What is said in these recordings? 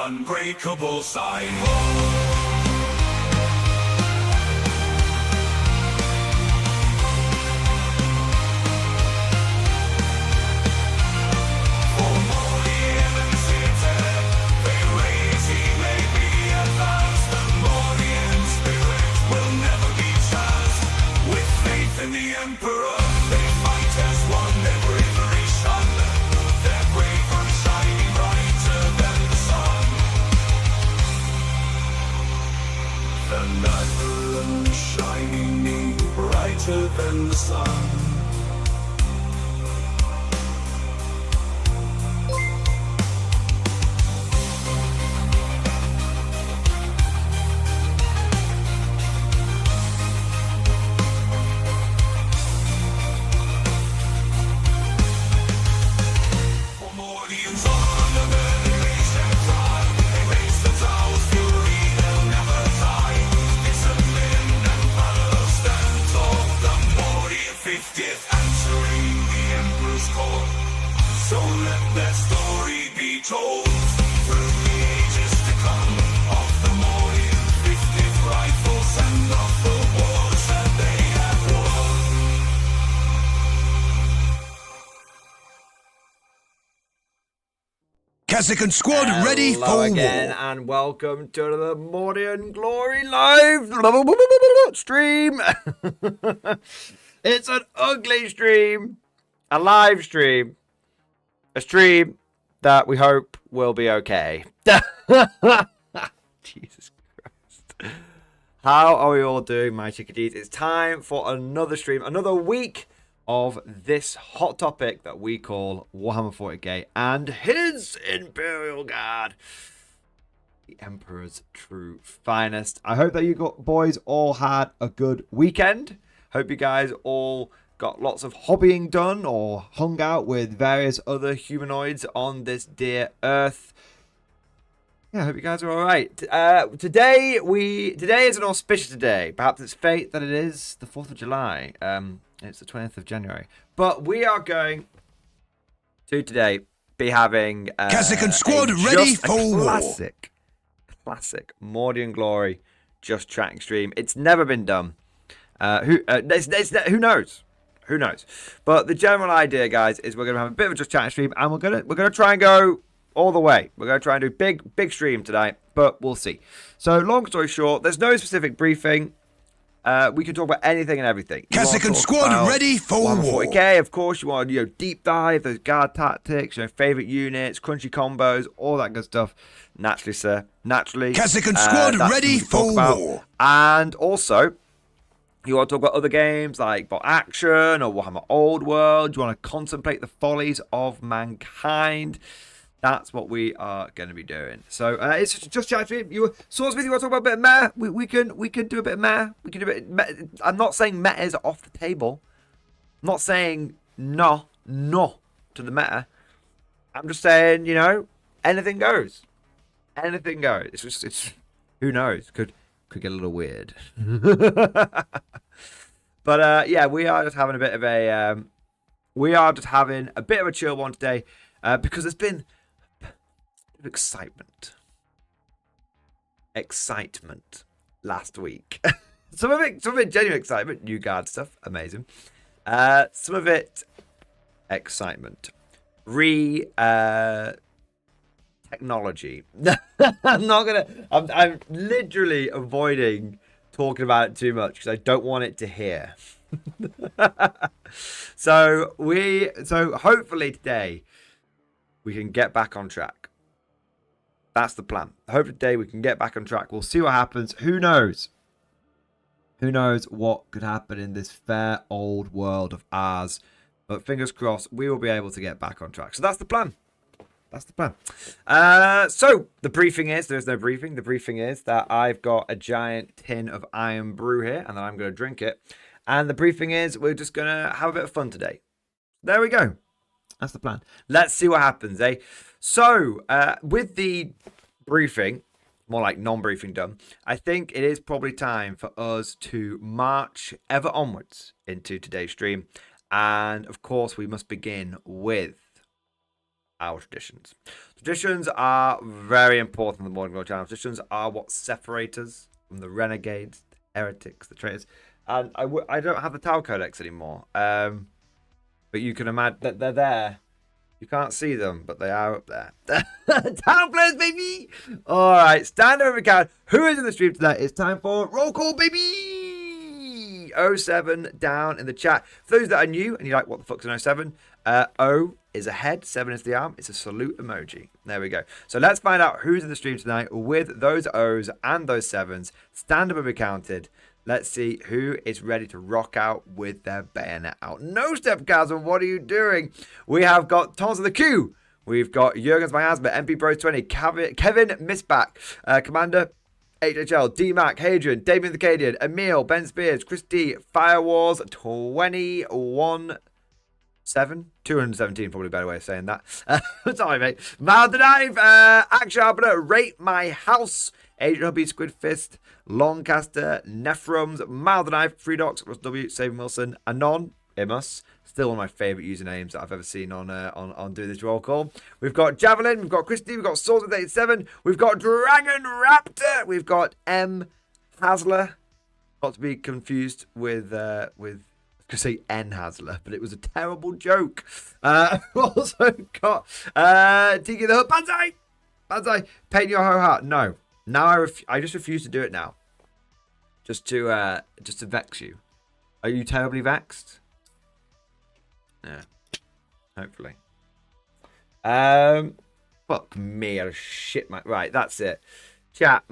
unbreakable sign. The Emperor, they fight as one, their bravery shone, their bravery shining brighter than the sun. The light shining brighter than the sun. So let their story be told through the ages to come, of the Mordian 50th rifles and of the wars that they have won. Keswick and squad ready for Hello again, war. and welcome to the Mordianglory live stream. It's an ugly stream, a live stream. A stream that we hope will be okay. Jesus Christ. How are we all doing, my chickadees? It's time for another stream, another week of this hot topic that we call Warhammer 40k and his Imperial Guard. The Emperor's true finest. I hope that you boys all had a good weekend. Hope you guys all got lots of hobbying done or hung out with various other humanoids on this dear earth. Yeah, I hope you guys are all right. Today is an auspicious day. Perhaps it's fate that it is the 4th of July. It's the 20th of January. But we are going to today be having Keswick and squad ready for war. Classic Mordianglory just chatting stream. It's never been done. Who knows? Who knows? But the general idea, guys, is we're gonna have a bit of a just chat stream, and we're gonna try and go all the way. We're gonna try and do big stream tonight, but we'll see. So, long story short, there's no specific briefing. We can talk about anything and everything. Keswick and squad ready for war. 40k, of course. You want to deep dive those guard tactics, favorite units, crunchy combos, all that good stuff. Naturally, sir. Naturally. Keswick and squad ready for war. And also, you want to talk about other games like Bot Action or Warhammer Old World. You want to contemplate the follies of mankind. That's what we are going to be doing. So it's just chat stream. Swordsmith, you want to talk about a bit of meta? We can do a bit of meta. We can do a bit. I'm not saying meta is off the table. I'm not saying no to the meta. I'm just saying, anything goes. Anything goes. It's who knows? Could get a little weird. But yeah, we are just having a bit of a chill one today because there's been a bit of excitement last week. some of it genuine excitement, new guard stuff, amazing. Some of it excitement, technology. I'm literally avoiding talking about it too much because I don't want it to hear. So hopefully today we can get back on track. That's the plan. Hopefully today we can get back on track. We'll see what happens. Who knows? Who knows what could happen in this fair old world of ours? But fingers crossed, we will be able to get back on track. So that's the plan. That's the plan. So the briefing is, there's no briefing. The briefing is that I've got a giant tin of iron brew here and then I'm going to drink it. And the briefing is we're just going to have a bit of fun today. There we go. That's the plan. Let's see what happens, eh? So with the briefing, more like non-briefing done, I think it is probably time for us to march ever onwards into today's stream. And of course, we must begin with our traditions. Traditions are very important in the Mordian Glory channel. Traditions are what separate us from the renegades, the heretics, the traitors. And I don't have the Tower Codex anymore. But you can imagine that they're there. You can't see them, but they are up there. Town players, baby! Alright, stand over count. Who is in the stream today? It's time for roll call, baby! 07 down in the chat. For those that are new and you're like, what the fuck's an 07? O is a head, 7 is the arm. It's a salute emoji. There we go. So let's find out who's in the stream tonight with those O's and those 7s. Stand up and be counted. Let's see who is ready to rock out with their bayonet out. No step, Chasm. What are you doing? We have got Thomas of the Q. We've got Jurgens Miasma, MP Bros 20, Kevin Missback, Commander HHL, D-Mac, Hadrian, Damien the Cadian, Emil, Ben Spears, Chris D, Firewars 21 7, 217, probably a better way of saying that. Sorry, mate. Mal the Knife, Action Sharpener, Rate My House, Adrian Hubby, Squid Fist, Longcaster, Nephrums, Mal the Knife, Free Docs, Russ W, Saving Wilson, Anon, Imus, still one of my favourite usernames that I've ever seen on doing this roll call. We've got Javelin, we've got Christy, we've got Swords with 87, we've got Dragon Raptor, we've got M. Hasler, not to be confused with to say N Hasler, but it was a terrible joke. We've also got Tiki the Hood, Banzai, paint your whole heart. No, now I just refuse to do it now. Just to vex you. Are you terribly vexed? Yeah, hopefully. Fuck me, I shit my right. That's it. Chat,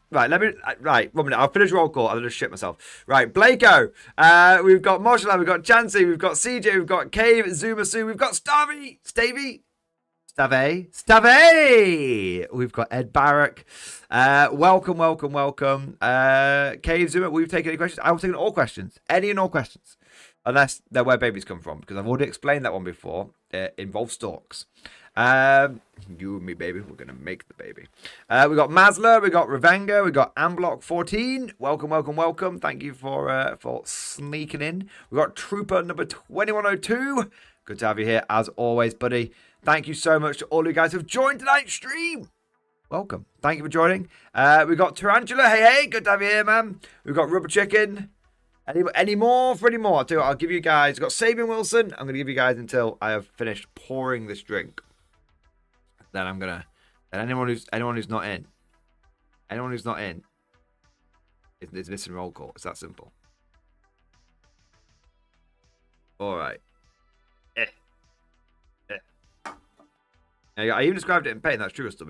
Right, 1 minute. I'll finish roll call. I'll just shit myself. Right, Blako. We've got Marshall, we've got Chansey, we've got CJ, we've got Cave, Zumasu, we've got Stave. We've got Ed Barrack. Welcome. Cave, Zuma, we've taken any questions? I will take all questions. Any and all questions. Unless they're where babies come from, because I've already explained that one before. It involves storks. You and me, baby. We're going to make the baby. We got Masler, we got Revenga, we got Amblock 14. Welcome. Thank you for sneaking in. We got Trooper number 2102. Good to have you here, as always, buddy. Thank you so much to all you guys who've joined tonight's stream. Welcome. Thank you for joining. We got Tarantula. Hey, good to have you here, man. We've got Rubber Chicken. Any more? For any more? I'll give you guys. We've got Sabian Wilson. I'm going to give you guys until I have finished pouring this drink. Then I'm gonna. And anyone who's not in is missing roll call. It's that simple. All right. I even described it in paint. That's true, SW.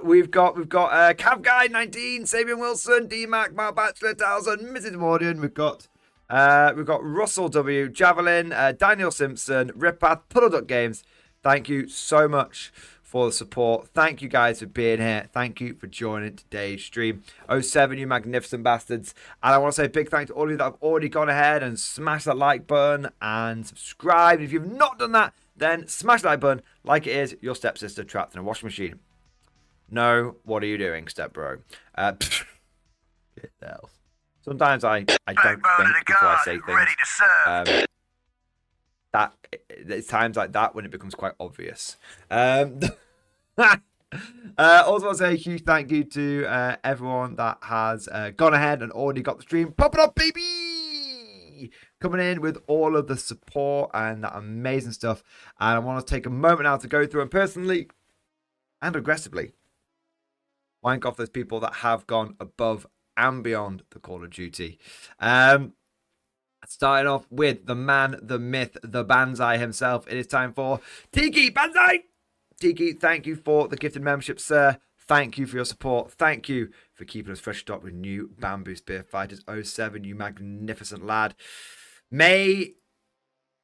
We've got Cav Guy 19, Sabian Wilson, D-Mac, Mark Bachelor, 1000, Mrs. Mordian. We've got Russell W, Javelin, Daniel Simpson, Ripath, Puddle Duck Games. Thank you so much for the support. Thank you guys for being here. Thank you for joining today's stream. 07, you magnificent bastards. And I want to say a big thank to all of you that have already gone ahead and smashed that like button and subscribed. If you've not done that, then smash that like button like it is your stepsister trapped in a washing machine. No, what are you doing, stepbro? Sometimes I don't think before I say things. Ready to serve. That it's times like that when it becomes quite obvious. Also, want to say a huge thank you to everyone that has gone ahead and already got the stream popping up, baby. Coming in with all of the support and that amazing stuff. And I want to take a moment now to go through and personally and aggressively wank off those people that have gone above and beyond the Call of Duty. Starting off with the man, the myth, the Banzai himself. It is time for Tiki Banzai. Tiki, thank you for the gifted membership, sir. Thank you for your support. Thank you for keeping us fresh stocked with new Bamboo Spear Fighters 07, you magnificent lad. May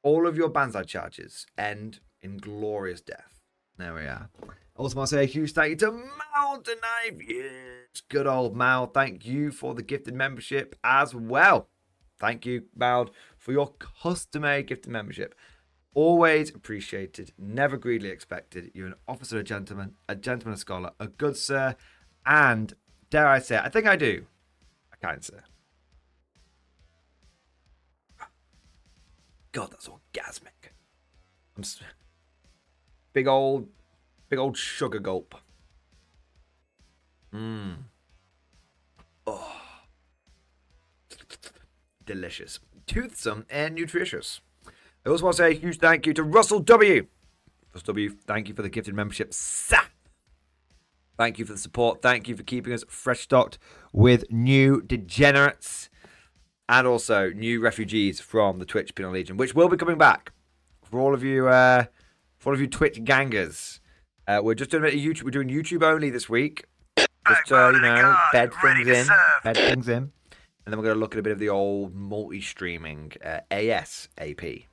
all of your Banzai charges end in glorious death. There we are. Also want to say a huge thank you to Mal Knife. Yes, good old Mal. Thank you for the gifted membership as well. Thank you, Maud, for your custom-made gifted membership. Always appreciated, never greedily expected. You're an officer, a gentleman, a scholar, a good sir, and, dare I say, I think I do, a kind sir. God, that's orgasmic. Big old sugar gulp. Oh. Delicious. Toothsome and nutritious. I also want to say a huge thank you to Russell W. Russell W, thank you for the gifted membership. Thank you for the support. Thank you for keeping us fresh stocked with new degenerates and also new refugees from the Twitch Penal Legion, which will be coming back for all of you Twitch gangers. We're just doing a bit of YouTube. We're doing YouTube only this week. Just bed things in. And then we're going to look at a bit of the old multi-streaming ASAP.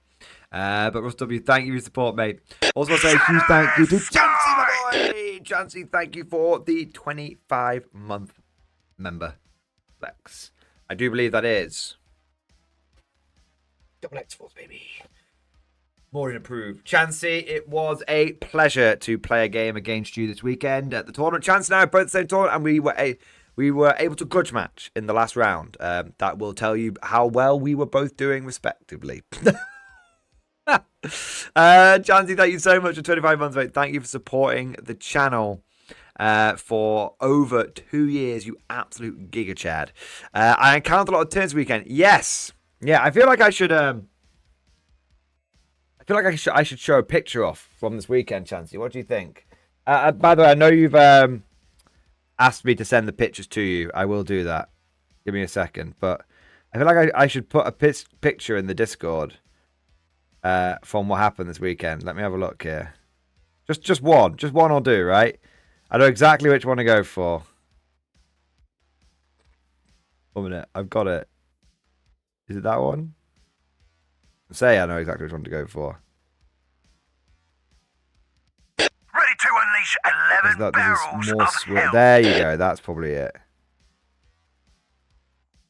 But Russ W, thank you for your support, mate. Also, I'll say a huge thank you to Chansey, my boy. Chansey, thank you for the 25-month member flex. I do believe that is double X Force, baby. Mordian approved. Chansey, it was a pleasure to play a game against you this weekend at the tournament. Chansey and I are both the same tournament, and we were able to grudge match in the last round. That will tell you how well we were both doing, respectively. Chansey, thank you so much for 25 months, mate. Thank you for supporting the channel for over 2 years, you absolute giga chad. I encountered a lot of turns this weekend. Yes. Yeah, I feel like I should I should show a picture off from this weekend, Chansey. What do you think? By the way, I know you've asked me to send the pictures to you. I will do that. Give me a second. But I feel like I should put a picture in the Discord from what happened this weekend. Let me have a look here. Just one. Just one will do, right? I know exactly which one to go for. 1 minute. I've got it. Is it that one? Say I know exactly which one to go for. Ready to unleash 11 barrels of hell. There you go. That's probably it.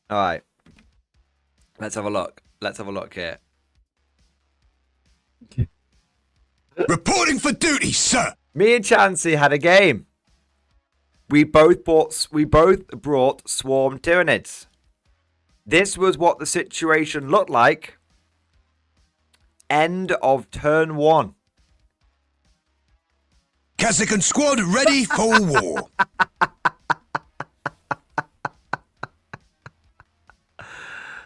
All right. Let's have a look. Let's have a look here. Reporting for duty, sir. Me and Chansey had a game. We both brought swarm Tyranids. This was what the situation looked like. End of turn 1. Kazakhstan squad ready for war.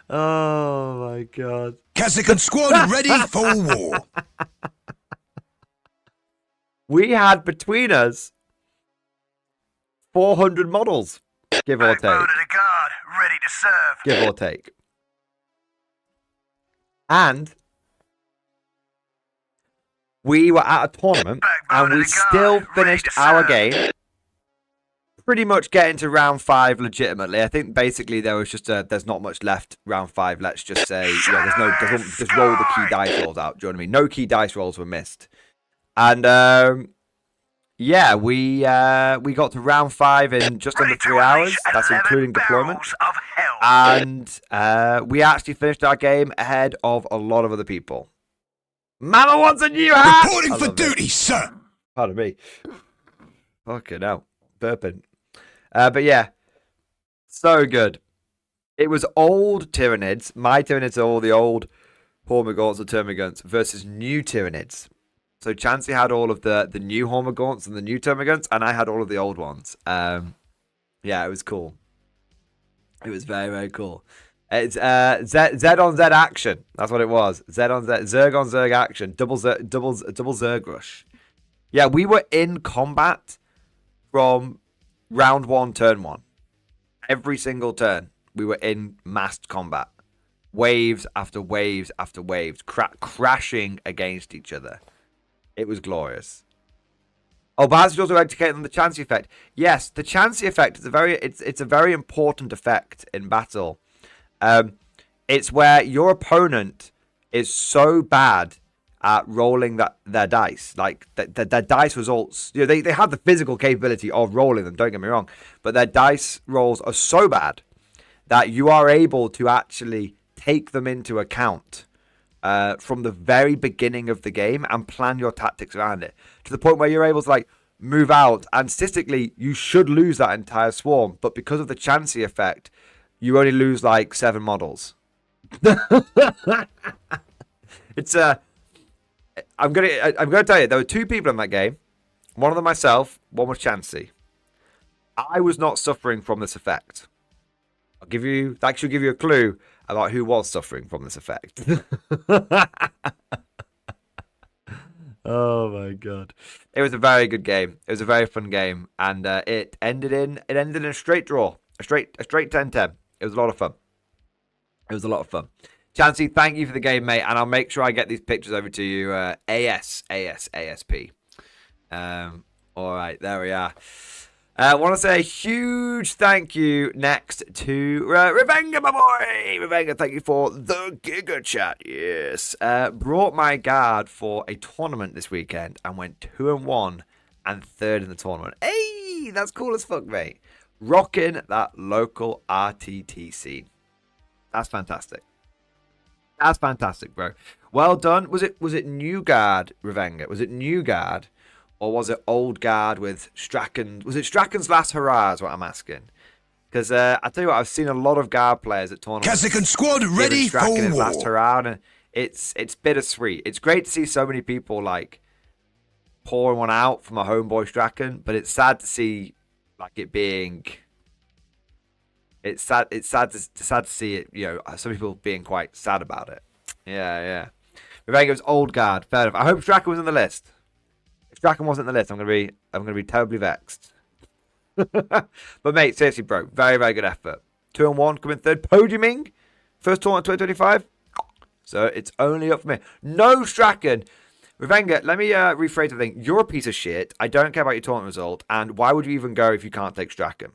Oh my god. Kazakhstan squad ready for war. We had between us 400 models, give or take. Backbone of the guard, ready to serve. Give or take. And we were at a tournament and we still finished our game pretty much getting to round 5 legitimately. I think basically there was just there's not much left round 5. Let's just say, just roll the key dice rolls out. Do you know what I mean? No key dice rolls were missed. And yeah, we got to round 5 in just under 3 hours. That's including deployment. And we actually finished our game ahead of a lot of other people. Mama wants a new hat! Reporting for duty, sir. Pardon me. Fucking hell. Burping. But yeah, so good. It was old Tyranids. My Tyranids are all the old Hormagaunts or Termagants versus new Tyranids. So Chansey had all of the new Hormagaunts and the new Termagants, and I had all of the old ones. Yeah, it was cool. It was very, very cool. It's Z on Z action. That's what it was. Z on Z, Zerg on Zerg action. Double Zerg rush. Yeah, we were in combat from round 1, turn 1. Every single turn, we were in massed combat. Waves after waves after waves, crashing against each other. It was glorious. Oh, but has also educated on the Chansey effect. Yes, the Chansey effect is it's a very important effect in battle. It's where your opponent is so bad at rolling their dice, like their dice results. You know, they have the physical capability of rolling them. Don't get me wrong, but their dice rolls are so bad that you are able to actually take them into account from the very beginning of the game and plan your tactics around it to the point where you're able to like move out. And statistically, you should lose that entire swarm, but because of the Chansey effect, you only lose like 7 models. It's I'm gonna tell you, there were two people in that game. One of them myself, one was Chansey. I was not suffering from this effect. That should give you a clue about who was suffering from this effect. Oh my god. It was a very good game. It was a very fun game. And it ended in a straight draw. A straight 10-10. It was a lot of fun. Chansey, thank you for the game, mate. And I'll make sure I get these pictures over to you ASAP. All right, there we are. I want to say a huge thank you next to Revenga, my boy. Revenga, thank you for the Giga Chat. Yes. Brought my guard for a tournament this weekend and went 2-1 and third in the tournament. Hey, that's cool as fuck, mate. Rocking that local RTT scene. That's fantastic. That's fantastic, bro. Well done. Was it New Guard, Revenga? Was it New Guard? Or was it Old Guard with Strachan? Was it Strachan's last hurrah is what I'm asking. Because I tell you what, I've seen a lot of Guard players at tournaments. Kazakh squad ready for his war. last hurrah, and it's bittersweet. It's great to see so many people like pouring one out from a homeboy Strachan, but it's sad to see like it being. It's sad to see it. You know, some people being quite sad about it. Yeah. Revenga was Old Guard. Fair enough. I hope Strachan was on the list. If Strachan wasn't on the list, I'm gonna be terribly vexed. But mate, seriously, bro, very, very good effort. 2-1, coming third, podiuming, first tournament 2025. So it's only up for me. No Strachan. Revenga, let me rephrase the thing. You're a piece of shit. I don't care about your tournament result, and why would you even go if you can't take Strachan?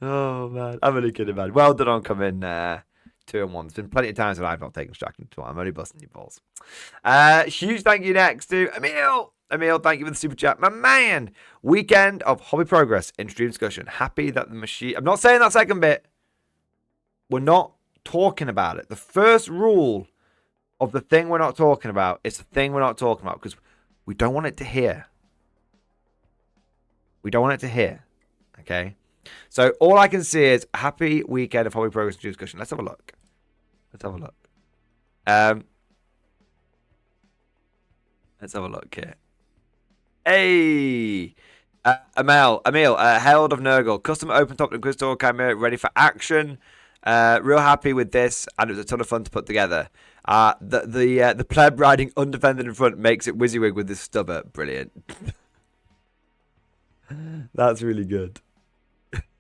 Oh man, I'm only kidding, man. Well done on coming 2-1. There's been plenty of times when I've not taken Strachan to. I'm only busting your balls. Huge thank you next to Emil. Emil, thank you for the super chat. My man, weekend of hobby progress in stream discussion. Happy that the machine. I'm not saying that second bit. We're not talking about it. The first rule of the thing we're not talking about is the thing we're not talking about because we don't want it to hear. We don't want it to hear. Okay. So all I can see is happy weekend of hobby progress and stream discussion. Let's have a look. Let's have a look here. Hey, Emil, Herald of Nurgle, custom open top Inquisitor Chimera ready for action. Real happy with this, and it was a ton of fun to put together. The pleb riding undefended in front makes it WYSIWYG with this stubber. Brilliant. That's really good.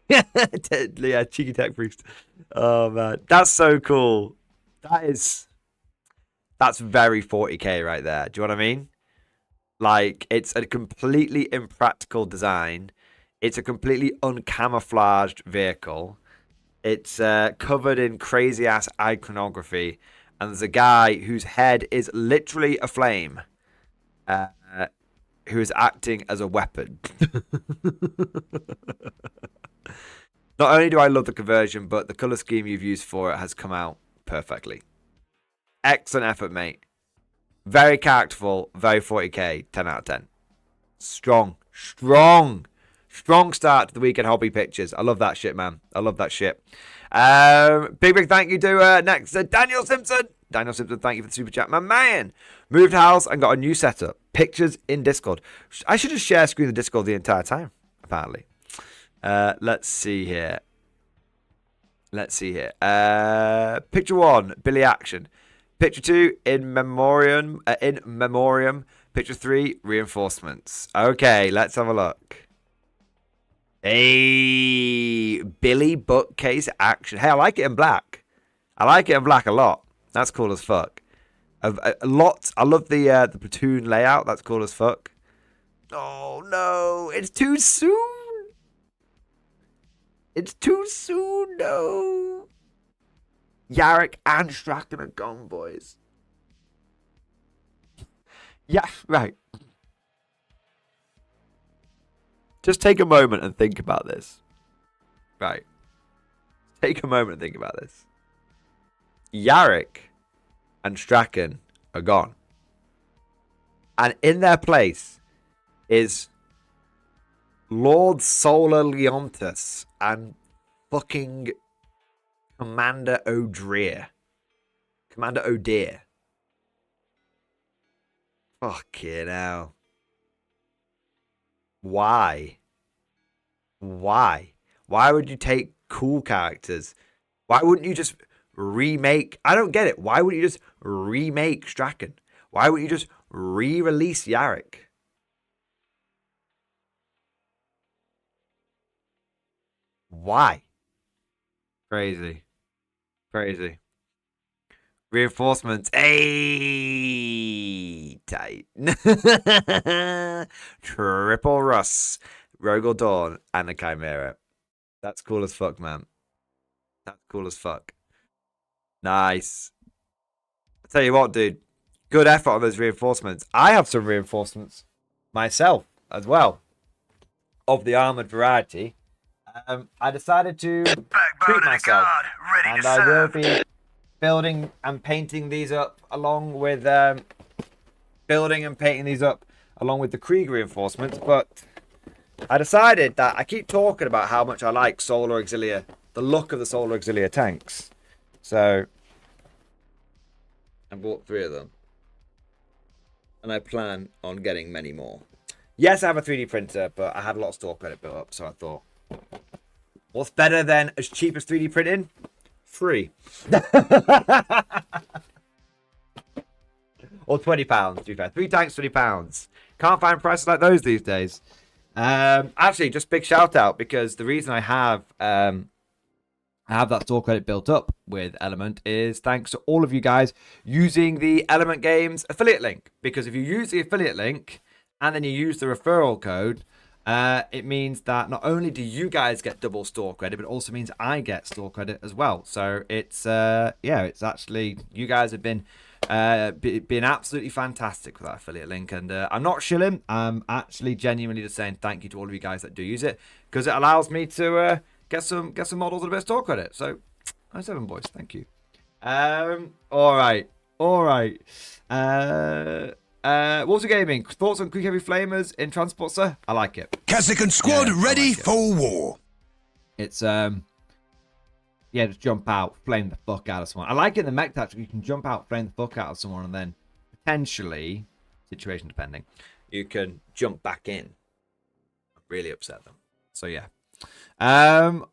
Yeah, cheeky tech priest. Oh man, that's so cool. That's very 40k right there. Do you know what I mean? Like, it's a completely impractical design. It's a completely uncamouflaged vehicle. It's covered in crazy ass iconography, and there's a guy whose head is literally a flame, who is acting as a weapon. Not only do I love the conversion, but the color scheme you've used for it has come out perfectly. Excellent effort, mate. Very characterful, very 40k, 10 out of 10. Strong start to the weekend hobby pictures. I love that shit, man. I love that shit. Big thank you to next Daniel Simpson. Daniel Simpson, thank you for the super chat. My man moved house and got a new setup. Pictures in Discord. I should just share screen the Discord the entire time, apparently. Let's see here. Picture 1, Billy Action. Picture 2, in memoriam. Picture 3, reinforcements. Okay, let's have a look. Hey, Billy bookcase action. Hey, I like it in black. I like it in black a lot. That's cool as fuck. A lot. I love the platoon layout. That's cool as fuck. Oh no, it's too soon. It's too soon, no. Yarrick and Strachan are gone, boys. Yeah, right. Just take a moment and think about this. Right. Take a moment and think about this. Yarrick and Strachan are gone. And in their place is Lord Solar Leontus and fucking Commander O'Drear. Commander Oh dear. Fucking hell. Why? Why? Why would you take cool characters? Why wouldn't you just remake? I don't get it. Why wouldn't you just remake Strachan? Why wouldn't you just re-release Yarrick? Why? Crazy. Crazy. Reinforcements. Hey, tight. Triple Russ, Rogel Dawn, and the Chimera. That's cool as fuck, man. That's cool as fuck. Nice. I tell you what, dude. Good effort on those reinforcements. I have some reinforcements myself as well, of the armored variety. I decided to treat myself, and I will be building and painting these up along with the Krieg reinforcements. But I decided that I keep talking about how much I like Solar Auxilia, the look of the Solar Auxilia tanks. So I bought 3 of them, and I plan on getting many more. Yes, I have a 3D printer, but I had a lot of store credit built up, so I thought, what's better than as cheap as 3D printing? Free. Or £20, to be fair. 3 tanks, £20. Can't find prices like those these days. Actually, just big shout out, because the reason I have that store credit built up with Element is thanks to all of you guys using the Element Games affiliate link. Because if you use the affiliate link and then you use the referral code, it means that not only do you guys get double store credit, but it also means I get store credit as well. So it's it's actually, you guys have been absolutely fantastic with that affiliate link, and I'm not shilling. I'm actually genuinely just saying thank you to all of you guys that do use it, because it allows me to get some models with a bit of store credit. So, 7 boys, thank you. All right. Water Gaming, thoughts on Quick Heavy Flamers in Transport, sir? I like it. Kasachin squad ready for war. It's just jump out, flame the fuck out of someone. I like it in the mech tactic. You can jump out, flame the fuck out of someone, and then potentially, situation depending, you can jump back in, really upset them. So yeah.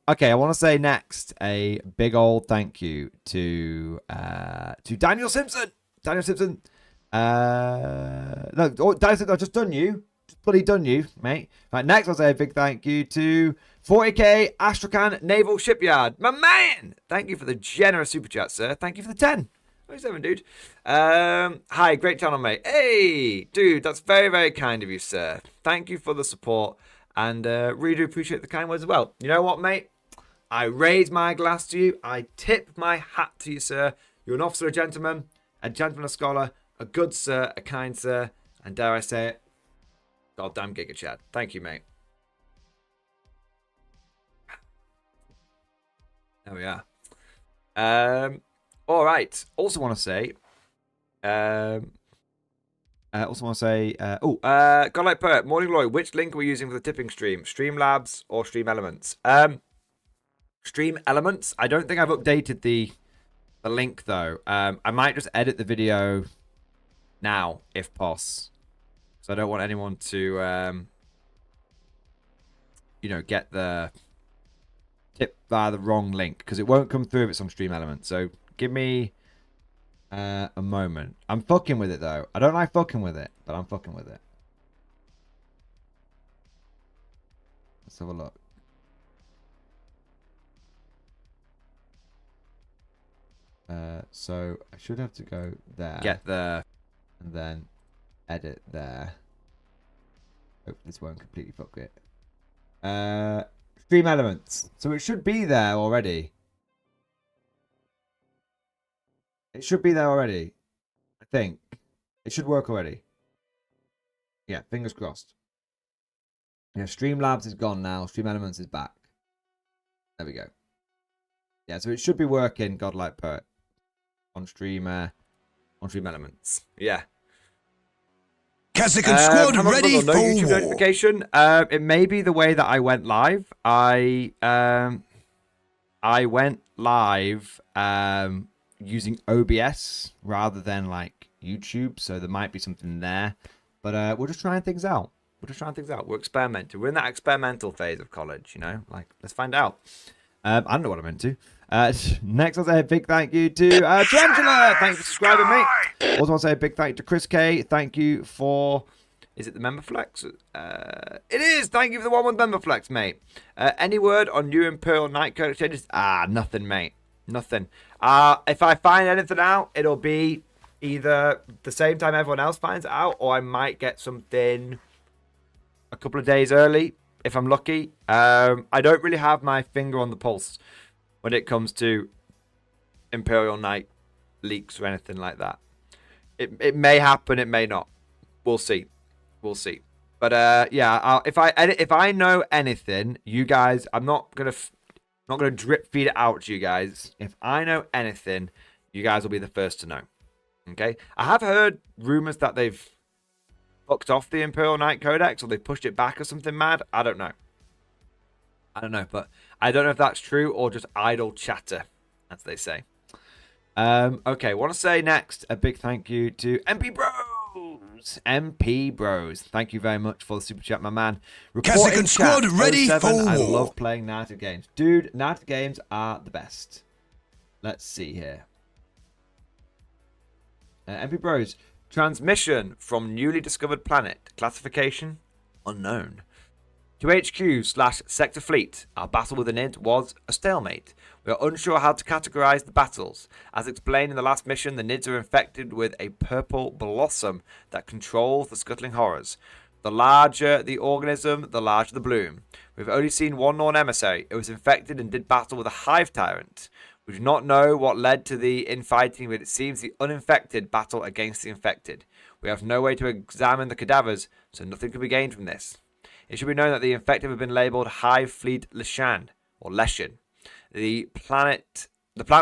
Okay, I want to say next a big old thank you to Daniel Simpson. Daniel Simpson. No, Daniel Simpson, I've just done you. Just bloody done you, mate. Right, next I'll say a big thank you to 40k Astrakhan Naval Shipyard. My man! Thank you for the generous super chat, sir. Thank you for the 10. 27, dude. Hi, great channel, mate. Hey, dude, that's very, very kind of you, sir. Thank you for the support, and really do appreciate the kind words as well. You know what, mate? I raise my glass to you. I tip my hat to you, sir. You're an officer, a gentleman, a scholar, a good sir, a kind sir, and dare I say it, goddamn Giga Chad. Thank you, mate. There we are. All right. Also want to say, Godlike Pert, Morning Glory, which link are we using for the tipping stream? Streamlabs or Stream Elements? Stream Elements. I don't think I've updated the link though. I might just edit the video now, if possible. So I don't want anyone to, get the tip via the wrong link, because it won't come through if it's on Stream Elements. So give me a moment. I'm fucking with it though. I don't like fucking with it, but I'm fucking with it. Let's have a look. So I should have to go there. Get there. And then edit there. Hope this won't completely fuck it. Stream Elements. So it should be there already. It should be there already. I think. It should work already. Yeah, fingers crossed. Yeah, Streamlabs is gone now. Stream Elements is back. There we go. Yeah, so it should be working, Godlike Poet. On Stream Elements. Yeah. Kasachin squad ready for YouTube war. notification. It may be the way that I went live. I went live using OBS rather than like YouTube, so there might be something there. But we're just trying things out. We're experimenting. We're in that experimental phase of college, you know. Like, let's find out. I don't know what I'm into. Next, I'll say a big thank you to Tarantula. Thanks for subscribing, mate. Also, want to say a big thank you to Chris K. Thank you for... Is it the member flex? It is. Thank you for the 1 month member flex, mate. Any word on new Imperial Night Code exchanges? Nothing, mate. Nothing. If I find anything out, it'll be either the same time everyone else finds it out, or I might get something a couple of days early if I'm lucky. I don't really have my finger on the pulse when it comes to Imperial Night leaks or anything like that. It may happen, it may not. We'll see. But yeah, if I know anything, you guys, I'm not gonna drip feed it out to you guys. If I know anything, you guys will be the first to know. Okay, I have heard rumors that they've fucked off the Imperial Night Codex, or they pushed it back or something mad. I don't know, but I don't know if that's true or just idle chatter, as they say. Okay, want to say next a big thank you to MP Bros. Thank you very much for the super chat, my man. Kazakh squad ready for I war. love playing narrative games, dude. Narrative games are the best. Let's see here. MP Bros. Transmission from newly discovered planet. Classification unknown. To HQ/Sector Fleet, our battle with the NID was a stalemate. We are unsure how to categorize the battles. As explained in the last mission, the NIDs are infected with a purple blossom that controls the scuttling horrors. The larger the organism, the larger the bloom. We've only seen one Norn emissary. It was infected and did battle with a hive tyrant. We do not know what led to the infighting, but it seems the uninfected battle against the infected. We have no way to examine the cadavers, so nothing can be gained from this. It should be known that the infected have been labelled Hive Fleet Leshan, or Leshan. The plant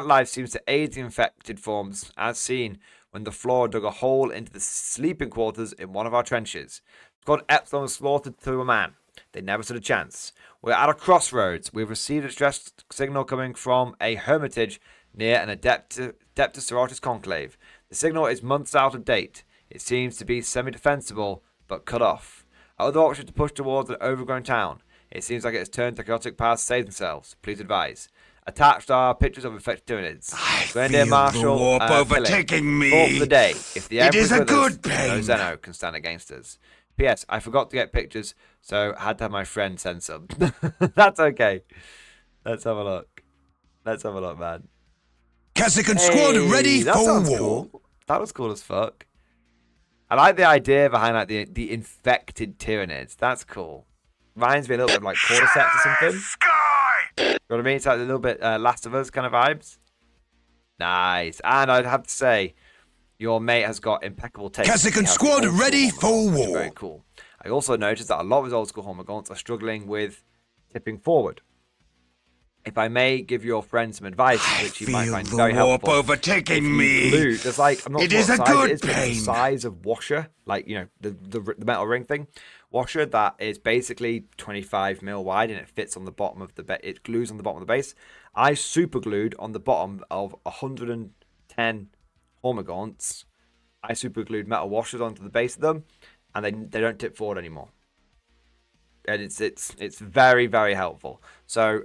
life seems to aid the infected forms, as seen when the Flora dug a hole into the sleeping quarters in one of our trenches. Squad Epsilon was slaughtered to a man. They never stood a chance. We're at a crossroads. We've received a distress signal coming from a hermitage near an Adeptus Sororitas conclave. The signal is months out of date. It seems to be semi-defensible, but cut off. Our other option is to push towards an overgrown town. It seems like it has turned to chaotic paths to save themselves. Please advise. Attached are pictures of infected Tyranids. Grenadier Marshal the warp overtaking me. Thought for the day. If the It is a with good us, pain. no Zeno can stand against us. P.S. I forgot to get pictures, so I had to have my friend send some. That's okay. Let's have a look. Man. Kazakh squad ready that for sounds war. cool. That was cool as fuck. I like the idea behind like the infected Tyranids. That's cool. Reminds me a little bit of like Cordyceps or something. Sky! You know what I mean? It's like a little bit Last of Us kind of vibes. Nice. And I'd have to say, your mate has got impeccable taste. Kazakh squad ready for Which is war. very cool. I also noticed that a lot of his old school Hormagaunts are struggling with tipping forward. If I may give your friend some advice, which you might Feel find the very warp helpful. overtaking me. There's like, I'm not It sure is what a size good it is, but it's pain. the size of washer, like, you know, the metal ring thing. Washer that is basically 25 mil wide and it fits on the bottom of the it glues on the bottom of the base. I super glued on the bottom of 110 Hormagaunts. I super glued metal washers onto the base of them, and they don't tip forward anymore. And it's very, very helpful. So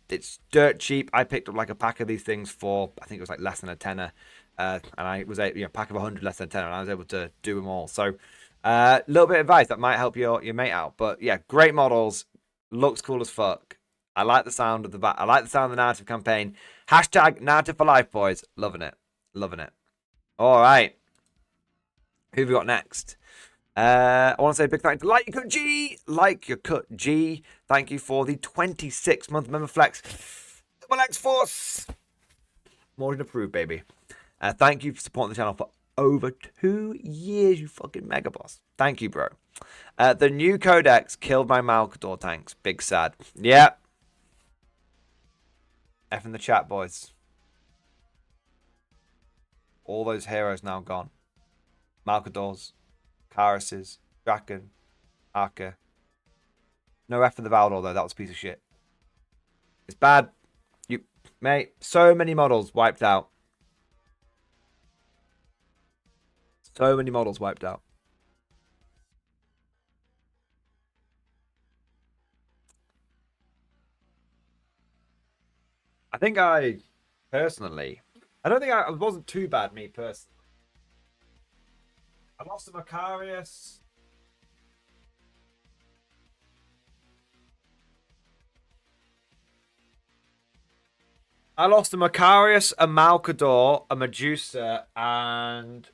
it's dirt cheap. I picked up like a pack of these things for, I think it was like less than a tenner, and I was a pack of 100 less than a tenner, and I was able to do them all. So a little bit of advice that might help your mate out. But yeah, great models, looks cool as fuck. I like the sound of I like the sound of the narrative campaign. Hashtag narrative for life, boys. Loving it. All right. Who have we got next? I want to say a big thank you to Like Your Cut G. Thank you for the 26-month member flex. Double X Force. More than approved, baby. Thank you for supporting the channel for over 2 years, you fucking mega boss. Thank you, bro. The new codex killed my Malkador tanks. Big sad. Yeah. F in the chat, boys. All those heroes now gone. Malkadors. Karases, Draken, Arca. No F for the Valdor though, that was a piece of shit. It's bad. Mate, so many models wiped out. So many models wiped out. I think I personally, I don't think it wasn't too bad, me personally. I lost to Macarius. I lost a Macarius, a Malcador, a Medusa, and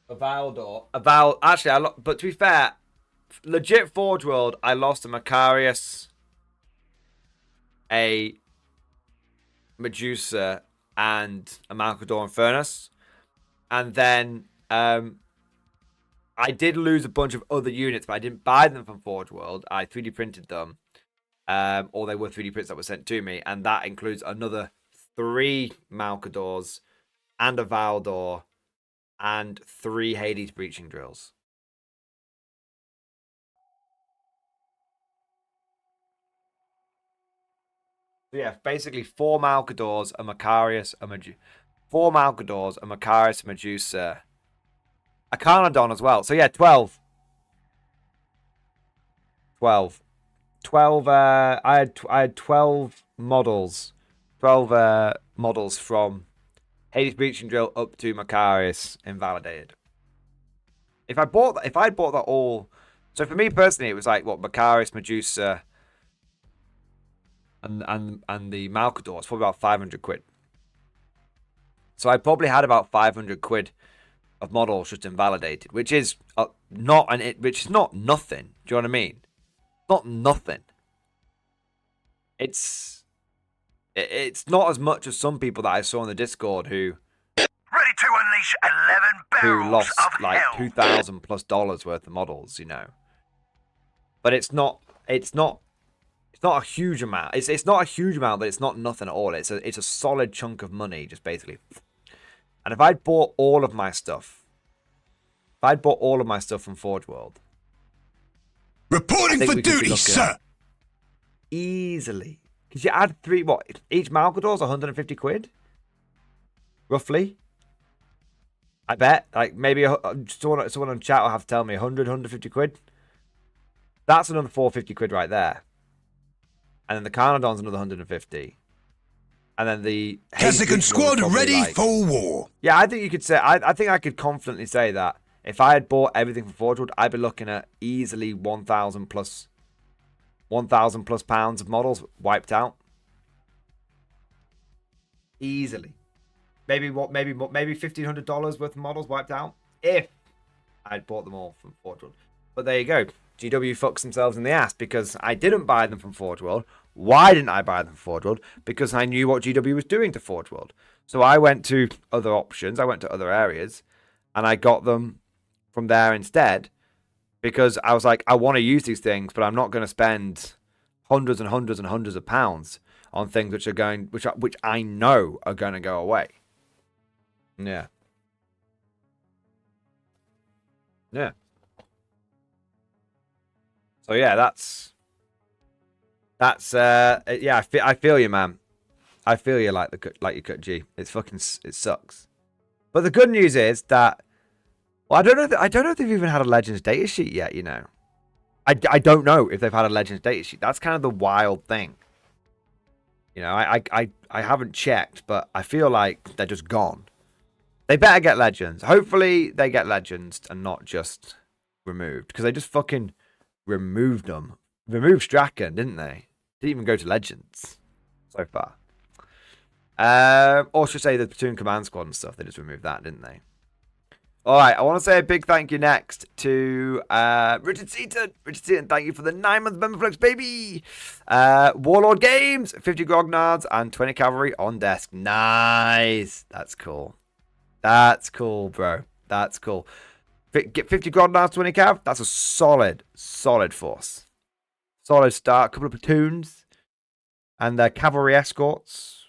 a Valdor. Actually, but to be fair, legit Forge World, I lost a Macarius, a Medusa, and a Malcador and Furnace. And then I did lose a bunch of other units, but I didn't buy them from Forge World. I 3D printed them. Or they were 3D prints that were sent to me. And that includes another 3 Malcadors and a Valdor and 3 Hades breaching drills. So yeah, basically 4 Malcadors, a Macarius, a Medusa. 4 Malcadors, a Macarius, a Medusa, a Carnodon as well. So yeah, 12. 12. I had 12 models. 12 models from Hades breaching drill up to Macarius invalidated. If I'd bought that all, so for me personally, it was like what, Macarius, Medusa, and the Malcador. It's probably about 500 quid. So I probably had about 500 quid of models just invalidated, which is not nothing. Do you know what I mean? Not nothing. It's not as much as some people that I saw in the Discord who Ready to unleash 11 barrels lost of like hell. $2,000+ worth of models, you know. But it's not a huge amount. It's not a huge amount, but it's not nothing at all. It's a solid chunk of money, just basically. And if I'd bought all of my stuff, from Forge World, Reporting for duty, sir. easily, because you add 3, what, each Malcador's 150 quid, roughly. I bet, like maybe someone on chat will have to tell me 150 quid. That's another 450 quid right there. And then the Carnodon's another 150. And then the Kasich squad ready for war. Yeah, I think you could say, I think I could confidently say that if I had bought everything from Forge World, I'd be looking at easily 1,000 plus pounds of models wiped out. Easily. Maybe $1,500 worth of models wiped out if I'd bought them all from Forge World. But there you go. GW fucks themselves in the ass because I didn't buy them from Forge World. Why didn't I buy them from Forge World? Because I knew what GW was doing to Forge World. So I went to other options. I went to other areas and I got them from there instead because I was like, I want to use these things, but I'm not going to spend hundreds and hundreds and hundreds of pounds on things which I know are going to go away. Yeah. Yeah. So yeah, that's yeah. I feel you, man. I feel you like you cut G. It sucks. But the good news is that, well, I don't know if they've even had a Legends data sheet yet. You know, I don't know if they've had a Legends data sheet. That's kind of the wild thing. You know, I haven't checked, but I feel like they're just gone. They better get Legends. Hopefully they get Legends and not just removed, because they just fucking removed them. Removed Strachan, didn't they? Didn't even go to Legends so far. Or should I say the Platoon Command Squad and stuff. They just removed that, didn't they? Alright, I want to say a big thank you next to Richard Seaton. Richard Seaton, thank you for the 9-month member flex, baby. Warlord Games, 50 grognards and 20 cavalry on desk. Nice. That's cool. That's cool, bro. That's cool. Get 50 grognards, 20 cav. That's a solid force. Solid start. Couple of platoons. And cavalry escorts.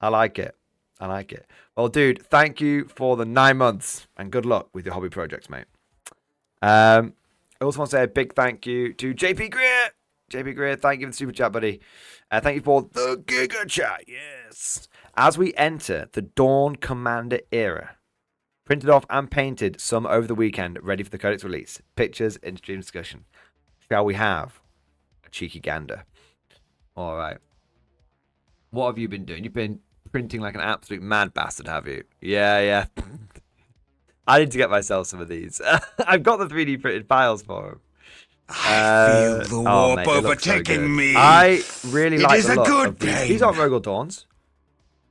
I like it. I like it. Well, dude, thank you for the 9 months. And good luck with your hobby projects, mate. I also want to say a big thank you to JP Greer. JP Greer, thank you for the super chat, buddy. Thank you for the Giga Chat. Yes. As we enter the Dawn Commander era, printed off and painted some over the weekend, ready for the Codex release. Pictures in stream discussion. Shall we have a cheeky gander? All right. What have you been doing? You've been printing like an absolute mad bastard, have you? Yeah. I need to get myself some of these. I've got the 3D printed files for them. I feel the warp overtaking me. I really like the look of these. Pain. These aren't Rogal Dawns.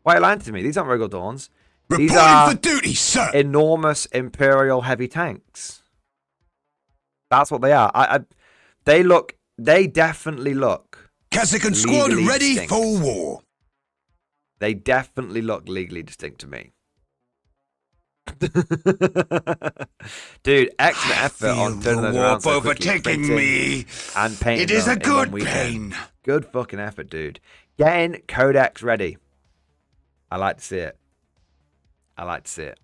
Why are you lying to me? These aren't Rogal Dawns. These Reporting are for duty, sir. enormous Imperial heavy tanks. That's what they are. They definitely look. Kazakh squad legally ready distinct. for war. They definitely look legally distinct to me. Dude, excellent effort on turning those around so quickly, overtaking printing me. and painting. It is them a in one good weekend. pain. Good fucking effort, dude. Getting Codex ready. I like to see it. I like to see it.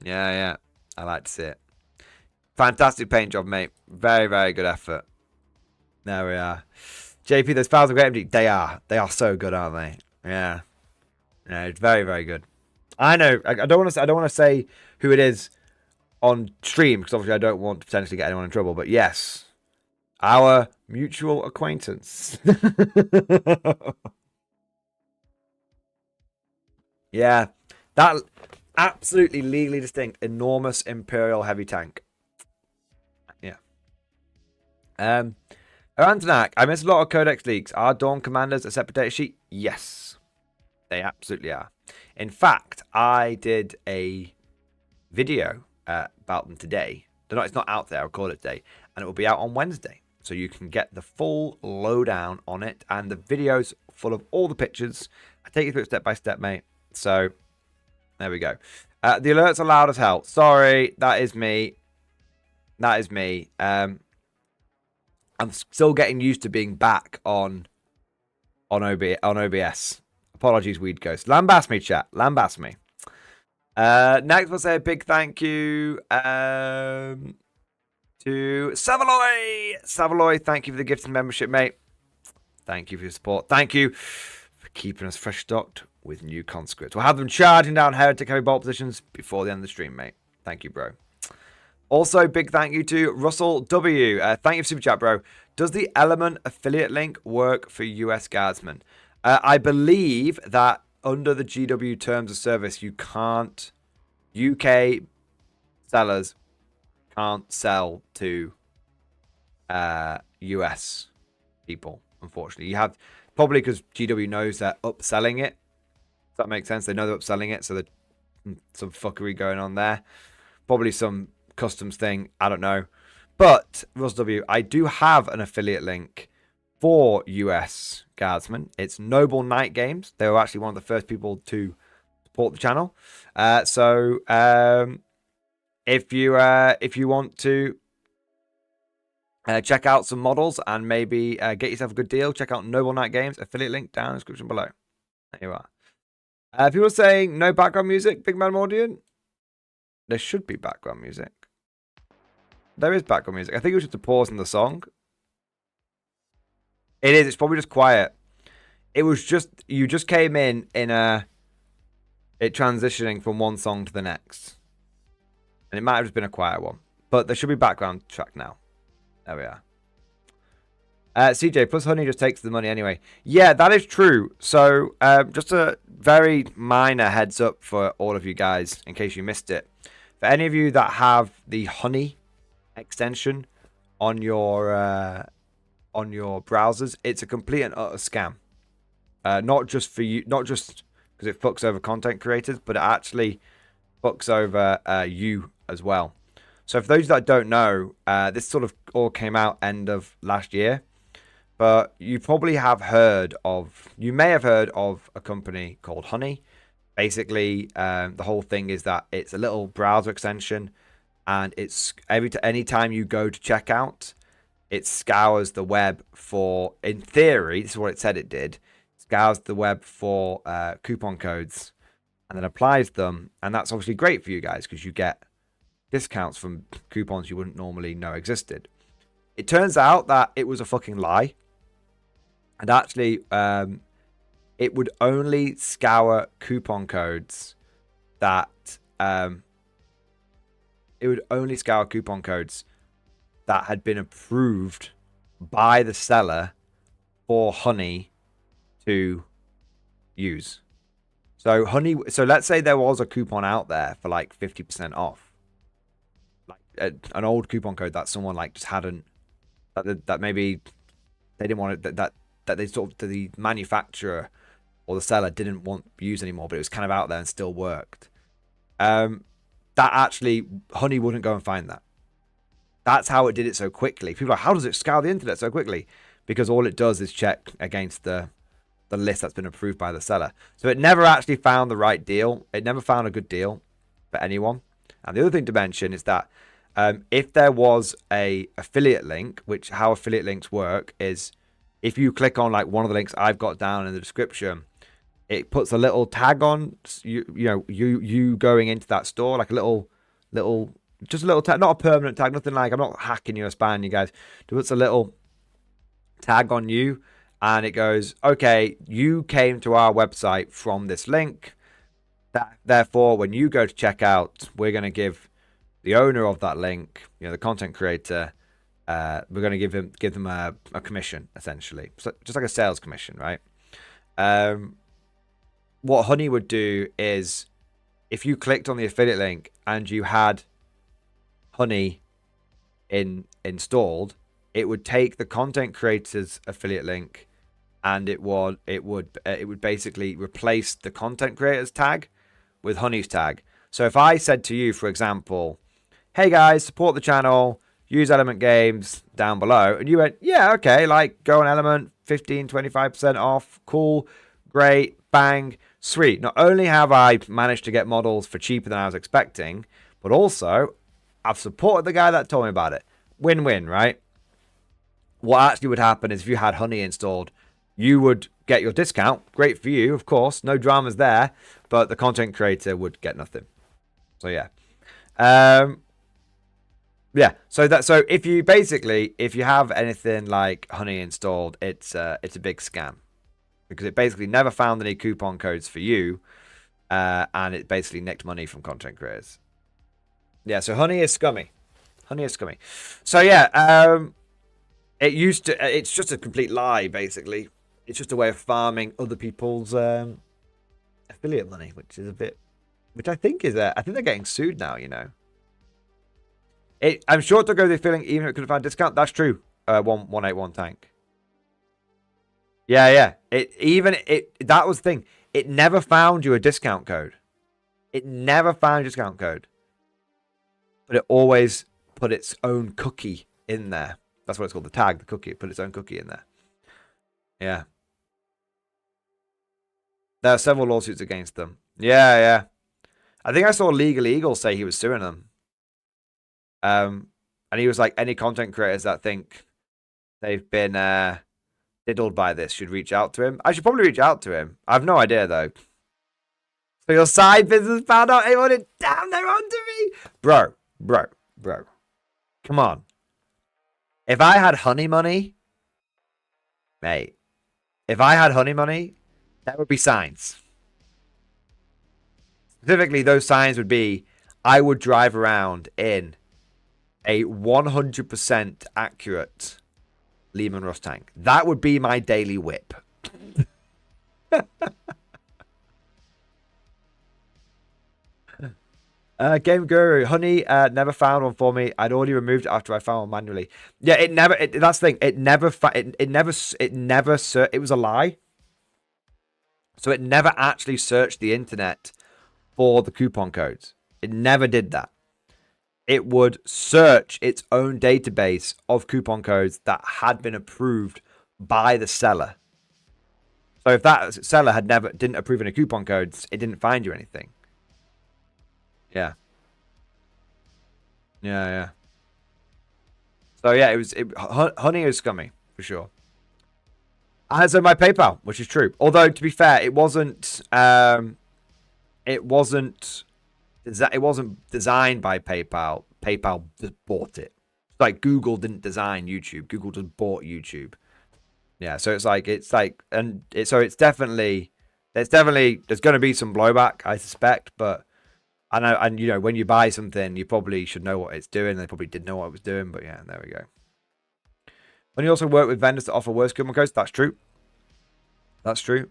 Yeah. I like to see it. Fantastic paint job, mate. Very, very good effort. There we are. JP, those files are great empty. They are. They are so good, aren't they? Yeah. It's very, very good. I know. I don't want to say who it is on stream because obviously I don't want to potentially get anyone in trouble. But yes, our mutual acquaintance. Yeah, that absolutely legally distinct, enormous Imperial heavy tank. Yeah. Arantanak, I missed a lot of Codex leaks. Are Dawn Commanders a separate data sheet? Yes, they absolutely are. In fact, I did a video about them today. It's not out there. I recorded it today, and it will be out on Wednesday. So you can get the full lowdown on it, and the video's full of all the pictures. I take you through it step by step, mate. So there we go. The alerts are loud as hell. Sorry, that is me. That is me. I'm still getting used to being back on OBS. Apologies, Weed Ghost. Lambast me, chat. Lambast me. Next, we'll say a big thank you to Savaloy. Savaloy, thank you for the gift and membership, mate. Thank you for your support. Thank you for keeping us fresh stocked with new conscripts. We'll have them charging down heretic heavy bolt positions before the end of the stream, mate. Thank you, bro. Also, big thank you to Russell W. Thank you for super chat, bro. Does the Element affiliate link work for US Guardsmen? I believe that under the GW terms of service, you can't. UK sellers can't sell to US people, unfortunately. You have probably because GW knows they're upselling it. Does that make sense? They know they're upselling it, so there's some fuckery going on there. Probably some customs thing. I don't know. But Russ W, I do have an affiliate link for US Guardsmen. It's Noble Knight Games. They were actually one of the first people to support the channel. So if you want to check out some models and maybe get yourself a good deal, check out Noble Knight Games. Affiliate link down in the description below. There you are. People are saying no background music, Big Man Mordian. There should be background music. There is background music. I think it was just a pause in the song. It is. It's probably just quiet. It was just you just came in it transitioning from one song to the next, and it might have just been a quiet one. But there should be background track now. There we are. CJ plus Honey just takes the money anyway. Yeah, that is true. So just a very minor heads up for all of you guys in case you missed it. For any of you that have the Honey extension on your browsers, it's a complete and utter scam. Not just for you, not just because it fucks over content creators, but it actually fucks over you as well. So for those that don't know, this sort of all came out end of last year, but you probably have heard of, you may have heard of a company called Honey. Basically, the whole thing is that it's a little browser extension, and it's any time you go to checkout, it scours the web for, in theory, this is what it said it did, scours the web for coupon codes and then applies them. And that's obviously great for you guys because you get discounts from coupons you wouldn't normally know existed. It turns out that it was a fucking lie. And actually, it would only scour coupon codes that had been approved by the seller for Honey to use. So let's say there was a coupon out there for like 50% off, like an old coupon code that someone like just hadn't, that maybe they didn't want it, that they sort of, the manufacturer or the seller didn't want to use anymore, but it was kind of out there and still worked. That actually, Honey wouldn't go and find that. That's how it did it so quickly. People are like, how does it scour the internet so quickly? Because all it does is check against the list that's been approved by the seller. So it never actually found the right deal. It never found a good deal for anyone. And the other thing to mention is that if there was a affiliate link, which how affiliate links work is if you click on like one of the links I've got down in the description, it puts a little tag on you going into that store, like a little tag, not a permanent tag, nothing like, I'm not hacking you or spamming you guys. It puts a little tag on you, and it goes, okay, you came to our website from this link. Therefore, when you go to checkout, we're going to give the owner of that link, the content creator, we're going to give them a commission, essentially, so just like a sales commission, right? What Honey would do is, if you clicked on the affiliate link and you had Honey installed, it would take the content creator's affiliate link, and it would basically replace the content creator's tag with Honey's tag. So if I said to you, for example, hey guys, support the channel, use Element Games down below, and you went, yeah, okay, like go on Element, 15-25% off, cool, great, bang, sweet. Not only have I managed to get models for cheaper than I was expecting, but also I've supported the guy that told me about it. Win-win, right? What actually would happen is if you had Honey installed, you would get your discount. Great for you, of course. No dramas there. But the content creator would get nothing. So, yeah. Yeah. So if you have anything like Honey installed, it's a big scam. Because it basically never found any coupon codes for you. And it basically nicked money from content creators. Yeah, so Honey is scummy. So, yeah. It's just a complete lie, basically. It's just a way of farming other people's affiliate money, which I think they're getting sued now, I'm sure to go the feeling even if it could have found a discount. That's true. 181 tank. Yeah. That was the thing. It never found you a discount code. But it always put its own cookie in there. That's what it's called, the tag, the cookie. It put its own cookie in there. Yeah. There are several lawsuits against them. Yeah. I think I saw Legal Eagle say he was suing them. And he was like, any content creators that think they've been diddled by this should reach out to him. I should probably reach out to him. I have no idea, though. So your side business found out anyone it? Damn, they're onto me. Bro. Come on. If I had Honey money, mate, that would be signs. Specifically, those signs would be, I would drive around in a 100% accurate Lehman Russ tank. That would be my daily whip. Game Guru, Honey never found one for me. I'd already removed it after I found one manually. Yeah, that's the thing. It was a lie. So it never actually searched the internet for the coupon codes. It never did that. It would search its own database of coupon codes that had been approved by the seller. So if that seller didn't approve any coupon codes, it didn't find you anything. Yeah. So yeah, Honey is scummy for sure. And so my PayPal, which is true. Although to be fair, it wasn't designed by PayPal. PayPal just bought it. It's like Google didn't design YouTube. Google just bought YouTube. Yeah, so it's like, so it's definitely, there's going to be some blowback, I suspect, but I know, and you know, when you buy something, you probably should know what it's doing. They probably did know what it was doing, but yeah, there we go. When you also work with vendors that offer worse coupon codes, that's true. That's true.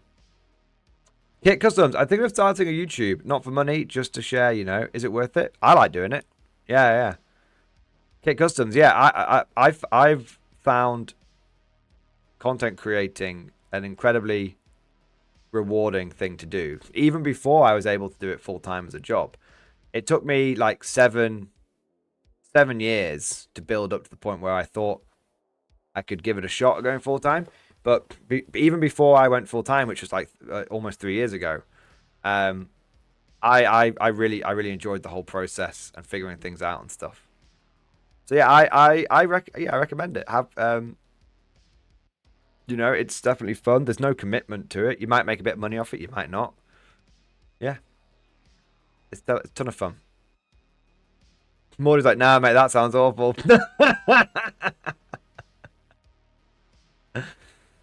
Kit Customs, I think of starting a YouTube, not for money, just to share, you know. Is it worth it? I like doing it. Yeah. Kit Customs, yeah, I've found content creating an incredibly rewarding thing to do. Even before I was able to do it full time as a job. It took me like seven years to build up to the point where I thought I could give it a shot at going full time. But even before I went full time, which was like almost 3 years ago, I really enjoyed the whole process and figuring things out and stuff. So yeah, I recommend it. Have you know, it's definitely fun. There's no commitment to it. You might make a bit of money off it, you might not. Yeah, it's a ton of fun. Mordy's like, nah, mate, that sounds awful.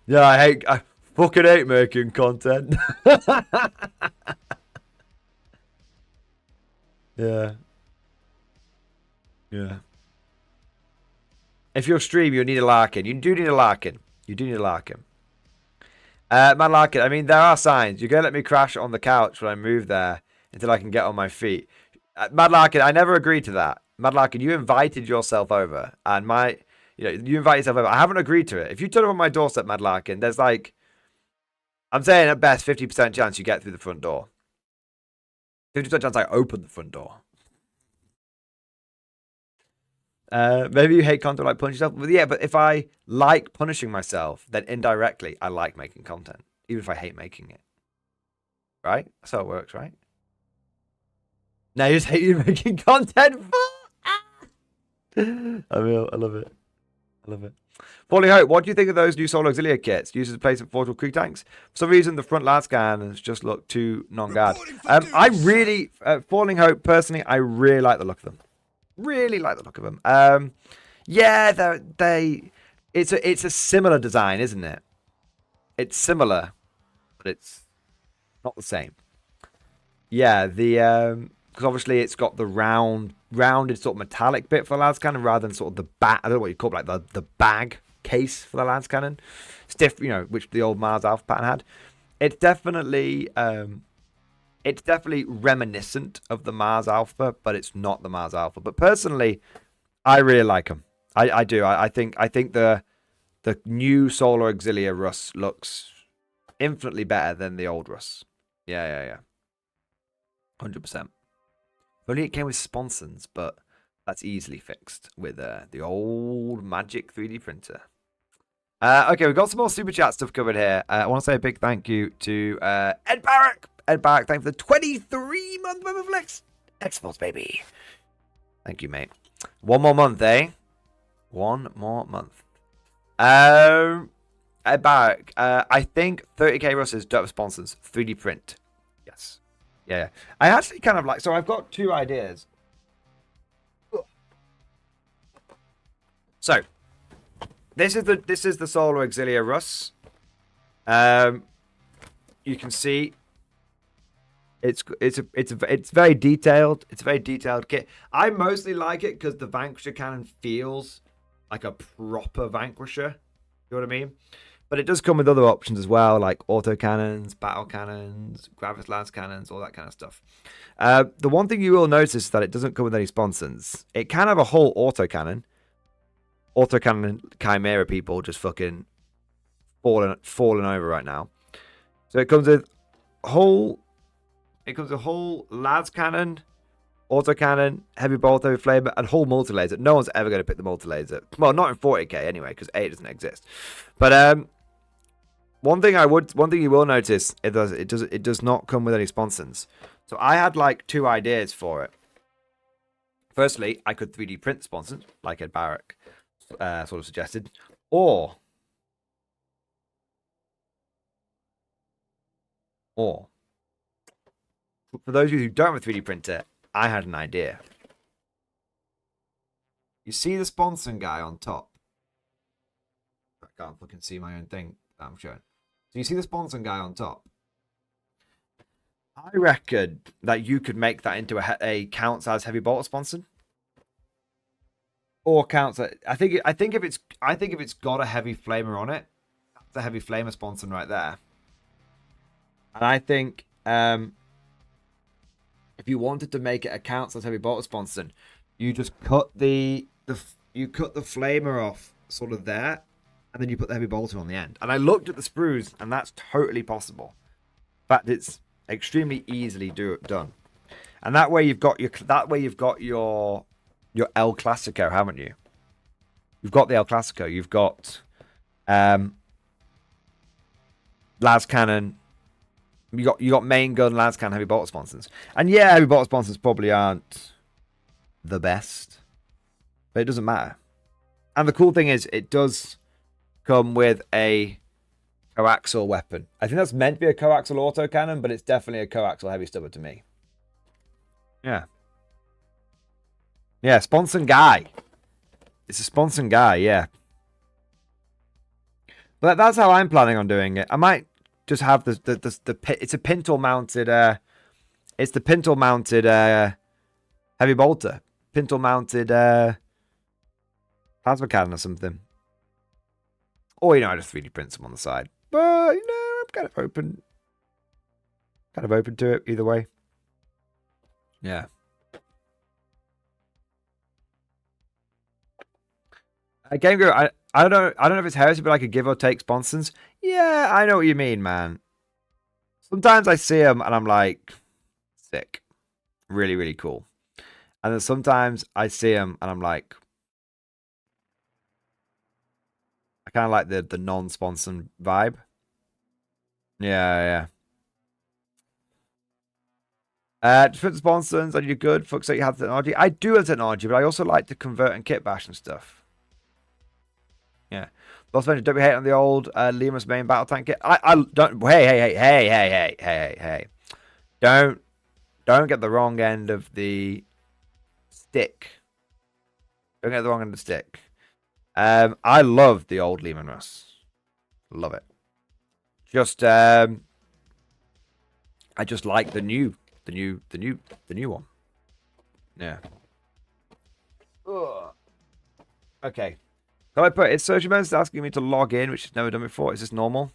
Yeah, I fucking hate making content. Yeah. If you're stream, you need a Larkin. You do need a Larkin. Mad Larkin, I mean, there are signs. You're going to let me crash on the couch when I move there until I can get on my feet. Mad Larkin, I never agreed to that. Mad Larkin, you invited yourself over, and you invite yourself over. I haven't agreed to it. If you turn up on my doorstep, Mad Larkin, there's like, I'm saying at best 50% chance you get through the front door. 50% chance I open the front door. Maybe you hate content like punishing yourself. But yeah, but if I like punishing myself, then indirectly I like making content, even if I hate making it. Right? That's how it works, right? Now you just hate you making content. I mean, I love it. Paulie Hope, what do you think of those new Solar Auxilia kits used as a replacement for Crew tanks? For some reason, the front lad scanners just look too non-guard. I really, Falling Hope, personally, I really like the look of them. Yeah, it's a similar design, isn't it? It's similar, but it's not the same. Yeah, because obviously it's got the rounded sort of metallic bit for the Lads Cannon rather than sort of the I don't know what you call it, like the bag case for the Lads Cannon. Stiff, you know, which the old Mars Alpha pattern had. It's definitely reminiscent of the Mars Alpha, but it's not the Mars Alpha. But personally, I really like them. I do. I think the new Solar Auxilia Russ looks infinitely better than the old Russ. Yeah. 100%. Only it came with sponsons, but that's easily fixed with the old Magic 3D printer. Okay, we've got some more Super Chat stuff covered here. I want to say a big thank you to Ed Barrack. Ed Barrack, thank you for the 23-month member flex. Xbox, baby. Thank you, mate. One more month, eh? One more month. Ed Barrack, I think 30k Russes don't have sponsors. 3D print. Yes. Yeah. I actually kind of like, so I've got two ideas. So, this is the Solar Auxilia Russ. You can see it's very detailed. It's a very detailed kit. I mostly like it because the Vanquisher cannon feels like a proper Vanquisher. You know what I mean? But it does come with other options as well, like auto cannons, battle cannons, Gravis Lance cannons, all that kind of stuff. The one thing you will notice is that it doesn't come with any sponsons. It can have a whole auto cannon. Auto cannon Chimera people just fucking falling over right now. So it comes with a whole lads cannon, auto cannon, heavy bolt, heavy flamer, and whole multi laser. No one's ever going to pick the multi laser. Well, not in 40k anyway, because A doesn't exist. But one thing you will notice, it does not come with any sponsons. So I had like two ideas for it. Firstly, I could 3D print sponsons, like Ed Barrack sort of suggested, or for those of you who don't have a 3D printer, I had an idea. You see the sponson guy on top? can't fucking see my own thing that I'm showing. So you see the sponsor guy on top? I reckon that you could make that into a counts as heavy bolter sponsor. Or counts. I think if it's got a heavy flamer on it, that's a heavy flamer sponsor right there. And I think if you wanted to make it a counts as heavy bolter sponsor, you just cut the flamer off sort of there, and then you put the heavy bolter on the end. And I looked at the sprues, and that's totally possible. In fact, it's extremely easily done. And that way you've got your El Clasico, haven't you? You've got the El Clasico. You've got las cannon. You got main gun, las cannon, heavy bolter sponsors. And yeah, heavy bolter sponsors probably aren't the best, but it doesn't matter. And the cool thing is, it does come with a coaxial weapon. I think that's meant to be a coaxial autocannon, but it's definitely a coaxial heavy stubber to me. Yeah. Yeah, Sponson guy. It's a Sponson guy, yeah. But that's how I'm planning on doing it. I might just have the it's a pintle mounted it's the pintle mounted heavy bolter. Pintle mounted plasma cannon or something. Or I just 3D print some on the side. But I'm kind of open to it either way. Yeah. Game Girl, I don't know if it's heresy, but I could give or take sponsors. Yeah, I know what you mean, man. Sometimes I see them and I'm like, sick. Really, really cool. And then sometimes I see them and I'm like, I kind of like the non-sponsored vibe. Yeah. Just put the sponsors, are you good? Fuck's sake, you have the technology. I do have technology, but I also like to convert and kit bash and stuff. Yeah. Lost mention, don't be hating on the old Lemus main battle tank kit. I don't. Hey. Don't get the wrong end of the stick. Don't get the wrong end of the stick. I love the old Lehman Russ. Love it. Just I just like the new one. Yeah. Ugh. Okay. So I put it's social events asking me to log in, which I've never done before. Is this normal?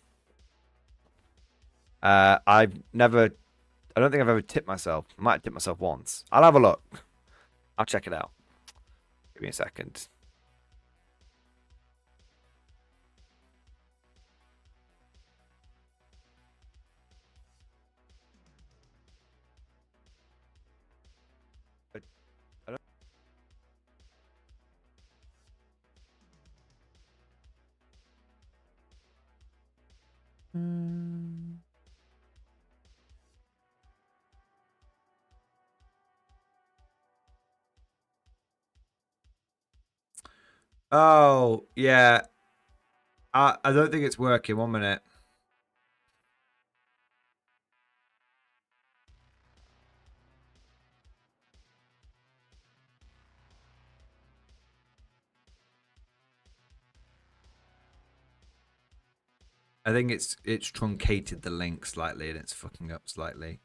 I don't think I've ever tipped myself. I might have tipped myself once. I'll have a look. I'll check it out. Give me a second. Oh, yeah. I don't think it's working. 1 minute. I think it's truncated the link slightly and it's fucking up slightly.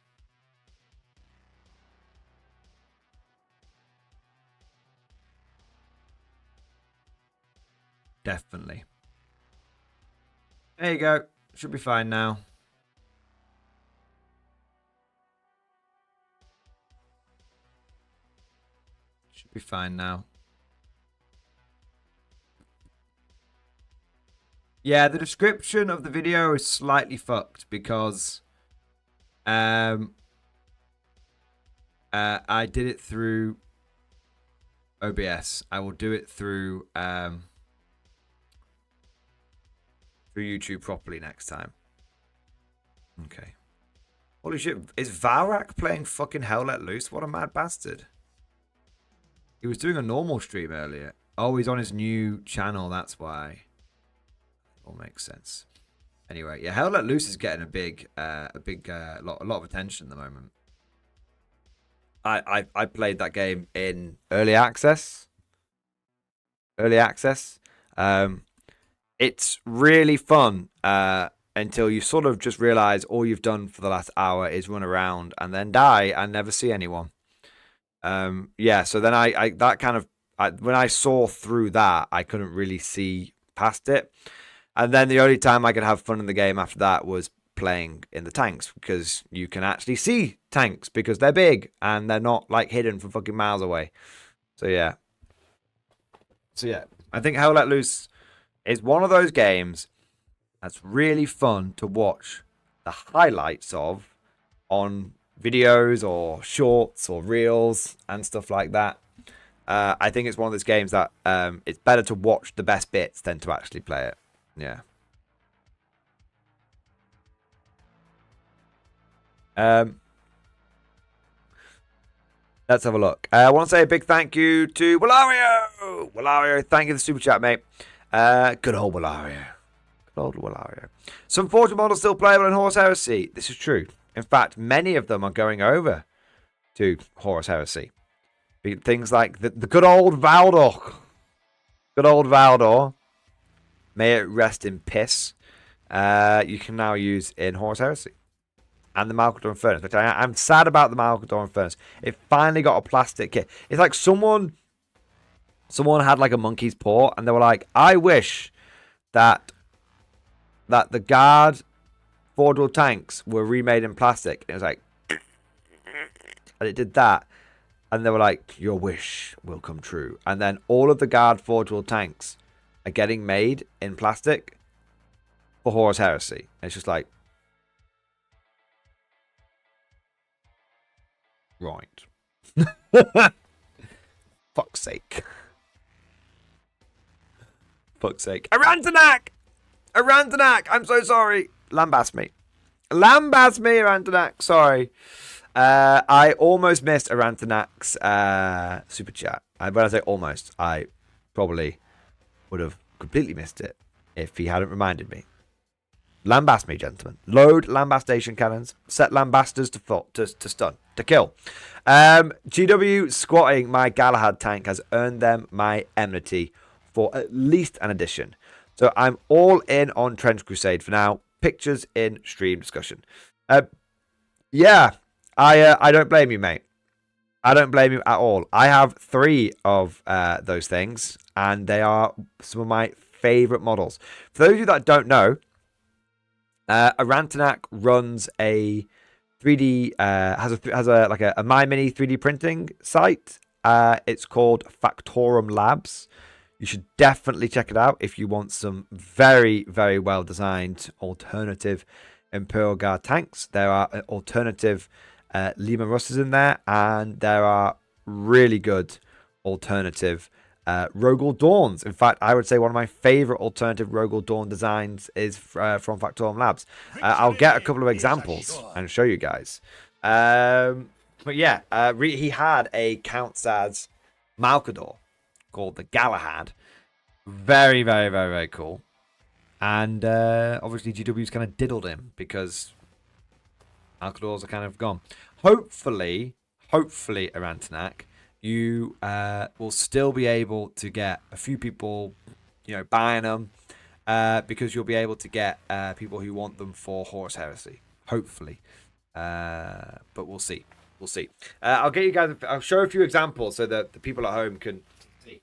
Definitely. There you go. Should be fine now. Should be fine now. Yeah, the description of the video is slightly fucked because I did it through OBS. I will do it through YouTube properly next time. Okay. Holy shit, is Valrak playing fucking Hell Let Loose? What a mad bastard. He was doing a normal stream earlier. Oh, he's on his new channel, that's why. All makes sense. Anyway, yeah, Hell Let Loose is getting a lot of attention at the moment. I played that game in early access. it's really fun until you sort of just realize all you've done for the last hour is run around and then die and never see anyone. Yeah, so then when I saw through that, I couldn't really see past it. And then the only time I could have fun in the game after that was playing in the tanks, because you can actually see tanks because they're big and they're not like hidden for fucking miles away. So yeah. I think Hell Let Loose is one of those games that's really fun to watch the highlights of on videos or shorts or reels and stuff like that. I think it's one of those games that it's better to watch the best bits than to actually play it. Yeah. Let's have a look. I want to say a big thank you to Willario. Willario, thank you for the super chat, mate. Good old Willario. Good old Willario. Some Fortune models still playable in Horus Heresy. This is true. In fact, many of them are going over to Horus Heresy. Things like the good old Valdor. Good old Valdor. May it rest in piss. You can now use in Horus Heresy. And the Malcador Furnace. Which I'm sad about the Malcador Furnace. It finally got a plastic kit. It's like someone had like a monkey's paw, and they were like, I wish that the guard Forge World tanks were remade in plastic. And it was like, and it did that. And they were like, your wish will come true. And then all of the guard Forge World tanks are getting made in plastic for Horus Heresy. And it's just like, right. Fuck's sake. Fuck's sake. Arantanak! Arantanak! I'm so sorry. Lambast me. Lambast me, Arantanak. Sorry. I almost missed Arantanak's super chat. When I say almost, I probably would have completely missed it if he hadn't reminded me. Lambast me, gentlemen. Load lambastation cannons. Set lambasters to stun. To kill. GW squatting my Galahad tank has earned them my enmity for at least an edition. So I'm all in on Trench Crusade for now. Pictures in stream discussion. Yeah, I don't blame you, mate. I don't blame you at all. I have 3 of those things, and they are some of my favorite models. For those of you that don't know, Arantanak runs a 3D has a My Mini 3D printing site. It's called Factorum Labs. You should definitely check it out if you want some very, very well designed alternative Imperial Guard tanks. There are alternative Lima Russes in there, and there are really good alternative Rogel Dawns. In fact, I would say one of my favorite alternative Rogel Dawn designs is from Factorum Labs. I'll get a couple of examples and show you guys. But yeah, he had a Count Saz Malcador called the Galahad. Very, very, very, very cool. And obviously GW's kind of diddled him because Malcadors are kind of gone. Hopefully, Arantanak, you will still be able to get a few people, buying them, because you'll be able to get people who want them for Horus Heresy. Hopefully, but we'll see. We'll see. I'll get you guys. I'll show a few examples so that the people at home can see.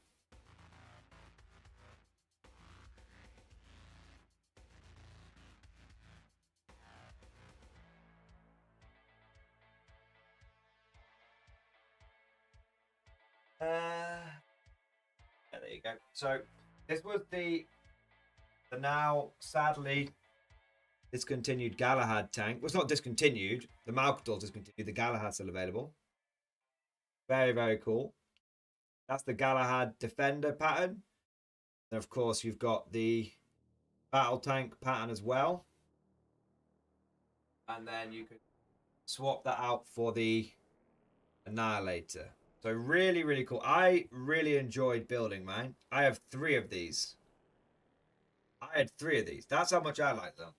Yeah, there you go. So this was the now sadly discontinued Galahad tank. Well, it's not discontinued. The Malcador's discontinued. The Galahad's still available. Very, very cool. That's the Galahad Defender pattern. And of course, you've got the Battle Tank pattern as well. And then you could swap that out for the Annihilator. So really, really cool. I really enjoyed building mine. I have 3 of these. I had 3 of these. That's how much I like them.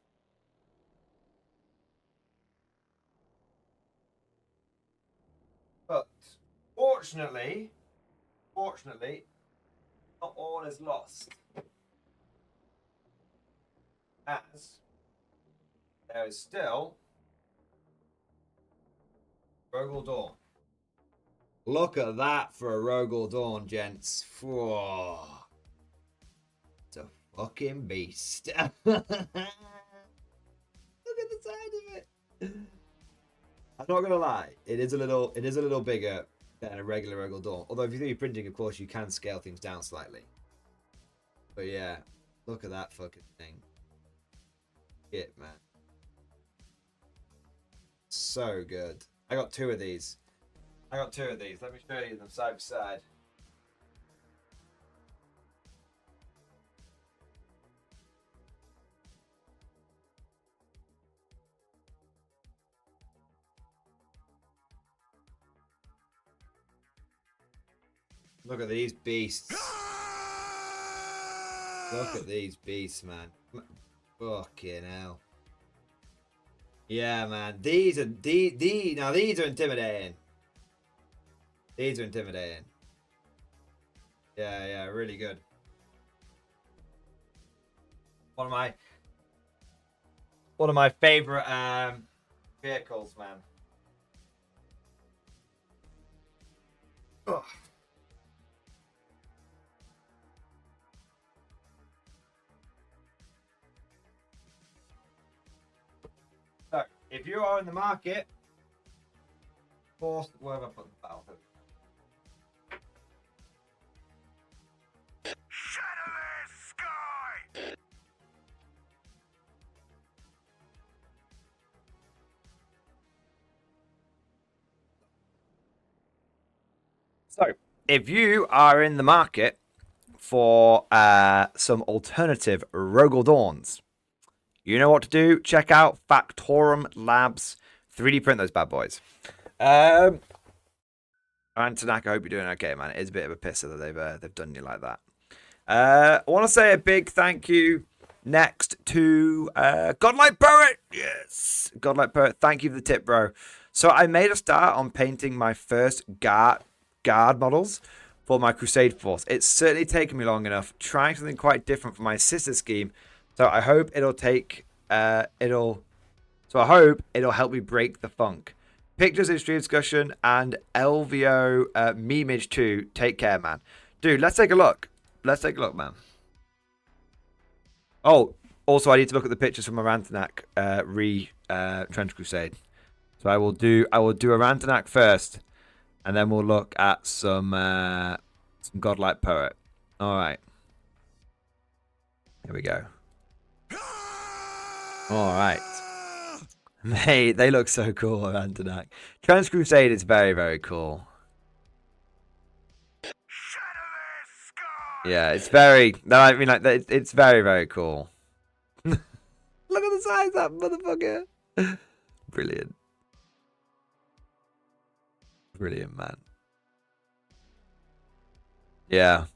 But fortunately, not all is lost. as there is still Rogel Dawn. Look at that for a Rogel Dawn, gents. Whoa. It's a fucking beast. Look at the side of it. I'm not gonna lie, it is a little bigger than a regular Rogel Dawn. Although if you do your printing, of course, you can scale things down slightly. But yeah, look at that fucking thing. Shit, man. So good. I got 2 of these. Let me show you them side by side. Look at these beasts. Look at these beasts, man. Fucking hell. Yeah, man. These are intimidating. These are intimidating. Yeah, really good. One of my favorite vehicles, man. Ugh. So, if you are in the market for where have I put the battlefield? Shadowless sky! So, if you are in the market for some alternative Rogel Dawns, you know what to do. Check out Factorum Labs. 3D print those bad boys. And Tanaka, I hope you're doing okay, man. It is a bit of a pisser that they've done you like that. I want to say a big thank you next to Godlike Poet. Yes, Godlike Poet. Thank you for the tip, bro. So I made a start on painting my first guard models for my Crusade Force. It's certainly taken me long enough. Trying something quite different for my sister scheme. So I hope it'll help me break the funk. Pictures in stream discussion and LVO memeage 2. Take care, man. Dude, let's take a look. Man. Oh, also I need to look at the pictures from a Rantanak Trench Crusade. So I will do a Rantanak first, and then we'll look at some Godlike Poet. All right. Here we go. All right. Mate, they look so cool, Rantanak. Trans Crusade is very, very cool. Yeah, it's very. I mean, like, it's very, very cool. Look at the size of that motherfucker. Brilliant. Brilliant, man. Yeah.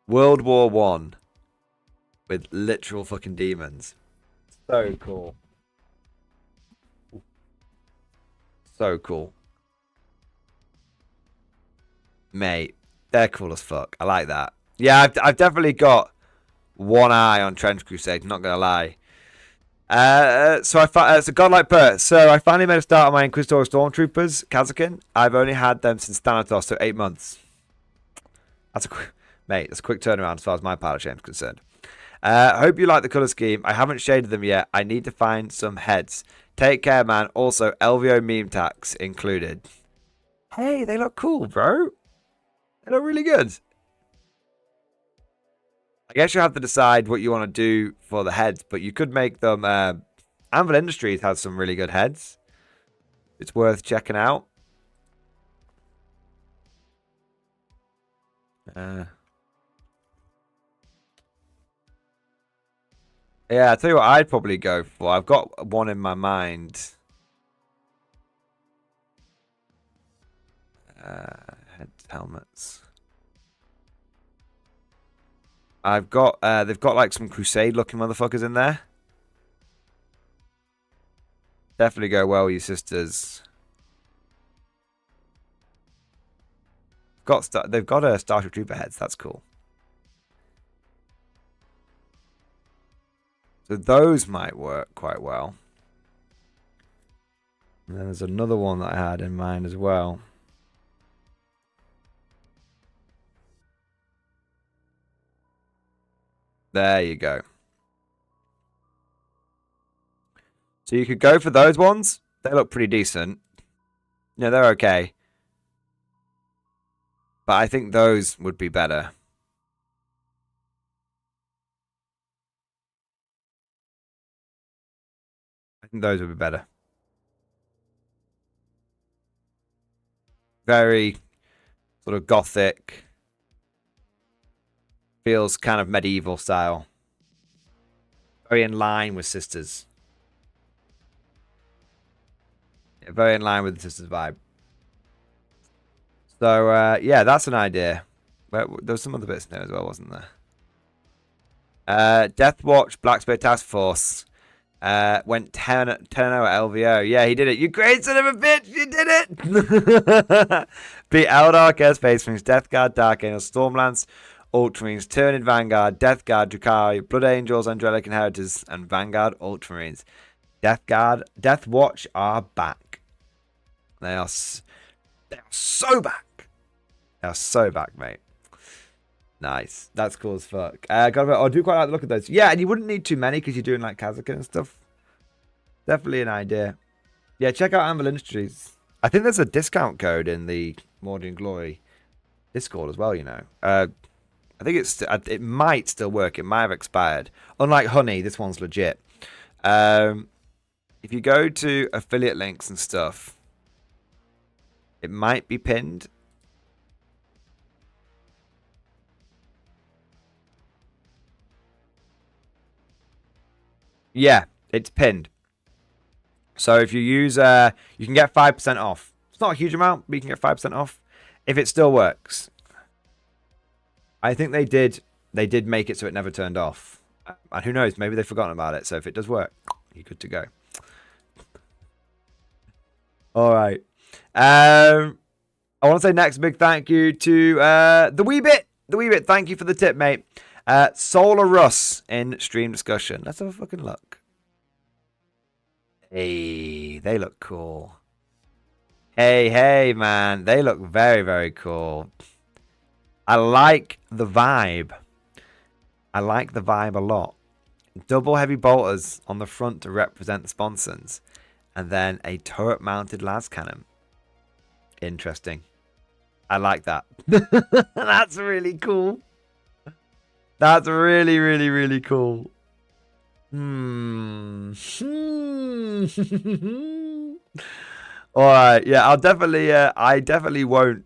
World War One with literal fucking demons. So cool. So cool. Mate, they're cool as fuck. I like that. Yeah, I've definitely got one eye on Trench Crusade, not gonna lie. So Godlike Poet. So I finally made a start on my Inquisitor Stormtroopers, Kazakin. I've only had them since Thanatos, so 8 months. That's a quick turnaround as far as my pilot shame is concerned. Hope you like the colour scheme. I haven't shaded them yet. I need to find some heads. Take care, man. Also, LVO meme tax included. Hey, they look cool, bro. They look really good. I guess you have to decide what you want to do for the heads, but you could make them... Anvil Industries has some really good heads. It's worth checking out. Yeah, I'll tell you what I'd probably go for. I've got one in my mind. Helmets. I've got they've got like some Crusade looking motherfuckers in there. Definitely go well with your sisters. They've got a Starship Trooper heads. That's cool. So those might work quite well. And then there's another one that I had in mind as well. There you go. So you could go for those ones. They look pretty decent. Yeah, they're okay. But I think those would be better. I think those would be better. Very sort of gothic. Feels kind of medieval style. Very in line with Sisters. Yeah, very in line with the Sisters vibe. So, yeah, that's an idea. There was some other bits in there as well, wasn't there? Death Watch, Black Spear Task Force. Went 10-0 at LVO. Yeah, he did it. You great son of a bitch! You did it! Beat Eldar, Chaos Space Marines, Death Guard, Dark Angels, Stormlance, Ultramarines, Turning Vanguard, Death Guard, Drukhari, Blood Angels, Angelic Inheritors, and Vanguard Ultramarines. Death Watch are back. They are so back. They are so back, mate. Nice. That's cool as fuck. I do quite like the look of those. Yeah, and you wouldn't need too many because you're doing like Kazakhstan and stuff. Definitely an idea. Yeah, check out Anvil Industries. I think there's a discount code in the Mordian Glory Discord as well, you know. I think it might still work. It might have expired. Unlike Honey, this one's legit. If you go to affiliate links and stuff, it might be pinned. Yeah, it's pinned. So if you use, you can get 5% off. It's not a huge amount, but you can get 5% off if it still works. I think they did make it so it never turned off. And who knows, maybe they've forgotten about it. So if it does work, you're good to go. All right. I want to say next big thank you to the wee bit. Thank you for the tip, mate. Solar Russ in stream discussion. Let's have a fucking look. Hey, they look cool. Hey, man. They look very, very cool. I like the vibe. I like the vibe a lot. Double heavy bolters on the front to represent the sponsons. And then a turret-mounted las cannon. Interesting. I like that. That's really cool. That's really, really, really cool. All right. Yeah, I'll definitely. I definitely won't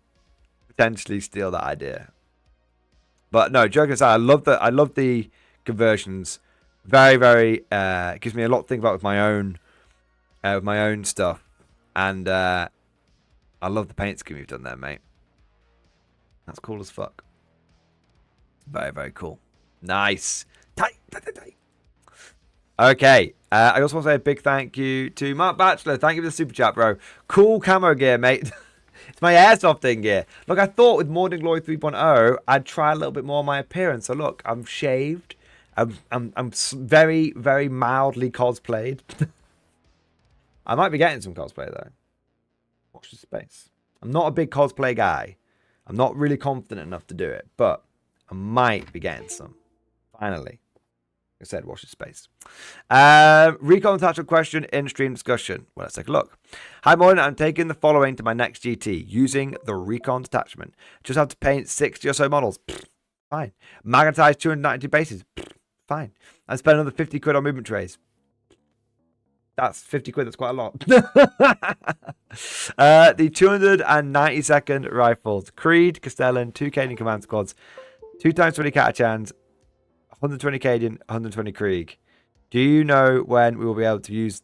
potentially steal that idea. But no, joking aside, I love the conversions. Very, very. It gives me a lot to think about with my own stuff, and I love the paint scheme you've done there, mate. That's cool as fuck. Very, very cool. Nice. Tight. Okay. I also want to say a big thank you to Mark Batchelor. Thank you for the super chat, bro. Cool camo gear, mate. It's my airsofting gear. Look, I thought with Mordianglory 3.0, I'd try a little bit more of my appearance. So look, I'm shaved. I'm very, very mildly cosplayed. I might be getting some cosplay though. Watch the space. I'm not a big cosplay guy. I'm not really confident enough to do it, but I might be getting some. Finally. Like I said, watch the space. Recon attachment question in stream discussion. Well, let's take a look. Hi, morning. I'm taking the following to my next GT using the recon detachment. Just have to paint 60 or so models. Fine. Magnetize 292 bases. Fine. And spend another 50 quid on movement trays. That's 50 quid. That's quite a lot. The 292nd rifles. Creed, Castellan, 2 Cadian command squads, 2 times 20 Catachans, 120 Cadian, 120 Krieg. Do you know when we will be able to use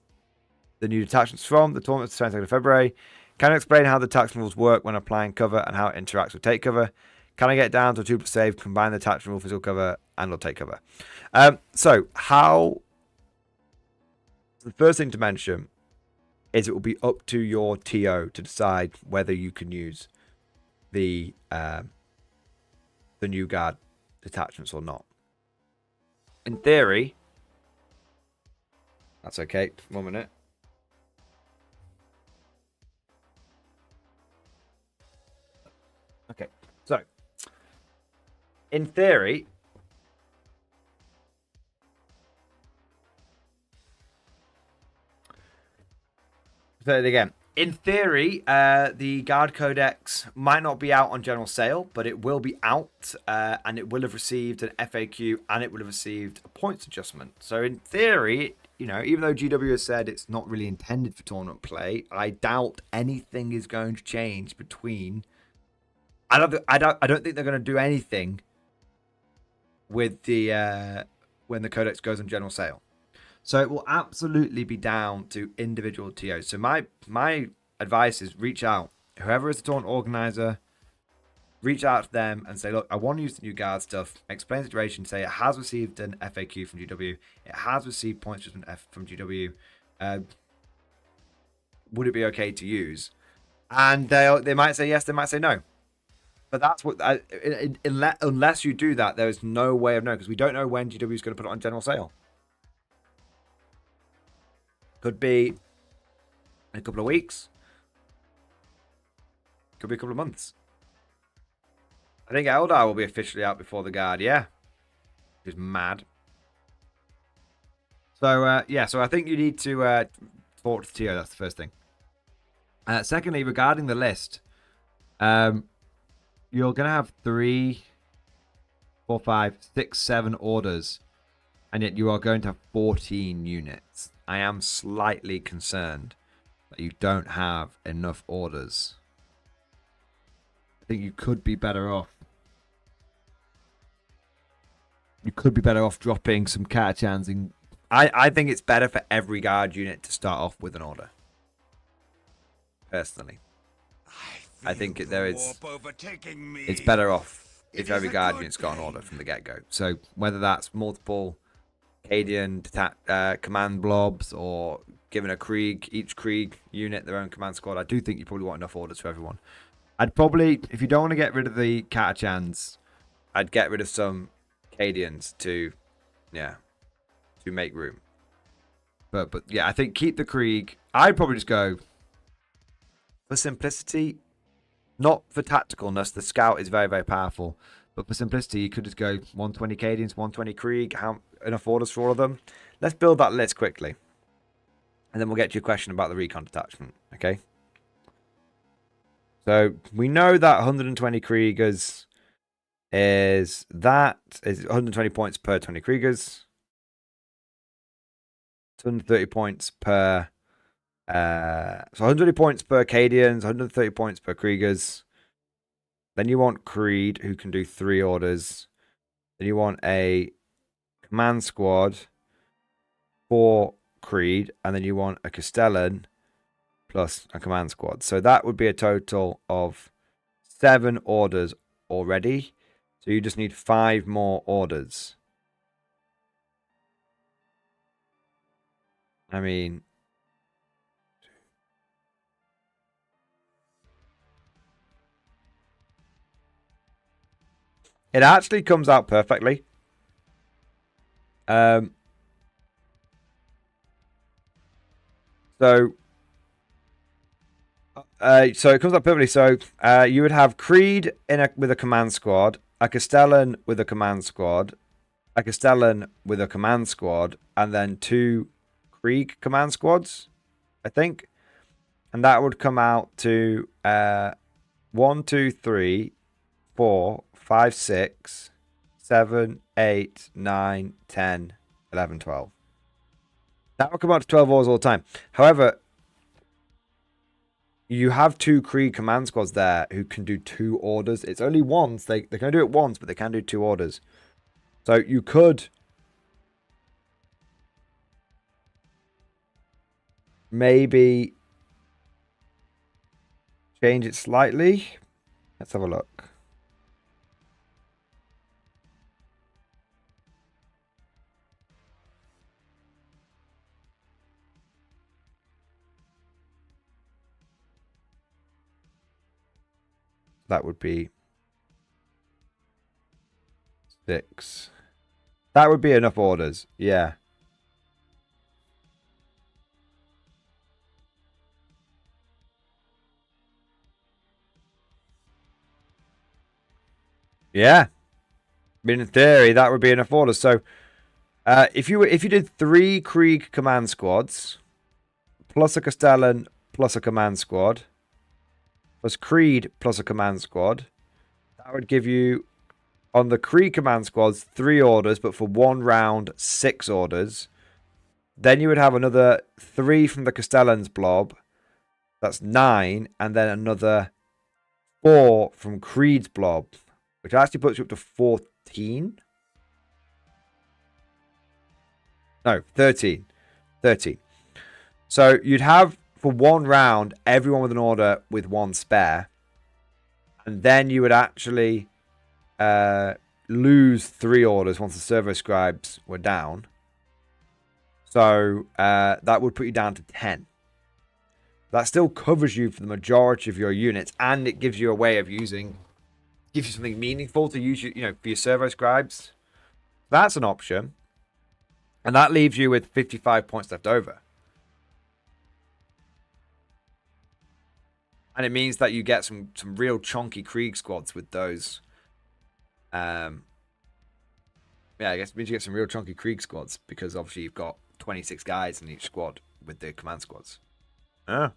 the new detachments from? The tournament is 22nd of February. Can you explain how the detachment rules work when applying cover and how it interacts with take cover? Can I get down to a 2+ save, combine the detachment rule, physical cover, and or take cover? So how... The first thing to mention is it will be up to your TO to decide whether you can use the new guard detachments or not. In theory, That's okay. 1 minute. Okay, so in theory, say it again. In theory, the Guard Codex might not be out on general sale, but it will be out, and it will have received an FAQ, and it will have received a points adjustment. So in theory, you know, even though GW has said it's not really intended for tournament play, I doubt anything is going to change between. I don't think they're going to do anything with the when the Codex goes on general sale. So it will absolutely be down to individual TOs. So my advice is reach out. Whoever is the tournament organizer, reach out to them and say, look, I want to use the new guard stuff. Explain the situation. Say it has received an FAQ from GW. It has received points from GW. Would it be okay to use? And they might say yes, they might say no. But that's what, unless you do that, there is no way of knowing, because we don't know when GW is going to put it on general sale. Could be in a couple of weeks. Could be a couple of months. I think Eldar will be officially out before the Guard, yeah. Which is mad. So, yeah, so I think you need to talk to TO, that's the first thing. Secondly, regarding the list, you're going to have 3, 4, 5, 6, 7 orders, and yet you are going to have 14 units. I am slightly concerned that you don't have enough orders. I think you could be better off. You could be better off dropping some Catachans in. I think it's better for every guard unit to start off with an order. Personally. I think it's better off if every guard unit's got an order from the get-go. So whether that's multiple Cadian command blobs or giving each Krieg unit their own command squad, I do think you probably want enough orders for everyone. I'd probably, if you don't want to get rid of the Catachans, I'd get rid of some Cadians to make room. But yeah, I think keep the Krieg. I'd probably just go for simplicity. Not for tacticalness, the Scout is very, very powerful. But for simplicity, you could just go 120 Cadians, 120 Krieg, enough orders for all of them. Let's build that list quickly. And then we'll get to your question about the recon detachment, okay? So we know that 120 Kriegers is 120 points per 20 Kriegers. 230 points per... so 120 points per Cadians, 130 points per Kriegers. Then you want Creed, who can do 3 orders. Then you want a command squad for Creed, and then you want a Castellan plus a command squad. So that would be a total of 7 orders already. So you just need 5 more orders. I mean... It actually comes out perfectly. So it comes out perfectly. So you would have Creed with a command squad, a Castellan with a command squad, a Castellan with a command squad, and then 2 Krieg command squads, I think. And that would come out to 1, 2, 3, 4, 5, 6, 7, 8, 9, 10, 11, 12. That will come out to 12 orders all the time. However, you have 2 Krieg command squads there who can do 2 orders. It's only once. They can do it once, but they can do 2 orders. So you could maybe change it slightly. Let's have a look. That would be 6. That would be enough orders. Yeah. Yeah. I mean, in theory, that would be enough orders. So, if you did 3 Krieg command squads, plus a Castellan, plus a command squad, plus Creed, plus a command squad, that would give you, on the Krieg command squads, 3 orders, but for 1 round, 6 orders. Then you would have another 3 from the Castellan's blob. That's 9, and then another 4 from Creed's blob, which actually puts you up to 14. No, 13. 13. So you'd have, for 1 round, everyone with an order with 1 spare. And then you would actually lose 3 orders once the servo scribes were down. So that would put you down to 10. That still covers you for the majority of your units, and it gives you a way of using, gives you something meaningful to use, you know, for your servo scribes. That's an option, and that leaves you with 55 points left over. And it means that you get some real chunky Krieg squads with those. Yeah, I guess it means you get some real chunky Krieg squads, because obviously you've got 26 guys in each squad with the command squads. Oh.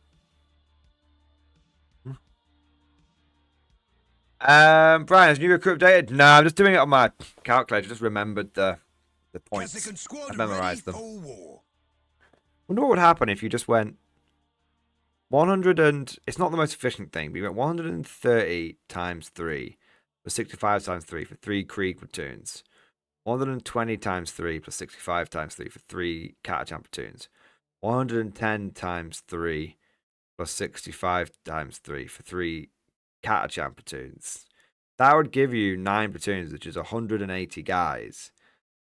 Brian, has new recruit updated? No, I'm just doing it on my calculator. Just remembered the points. I memorized them. Wonder what would happen if you just went 100 and... It's not the most efficient thing, but you went 130 times 3 plus 65 times 3 for 3 Krieg platoons. 120 times 3 plus 65 times 3 for 3 Catachan platoons. 110 times 3 plus 65 times 3 for 3 Catachan platoons. That would give you 9 platoons, which is 180 guys.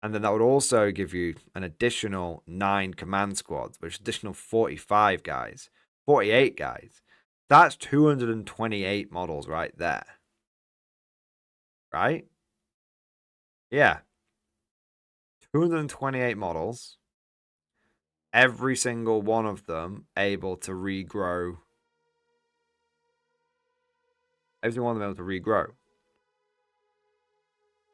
And then that would also give you an additional 9 command squads, which is additional 45 guys. 48 guys. That's 228 models right there. Right? Yeah. 228 models. Every single one of them able to regrow. Every single one of them able to regrow.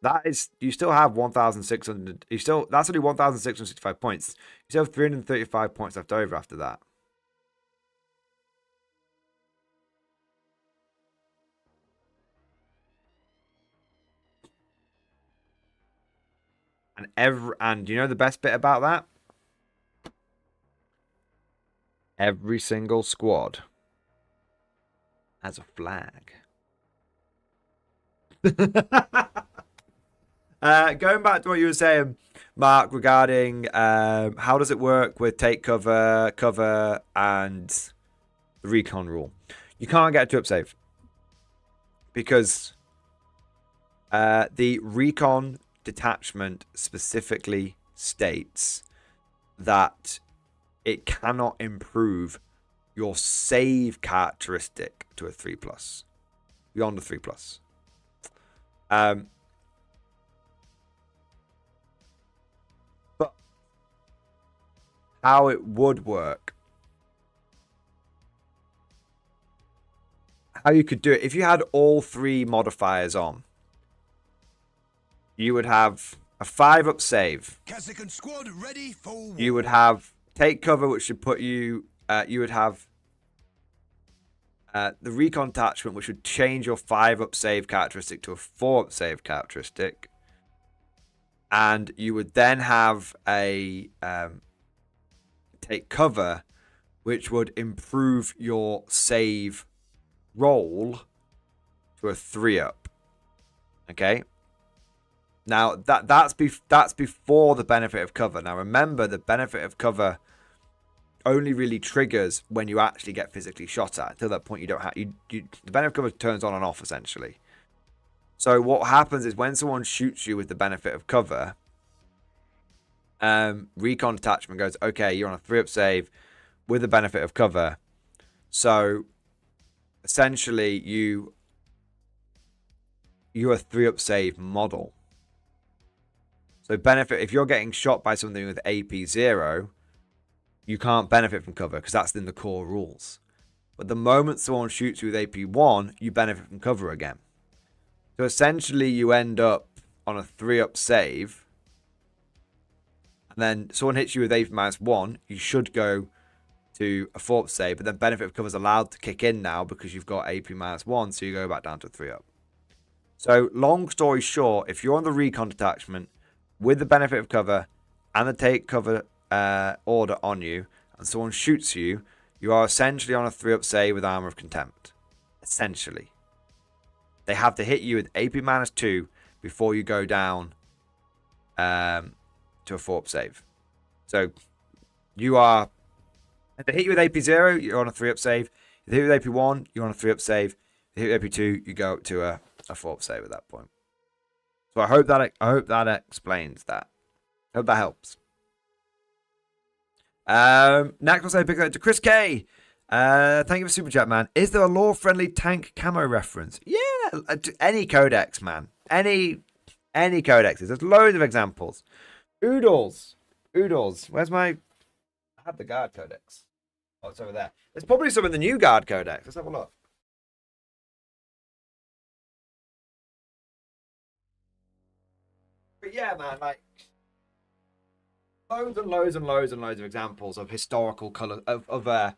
That is, you still have 1,600. That's only 1,665 points. You still have 335 points left over after that. And you know the best bit about that? Every single squad has a flag. Going back to what you were saying, Mark, regarding how does it work with take cover, and the recon rule. You can't get a 2-up save. Because the recon detachment specifically states that it cannot improve your save characteristic to a 3+. Beyond a 3+. But how it would work, how you could do it, if you had all 3 modifiers on, you would have a 5-up save. Squad ready for war. You would have take cover, which should put you... you would have the recon attachment, which would change your 5-up save characteristic to a 4-up save characteristic. And you would then have a take cover, which would improve your save roll to a 3-up. Okay? Now, that's before the benefit of cover. Now, remember, the benefit of cover only really triggers when you actually get physically shot at. Until that point, you don't have... the benefit of cover turns on and off, essentially. So what happens is when someone shoots you with the benefit of cover, recon detachment goes, okay, you're on a 3-up save with the benefit of cover. So, essentially, you're a 3-up save model. So benefit, if you're getting shot by something with AP 0, you can't benefit from cover because that's in the core rules. But the moment someone shoots you with AP 1, you benefit from cover again. So essentially, you end up on a 3-up save, and then someone hits you with AP -1. You should go to a 4-up save, but then benefit of cover is allowed to kick in now because you've got AP -1, so you go back down to 3-up. So long story short, if you're on the recon detachment with the benefit of cover and the take cover order on you, and someone shoots you, you are essentially on a 3-up save with Armor of Contempt. Essentially. They have to hit you with AP -2 before you go down to a 4-up save. So you are, if they hit you with AP 0, you're on a 3-up save. If they hit you with AP 1, you're on a 3-up save. If they hit you with AP 2, you go up to a 4-up save at that point. So I hope that explains that. I hope that helps. Next, we'll say big to Chris K. Thank you for super chat, man. Is there a lore-friendly tank camo reference? Yeah, any codex, man. Any codexes. There's loads of examples. Oodles. Where's my? I have the guard codex. Oh, it's over there. There's probably some in the new guard codex. Let's have a look. But yeah, man, like loads and loads and loads and loads of examples of historical color of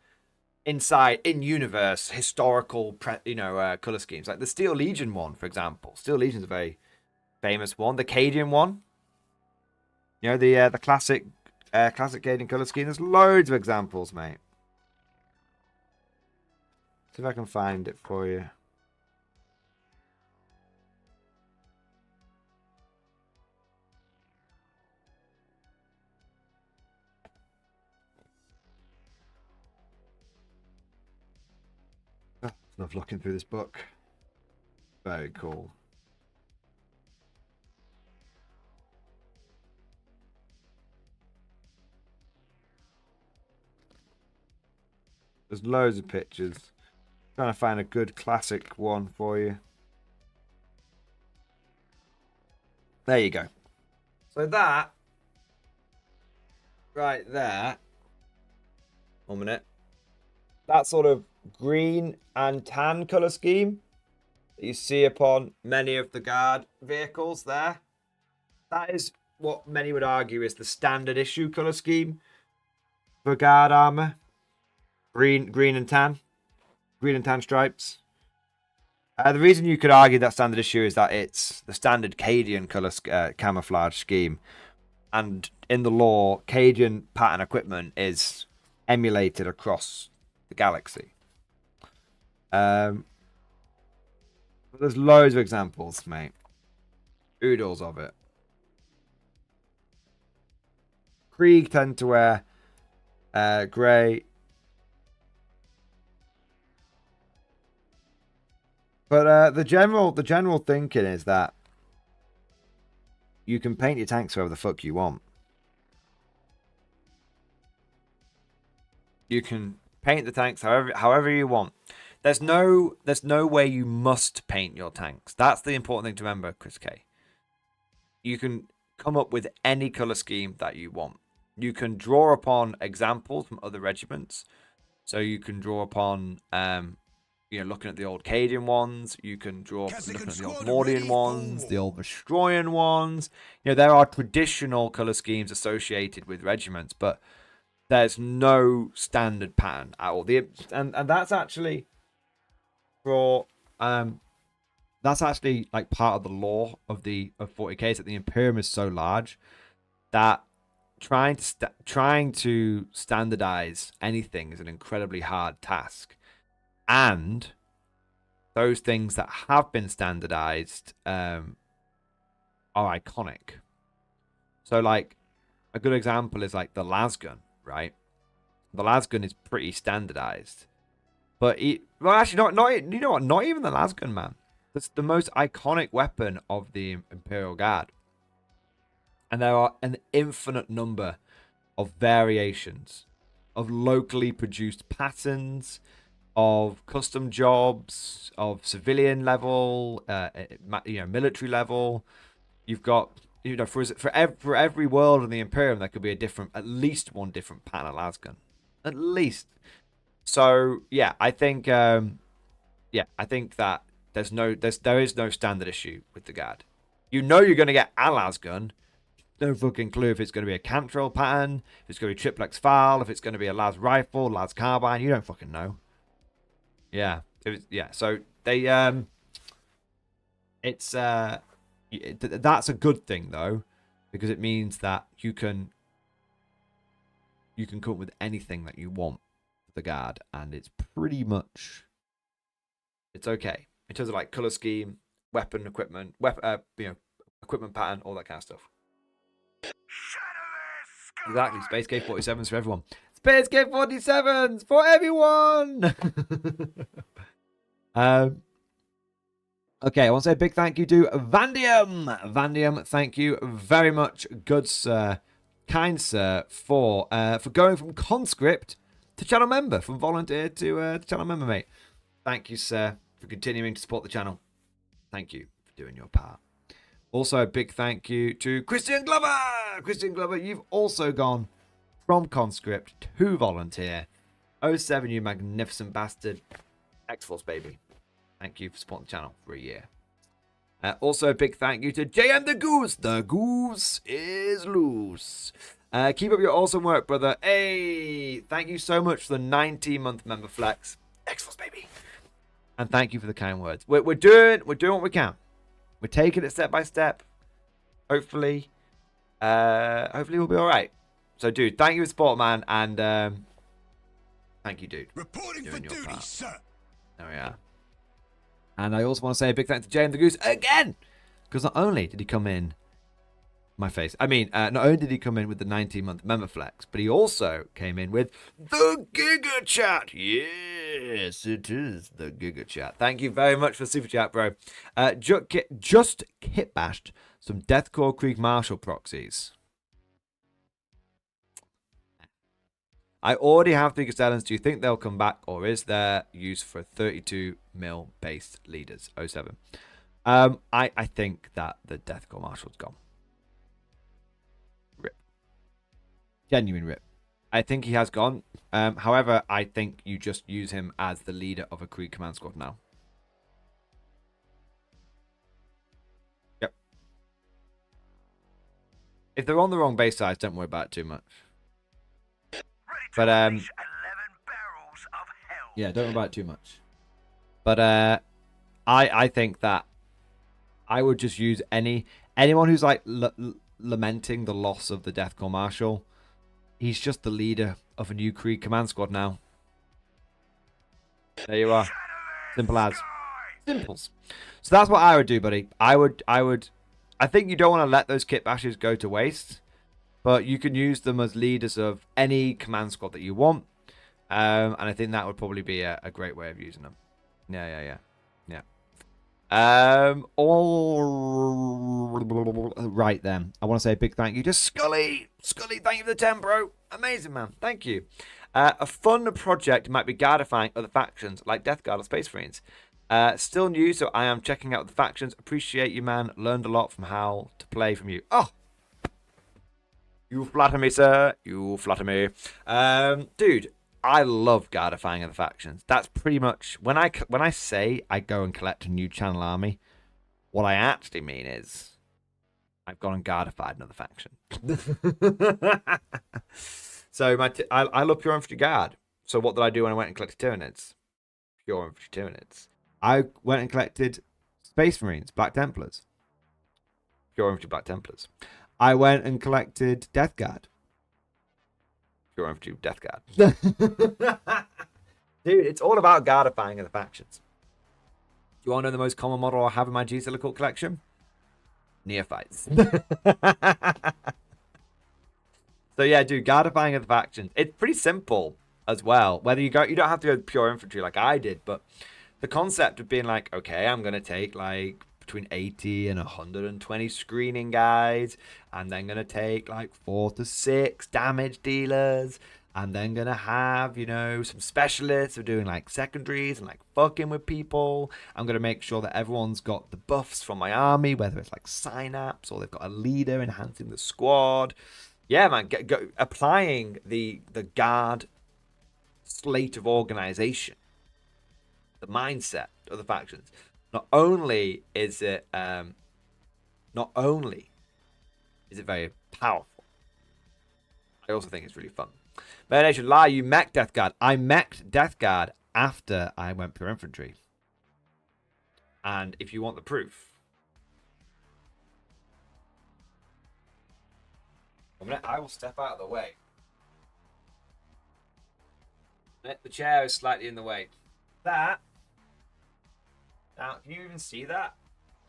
inside in universe historical color schemes, like the Steel Legion one, for example. Steel Legion's a very famous one. The Cadian one, you know, the classic Cadian color scheme. There's loads of examples, mate. See if I can find it for you. Love looking through this book. Very cool. There's loads of pictures. Trying to find a good classic one for you. There you go. So that right there. 1 minute. That sort of green and tan color scheme that you see upon many of the guard vehicles there. That is what many would argue is the standard issue color scheme for guard armor. Green and tan stripes. The reason you could argue that standard issue is that it's the standard Cadian color camouflage scheme, and in the lore, Cadian pattern equipment is emulated across the galaxy. But there's loads of examples, mate. Oodles of it. Krieg tend to wear grey. But the general thinking is that you can paint your tanks however the fuck you want. You can paint the tanks however you want. There's no way you must paint your tanks. That's the important thing to remember, Chris K. You can come up with any color scheme that you want. You can draw upon examples from other regiments. So you can draw upon looking at the old Cadian ones. You can draw looking at the old Mordian ones, the old Vestroyan ones. There are traditional color schemes associated with regiments, but there's no standard pattern at all. And that's actually for that's actually like part of the lore of 40k, is that the Imperium is so large that trying to standardize anything is an incredibly hard task. And those things that have been standardized are iconic. So like a good example is like the lasgun, right? The lasgun is pretty standardized, but not even the lasgun, man. That's the most iconic weapon of the Imperial Guard, and there are an infinite number of variations of locally produced patterns, of custom jobs, of civilian level, military level. You've got, for every world in the Imperium, there could be at least one different pattern of lasgun, at least. So yeah, I think that there is no standard issue with the guard. You know you're going to get a las gun. No fucking clue if it's going to be a cantrell pattern, if it's going to be triplex file, if it's going to be a las rifle, las carbine. You don't fucking know. Yeah, So they that's a good thing though, because it means that you can come up with anything that you want for the guard, and it's pretty much okay in terms of like color scheme, weapon equipment, equipment pattern, all that kind of stuff. Exactly. Space K-47s for everyone. Space K-47s for everyone. Okay, I want to say a big thank you to Vandium. Vandium, thank you very much, good sir, kind sir, for going from conscript to channel member, from volunteer to channel member, mate. Thank you, sir, for continuing to support the channel. Thank you for doing your part. Also, a big thank you to Christian Glover. Christian Glover, you've also gone from conscript to volunteer. 07, you magnificent bastard. X-Force, baby. Thank you for supporting the channel for a year. Also, a big thank you to JM the Goose. The goose is loose. Keep up your awesome work, brother. Hey, thank you so much for the 19-month member flex. X-Force, baby. And thank you for the kind words. We're doing what we can. We're taking it step by step. Hopefully we'll be all right. So, dude, thank you for support, man, and thank you, dude. Reporting for duty, sir. There we are. And I also want to say a big thanks to Jay and the Goose again, because not only did he come in my face, not only did he come in with the 19-month member flex, but he also came in with the Giga Chat. Yes, it is the Giga Chat. Thank you very much for super chat, bro. Just kit bashed some Deathcore Creek Marshall proxies. I already have 3 Castellans. Do you think they'll come back, or is there use for 32mm based leaders? 07. I think that the Deathcore Marshall's gone. Rip. Genuine rip. I think he has gone. However, I think you just use him as the leader of a Creed command squad now. Yep. If they're on the wrong base size, don't worry about it too much. But yeah, don't worry about it too much. But I think that I would just use anyone who's like lamenting the loss of the Deathcore Marshal. He's just the leader of a new Creed command squad now. There you are. Simple as. Simples. So that's what I would do, buddy. I think you don't want to let those kit bashes go to waste. But you can use them as leaders of any command squad that you want. And I think that would probably be a great way of using them. Yeah. All right then. I want to say a big thank you to Scully. Scully, thank you for the 10, bro. Amazing, man. Thank you. A fun project might be guardifying other factions like Death Guard or Space Marines. Still new, so I am checking out the factions. Appreciate you, man. Learned a lot from how to play from you. Oh, you flatter me, sir. You flatter me. Dude, I love guardifying other factions. That's pretty much when I say I go and collect a new channel army, what I actually mean is I've gone and guardified another faction. So I love pure infantry guard. So what did I do when I went and collected Tyranids? Pure infantry Tyranids. I went and collected Space Marines, Black Templars. Pure infantry Black Templars. I went and collected Death Guard. Pure infantry Death Guard. Dude, it's all about guardifying of the factions. Do you want to know the most common model I have in my G Silicate collection? Neophytes. So yeah, dude, guardifying of the factions. It's pretty simple as well. Whether you don't have to go pure infantry like I did, but the concept of being like, okay, I'm gonna take like between 80 and 120 screening guides, and then gonna take like 4 to 6 damage dealers, and then gonna have, you know, some specialists who are doing like secondaries and like fucking with people. I'm gonna make sure that everyone's got the buffs from my army, whether it's like synapse or they've got a leader enhancing the squad. Yeah, man, go applying the guard slate of organization, the mindset of the factions. Not only is it very powerful, I also think it's really fun. Nation, lie, you mech Death Guard. I meched Death Guard after I went pure infantry. And if you want the proof, I will step out of the way. The chair is slightly in the way. That. Now, can you even see that?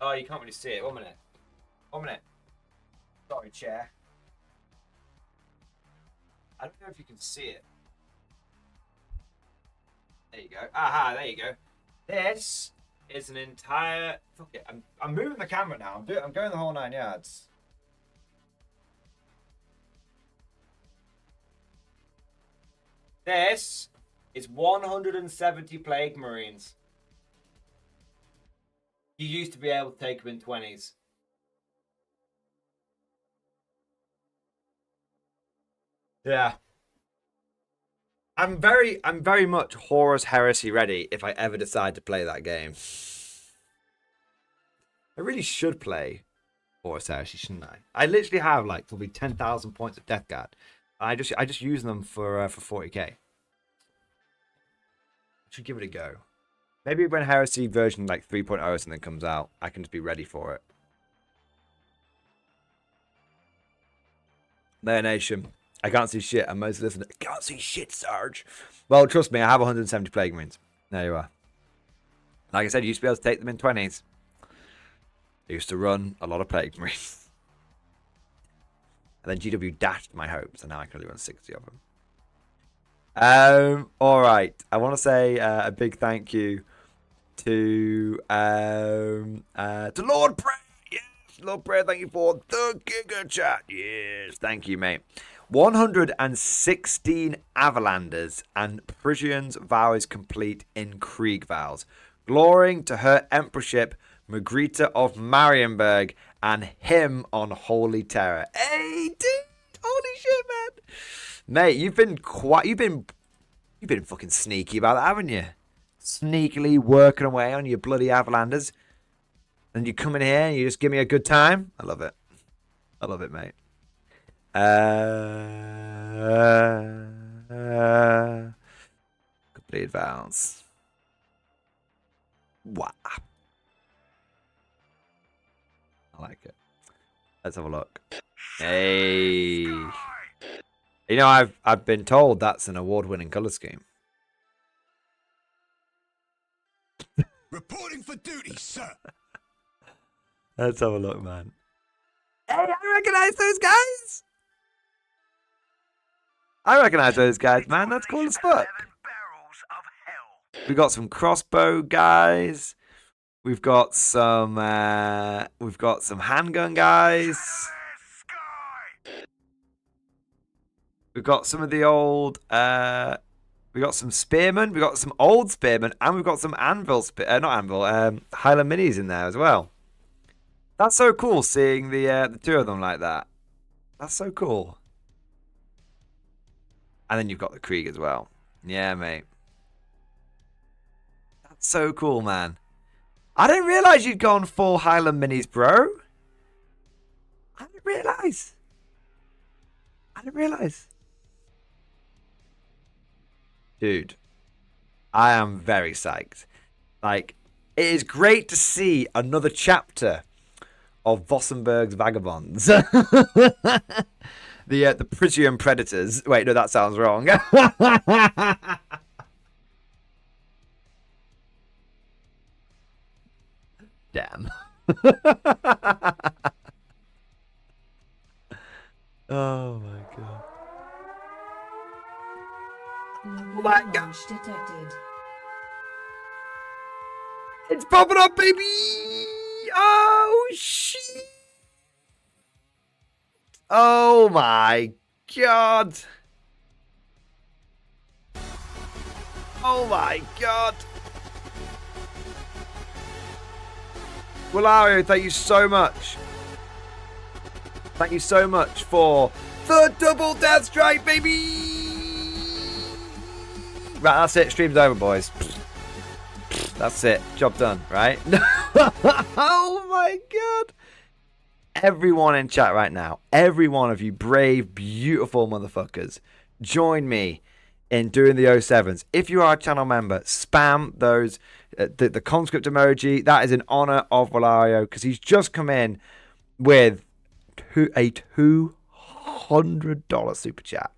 Oh, you can't really see it. 1 minute. 1 minute. Sorry, chair. I don't know if you can see it. There you go. Aha, there you go. This is an entire... Fuck it. I'm moving the camera now. I'm going the whole 9 yards. This is 170 Plague Marines. You used to be able to take them in 20s. Yeah. I'm very much Horus Heresy ready if I ever decide to play that game. I really should play Horus Heresy, shouldn't I? I literally have like probably 10,000 points of Death Guard. I just use them for 40k. I should give it a go. Maybe when Heresy version like 3.0 or something comes out, I can just be ready for it. There, Nation. I can't see shit. I'm mostly listening. I can't see shit, Sarge. Well, trust me, I have 170 Plague Marines. There you are. Like I said, you used to be able to take them in 20s. I used to run a lot of Plague Marines. And then GW dashed my hopes, and now I can only run 60 of them. All right. I want to say a big thank you to Lord Prayer. Yes, Lord Prayer, thank you for the Giga Chat. Yes, thank you, mate. 116 Avalanders and Prussians vows complete in Krieg vows, glorying to her emperorship, Margrethe of Marienburg, and him on Holy Terror. Hey, dude! Holy shit, man! Mate, you've been fucking sneaky about that, haven't you? Sneakily working away on your bloody Avalanders, and you come in here and you just give me a good time. I love it. I love it, mate. Complete vows. Wow. I like it. Let's have a look. Hey. You know, I've been told that's an award-winning color scheme. Reporting for duty, sir. Let's have a look, man. Hey, I recognize those guys. I recognize those guys, man. That's cool as fuck. We got some crossbow guys. We've got some handgun guys. We've got some of the old we got some spearmen, we got some old spearmen, and we've got some Highland minis in there as well. That's so cool seeing the two of them like that. That's so cool. And then you've got the Krieg as well. Yeah, mate. That's so cool, man. I didn't realise you'd gone full Highland minis, bro. I didn't realise. Dude, I am very psyched. Like, it is great to see another chapter of Vossenberg's Vagabonds. The Prussian Predators. Wait, no, that sounds wrong. Damn. Oh my god. Oh my god. Detected. It's popping up, baby! Oh shit! Oh my god! Oh my god! Willario, thank you so much. Thank you so much for the double death strike, baby! Right, that's it. Stream's over, boys. That's it. Job done, right? Oh my god. Everyone in chat right now, every one of you brave, beautiful motherfuckers, join me in doing the 07s. If you are a channel member, spam those, the conscript emoji. That is in honor of Valerio, because he's just come in with a $200 super chat.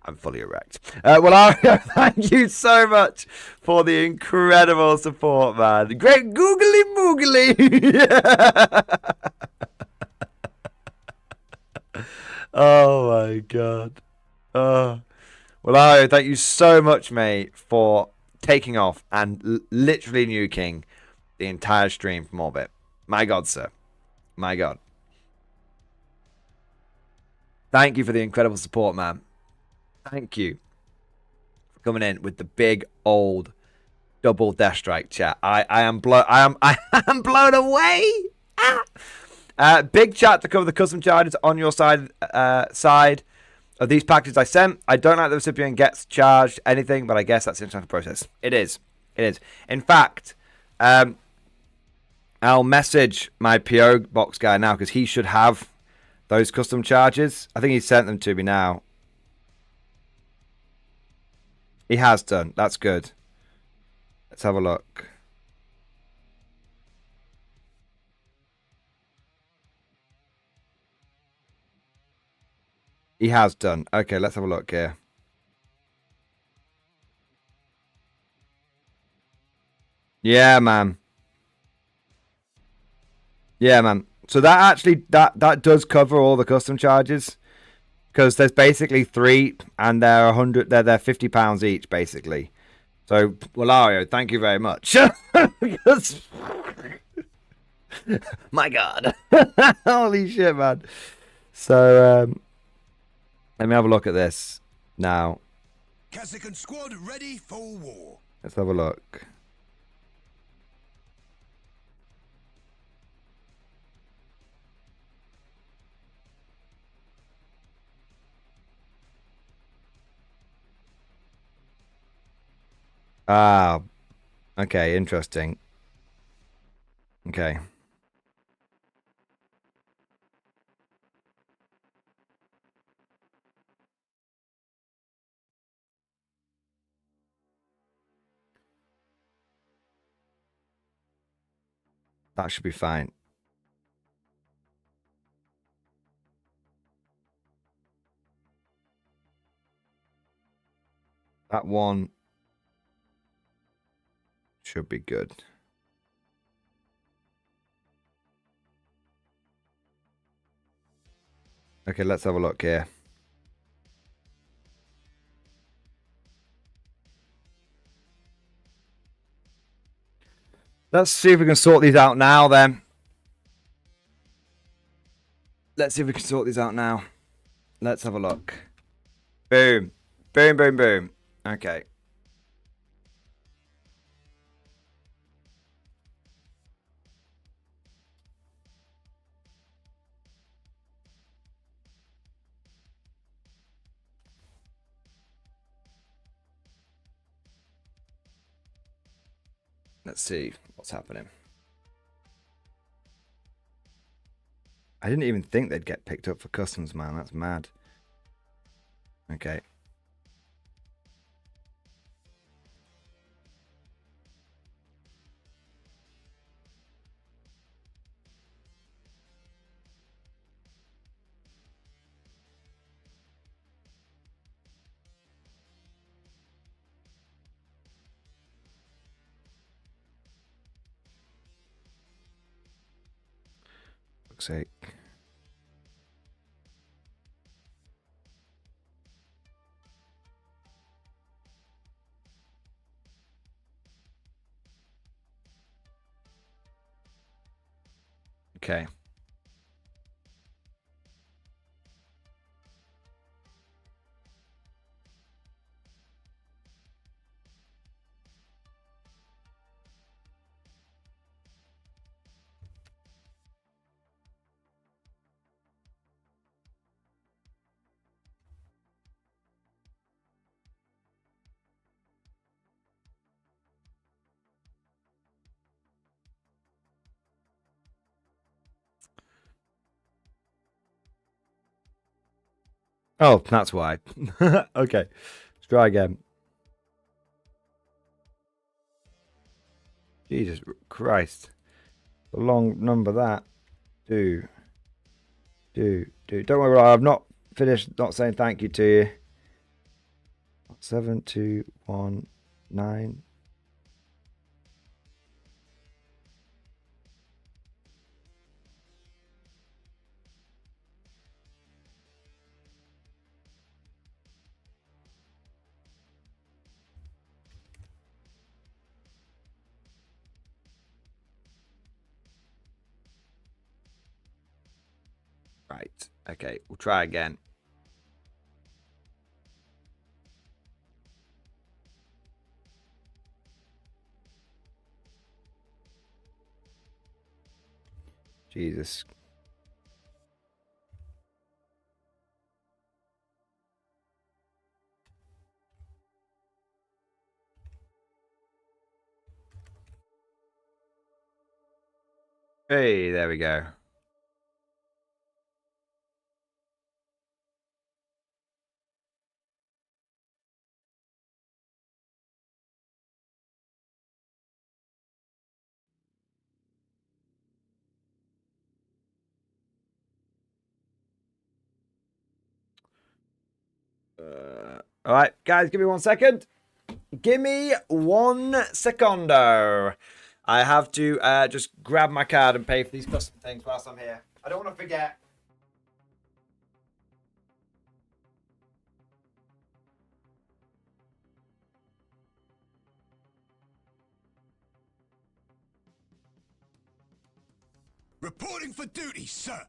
I'm fully erect. Valerio, thank you so much for the incredible support, man. Great googly moogly. Oh my god. Valerio, thank you so much, mate, for taking off and literally nuking the entire stream from orbit. My god, sir. My god. Thank you for the incredible support, man. Thank you for coming in with the big old double death strike chat. I am blown away. Big chat to cover the custom charges on your side of these packages I sent. I don't like the recipient gets charged anything, but I guess that's the international process. It is. In fact, I'll message my PO box guy now because he should have those custom charges. I think he sent them to me now. He has done. That's good. Let's have a look. He has done. Okay, let's have a look here. Yeah, man. Yeah, man. So that actually that does cover all the custom charges, because there's basically 3 and they're 100. They're £50 each basically. So Valerio, thank you very much. Because my god, holy shit, man. So let me have a look at this now. Kazakh squad ready for war. Let's have a look. Ah, okay, interesting. Okay. That should be fine. That one should be good. Okay, let's have a look here. Let's see if we can sort these out now then. Let's see if we can sort these out now. Let's have a look. Boom. Boom, boom, boom. Okay. Let's see what's happening. I didn't even think they'd get picked up for customs, man. That's mad. Okay. Fuck's sake. Okay. Oh, that's why. Okay, let's try again. Jesus Christ. A long number that. Do. Don't worry, I've not finished not saying thank you to you. 7219. Right. Okay, we'll try again. Jesus. Hey, there we go. All right, guys, give me 1 second. Give me 1 secondo. I have to just grab my card and pay for these custom things whilst I'm here. I don't want to forget. Reporting for duty, sir.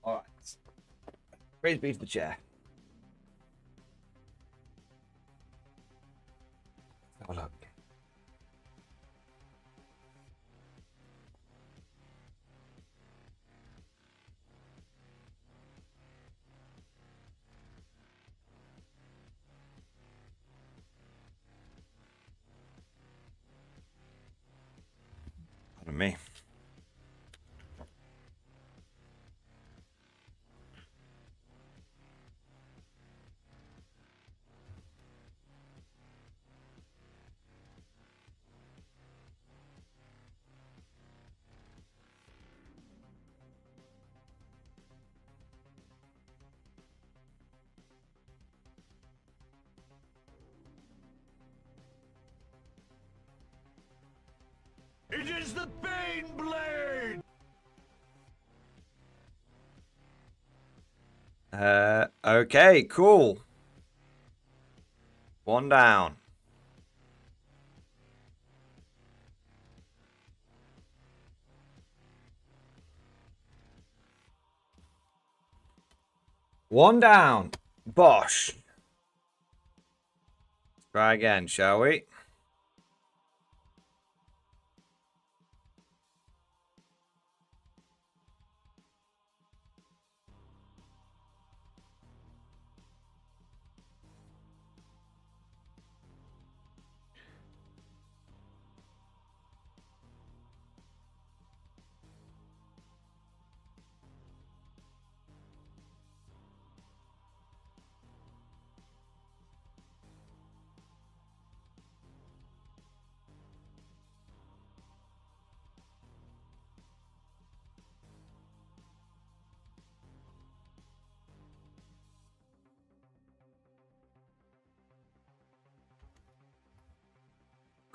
All right. Praise be to the chair. Have a look. Pardon me. It is the Bane Blade! Okay, cool. 1 down. One down. Bosh. Try again, shall we?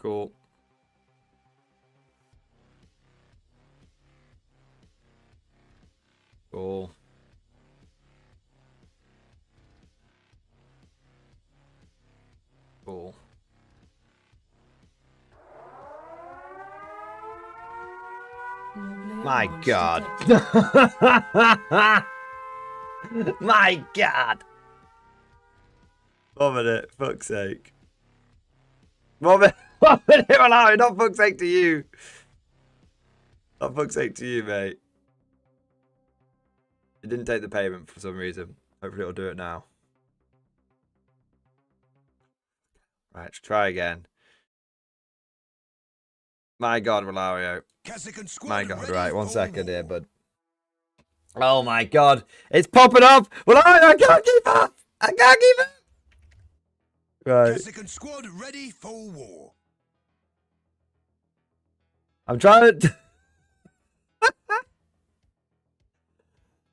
Cool. Cool. Cool. My God. My God. 1 minute, fuck's sake. 1 minute, 1 minute, well, not fuck's sake to you. Not fuck's sake to you, mate. It didn't take the payment for some reason. Hopefully it'll do it now. Right, let's try again. My God, Valario. My God, right, 1 second here, bud. Oh my God, it's popping up! Valario, I can't keep up! I can't keep up! Right. Squad ready for war. I'm trying to...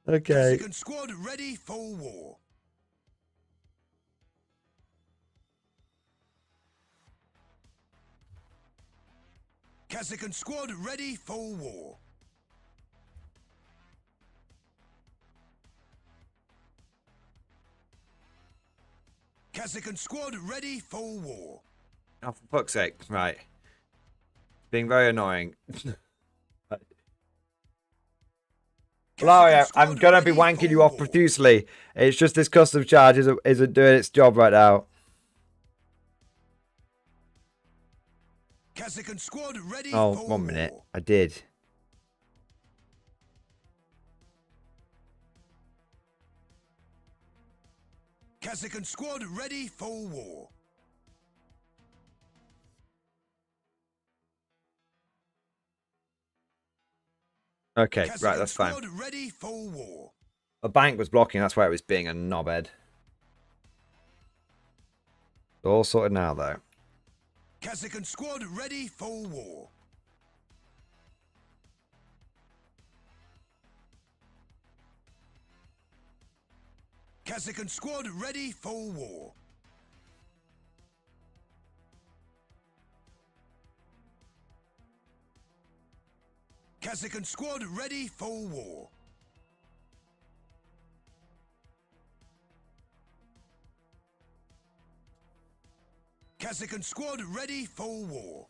Okay. Squad ready for war. Kazakhstan squad ready for war. Kazakhstan squad ready for war. Oh, for fuck's sake. Right. Being very annoying. Valario, I'm going to be wanking you off profusely. It's just this custom charge isn't doing its job right now. Squad ready Oh, for 1 minute. war. I did. Kazakhstan squad ready for war. Okay, right, that's fine. Squad ready for war. A bank was blocking, that's why it was being a knobhead. All sorted now, though. Kazakhstan squad ready for war. Kazakhstan squad ready for war. Kazakhstan squad ready for war. Kazakhstan squad ready for war.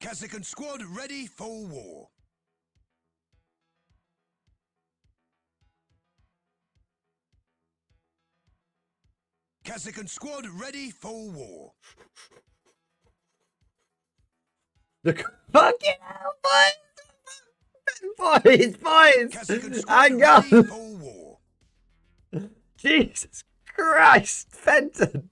Kazakhstan squad ready for war. Kazakhstan squad ready for war. Look, fucking hell, boys! Kazakhstan squad Hang ready on! for war. Jesus Christ, Fenton!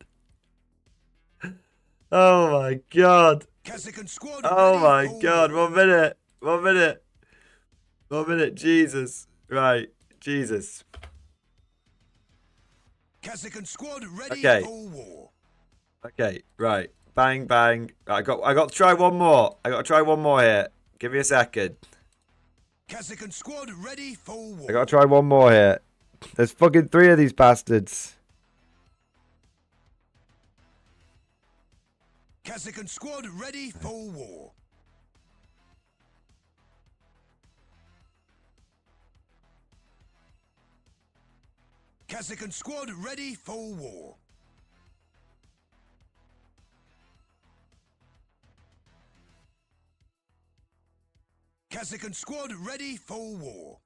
Oh my God! Kazakhstan squad Oh ready my for God! war. 1 minute! 1 minute! 1 minute! Jesus! Right, Jesus! Kazakhstan squad ready Okay. for war. Okay, right. Bang, bang. I got to try one more. I got to try one more here. Give me a second. Kazakhstan squad ready for war. I got to try one more here. There's fucking 3 of these bastards. Kazakhstan squad ready for war. Kazakhstan squad ready for war. Kazakhstan squad ready for war.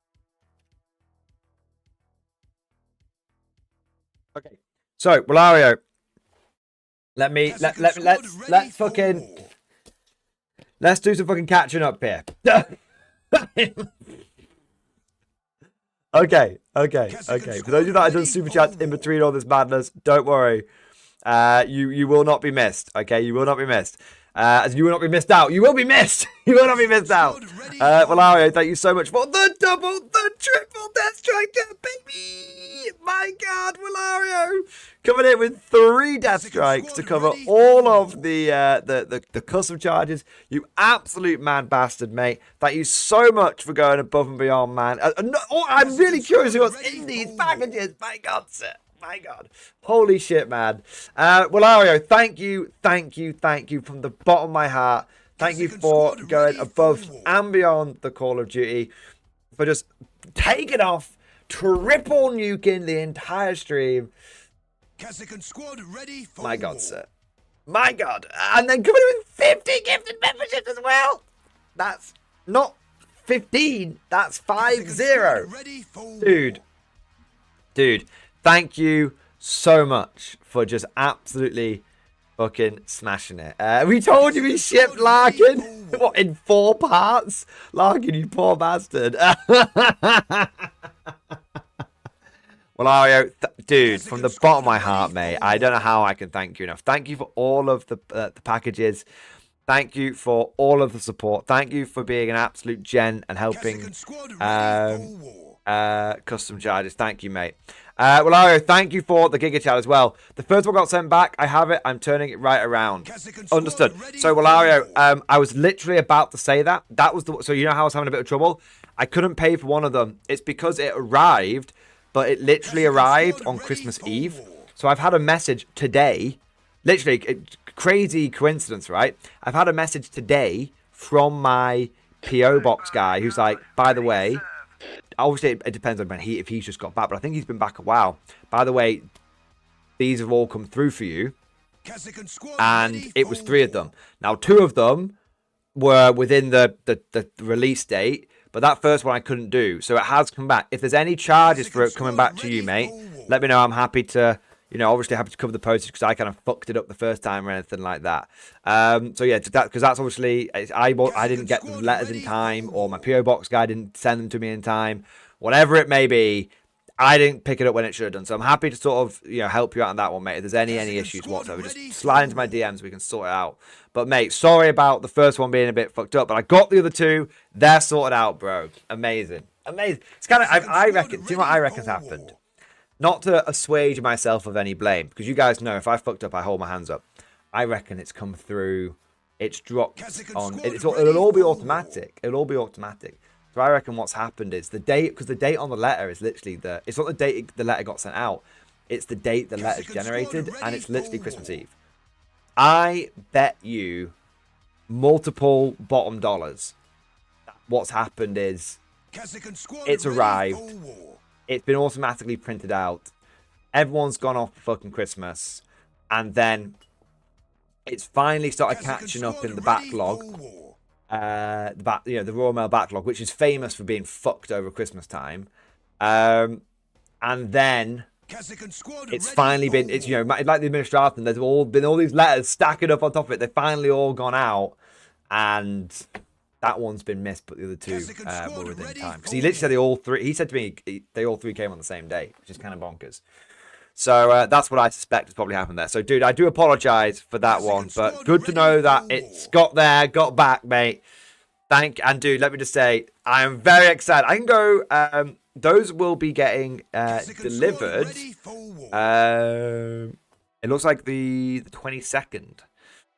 Okay. So, Valario. Let's do some fucking catching up here. Okay. For those of you that have done super chats in between all this madness, don't worry. You will not be missed. Okay, you will not be missed. As you will not be missed out. You will be missed. You will not be missed out. Valario, thank you so much for the double, the triple death striker, baby. My God, Valario coming in with 3 death strikes to cover all of the custom charges. You absolute mad bastard, mate. Thank you so much for going above and beyond, man. I'm really curious what's in these packages. My God, sir. My God. Holy shit, man. Valario, thank you from the bottom of my heart. Thank you for going above and beyond the Call of Duty, for just taking off, triple nuking the entire stream. Kazakhstan squad ready for My God, war. sir. My God. And then coming in with 50 gifted memberships as well. That's not 15. That's 5-0. Ready for war. Dude, thank you so much for just absolutely Fucking smashing it. We told you we shipped Larkin. What, in 4 parts? Larkin, you poor bastard. Well, Ario, dude, from the bottom of my heart, mate, I don't know how I can thank you enough. Thank you for all of the packages. Thank you for all of the support. Thank you for being an absolute gent and helping custom charges. Thank you, mate. Well, Ario, thank you for the Giga Chat as well. The first one got sent back. I have it. I'm turning it right around. Understood. So, well, Ario, I was literally about to say that. That was the. So, you know how I was having a bit of trouble? I couldn't pay for one of them. It's because it arrived, but it literally arrived on Christmas Eve. So, I've had a message today. Literally, crazy coincidence, right? I've had a message today from my PO box guy who's like, by the way, obviously it depends on when if he's just got back, but I think he's been back a while. By the way, these have all come through for you, and it was 3 of them. Now 2 of them were within the release date, but that first one I couldn't do, so it has come back. If there's any charges for it coming back to you, mate, let me know. I'm happy to, you know, obviously happy to cover the postage because I kind of fucked it up the first time or anything like that. So yeah, because that's obviously I didn't get the letters in time, or my PO box guy didn't send them to me in time, whatever it may be. I didn't pick it up when it should have done. So I'm happy to sort of, you know, help you out on that one, mate. If there's any issues whatsoever, just slide into my DMs. We can sort it out. But mate, sorry about the first one being a bit fucked up, but I got the other 2. They're sorted out, bro. Amazing. It's kind of, I reckon. Do you know what I reckon's happened? Not to assuage myself of any blame, because you guys know if I fucked up, I hold my hands up. I reckon it's come through. It's dropped on. It'll all be automatic. It'll all be automatic. So I reckon what's happened is the date, because the date on the letter is literally it's not the date the letter got sent out. It's the date the letter's generated, and it's literally Christmas Eve. I bet you multiple bottom dollars. What's happened is it's arrived. It's been automatically printed out. Everyone's gone off for fucking Christmas, and then it's finally started catching up in the backlog. The Royal Mail backlog, which is famous for being fucked over Christmas time, and then it's finally been, it's, you know, like the administration, there's been all these letters stacking up on top of it. They've finally all gone out, and that one's been missed, but the other 2 were within time, because he literally said he said to me they all 3 came on the same day, which is kind of bonkers. So that's what I suspect has probably happened there. So, dude, I do apologize for that one, but good to know that it's got back, mate. And, dude, let me just say, I am very excited. I can go, those will be getting delivered. It looks like the 22nd.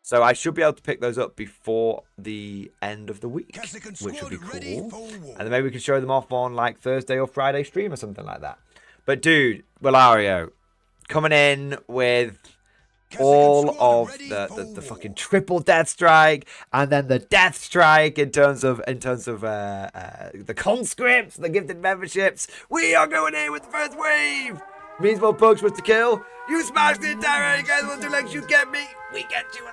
So I should be able to pick those up before the end of the week, which would be cool. And then maybe we can show them off on, like, Thursday or Friday stream or something like that. But, dude, Willario, coming in with all of the fucking triple death strike, and then the death strike in terms of the conscripts, the gifted memberships. We are going in with the first wave. Means more bugs for us to kill. You smash the entire area, you guys want to legs, you get me. We get you,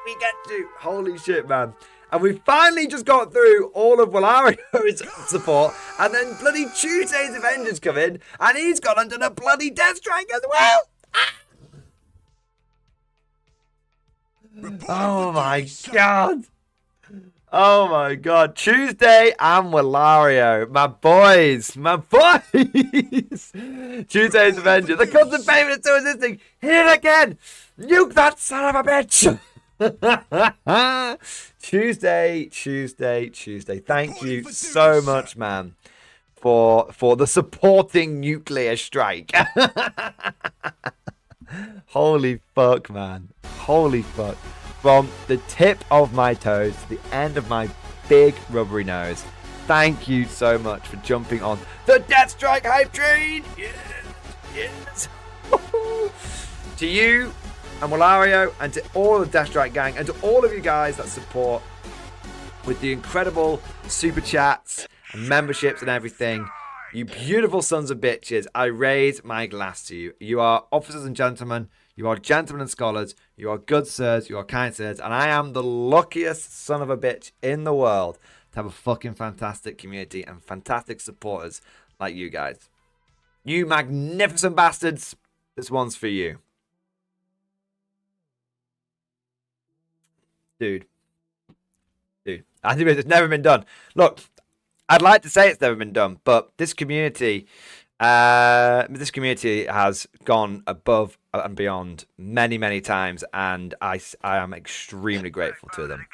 we get you. Holy shit, man. And we finally just got through all of Willario's support, and then bloody Tuesday's Avengers come in, and he's gone under the bloody death strike as well. Oh my god. Oh my god. Tuesday and Willario. My boys. Tuesday's Avengers. The constant favorite is still existing. Here again. Nuke that son of a bitch. Tuesday. Thank you so much, man, for the supporting nuclear strike. Holy fuck, man. Holy fuck. From the tip of my toes to the end of my big rubbery nose, thank you so much for jumping on the Death Strike hype train. Yes. To you and Willario, and to all of the Death Strike gang, and to all of you guys that support with the incredible super chats and memberships and everything. You beautiful sons of bitches, I raise my glass to you. You are officers and gentlemen. You are gentlemen and scholars. You are good sirs. You are kind sirs. And I am the luckiest son of a bitch in the world to have a fucking fantastic community and fantastic supporters like you guys. You magnificent bastards. This one's for you. Dude. I think it's never been done. Look, I'd like to say it's never been done, but this community has gone above and beyond many times, and I am extremely grateful to them.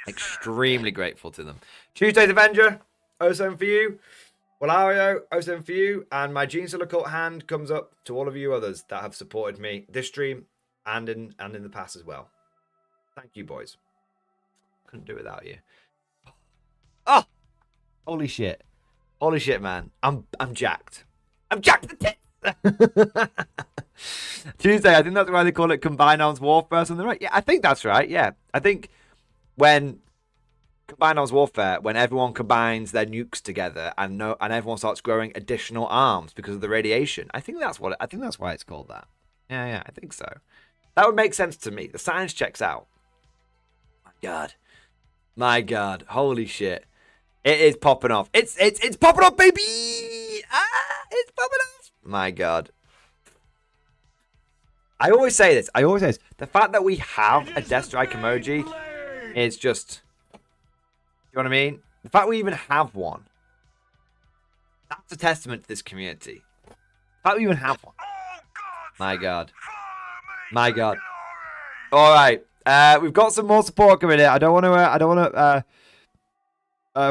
Extremely grateful to them. Tuesday's Avenger, 07 for you. Walario, 07 for you. And my Gene Solar Cult hand comes up to all of you others that have supported me this stream and in the past as well. Thank you, boys. Couldn't do it without you. Oh! Holy shit. Holy shit, man. I'm jacked. I'm jacked to tits! Tuesday, I think that's why they call it Combined Arms Warfare or something, right? Yeah, I think that's right, yeah. I think when Combined Arms Warfare, when everyone combines their nukes together and everyone starts growing additional arms because of the radiation. I think that's why it's called that. Yeah, I think so. That would make sense to me. The science checks out. My God. Holy shit. It is popping off. It's popping off, baby! It's popping off! My God. I always say this. The fact that we have a Death Strike emoji is just... You know what I mean? The fact we even have one. That's a testament to this community. The fact we even have one. My God. My God. All right. We've got some more support coming in. I don't want to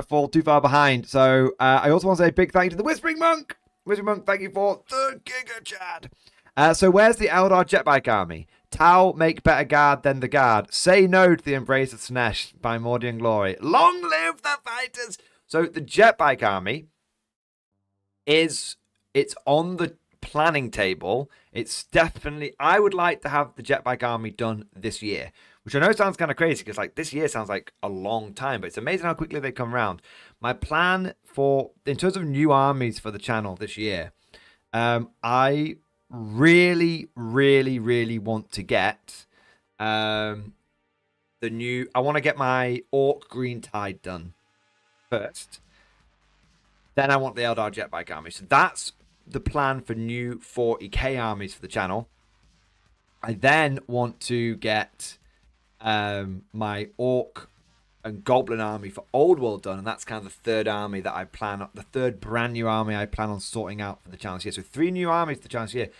fall too far behind. So I also want to say a big thank you to the Whispering Monk. Whispering Monk, thank you for the Giga Chad. So where's the Eldar Jetbike Army? Tau make better guard than the guard. Say no to the embrace of Snesh by mordianglory. Long live the fighters! So the Jetbike Army it's on the planning table. It's definitely... I would like to have the Jetbike Army done this year, which I know sounds kind of crazy because like this year sounds like a long time, but it's amazing how quickly they come around. My plan in terms of new armies for the channel this year, I really want to get I want to get my Orc Green Tide done first. Then I want the Eldar Jetbike Army. So that's the plan for new 40k armies for the channel. I then want to get my Orc and Goblin army for Old World done, and that's kind of the third army that I plan, the third brand new army I plan on sorting out for the channel this year. So 3 new armies for the channel this year.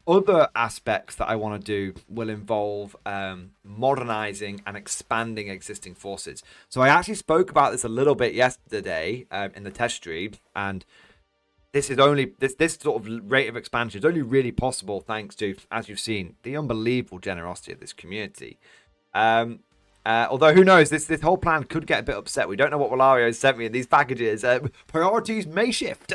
Other aspects that I want to do will involve modernizing and expanding existing forces. So I actually spoke about this a little bit yesterday in the test stream, and this is only this sort of rate of expansion is only really possible thanks to, as you've seen, the unbelievable generosity of this community. Although who knows, this whole plan could get a bit upset. We don't know what Walario sent me in these packages. Priorities may shift.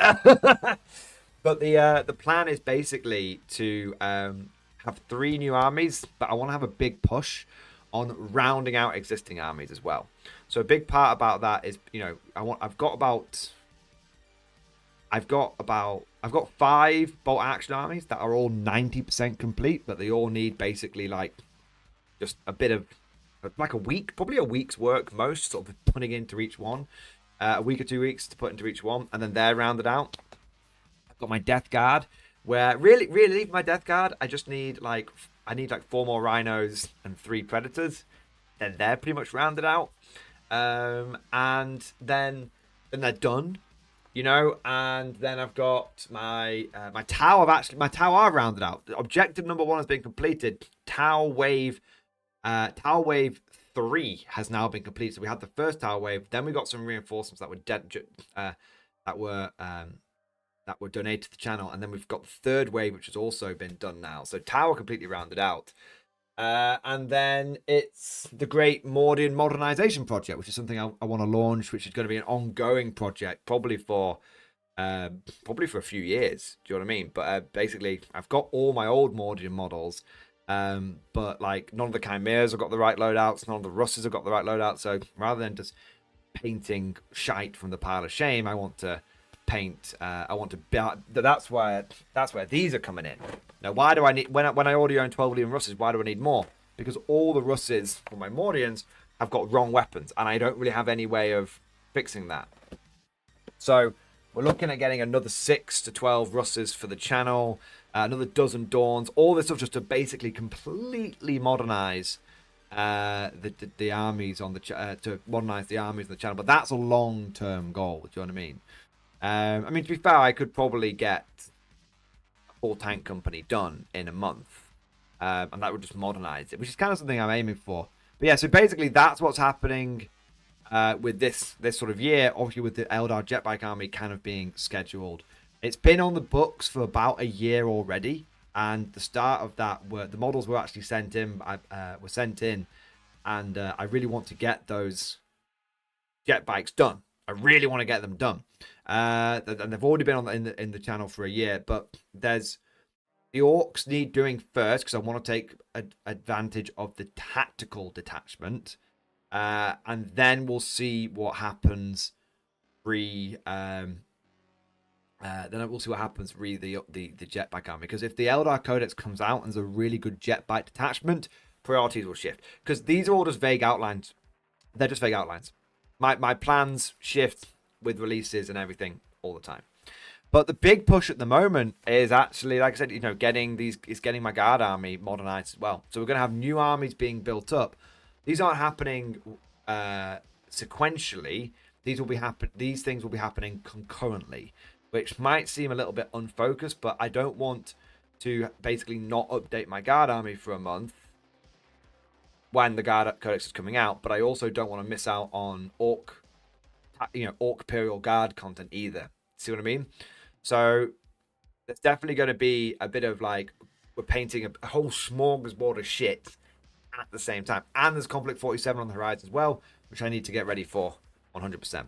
But the plan is basically to have 3 new armies, but I want to have a big push on rounding out existing armies as well. So a big part about that is, you know, I've got 5 bolt action armies that are all 90% complete, but they all need basically like just a bit of like a week, probably a week's work most, sort of putting into each one, a week or 2 weeks to put into each one, and then they're rounded out. I've got my Death Guard, where really for my Death Guard, I just need like 4 more Rhinos and 3 Predators. Then they're pretty much rounded out, and then they're done, you know. And then I've got my Tau. My Tau are rounded out. Objective number 1 has been completed. Tau Wave 3 has now been completed. So we had the first Tau Wave, then we got some reinforcements that were donated to the channel, and then we've got the 3rd wave, which has also been done now. So Tau are completely rounded out. And then it's the Great Mordian Modernization Project, which is something I want to launch, which is going to be an ongoing project, probably for a few years. Do you know what I mean? But basically, I've got all my old Mordian models, but like none of the Chimeras have got the right loadouts, none of the Russes have got the right loadouts. So rather than just painting shite from the pile of shame, I want to paint. That's where these are coming in. Now, why do I need when I already own 12 Legion Russes? Why do I need more? Because all the Russes for my Mordians have got wrong weapons, and I don't really have any way of fixing that. So we're looking at getting another 6 to 12 Russes for the channel, another dozen Dawns, all this stuff just to basically completely modernize the armies on the to modernize the armies on the channel, but that's a long-term goal. Do you know what I mean? I mean, to be fair, I could probably get a full tank company done in a month, and that would just modernize it, which is kind of something I'm aiming for. But yeah, so basically that's what's happening with this sort of year. Obviously, with the Eldar Jetbike Army kind of being scheduled, it's been on the books for about a year already. And the start of that, the models were actually sent in. And I really want to get those jet bikes done. I really want to get them done. And they've already been on in the channel for a year. But there's the orcs need doing first because I want to take advantage of the tactical detachment, and then we'll see what happens. Then we'll see what happens with the jetbike army, because if the Eldar Codex comes out and there's a really good jetbike detachment, priorities will shift, because these are all just vague outlines. They're just vague outlines. My plans shift with releases and everything all the time. But the big push at the moment is actually, like I said, getting my guard army modernized as well. So we're going to have new armies being built up. These aren't happening sequentially. These things will be happening concurrently, which might seem a little bit unfocused, but I don't want to basically not update my guard army for a month when the guard codex is coming out, but I also don't want to miss out on orc Imperial Guard content either. See what I mean? So there's definitely going to be a bit of like, we're painting a whole smorgasbord of shit at the same time. And there's Conflict 47 on the horizon as well, which I need to get ready for 100%.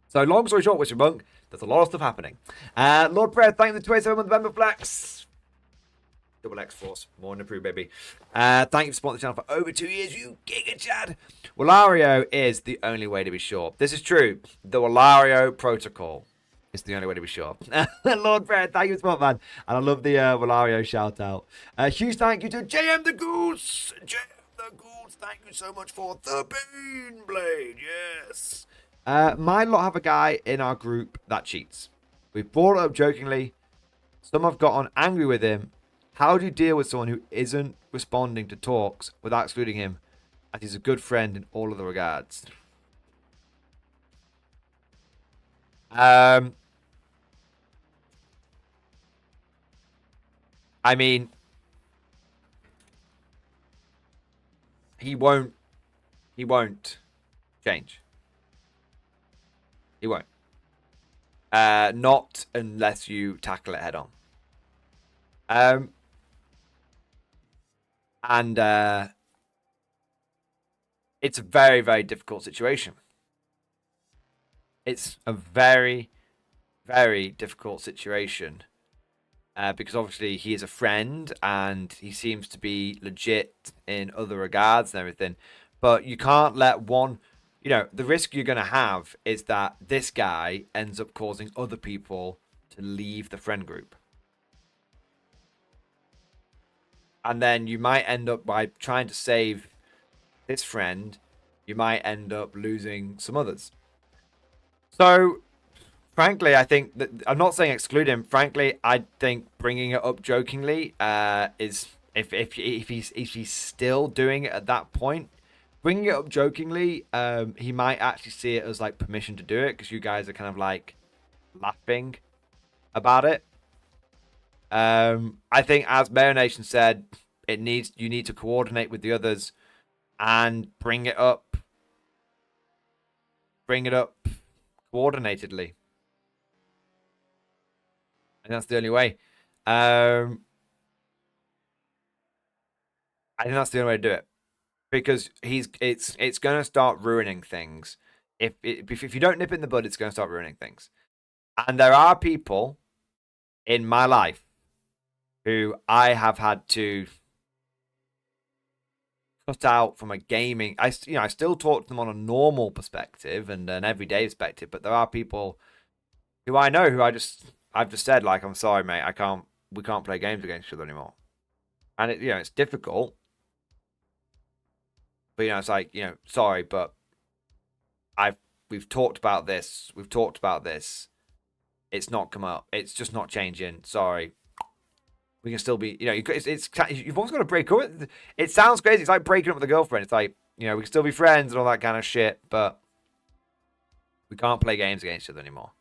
So long story short, Witcher Monk, there's a lot of stuff happening. Lord Prayer, thank you for the 27 month member flex. Double X Force, more than approved, baby. Thank you for supporting the channel for over 2 years, you giga chad. Wallario is the only way to be sure. This is true. The Wallario protocol is the only way to be sure. Lord Prayer, thank you for support, man. And I love the Wallario shout out. Huge thank you to JM the Goose. JM the Goose, thank you so much for the Bean Blade. Yes. My lot have a guy in our group that cheats. We've brought it up jokingly. Some have gotten angry with him. How do you deal with someone who isn't responding to talks without excluding him, as he's a good friend in all other regards? I mean, he won't change. He won't. Not unless you tackle it head on. And it's a very, very difficult situation. It's a very, very difficult situation. Because obviously he is a friend and he seems to be legit in other regards and everything. But you can't let one... the risk you're going to have is that this guy ends up causing other people to leave the friend group. And then you might end up, by trying to save this friend, you might end up losing some others. So, frankly, I think that, I'm not saying exclude him. Frankly, I think bringing it up jokingly is, if he's still doing it at that point, bringing it up jokingly, he might actually see it as like permission to do it, because you guys are kind of like laughing about it. I think, as Mayor Nation said, you need to coordinate with the others and bring it up coordinatedly. And that's the only way. I think that's the only way to do it, because it's going to start ruining things. If you don't nip it in the bud, it's going to start ruining things. And there are people in my life who I have had to cut out from a gaming. I still talk to them on a normal perspective and an everyday perspective, but there are people who I know who I've just said, like, I'm sorry, mate, we can't play games against each other anymore. And it's difficult. But it's like, sorry, but we've talked about this. It's not come up. It's just not changing. Sorry. We can still be, you know, you've always got to break up. It sounds crazy. It's like breaking up with a girlfriend. It's like, you know, we can still be friends and all that kind of shit, but we can't play games against each other anymore.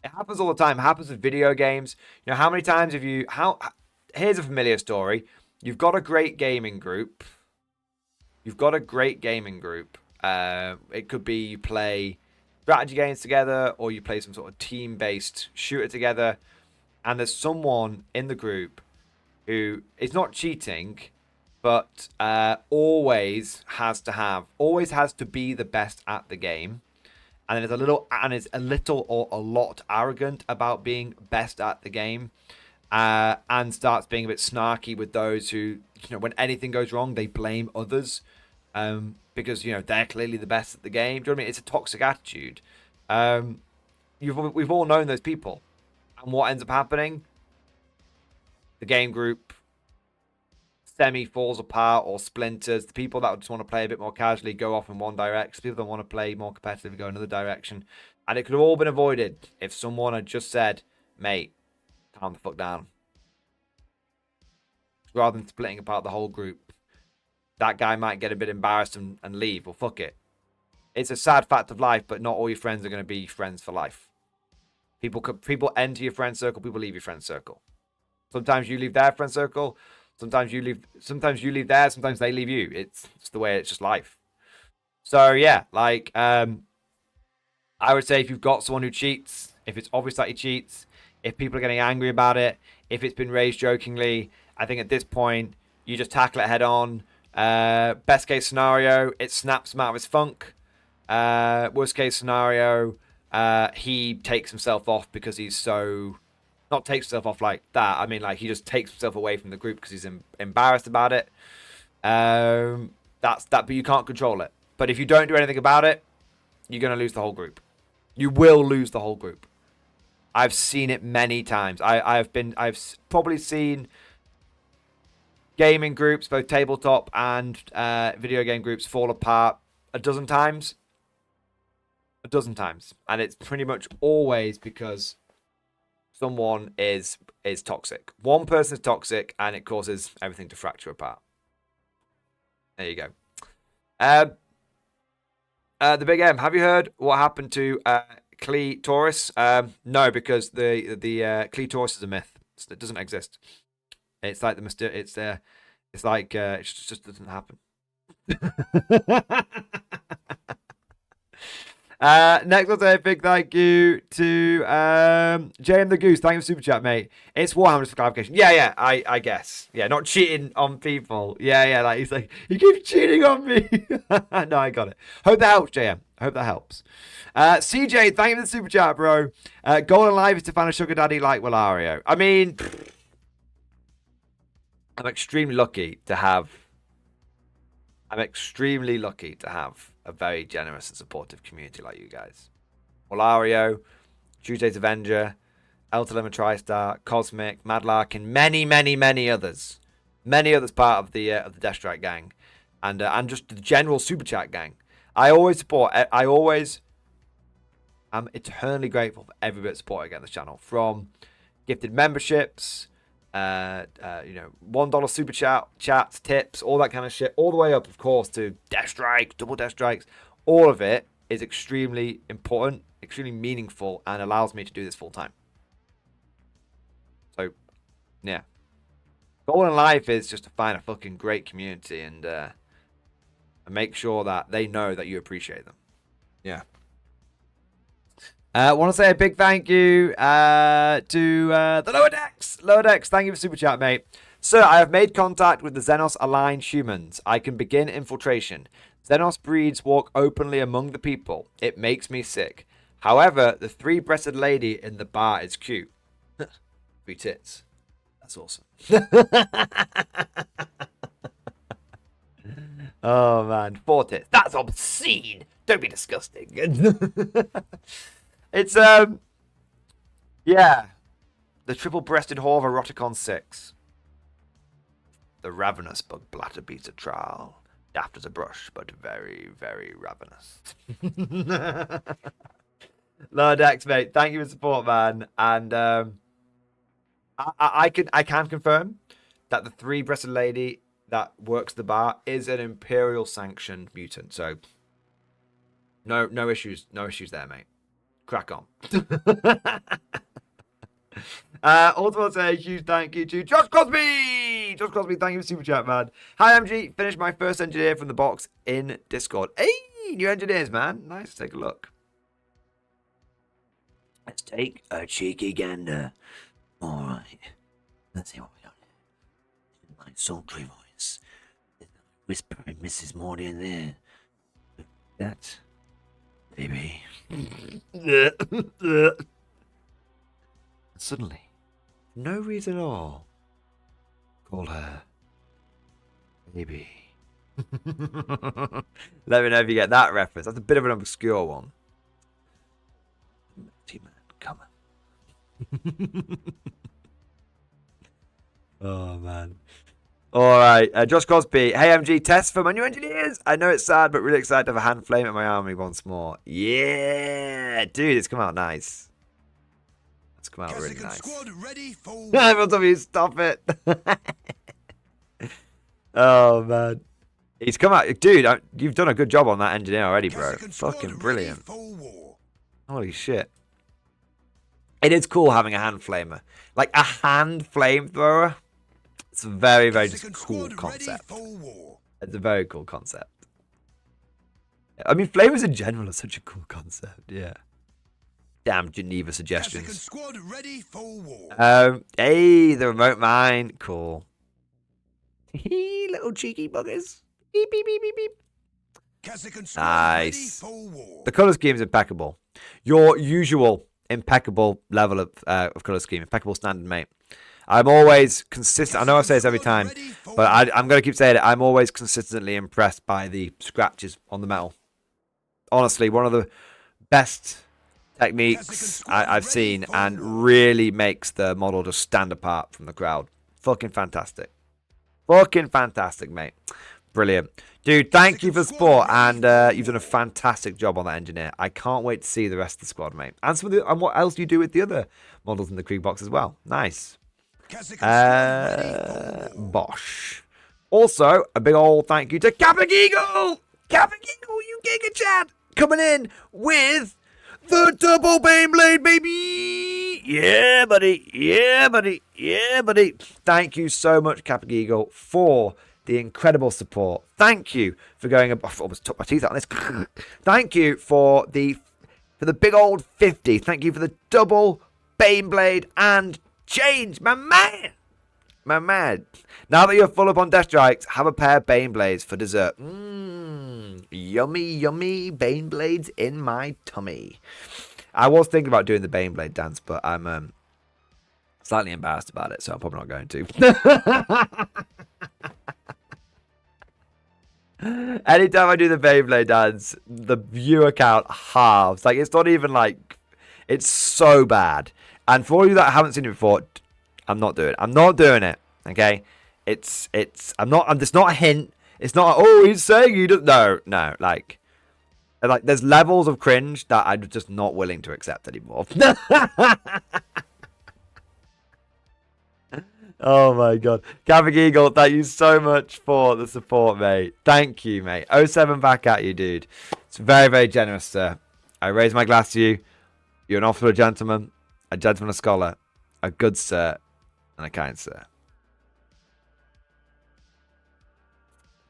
It happens all the time. It happens with video games. You know, how many times have you... Here's a familiar story. You've got a great gaming group. It could be you play strategy games together, or you play some sort of team-based shooter together, and there's someone in the group who is not cheating, but always has to be the best at the game. And is a little or a lot arrogant about being best at the game, and starts being a bit snarky with those who, you know, when anything goes wrong, they blame others, because, you know, they're clearly the best at the game. Do you know what I mean? It's a toxic attitude. We've all known those people, and what ends up happening? The game group semi falls apart or splinters. The people that just want to play a bit more casually go off in one direction. People that want to play more competitively go another direction. And it could have all been avoided if someone had just said, mate, calm the fuck down. Rather than splitting apart the whole group. That guy might get a bit embarrassed and leave. Well, fuck it. It's a sad fact of life, but not all your friends are going to be friends for life. People enter your friend circle. People leave your friend circle. Sometimes you leave their friend circle. Sometimes you leave there, sometimes they leave you. It's just the way, it's just life. So yeah, like, I would say if you've got someone who cheats, if it's obvious that he cheats, if people are getting angry about it, if it's been raised jokingly, I think at this point, you just tackle it head on. Best case scenario, it snaps him out of his funk. Worst case scenario, he takes himself off because he's so... Not takes himself off like that. I mean, like, he just takes himself away from the group because he's embarrassed about it. That's that, but you can't control it. But if you don't do anything about it, you're going to lose the whole group. You will lose the whole group. I've seen it many times. I've probably seen gaming groups, both tabletop and video game groups, fall apart a dozen times. And it's pretty much always because someone is toxic. One person is toxic, and it causes everything to fracture apart. There you go. The Big M. Have you heard what happened to clitoris? No, because the clitoris is a myth. It doesn't exist. It's like it's like it just doesn't happen. Next, I'll say a big thank you to JM the Goose. Thank you for super chat, mate. It's Warhammer for clarification. Yeah, I guess. Yeah, not cheating on people. Yeah, like he's like, you keep cheating on me. No, I got it. Hope that helps, JM. Hope that helps. CJ, thank you for the super chat, bro. Golden Life is to find a sugar daddy like Willario. I mean, I'm extremely lucky to have a very generous and supportive community like you guys. Willario, Tuesday's Avenger, Eltelema TriStar, Cosmic, Madlarkin, many others. Many others part of the Death Strike gang. And just the general Super Chat gang. I always am eternally grateful for every bit of support I get on this channel. From gifted memberships, $1 super chats, tips, all that kind of shit, all the way up, of course, to Death Strike, double Death Strikes. All of it is extremely important, extremely meaningful, and allows me to do this full time. So, yeah. Goal in life is just to find a fucking great community and make sure that they know that you appreciate them. Yeah. I want to say a big thank you to the Lower Decks. Lower Decks, thank you for super chat, mate. Sir, I have made contact with the Xenos-aligned humans. I can begin infiltration. Xenos breeds walk openly among the people. It makes me sick. However, the three-breasted lady in the bar is cute. 3 tits. That's awesome. Oh, man. 4 tits. That's obscene. Don't be disgusting. It's, yeah. The triple-breasted whore of Eroticon 6. The ravenous bug blatter beta trial. Daft as a brush, but very, very ravenous. Lord X, mate. Thank you for support, man. And, I can confirm that the three-breasted lady that works the bar is an Imperial sanctioned mutant. So no issues there, mate. Crack on. Also, I'll say a huge thank you to Josh Crosby. Josh Crosby, thank you for super chat, man. Hi, MG. Finished my first engineer from the box in Discord. Hey, new engineers, man. Nice. Take a look. Let's take a cheeky gander. All right. Let's see what we got here. My sultry voice. Whispering Mrs. Mordian there. That. Baby. Suddenly, no reason at all, call her baby. Let me know if you get that reference. That's a bit of an obscure one. T-Man, come on. Oh, man. All right. Josh Cosby. Hey, MG, test for my new engineers. I know it's sad, but really excited to have a hand flame at my army once more. Yeah. Dude, it's come out nice. It's come out really nice. Everyone tell me stop it. Oh, man. He's come out. Dude, you've done a good job on that engineer already, bro. Fucking brilliant. Holy shit. It is cool having a hand flamer. Like a hand flamethrower. It's a very, very just cool concept. It's a very cool concept. I mean, flamers in general are such a cool concept. Yeah. Damn Geneva suggestions. Hey, the remote mine. Cool. Little cheeky buggers. Beep, beep, beep, beep, beep. Nice. The colour scheme is impeccable. Your usual impeccable level of colour scheme. Impeccable standard, mate. I'm always consistent. I know I say this every time, but I'm going to keep saying it. I'm always consistently impressed by the scratches on the metal. Honestly, one of the best techniques I've seen and really makes the model just stand apart from the crowd. Fucking fantastic. Fucking fantastic, mate. Brilliant. Dude, thank you for the support, and you've done a fantastic job on that engineer. I can't wait to see the rest of the squad, mate. And what else do you do with the other models in the Krieg box as well? Nice. Bosh. Also, a big old thank you to Kappa Eagle! Kappa Eagle, you Giga Chad! Coming in with the double Baneblade, baby! Yeah, buddy. Yeah, buddy. Yeah, buddy. Thank you so much, Kappa Eagle, for the incredible support. Thank you for going up. I almost took my teeth out on this. Thank you for the big old 50. Thank you for the double Baneblade and change, my man. My man. Now that you're full up on Death Strikes, have a pair of Baneblades for dessert. Yummy, yummy Baneblades in my tummy. I was thinking about doing the Baneblade dance, but I'm slightly embarrassed about it, so I'm probably not going to. Anytime I do the Beyblade dance, the viewer count halves. Like, it's not even like, it's so bad. And for all you that haven't seen it before, I'm not doing it. I'm not doing it. Okay? It's not a hint. It's not, oh, he's saying you don't. No. Like, there's levels of cringe that I'm just not willing to accept anymore. Oh my god. Cavic Eagle, thank you so much for the support, mate. Thank you, mate. 07 back at you, dude. It's very, very generous, sir. I raise my glass to you. You're an officer, a gentleman a scholar, a good sir, and a kind sir.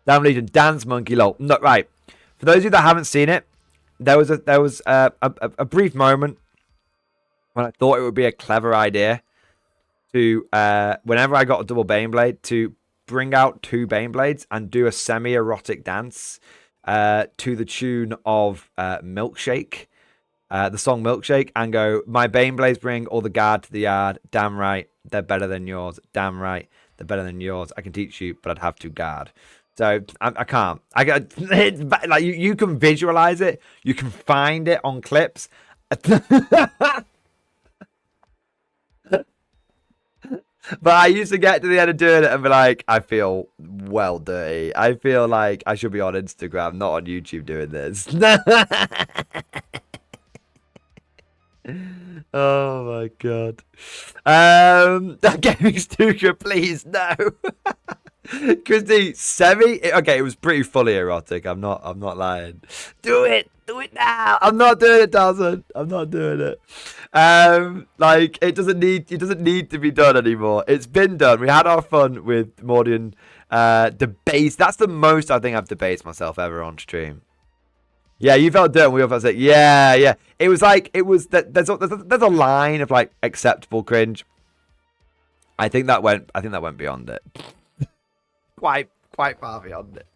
Damn Legion, dance monkey lol. No, right. For those of you that haven't seen it, there was a brief moment when I thought it would be a clever idea to, whenever I got a double Baneblade, to bring out two Baneblades and do a semi-erotic dance to the tune of Milkshake, the song Milkshake, and go, my Baneblades bring all the guard to the yard. Damn right, they're better than yours. Damn right, they're better than yours. I can teach you, but I'd have to guard. So I can't. It's, like you can visualize it. You can find it on clips. But I used to get to the end of doing it and be like, I feel well dirty. I feel like I should be on Instagram, not on YouTube doing this. Oh my god. Gaming Stuka, please no. Christy, okay, it was pretty fully erotic. I'm not lying. Do it now. I'm not doing it, Dawson. I'm not doing it. Like it doesn't need to be done anymore. It's been done. We had our fun with Mordian debates. That's the most I think I've debated myself ever on stream. Yeah, you felt dirt. We all felt sick. Yeah. It was like there's a line of like acceptable cringe. I think that went beyond it. quite far beyond it.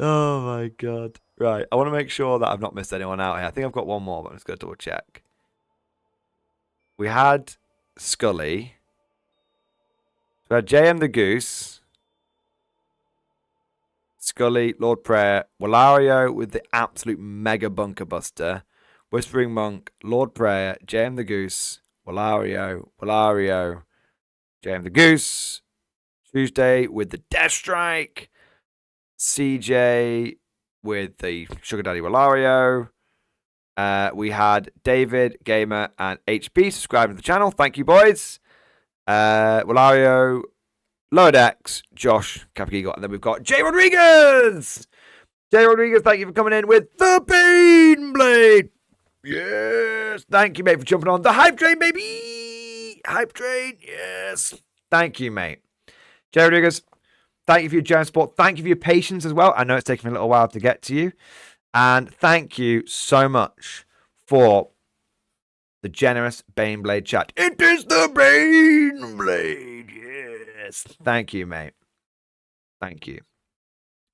Oh my god. Right, I want to make sure that I've not missed anyone out here. I think I've got one more, but I'm just going to double check. We had Scully. We had JM the Goose. Scully, Lord Prayer, Wallario with the absolute mega bunker buster, Whispering Monk, Lord Prayer, JM the Goose, Wallario, JM the Goose, Tuesday with the Death Strike, CJ with the Sugar Daddy Wallario. We had David, Gamer, and HB subscribing to the channel. Thank you, boys. Wallario, Lodex, Josh, Capigigo, and then we've got Jay Rodriguez. Jay Rodriguez, thank you for coming in with the Bean Blade. Yes, thank you, mate, for jumping on the hype train, baby. Hype train, yes. Thank you, mate. Jay Rodriguez, thank you for your generous support. Thank you for your patience as well. I know it's taken me a little while to get to you. And thank you so much for the generous Baneblade chat. It is the Baneblade, yes. Thank you, mate. Thank you.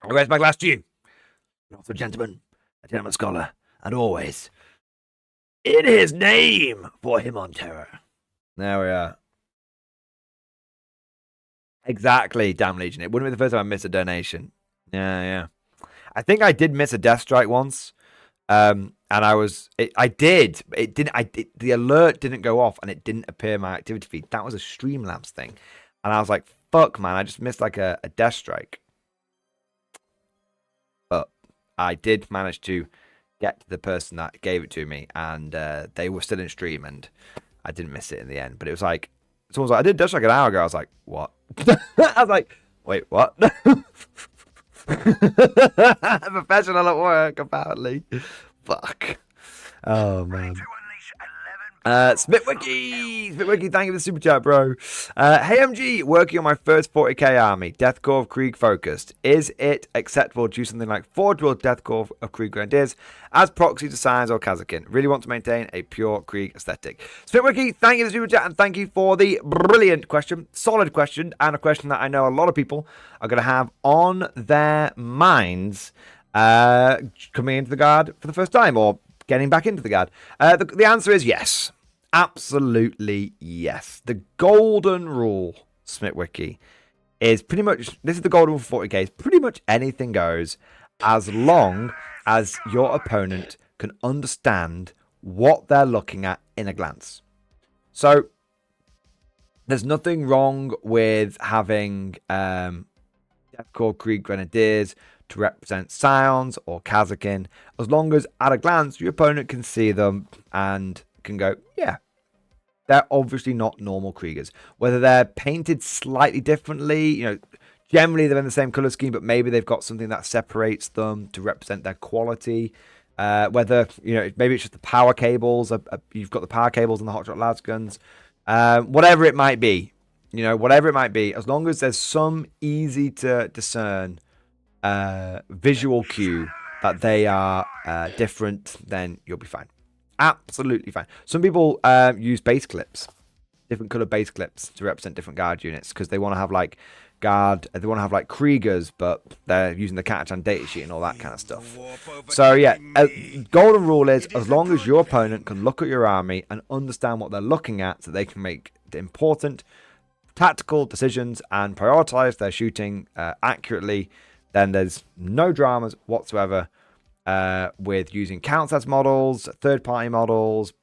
I raise my glass to you. You're also a gentleman, a gentleman scholar, and always in his name for him on terror. There we are. Exactly, damn Legion. It wouldn't be the first time I missed a donation. Yeah. I think I did miss a Death Strike once. And the alert didn't go off and it didn't appear in my activity feed. That was a Streamlabs thing. And I was like, fuck, man, I just missed like a Death Strike. But I did manage to get to the person that gave it to me, and they were still in stream, and I didn't miss it in the end. But it was like, someone was like, I did Death Strike an hour ago. I was like, what? I was like, wait, what? Professional at work, apparently. Fuck. Oh, man. Smithwicky, thank you for the super chat, bro. Hey MG, working on my first 40k army, Deathcore of Krieg focused. Is it acceptable to do something like Forge World Deathcore of Krieg Grenadiers as proxy to Science or Kazakin? Really want to maintain a pure Krieg aesthetic. Smithwicky, thank you for the super chat, and thank you for the brilliant question, solid question, and a question that I know a lot of people are going to have on their minds coming into the Guard for the first time, or getting back into the Guard. The answer is yes. Absolutely yes. The golden rule, Smithwicky, is pretty much, this is the golden rule for 40k, is pretty much anything goes as long as your opponent can understand what they're looking at in a glance. So there's nothing wrong with having Deathcore Krieg Grenadiers to represent Scions or Kazakin, as long as at a glance your opponent can see them and can go, yeah, they're obviously not normal Kriegers. Whether they're painted slightly differently, you know, generally they're in the same color scheme, but maybe they've got something that separates them to represent their quality. Whether, you know, maybe it's just the power cables, you've got the power cables and the hotshot lads guns, whatever it might be, you know, whatever it might be, as long as there's some easy to discern visual cue that they are different, then you'll be fine. Absolutely fine. Some people use base clips, different color base clips to represent different guard units because they want to have like Kriegers, but they're using the Catachan datasheet and all that kind of stuff. So yeah, golden rule is as long as your opponent can look at your army and understand what they're looking at, so they can make the important tactical decisions and prioritize their shooting accurately, then there's no dramas whatsoever with using counts as models, third-party models,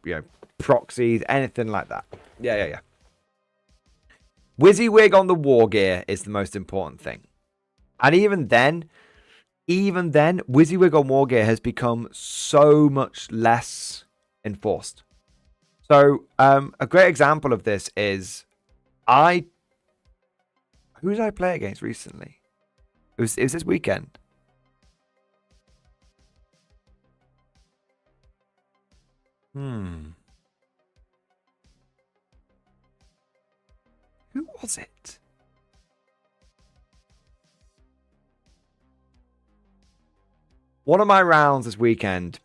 you know, proxies, anything like that. Yeah. WYSIWYG on the war gear is the most important thing. And even then, WYSIWYG on war gear has become so much less enforced. So a great example of this is who did I play against recently? It was this weekend. Who was it? One of my rounds this weekend,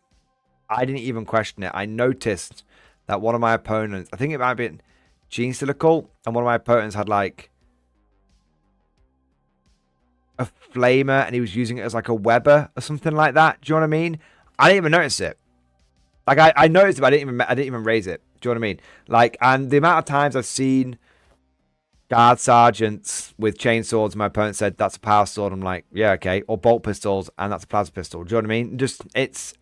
I didn't even question it. I noticed that one of my opponents, I think it might have been Gene Silical, and one of my opponents had like a flamer and he was using it as like a Weber or something like that. Do you know what I mean? I didn't even notice it. Like I noticed it, but I didn't even raise it. Do you know what I mean? Like, and the amount of times I've seen guard sergeants with chainswords, and my opponent said that's a power sword. I'm like, yeah, okay. Or bolt pistols, and that's a plasma pistol. Do you know what I mean? Just it's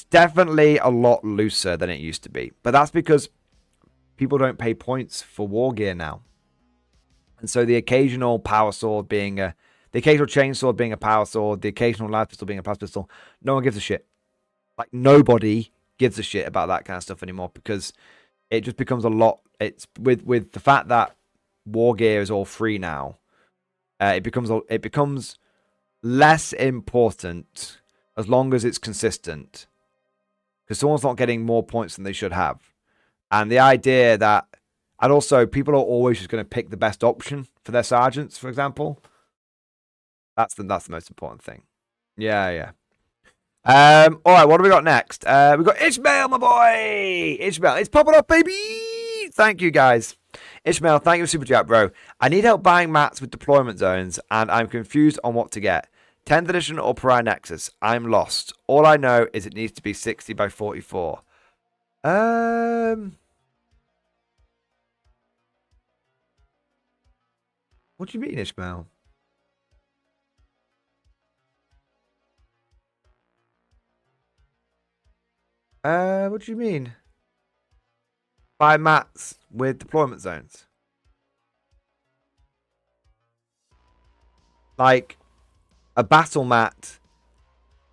definitely a lot looser than it used to be. But that's because people don't pay points for war gear now. And so the occasional power sword being the occasional chainsword being a power sword, the occasional light pistol being a plasma pistol, no one gives a shit. Like, nobody gives a shit about that kind of stuff anymore, because it just becomes a lot. It's with the fact that war gear is all free now. It becomes less important as long as it's consistent, because someone's not getting more points than they should have. And the idea that, and also people are always just going to pick the best option for their sergeants, for example. That's the most important thing. Yeah. All right, what do we got next? We got Ishmael, my boy. Ishmael, it's popping up, baby. Thank you, guys. Ishmael, thank you for super chat, bro. I need help buying mats with deployment zones, and I'm confused on what to get. 10th edition or Pariah Nexus? I'm lost. All I know is it needs to be 60 by 44. What do you mean, Ishmael? What do you mean? Buy mats with deployment zones. Like a battle mat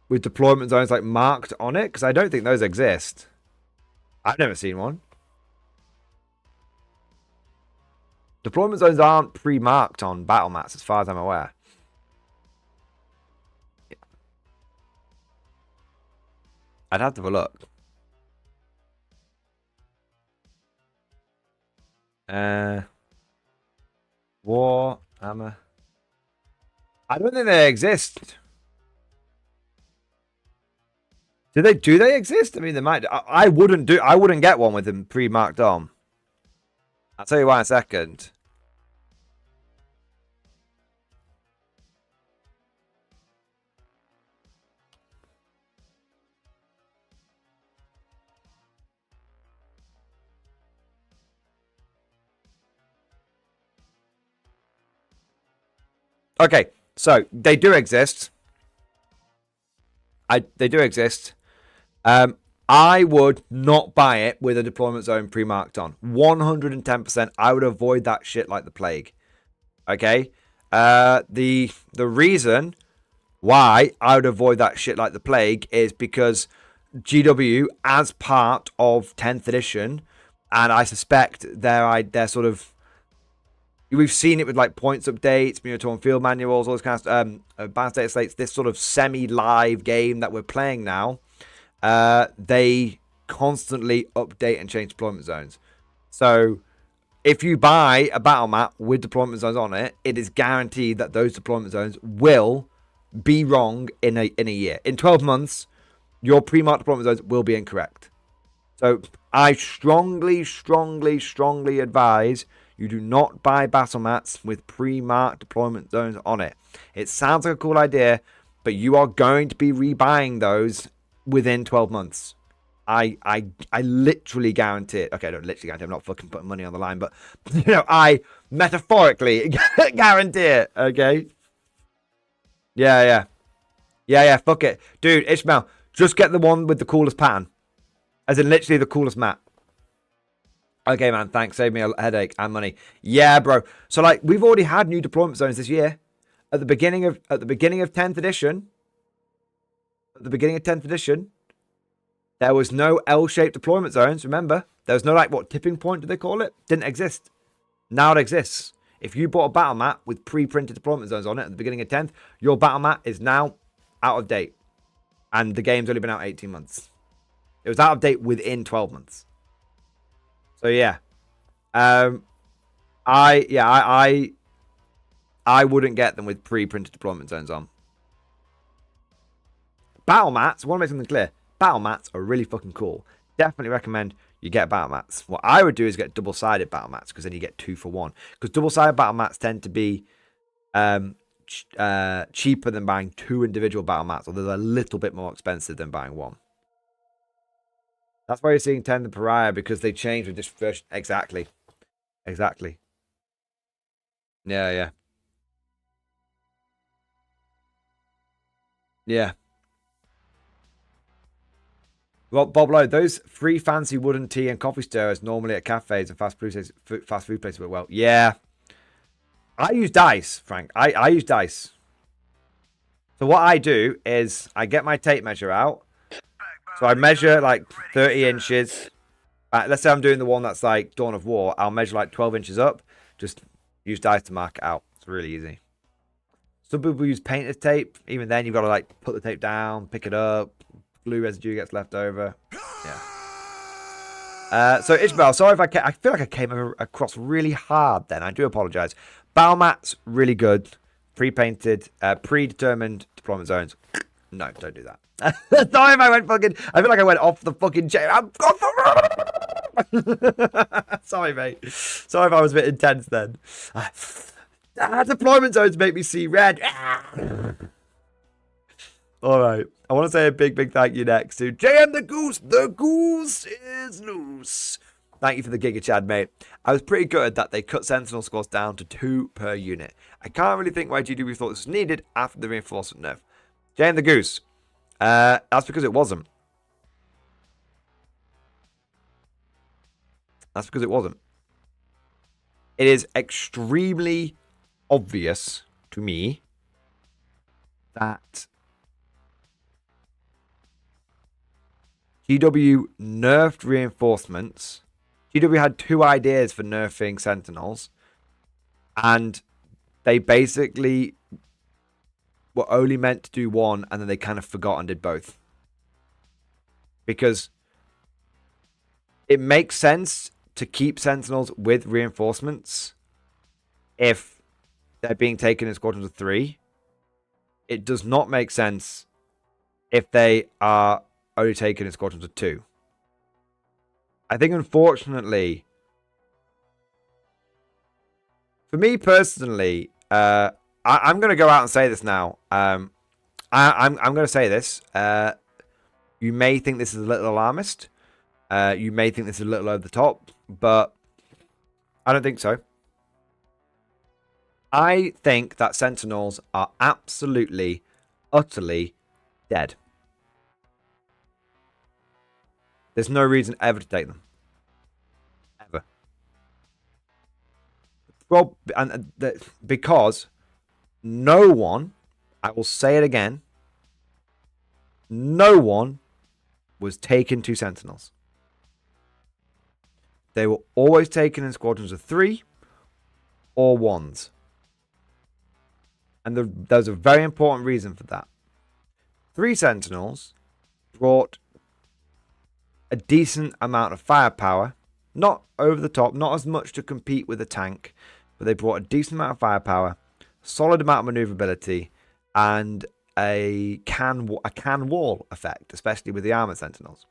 with deployment zones like marked on it? Because I don't think those exist. I've never seen one. Deployment zones aren't pre-marked on battle mats as far as I'm aware. I'd have to have a look. Warhammer. I don't think they exist. Do they exist? I mean, they might. I wouldn't get one with them pre-marked on. I'll tell you why in a second. Okay, so they do exist. They do exist. I would not buy it with a deployment zone pre-marked on. 110%. I would avoid that shit like the plague. Okay? The reason why I would avoid that shit like the plague is because GW, as part of 10th edition, and I suspect they're sort of, we've seen it with like points updates, Minotaur field manuals, all this kind of advanced data slates, this sort of semi-live game that we're playing now. They constantly update and change deployment zones. So if you buy a battle mat with deployment zones on it, it is guaranteed that those deployment zones will be wrong in a year. In 12 months, your pre-marked deployment zones will be incorrect. So I strongly advise you do not buy battle mats with pre-marked deployment zones on it. It sounds like a cool idea, but you are going to be rebuying those within 12 months. I literally guarantee it. Okay, I don't literally guarantee it. I'm not fucking putting money on the line, but I metaphorically guarantee it. Okay. Yeah. Fuck it, dude. Ishmael, just get the one with the coolest pattern, as in literally the coolest mat. Okay, man. Thanks. Save me a headache and money. Yeah, bro. So like, we've already had new deployment zones this year. At the beginning of 10th edition. At the beginning of 10th edition, There was no L-shaped deployment zones, remember? There was no, like, what, tipping point, do they call it? Didn't exist. Now it exists. If you bought a battle mat with pre-printed deployment zones on it at the beginning of 10th, your battle mat is now out of date. And the game's only been out 18 months. It was out of date within 12 months. So, yeah. I wouldn't get them with pre-printed deployment zones on. Battle mats, I want to make something clear. Battle mats are really fucking cool. Definitely recommend you get battle mats. What I would do is get double-sided battle mats, because then you get 2 for 1. Because double-sided battle mats tend to be cheaper than buying 2 individual battle mats, although they're a little bit more expensive than buying 1. That's why you're seeing 10 the Pariah, because they changed with this version. Exactly. Exactly. Yeah, yeah. Yeah. Well, Bob Lowe, those free fancy wooden tea and coffee stirrers normally at cafes and fast food places work well. Yeah. I use dice, Frank. I use dice. So what I do is I get my tape measure out. So I measure like 30 inches. Let's say I'm doing the one that's like Dawn of War. I'll measure like 12 inches up. Just use dice to mark it out. It's really easy. Some people use painter's tape. Even then, you've got to like put the tape down, pick it up. Glue residue gets left over. Yeah. So Ishmael, sorry if I feel like I came across really hard then. I do apologize. Battle mats, really good. Pre-painted, predetermined deployment zones. No, don't do that. Sorry if I went fucking... I feel like I went off the fucking chain. I'm gone for... Sorry, mate. Sorry if I was a bit intense then. Deployment zones make me see red. All right. I want to say a big thank you next to JM the Goose. The Goose is loose. Thank you for the Giga Chad, mate. I was pretty good that they cut Sentinel scores down to 2 per unit. I can't really think why GW thought this was needed after the reinforcement nerf. JM the Goose. That's because it wasn't. That's because it wasn't. It is extremely obvious to me that GW nerfed reinforcements. GW had 2 ideas for nerfing Sentinels, and they basically were only meant to do one, and then they kind of forgot and did both. Because it makes sense to keep Sentinels with reinforcements if they're being taken in squadrons of 3. It does not make sense if they are only taken in squadrons of 2. I think, unfortunately, for me personally, I'm going to go out and say this now. I'm going to say this. You may think this is a little alarmist. You may think this is a little over the top, but I don't think so. I think that Sentinels are absolutely, utterly dead. There's no reason ever to take them. Ever. Because no one, I will say it again, no one was taken to Sentinels. They were always taken in squadrons of 3 or 1s. And there's a very important reason for that. 3 Sentinels brought a decent amount of firepower, not over the top, not as much to compete with a tank, but they brought a decent amount of firepower, solid amount of maneuverability, and a can wall effect, especially with the armored Sentinels.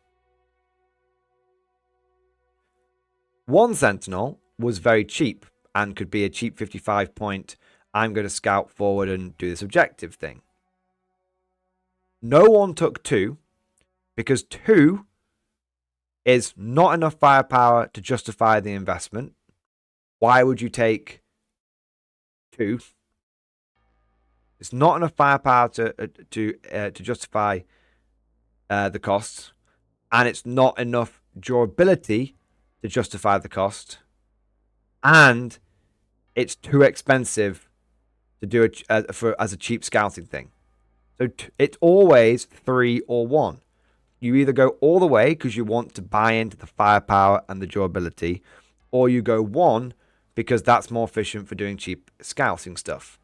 1 Sentinel was very cheap and could be a cheap 55 point, I'm going to scout forward and do this objective thing. No one took 2 because 2 is not enough firepower to justify the investment. Why would you take 2? It's not enough firepower to justify the costs, and it's not enough durability to justify the cost, and it's too expensive to do it as a cheap scouting thing. So it's always 3 or 1. You either go all the way because you want to buy into the firepower and the durability, or you go 1 because that's more efficient for doing cheap scouting stuff.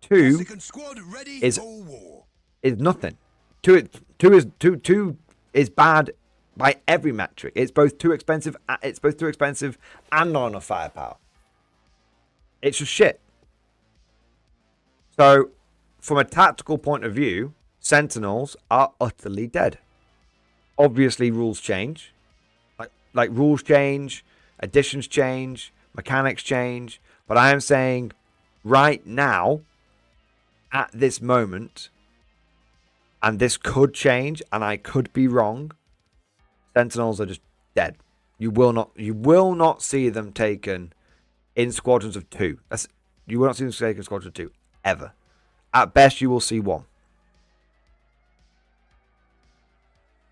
2 is nothing. 2 is bad by every metric. It's both too expensive. And not enough firepower. It's just shit. So, from a tactical point of view, Sentinels are utterly dead. Obviously, rules change. Like rules change, additions change, mechanics change. But I am saying, right now, at this moment, and this could change, and I could be wrong, Sentinels are just dead. You will not see them taken in squadrons of 2. You will not see them taken in squadrons of 2 ever. At best, you will see 1.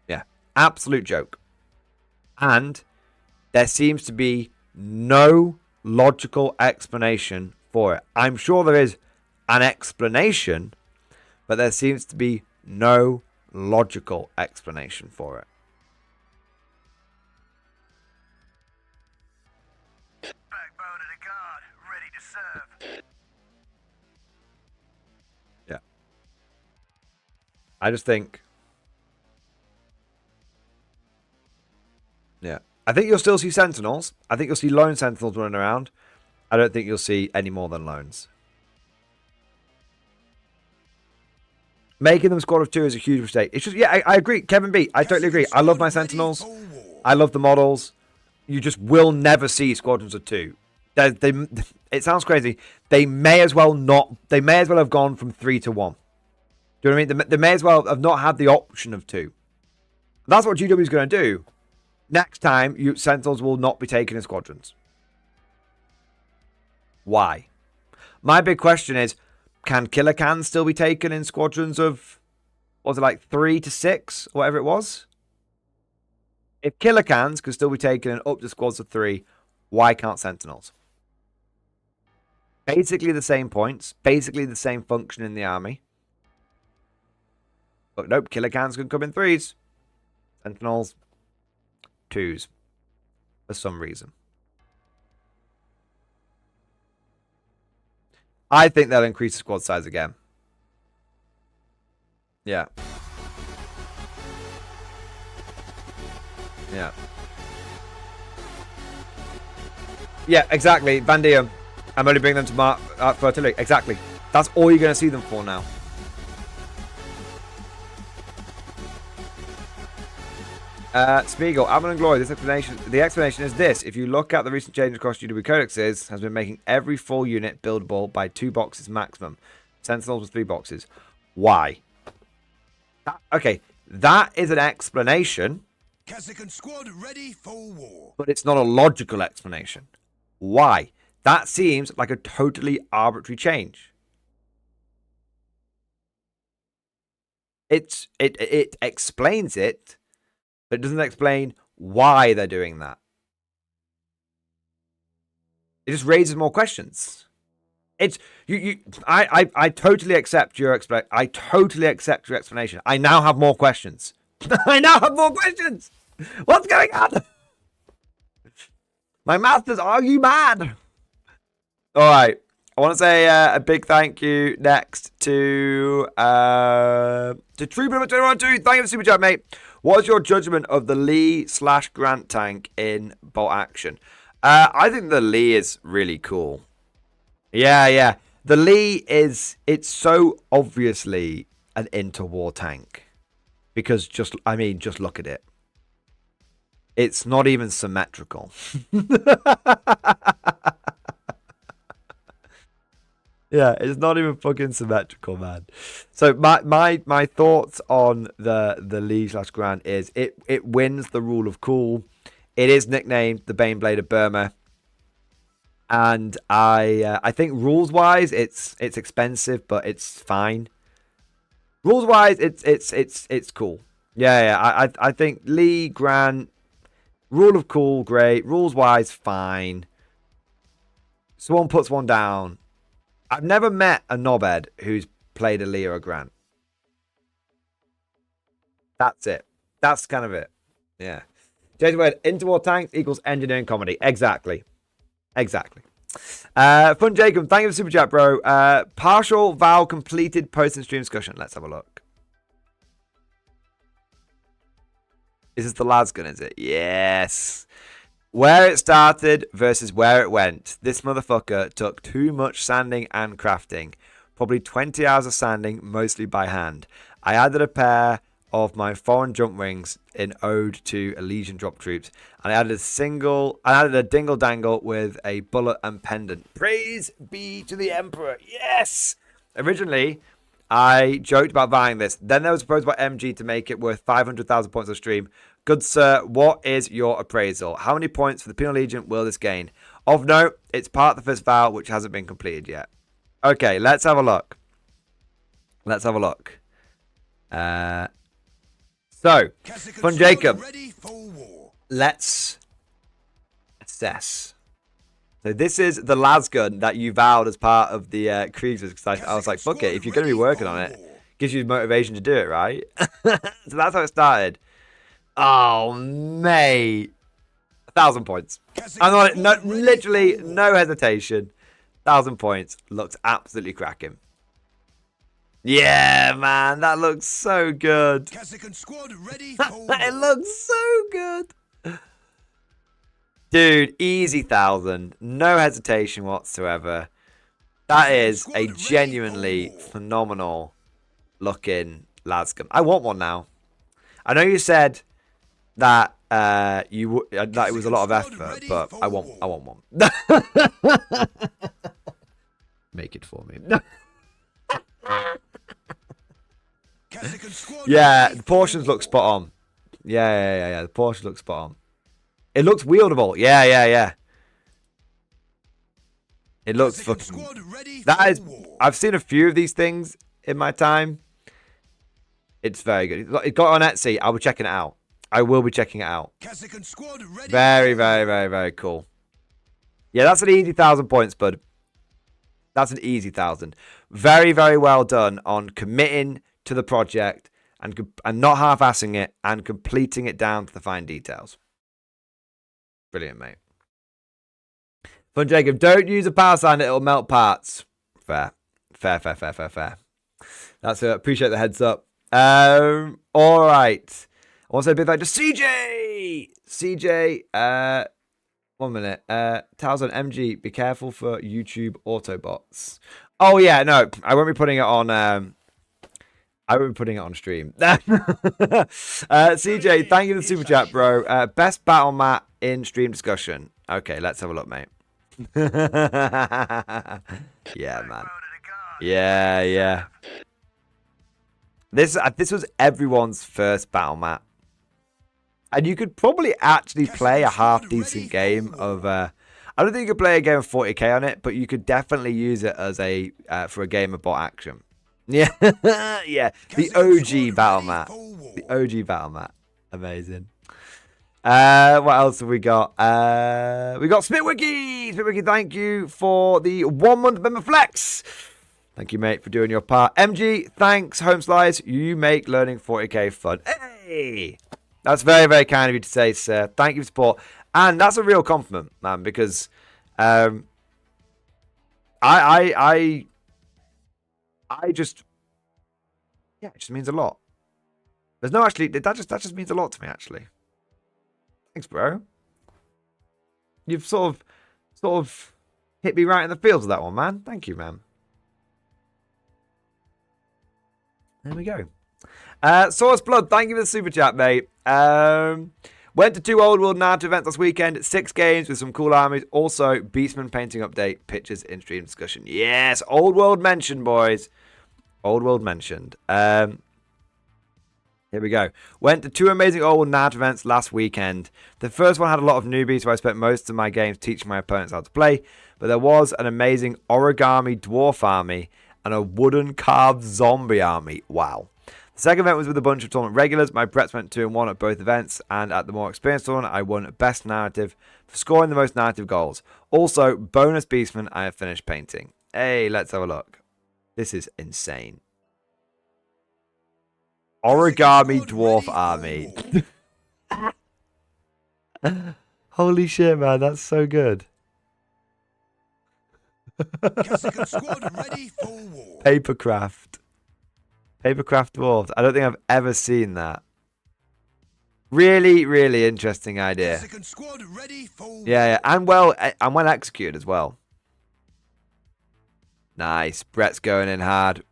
Yeah, absolute joke. And there seems to be no logical explanation for it. I'm sure there is an explanation, but there seems to be no logical explanation for it. Backbone of the guard, ready to serve. Yeah. I just think... Yeah. I think you'll still see Sentinels. I think you'll see lone Sentinels running around. I don't think you'll see any more than lones. Making them squad of 2 is a huge mistake. It's just, yeah, I agree. Kevin B, I totally agree. I love my Sentinels. I love the models. You just will never see squadrons of 2. It sounds crazy. They may as well have gone from 3 to 1. Do you know what I mean? They may as well have not had the option of 2. That's what GW is going to do. Next time, Sentinels will not be taken in squadrons. Why? My big question is, can killer cans still be taken in squadrons of, what was it, like 3 to 6, or whatever it was? If killer cans can still be taken in up to squads of 3, why can't Sentinels? Basically the same points, basically the same function in the army. But nope, killer cans can come in 3s. Sentinels, 2s. For some reason. I think they'll increase the squad size again. Yeah. Yeah. Yeah, exactly. Van Diem. I'm only bringing them to Mark for artillery. Exactly. That's all you're going to see them for now. Spiegel, Element and Glory, the explanation is this. If you look at the recent change across GW codexes, has been making every full unit buildable by 2 boxes maximum. Sentinels with 3 boxes. Why? Okay, that is an explanation. Kazakhstan squad ready for war. But it's not a logical explanation. Why? That seems like a totally arbitrary change. It explains it, but it doesn't explain why they're doing that. It just raises more questions. It's I totally accept your explanation. I now have more questions. I now have more questions. What's going on? My masters, are you mad? All right. I want to say a big thank you next to Trooper number 212. Thank you for the super chat, mate. What is your judgment of the Lee/Grant tank in bolt action? I think the Lee is really cool. Yeah. The Lee it's so obviously an interwar tank. Because just look at it. It's not even symmetrical. Yeah, it's not even fucking symmetrical, man. So my thoughts on the Lee/Grant is it wins the rule of cool. It is nicknamed the Baneblade of Burma. And I think rules wise it's expensive, but it's fine. Rules wise it's cool. Yeah. I think Lee, Grant, rule of cool, great. Rules wise, fine. Someone puts one down. I've never met a knobhead who's played a Lee or a Grant. That's it. That's kind of it. Yeah. Jason Wade, interwar tanks equals engineering comedy. Exactly. Exactly. Fun Jacob, thank you for super chat, bro. Partial vow completed post and stream discussion. Let's have a look. Is this the lad's gun, is it? Yes. Where it started versus where it went. This motherfucker took too much sanding and crafting. Probably 20 hours of sanding, mostly by hand. I added a pair of my foreign jump wings in Ode to Elysian drop troops. And I added a dingle dangle with a bullet and pendant. Praise be to the Emperor. Yes! Originally, I joked about buying this. Then there was a proposal by MG to make it worth 500,000 points on stream. Good sir, what is your appraisal? How many points for the Penal Legion will this gain? Of note, it's part of the first vow, which hasn't been completed yet. Okay, let's have a look. Let's have a look. So, Fun Jacob, let's assess. So this is the lasgun that you vowed as part of the Kriegers. Because I was like, fuck it, if you're going to be working on it, gives you motivation to do it, right? So that's how it started. Oh, mate. 1,000 points. I'm on it. No, literally, no hesitation. 1,000 points. Looks absolutely cracking. Yeah, man. That looks so good. It looks so good. Dude, easy 1,000. No hesitation whatsoever. That is a genuinely phenomenal looking lasgun. I want one now. I know you said that that it was a lot of effort, but I want one. Make it for me. Yeah, the portions look spot on. Yeah. The portions look spot on. It looks wieldable. Yeah. It looks fucking. That is. I've seen a few of these things in my time. It's very good. It got on Etsy. I'll be checking it out. I will be checking it out. Very, very, very, very cool. Yeah, that's an easy 1,000 points, bud. That's an easy 1,000. Very, very well done on committing to the project and not half-assing it and completing it down to the fine details. Brilliant, mate. Fun Jacob, don't use a power sign, it'll melt parts. Fair. That's it. Appreciate the heads up. All right. I want to say a big thank to CJ. 1 minute. Towels on MG. Be careful for YouTube Autobots. Oh yeah, no, I won't be putting it on. I won't be putting it on stream. CJ, thank you for the super chat, bro. Best battle mat in stream discussion. Okay, let's have a look, mate. Yeah, man. Yeah. This was everyone's first battle mat. And you could probably actually play a half-decent game of... I don't think you could play a game of 40k on it, but you could definitely use it as a for a game of bot action. Yeah, yeah. The OG battle mat. The OG battle mat. Amazing. What else have we got? We got Spitwiki. Spitwiki, thank you for the 1 month member flex. Thank you, mate, for doing your part. MG, thanks, Home Slice. You make learning 40k fun. Hey! That's very, very kind of you to say, sir. Thank you for support. And that's a real compliment, man, because I just, yeah, it just means a lot. There's no actually, that just means a lot to me, actually. Thanks, bro. You've sort of hit me right in the feels with that one, man. Thank you, man. There we go. Source Blood, thank you for the super chat, mate. Went to 2 Old World narrative events last weekend. 6 games with some cool armies. Also, Beastman painting update. Pictures in stream discussion. Yes, Old World mentioned, boys. Old World mentioned. Here we go. Went to 2 amazing Old World narrative events last weekend. The first one had a lot of newbies, so I spent most of my games teaching my opponents how to play. But there was an amazing origami dwarf army and a wooden carved zombie army. Wow. The second event was with a bunch of tournament regulars. My Bretts went 2-1 at both events, and at the more experienced tournament, I won Best Narrative for scoring the most narrative goals. Also, bonus Beastman, I have finished painting. Hey, let's have a look. This is insane. Origami Dwarf Army. Holy shit, man. That's so good. Papercraft. Papercraft Dwarves. I don't think I've ever seen that. Really, really interesting idea. Yeah. And well executed as well. Nice. Brett's going in hard.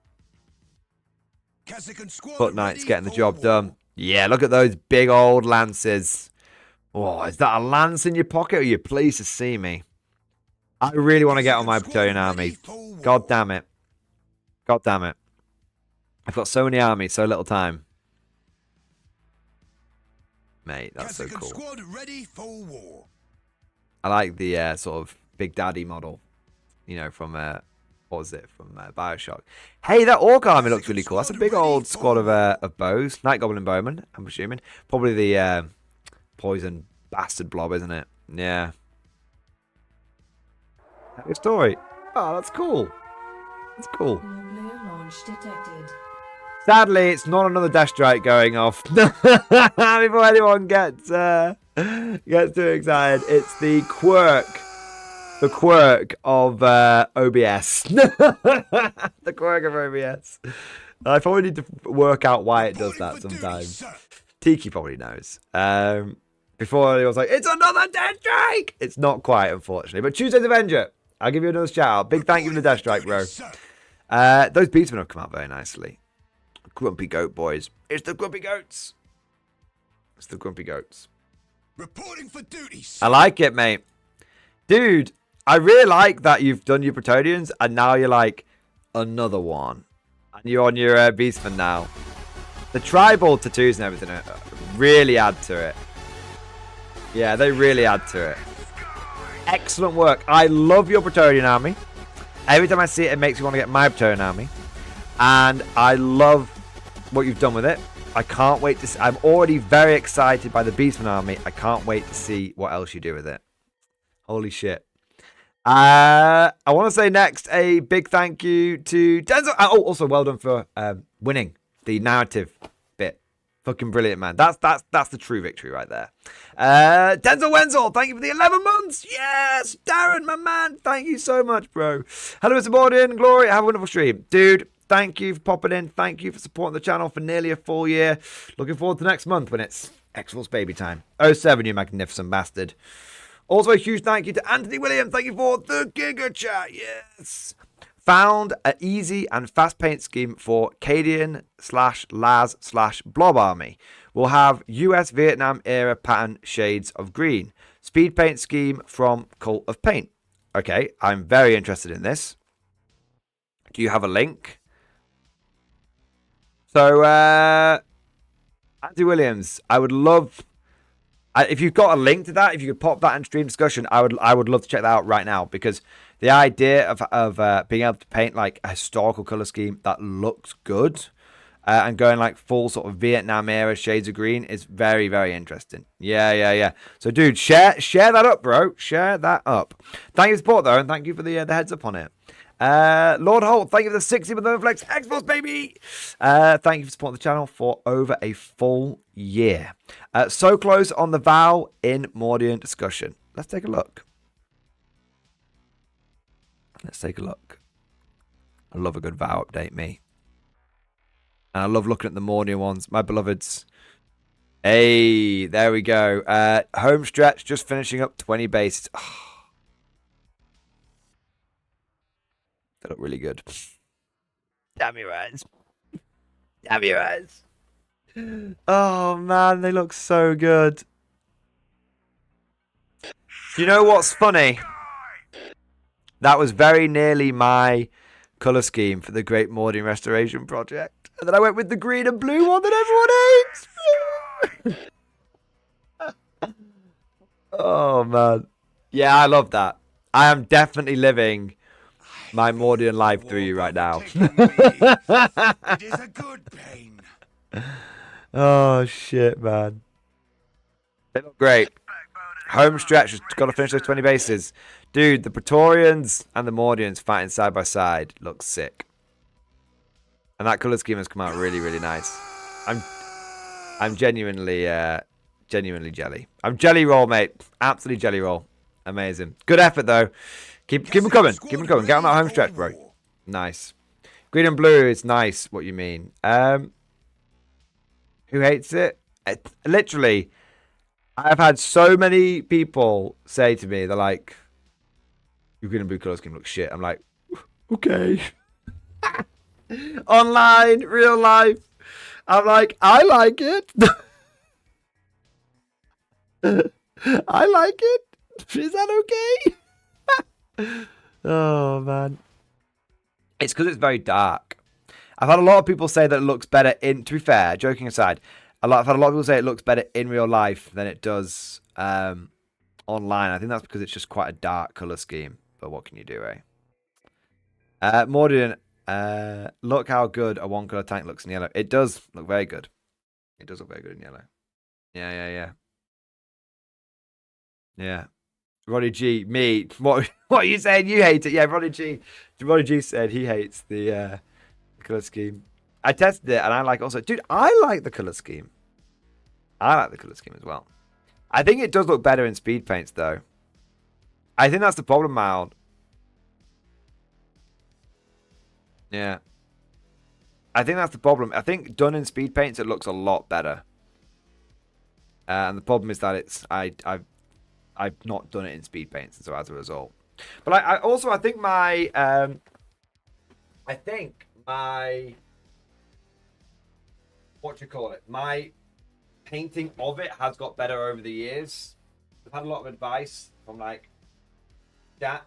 Foot Knight's getting the job done. Yeah, look at those big old lances. Oh, is that a lance in your pocket, or are you pleased to see me? I really want to get on my Praetorian army. God damn it. God damn it. I've got so many armies, so little time. Mate, that's so cool. I like the sort of Big Daddy model. You know, from, what was it? From Bioshock. Hey, that Orc army looks really cool. That's a big old squad of bows. Night Goblin Bowmen, I'm assuming. Probably the poison bastard blob, isn't it? Yeah. Good story. Oh, that's cool. That's cool. Sadly, it's not another Death Strike going off. Before anyone gets too excited, it's the quirk. The quirk of OBS. The quirk of OBS. I probably need to work out why it does that sometimes. Tiki probably knows. Before he was like, it's another Death Strike! It's not quite, unfortunately. But Tuesday's Avenger. I'll give you another shout out. Big thank you for the Death Strike, bro. Those beatsmen have come out very nicely. Grumpy Goat boys. It's the Grumpy Goats. It's the Grumpy Goats. Reporting for duty. I like it, mate. Dude, I really like that you've done your Praetorians and now you're like, another one. And you're on your beastmen now. The tribal tattoos and everything really add to it. Yeah, they really add to it. Excellent work. I love your Praetorian army. Every time I see it, it makes me want to get my Praetorian army. And I love what you've done with it. I can't wait to see. I'm already very excited by the Beastman army. I can't wait to see what else you do with it. Holy shit. I want to say next a big thank you to Denzel. Oh, also well done for winning the narrative bit. Fucking brilliant, man. That's the true victory right there. Denzel Wenzel, thank you for the 11 months. Yes, Darren, my man. Thank you so much, bro. Hello, Mr. Mordianglory. Have a wonderful stream. Dude, thank you for popping in. Thank you for supporting the channel for nearly a full year. Looking forward to next month when it's X-Force baby time. 07, you magnificent bastard. Also, a huge thank you to Anthony Williams. Thank you for the Giga Chat. Yes. Found an easy and fast paint scheme for Cadian/Laz/Blob Army. We'll have US Vietnam era pattern shades of green. Speed paint scheme from Cult of Paint. Okay, I'm very interested in this. Do you have a link? So, Anthony Williams, I would love... if you've got a link to that, if you could pop that in stream discussion, I would love to check that out right now, because the idea of being able to paint like a historical color scheme that looks good and going like full sort of Vietnam era shades of green is very, very interesting. Yeah. So, dude, share that up, bro. Share that up. Thank you for support though, and thank you for the heads up on it. Lord Holt, thank you for the 60 with the flex. X-Force, baby. Thank you for supporting the channel for over a full year. So close on the vow in Mordian discussion. Let's take a look. I love a good vow update, me. And I love looking at the Mordian ones, my beloveds. Hey, there we go. Home stretch, just finishing up 20 bases. Oh. They look really good. Damn your eyes. Damn your eyes. Oh, man, they look so good. Do you know what's funny? That was very nearly my colour scheme for the Great Mordian Restoration Project. And then I went with the green and blue one that everyone hates. Oh, man. Yeah, I love that. I am definitely living my Mordian life through you right now. It is a good pain. Oh, shit, man. They look great. Home stretch, just got to finish those 20 bases. Dude, the Praetorians and the Mordians fighting side by side looks sick. And that colour scheme has come out really, really nice. I'm genuinely jelly. I'm jelly roll, mate. Absolutely jelly roll. Amazing. Good effort though. Keep them coming. Keep them coming. Get on that home stretch, bro. Nice. Green and blue is nice. What you mean? Who hates it? Literally, I've had so many people say to me, they're like, "Your green and blue color scheme looks shit." I'm like, okay. Online, real life. I'm like, I like it. I like it. Is that okay? Oh, man. It's because it's very dark. I've had a lot of people say that it looks better in... To be fair, joking aside, I've had a lot of people say it looks better in real life than it does online. I think that's because it's just quite a dark colour scheme. But what can you do, eh? Mordian, look how good a one-colour tank looks in yellow. It does look very good. It does look very good in yellow. Yeah. Yeah. Ronnie G, me. What are you saying? You hate it? Yeah, Ronnie G said he hates the color scheme. I tested it and I like also. Dude, I like the color scheme. I like the color scheme as well. I think it does look better in speed paints though. I think that's the problem, Mild. Yeah. I think that's the problem. I think done in speed paints it looks a lot better. And the problem is that it's I've not done it in speed paints, so as a result. But I think my what do you call it? My painting of it has got better over the years. I've had a lot of advice from like that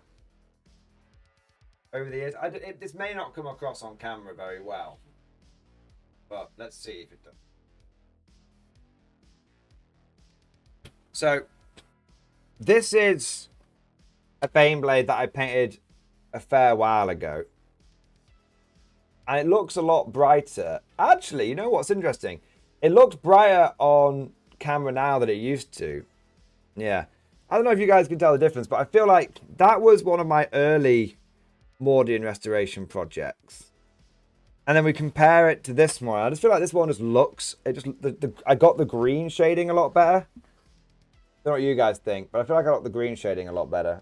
over the years. This may not come across on camera very well, but let's see if it does. So this is a Baneblade that I painted a fair while ago. And it looks a lot brighter. Actually, you know what's interesting? It looks brighter on camera now than it used to. Yeah. I don't know if you guys can tell the difference, but I feel like that was one of my early Mordian restoration projects. And then we compare it to this one. I just feel like this one just looks... I got the green shading a lot better. I don't know what you guys think, but I feel like I got the green shading a lot better.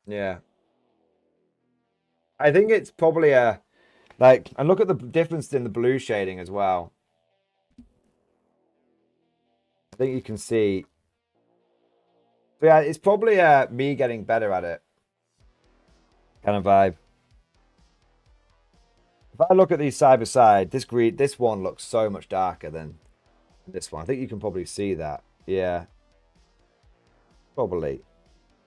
Yeah. I think it's probably a... Like, and look at the difference in the blue shading as well. I think you can see... But yeah, it's probably me getting better at it. Kind of vibe. If I look at these side by side, this one looks so much darker than this one. I think you can probably see that. Yeah. Probably.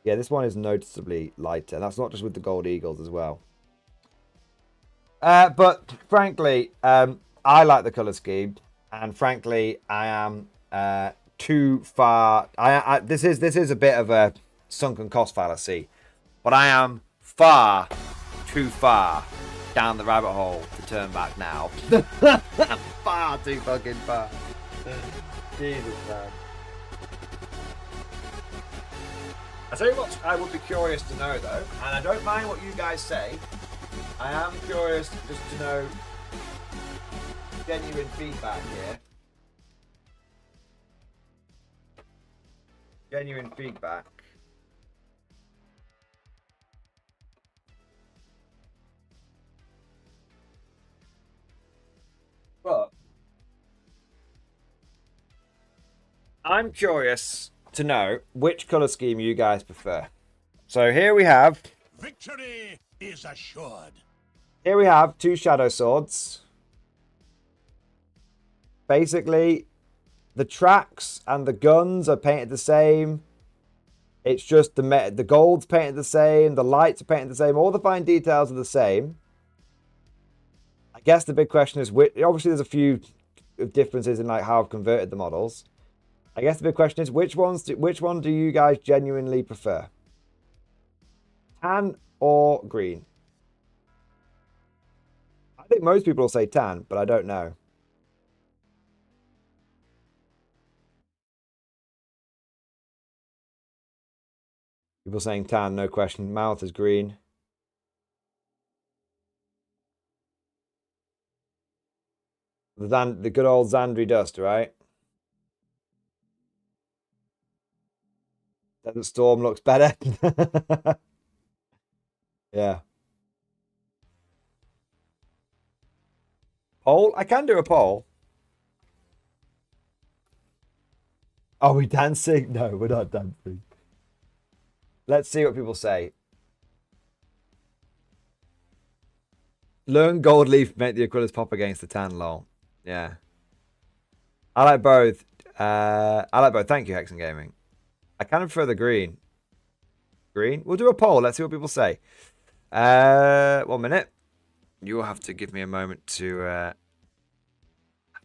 Yeah, this one is noticeably lighter. And that's not just with the gold eagles as well. But frankly, I like the color scheme. And frankly, I am too far. This is a bit of a sunken cost fallacy. But I am far too far down the rabbit hole to turn back now. Far too fucking far. Jesus, man. I tell you what, I would be curious to know though, and I don't mind what you guys say. I am curious just to know genuine feedback here. Genuine feedback. But I'm curious to know which color scheme you guys prefer. So here we have... Victory is assured. Here we have two shadow swords. Basically, the tracks and the guns are painted the same. It's just the gold's painted the same, the lights are painted the same, all the fine details are the same. I guess the big question is, obviously there's a few differences in like how I've converted the models. I guess the big question is, which one do you guys genuinely prefer? Tan or green? I think most people will say tan, but I don't know. People saying tan, no question. Mouth is green. The good old Xandri dust, right? Desert Storm looks better. Yeah. Poll? I can do a poll. Are we dancing? No, we're not dancing. Let's see what people say. Learn gold leaf, make the acrylics pop against the tan, lol. Yeah. I like both. Thank you, Hexen Gaming. I kind of prefer the green. Green? We'll do a poll. Let's see what people say. 1 minute. You will have to give me a moment to... how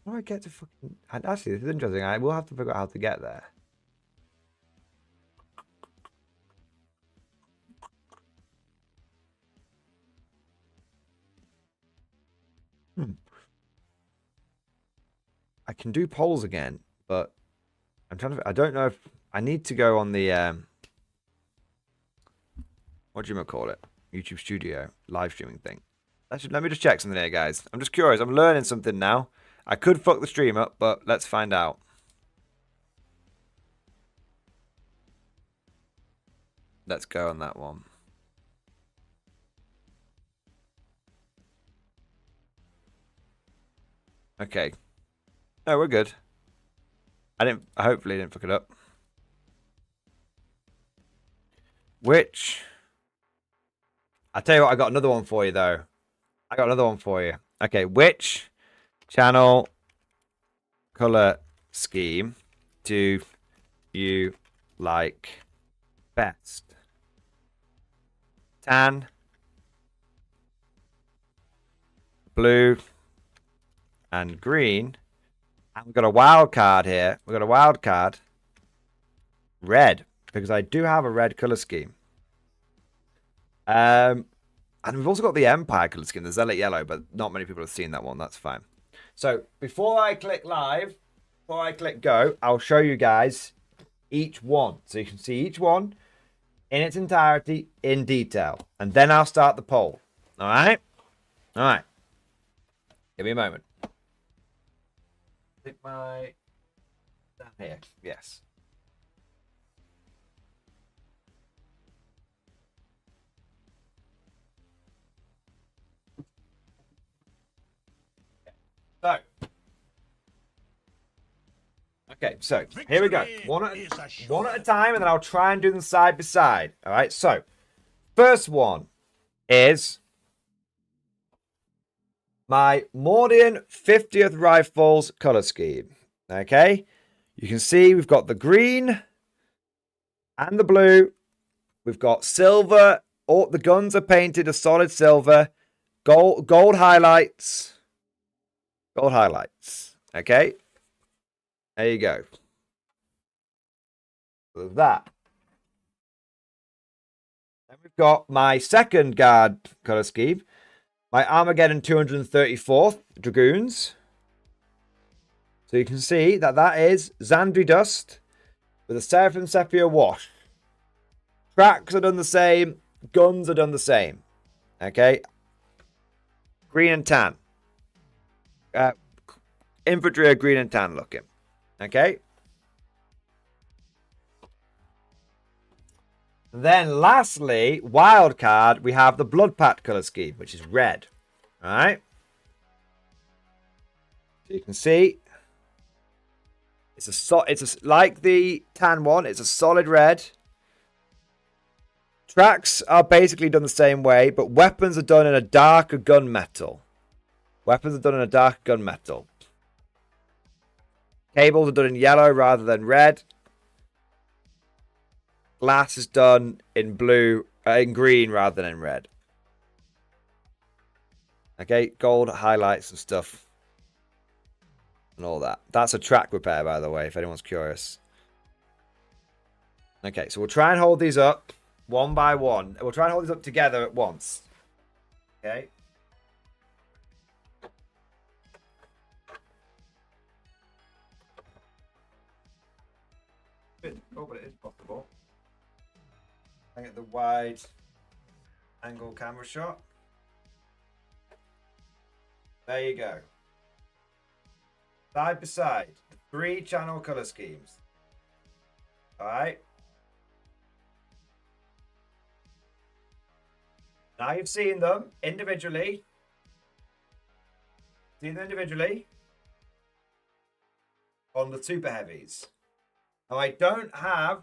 do I get to fucking... Actually, this is interesting. I will have to figure out how to get there. I can do polls again, but I'm trying to... I don't know if... I need to go on the... what do you call it? YouTube Studio live streaming thing. Let me just check something here, guys. I'm just curious. I'm learning something now. I could fuck the stream up, but let's find out. Let's go on that one. Okay. No, we're good. I hopefully didn't fuck it up. Which... I'll tell you what, I got another one for you, though. I got another one for you. Okay, which channel color scheme do you like best? Tan, blue, and green. And we've got a wild card here. We've got a wild card. Red, because I do have a red color scheme. And we've also got the Empire color scheme, the Zealot Yellow, but not many people have seen that one. That's fine. So before I click live, before I click go, I'll show you guys each one. So you can see each one in its entirety in detail. And then I'll start the poll. All right? All right. Give me a moment. Click my... down here. Yes. So, okay, so here we go. One at a time, and then I'll try and do them side by side. All right, so first one is my Mordian 50th Rifles color scheme. Okay, you can see we've got the green and the blue. We've got silver. All the guns are painted a solid silver. Gold highlights. Gold highlights. Okay. There you go. So that. Then we've got my second guard color scheme. My Armageddon 234th Dragoons. So you can see that that is Xandri Dust with a Seraphim Sepia wash. Tracks are done the same. Guns are done the same. Okay. Green and tan. Infantry are green and tan looking. Okay. Then lastly, wild card, we have the Blood Pact color scheme, which is red. All right. So you can see it's like the tan one, it's a solid red. Tracks are basically done the same way, but weapons are done in a darker gunmetal. Weapons are done in a dark gunmetal. Cables are done in yellow rather than red. Glass is done in in green rather than in red. Okay, gold highlights and stuff. And all that. That's a track repair, by the way, if anyone's curious. Okay, so we'll try and hold these up one by one. We'll try and hold these up together at once. Okay. Oh, but it is possible. I get the wide angle camera shot. There you go. side by side, the 3-channel color schemes. All right. Now you've seen them individually. Seen them individually on the super heavies. Now I don't have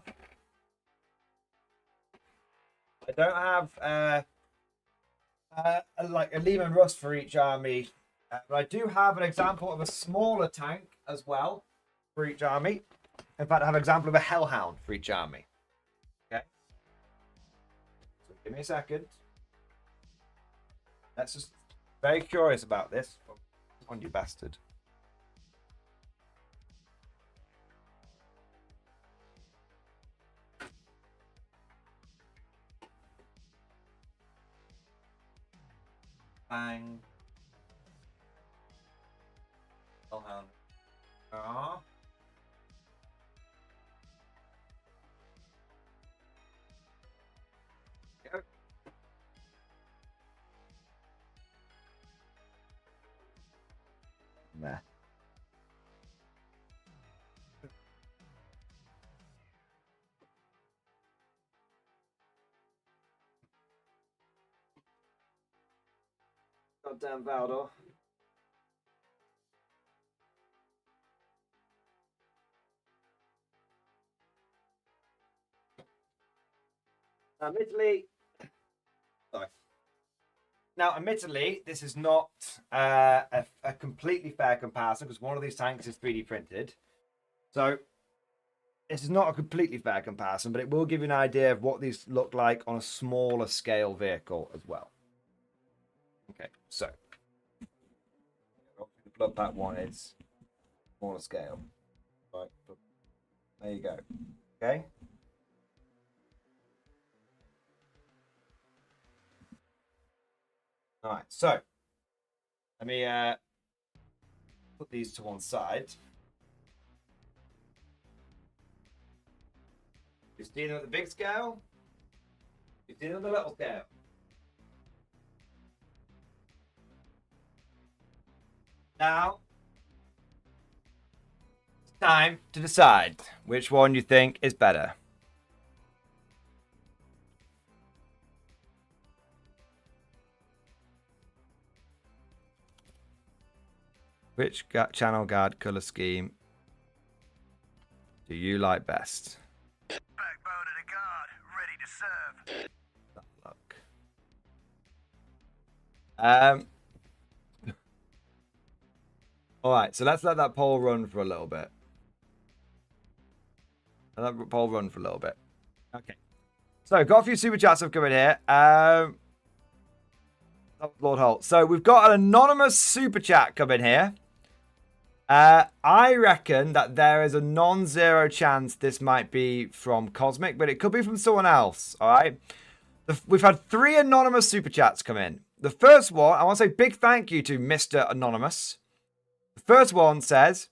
like a Lehman Russ for each army, but I do have an example of a smaller tank as well for each army. In fact, I have an example of a Hellhound for each army. Okay, so give me a second. Let's just very curious about this. Oh, on you bastard. Bang. Hellhound. Ah. Go. Nah. Goddamn Valdor. Admittedly, sorry. Now, admittedly, this is not a completely fair comparison because one of these tanks is 3D printed. So, this is not a completely fair comparison, but it will give you an idea of what these look like on a smaller scale vehicle as well. Okay, so the blood pack one is smaller scale. Right, there you go. Okay. All right, so let me put these to one side. You've seen them at the big scale. You've seen them at the little scale. Now, it's time to decide which one you think is better. Which channel guard color scheme do you like best? Backbone of the guard, ready to serve. That look. All right, so let's let that poll run for a little bit. Let that poll run for a little bit. Okay. So, got a few super chats have come in here. That was Lord Holt. So, we've got an anonymous super chat come in here. I reckon that there is a non-zero chance this might be from Cosmic, but it could be from someone else. All right. We've had 3 anonymous super chats come in. The first one, I want to say big thank you to Mr. Anonymous. The first one says,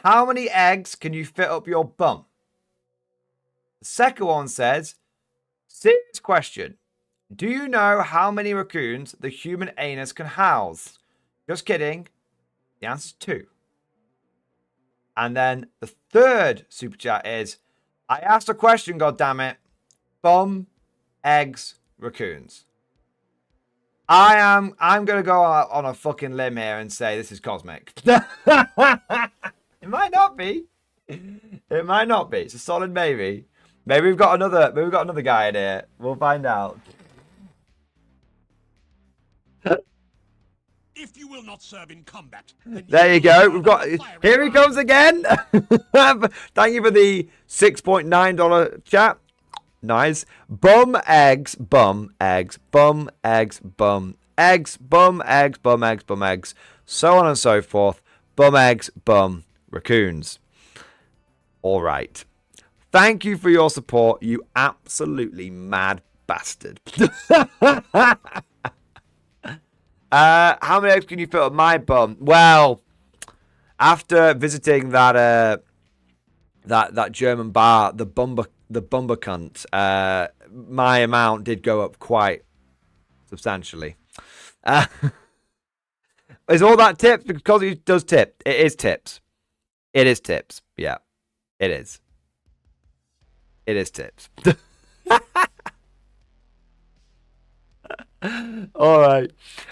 how many eggs can you fit up your bum? The second one says, serious question. Do you know how many raccoons the human anus can house? Just kidding. The answer's 2. And then the third super chat is, I asked a question, goddammit. Bum, eggs, raccoons. I'm going to go on a fucking limb here and say this is Cosmic. It might not be. It might not be. It's a solid maybe. Maybe we've got another guy in here. We'll find out. If you will not serve in combat, there you go. We've got here he comes again. Thank you for the $6.9 chat. Nice. Bum eggs, bum eggs, bum eggs, bum eggs, bum eggs, bum eggs, bum eggs, so on and so forth. Bum eggs, bum raccoons. All right. Thank you for your support, you absolutely mad bastard. How many eggs can you fit up my bum? Well, after visiting that that German bar, the Bumber cunt, my amount did go up quite substantially. Is all that tips? Because it does tip. It is tips. It is tips. Yeah, it is. It is tips. All right.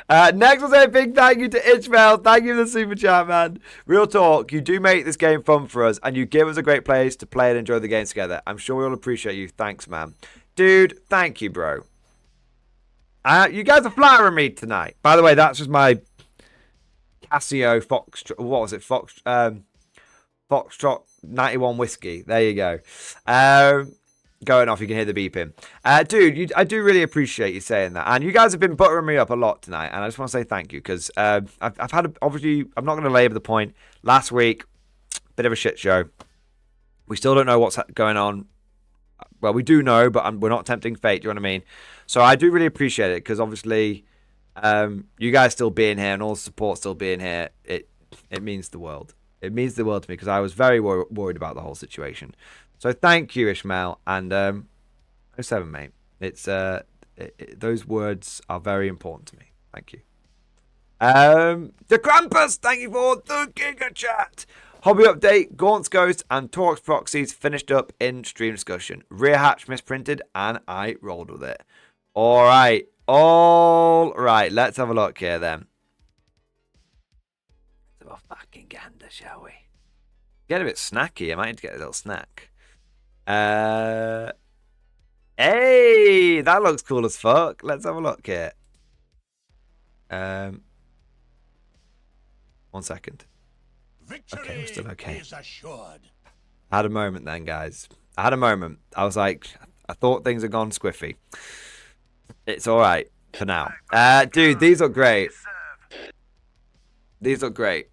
Next, I'll say a big thank you to Ishmael. Thank you for the super chat, man. Real talk, you do make this game fun for us, and you give us a great place to play and enjoy the game together. I'm sure we all appreciate you. Thanks, man. Dude, thank you, bro. You guys are flattering me tonight. By the way, that's just my Casio Fox. What was it? Foxtrot 91 whiskey. There you go. Going off, you can hear the beeping. Dude, I do really appreciate you saying that. And you guys have been buttering me up a lot tonight. And I just want to say thank you. Because I've had, obviously, I'm not going to labour the point. Last week, bit of a shit show. We still don't know what's going on. Well, we do know, but we're not tempting fate. Do you know what I mean? So I do really appreciate it. Because obviously, you guys still being here and all the support still being here, it means the world. It means the world to me. Because I was very worried about the whole situation. So thank you, Ishmael, and 07, mate. It's those words are very important to me. Thank you. The Krampus, thank you for the Giga Chat. Hobby update: Gaunt's Ghost and Torx proxies finished up in stream discussion. Rear hatch misprinted, and I rolled with it. All right. Let's have a look here then. Let's have a fucking gander, shall we? Get a bit snacky. I might need to get a little snack. Hey, that looks cool as fuck. Let's have a look here. 1 second. Victory Okay, we're still okay. is assured. I had a moment then, guys. I had a moment. I was like, I thought things had gone squiffy. It's all right for now. Dude, these look great. These look great.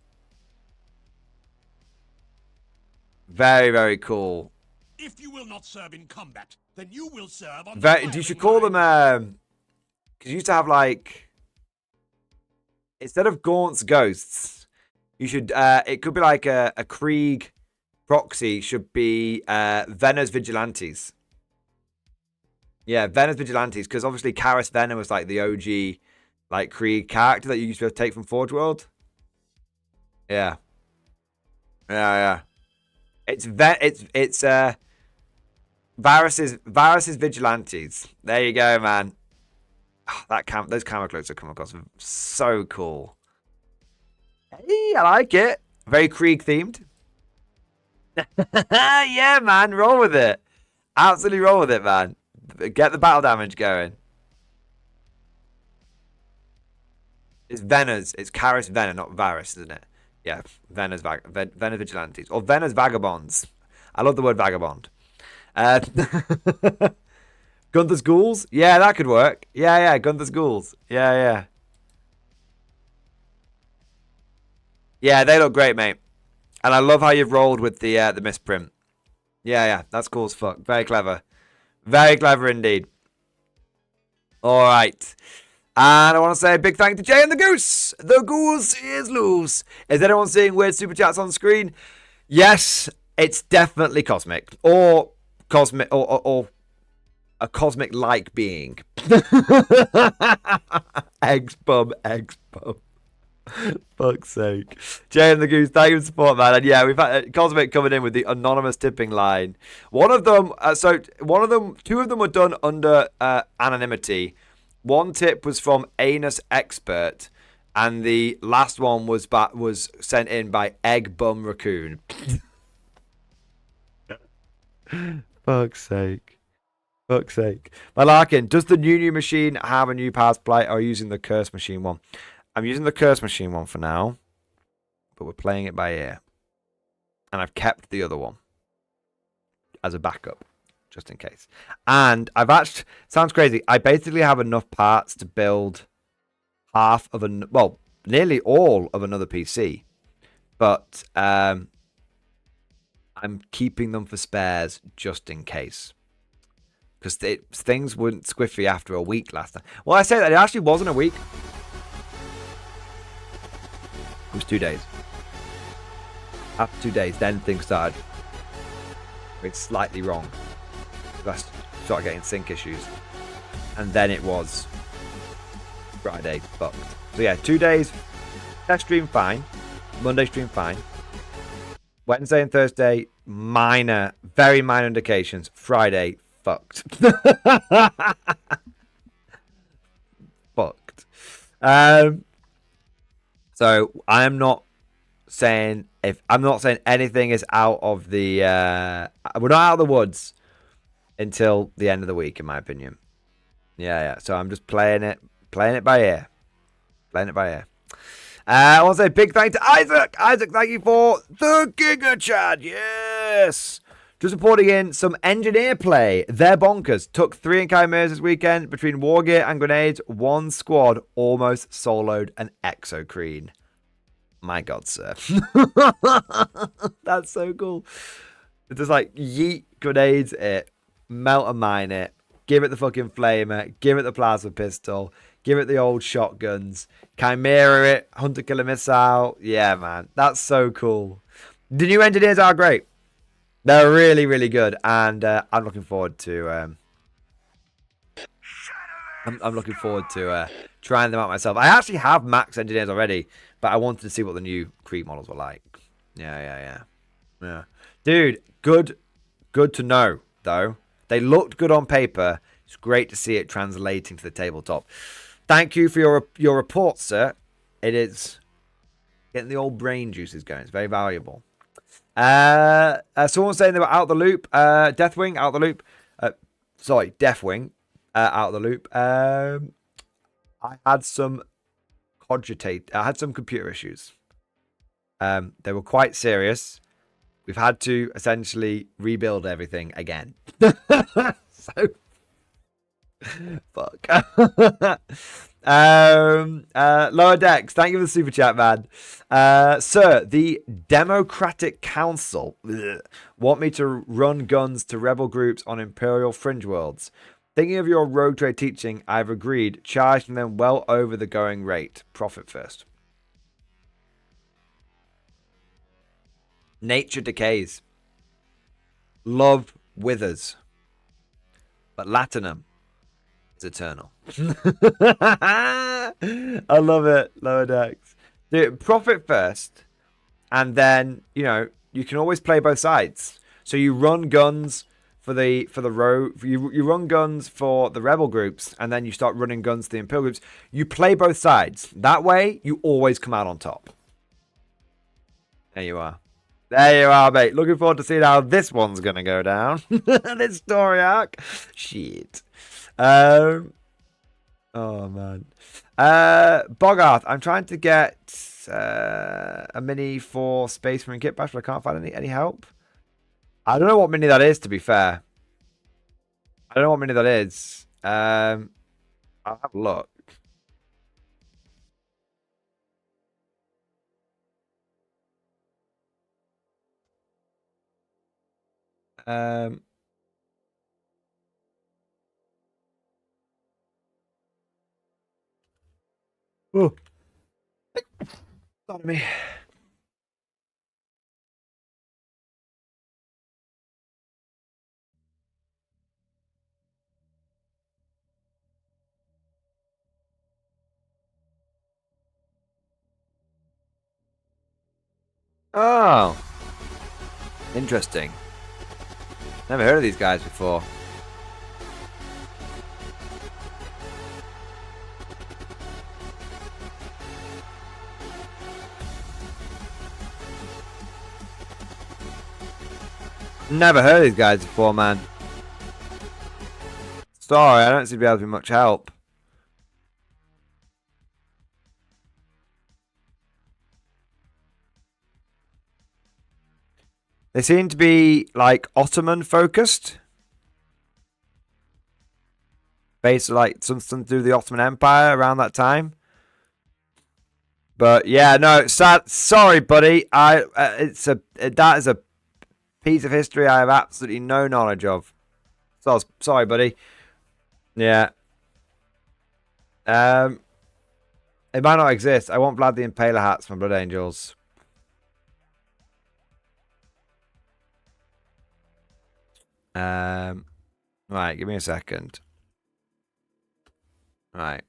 Very, very cool. If you will not serve in combat, then you will serve on You should call them, because you used to have, like, instead of Gaunt's Ghosts, you should, it could be like a Krieg proxy should be Vena's Vigilantes. Yeah, Vena's Vigilantes, because obviously Karis Vena was like the OG, like, Krieg character that you used to take from Forge World. Yeah. Yeah. It's Varus's Vigilantes. There you go, man. Oh, those camera clothes have come across so cool. Hey, I like it. Very Krieg themed. Yeah, man, roll with it. Absolutely roll with it, man. Get the battle damage going. It's Vena's. It's Karis Vena, not Varus, isn't it? Yeah, Vena's Vigilantes. Or Vena's Vagabonds. I love the word vagabond. Gunther's Ghouls? Yeah, that could work. Yeah, Gunther's Ghouls. Yeah. Yeah, they look great, mate. And I love how you've rolled with the misprint. Yeah, that's cool as fuck. Very clever. Very clever indeed. All right. And I want to say a big thank you to Jay and the Goose. The Goose is loose. Is anyone seeing weird super chats on screen? Yes, it's definitely cosmic. Or cosmic, or a cosmic-like being. Eggs bum. Fuck's sake. Jay and the Goose, thank you for support, man. And yeah, we've had Cosmic coming in with the anonymous tipping line. Two of them were done under anonymity. One tip was from Anus Expert, and the last one was sent in by Egg Bum Raccoon. Fuck's sake. Malarkin, does the new machine have a new power supply, or are you using the Curse Machine one? I'm using the Curse Machine one for now, but we're playing it by ear. And I've kept the other one as a backup, just in case. And I've actually, sounds crazy, I basically have enough parts to build nearly all of another PC. But I'm keeping them for spares just in case. Because things weren't squiffy after a week last time. Well, I say that it actually wasn't a week. It was 2 days. After 2 days, then things started going slightly wrong. I started getting sync issues. And then it was Friday fucked. So yeah, 2 days. Test stream fine. Monday stream fine. Wednesday and Thursday, minor, very minor indications. Friday, fucked. Fucked. So I am not saying anything is out of the we're not out of the woods until the end of the week, in my opinion. Yeah. So I'm just playing it by ear. I want to say big thank to Isaac. Isaac, thank you for the Giga Chat. Yes. Just reporting in some engineer play. They're bonkers. Took 3 in Chimeras this weekend. Between war gear and grenades, one squad almost soloed an Exocrene. My God, sir. That's so cool. It's just like yeet grenades it, melt a mine it, give it the fucking flamer, give it the plasma pistol, give it the old shotguns, Chimera it, hunter killer missile. Yeah, man. That's so cool. The new engineers are great. They're really, really good. And I'm looking forward to I'm looking forward to trying them out myself. I actually have max engineers already, but I wanted to see what the new Creep models were like. Yeah. Dude, good to know, though. They looked good on paper. It's great to see it translating to the tabletop. Thank you for your report, sir. It is getting the old brain juices going. It's very valuable. Someone saying they were out of the loop. Deathwing, out of the loop. Deathwing, out of the loop. I had some computer issues. They were quite serious. We've had to essentially rebuild everything again. So fuck. Lower Decks, thank you for the super chat, man. Sir, the Democratic Council want me to run guns to rebel groups on Imperial Fringe Worlds. Thinking of your rogue trade teaching, I've agreed, charging them well over the going rate. Profit first. Nature decays. Love withers. But Latinum is eternal. I love it. Lower Decks. Dude, profit first. And then, you can always play both sides. So you run guns for the rogue, you run guns for the rebel groups, and then you start running guns to the Imperial groups. You play both sides. That way, you always come out on top. There you are. There you are, mate. Looking forward to seeing how this one's going to go down. This story arc. Shit. Oh, man. Bogart, I'm trying to get a mini for Space Marine Kit Bash, but I can't find any help. I don't know what mini that is, to be fair. I don't know what mini that is. I'll have a look. Oh. Pardon me. Oh. Interesting. Never heard of these guys before. Never heard of these guys before, man. Sorry, I don't seem to be able to be much help. They seem to be, like, Ottoman focused. Based, like, something to do with the Ottoman Empire around that time. But, yeah, no, sad. Sorry, buddy. That is a piece of history I have absolutely no knowledge of. So, sorry, buddy. Yeah. It might not exist. I want Vlad the Impaler hats from Blood Angels. Right, give me a second. Right.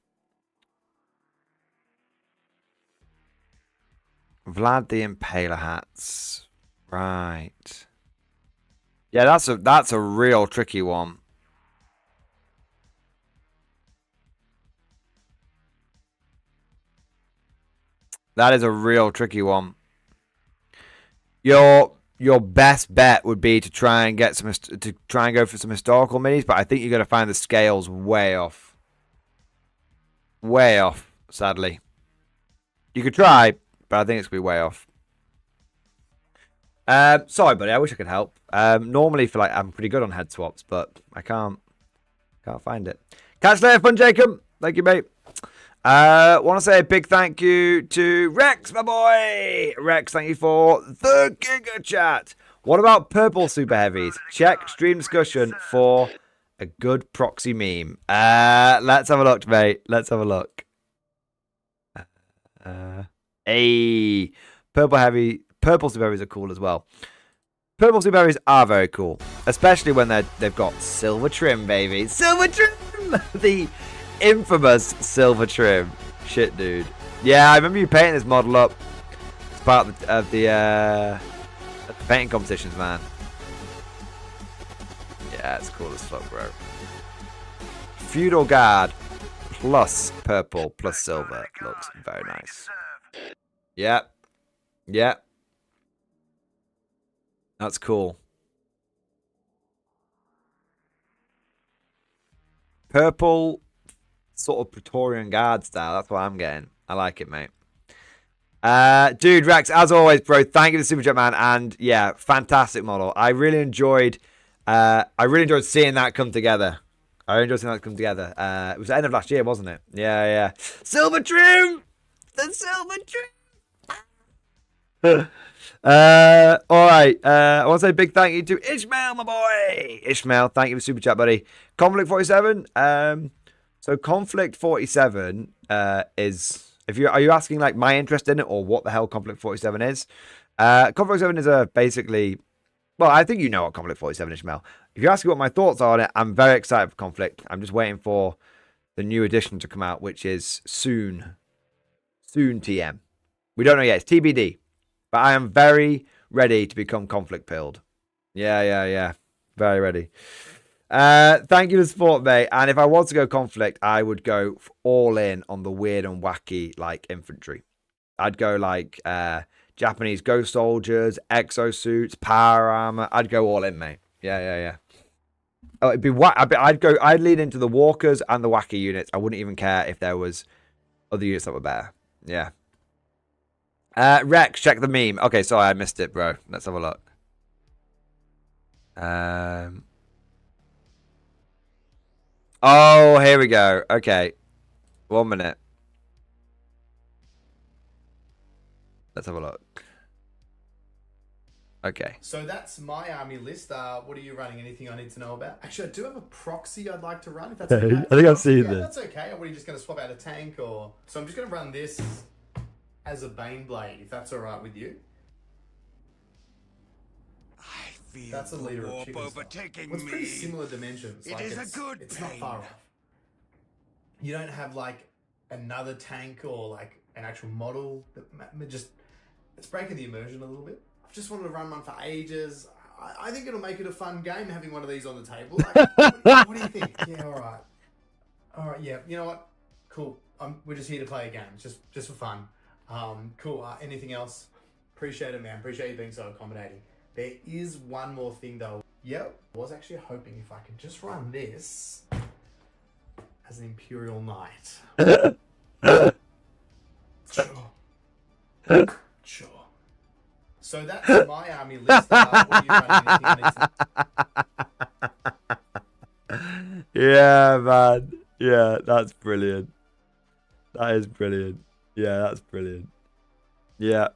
Vlad the Impaler hats. Right. Yeah, that's a real tricky one. That is a real tricky one. Your best bet would be to try and get go for some historical minis, but I think you're going to find the scales way off. Way off, sadly. You could try, but I think it's going to be way off. Sorry, buddy. I wish I could help. Normally, I'm pretty good on head swaps, but I can't find it. Catch you later, Fun Jacob. Thank you, mate. Want to say a big thank you to Rex, my boy. Rex, thank you for the Giga Chat. What about purple super heavies? Check stream discussion for a good proxy meme. Let's have a look, mate. Let's have a look. Hey, purple super heavies are cool as well. Purple super heavies are very cool, especially when they've got silver trim, baby. Silver trim, the infamous silver trim. Shit, dude. Yeah, I remember you painting this model up as part of the painting competitions, man. Yeah, it's cool as fuck, bro. Feudal Guard plus purple plus silver looks very nice. Yep. Yep. That's cool. Purple sort of Praetorian Guard style. That's what I'm getting. I like it, mate. Dude, Rex, as always, bro, thank you to Super Jet Man. And yeah, fantastic model. I really enjoyed seeing that come together. It was the end of last year, wasn't it? Yeah. Silver trim! The silver trim! Alright. I want to say a big thank you to Ishmael, my boy. Ishmael, thank you for Super Chat, buddy. Conflict 47. So Conflict 47 is, are you asking like my interest in it or what the hell Conflict 47 is? Conflict 47 is basically, well, I think you know what Conflict 47 is, Ishmael. If you're asking what my thoughts are on it, I'm very excited for Conflict. I'm just waiting for the new edition to come out, which is soon. Soon TM. We don't know yet. It's TBD. But I am very ready to become Conflict pilled. Yeah. Very ready. Thank you for the support, mate. And if I was to go Conflict, I would go all in on the weird and wacky like infantry. I'd go like Japanese ghost soldiers, exosuits, power armor. I'd go all in, mate. Yeah. Oh, I'd lean into the walkers and the wacky units. I wouldn't even care if there was other units that were better. Yeah. Rex, check the meme. Okay, sorry, I missed it, bro. Let's have a look. Oh, here we go. Okay. 1 minute. Let's have a look. Okay. So that's my army list. What are you running? Anything I need to know about? Actually, I do have a proxy I'd like to run, if that's okay. I think I've seen this. That's okay. Or are you just going to swap out a tank? Or so I'm just going to run this as a Baneblade, if that's all right with you. I feel That's a leader the of warp chicken. overtaking It's pretty me. similar dimensions. It is a good It's not pain. far off. You don't have like another tank or like an actual model. It's breaking the immersion a little bit. I've just wanted to run one for ages. I think it'll make it a fun game having one of these on the table. Like, what do you think? Yeah, all right. Yeah. You know what? Cool. We're just here to play a game, just for fun. Cool. Anything else? Appreciate it, man. Appreciate you being so accommodating. There is one more thing though. Yep. I was actually hoping if I could just run this as an Imperial Knight. Sure. So that's my army list. What are you running? Yeah, man. Yeah, that's brilliant. That is brilliant. Yeah, that's brilliant. Yeah.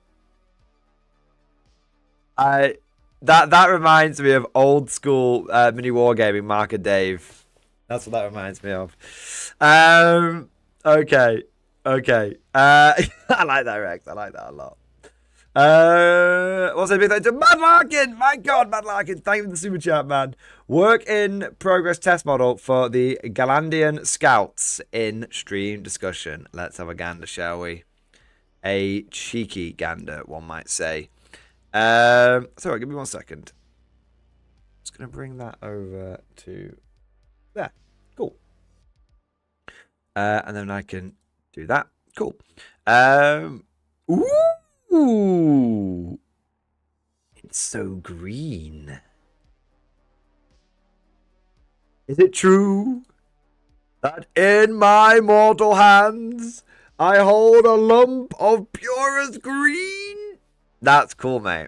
That reminds me of old school mini wargaming, Mark and Dave. That's what that reminds me of. Okay. I like that, Rex. I like that a lot. Also, a big thank you to Mad Larkin. My God, Mad Larkin. Thank you for the super chat, man. Work in progress test model for the Galandian Scouts in stream discussion. Let's have a gander, shall we? A cheeky gander, one might say. Sorry, give me 1 second. Just gonna bring that over to there. Cool. And then I can do that. Cool. Ooh. It's so green. Is it true that in my mortal hands I hold a lump of purest green? That's cool, mate.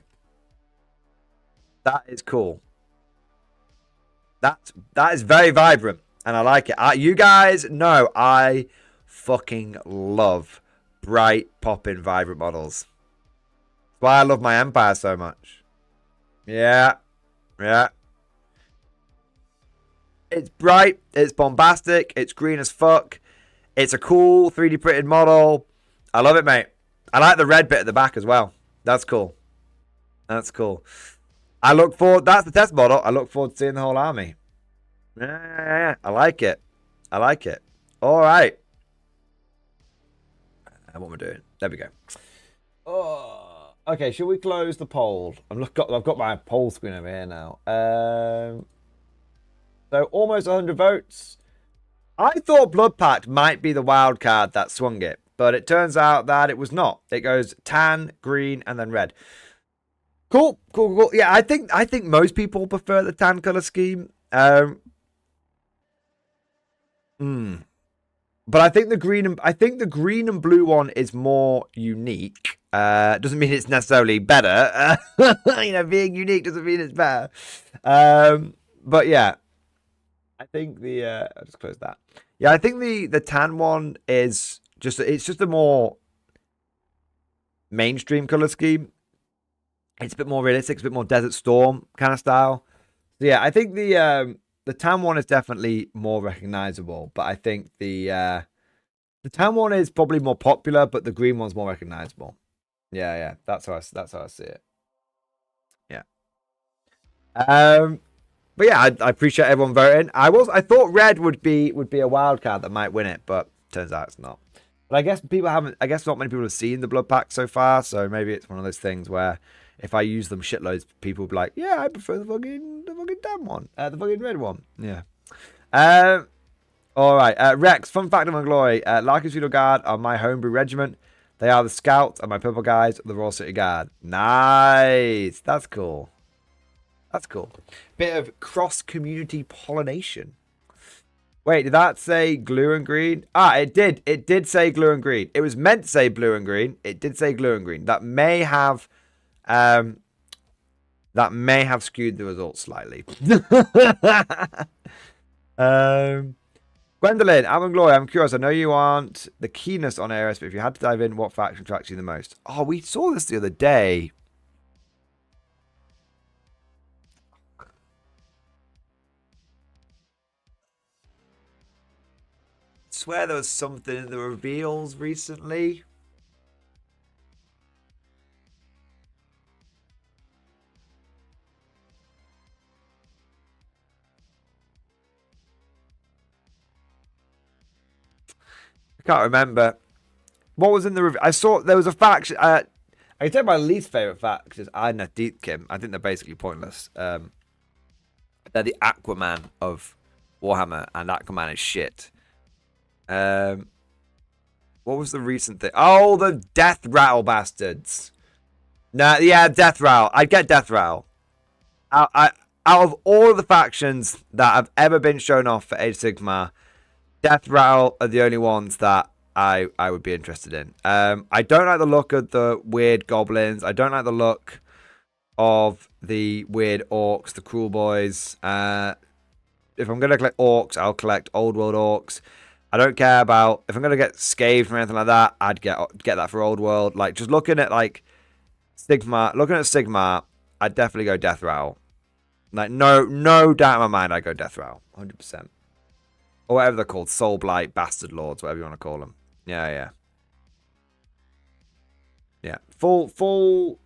That is cool. That is very vibrant, and I like it. You guys know I fucking love bright, popping, vibrant models. That's why I love my Empire so much. Yeah. It's bright, it's bombastic, it's green as fuck. It's a cool 3D printed model. I love it, mate. I like the red bit at the back as well. That's cool. That's cool. I look forward... That's the test model. I look forward to seeing the whole army. Yeah. I like it. I like it. All right. What am I doing? There we go. Oh, okay, should we close the poll? I've got my poll screen over here now. So almost 100 votes. I thought Blood Pact might be the wild card that swung it, but it turns out that it was not. It goes tan, green, and then red. Cool. Yeah, I think most people prefer the tan color scheme. But I think the green and blue one is more unique. Doesn't mean it's necessarily better. Being unique doesn't mean it's better. But yeah, I think I'll just close that. Yeah, I think the tan one is just a more mainstream color scheme. It's a bit more realistic, it's a bit more Desert Storm kind of style. So yeah, I think the tan one is definitely more recognizable, but I think the tan one is probably more popular, but the green one's more recognizable. Yeah, that's how I see it. Yeah. But yeah, I appreciate everyone voting. I thought red would be a wild card that might win it, but turns out it's not. But I guess not many people have seen the Blood Pact so far, so maybe it's one of those things where if I use them shitloads, people will be like, yeah, I prefer the fucking damn one. The fucking red one. Yeah. All right. Rex, fun fact of my glory. Larkin's Feudal Guard are my homebrew regiment. They are the Scouts and my purple guys of the Royal City Guard. Nice. That's cool. That's cool. Bit of cross-community pollination. Wait, did that say glue and green? Ah, it did. It did say glue and green. It was meant to say blue and green. It did say glue and green. That may have skewed the results slightly. Gwendolyn, Alan Glory, I'm curious. I know you aren't the keenest on ARS, but if you had to dive in, what faction attracts you the most? Oh, we saw this the other day. I swear there was something in the reveals recently. I can't remember. What was in the review? I saw there was a faction. I can tell you my least favorite faction is Aina Deepkim. I think they're basically pointless. They're the Aquaman of Warhammer, and Aquaman is shit. What was the recent thing? Oh, the Death Rattle bastards. Nah, yeah, Death Rattle. I'd get Death Rattle. Out of all of the factions that have ever been shown off for Age of Sigmar, Death Rattle are the only ones that I would be interested in. I don't like the look of the weird goblins. I don't like the look of the weird orcs, the cruel boys. If I'm going to collect orcs, I'll collect old world orcs. I don't care about if I'm going to get scathed or anything like that. I'd get that for old world. Like just looking at like Sigmar, I'd definitely go Death Rattle. Like no doubt in my mind, I'd go Death Rattle, 100%. Or whatever they're called, Soul Blight, Bastard Lords, whatever you want to call them. Yeah. Full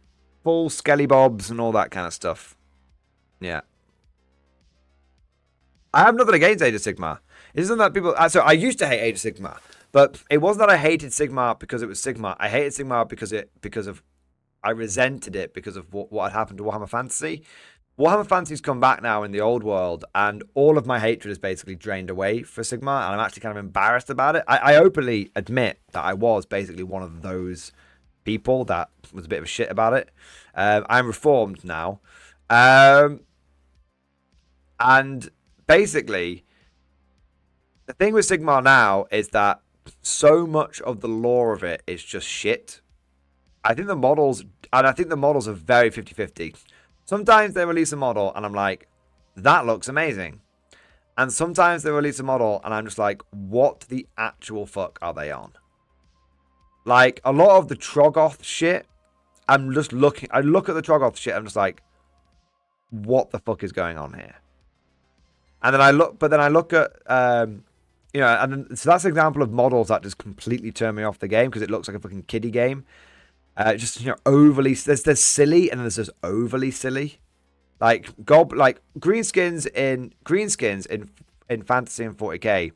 skelly bobs and all that kind of stuff. Yeah. I have nothing against Age of Sigmar. It isn't that people... So I used to hate Age of Sigmar, but it wasn't that I hated Sigmar because it was Sigmar. I hated Sigmar because I resented it because of what had happened to Warhammer Fantasy. Warhammer Fantasy's come back now in the old world, and all of my hatred is basically drained away for Sigmar, and I'm actually kind of embarrassed about it. I openly admit that I was basically one of those people that was a bit of a shit about it. I'm reformed now. And basically, the thing with Sigmar now is that so much of the lore of it is just shit. I think the models are very 50-50. Sometimes they release a model and I'm like, that looks amazing. And sometimes they release a model and I'm just like, what the actual fuck are they on? Like, a lot of the Troggoth shit, I look at the Troggoth shit, I'm just like, what the fuck is going on here? And then I look at, you know, and so that's an example of models that just completely turn me off the game because it looks like a fucking kiddie game. Just, you know, overly, there's silly and then there's just overly silly. Like greenskins in Fantasy and 40k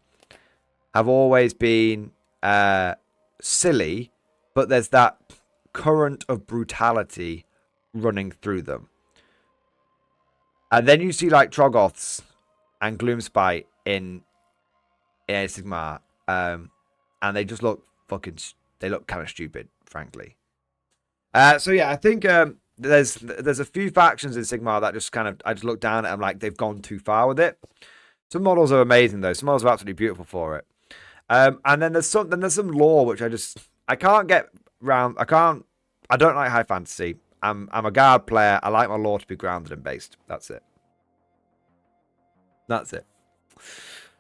have always been silly, but there's that current of brutality running through them. And then you see like Troggoths and Gloomspite in Sigmar, and they just look they look kind of stupid, frankly. So yeah, I think there's a few factions in Sigmar that just kind of, I just look down at them like they've gone too far with it. Some models are amazing though. Some models are absolutely beautiful for it. And then there's some lore which I can't get round. I don't like high fantasy. I'm a guard player. I like my lore to be grounded and based. That's it.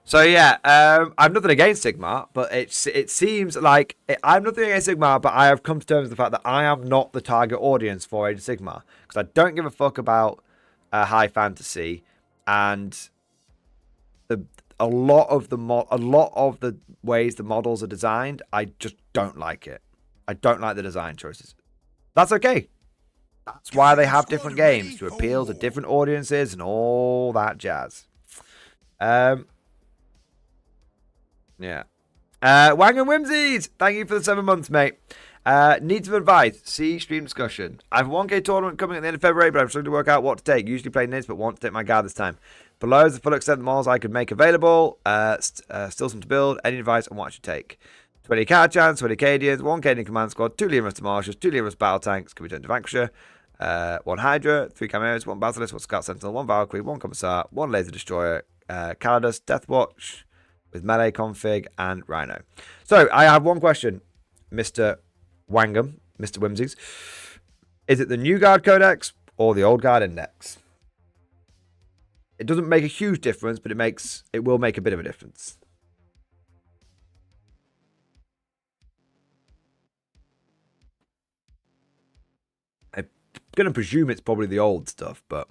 So yeah, I'm nothing against Sigmar, but it seems like I'm nothing against Sigmar, but I have come to terms with the fact that I am not the target audience for Age of Sigmar because I don't give a fuck about high fantasy, and a lot of the ways the models are designed, I just don't like it. I don't like the design choices. That's okay. That's why they have different games to appeal to different audiences and all that jazz. Yeah. Wang and Whimsies, thank you for the 7 months, mate. Need some advice. See stream discussion. I have a 1K tournament coming at the end of February, but I'm struggling to work out what to take. Usually play Nids, but want to take my guard this time. Below is the full extent of the models I could make available. Still some to build. Any advice on what I should take? 20 Catachans, 20 Acadians, 1 Acadian Command Squad, 2 Lemurs to Marshes, 2 Lemurs Battle Tanks, can be turned to Vanquisher, 1 Hydra, 3 Chimeras, 1 Basilisk, 1 Scout Sentinel, 1 Valkyrie, 1 Commissar, 1 Laser Destroyer, Calidus, Deathwatch, with melee config and Rhino. So I have one question, Mr. Wangham, Mr. Whimsies. Is it the new guard codex or the old guard index? It doesn't make a huge difference, but it will make a bit of a difference. I'm gonna presume it's probably the old stuff, but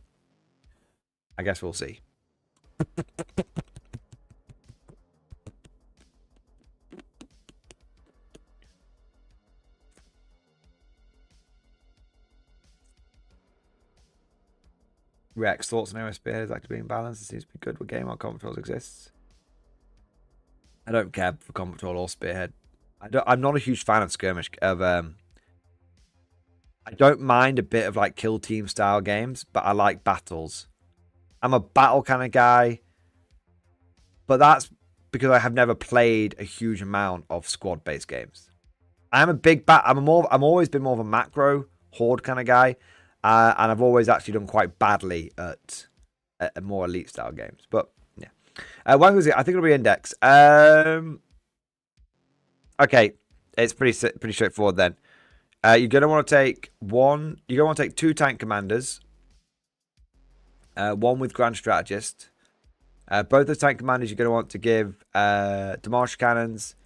I guess we'll see. Rex, thoughts on Aerospear is actually being balanced. It seems to be good with game while combat controls exists. I don't care for combat control or spearhead. I'm not a huge fan of skirmish. I don't mind a bit of like kill team style games, but I like battles. I'm a battle kind of guy, but that's because I have never played a huge amount of squad based games. I'm a big I'm always been more of a macro horde kind of guy. And I've always actually done quite badly at more elite style games. But yeah. When was it? I think it'll be index. Okay. It's pretty straightforward then. You're gonna want to take two tank commanders. One with Grand Strategist. Both the tank commanders you're gonna want to give Demarche cannons,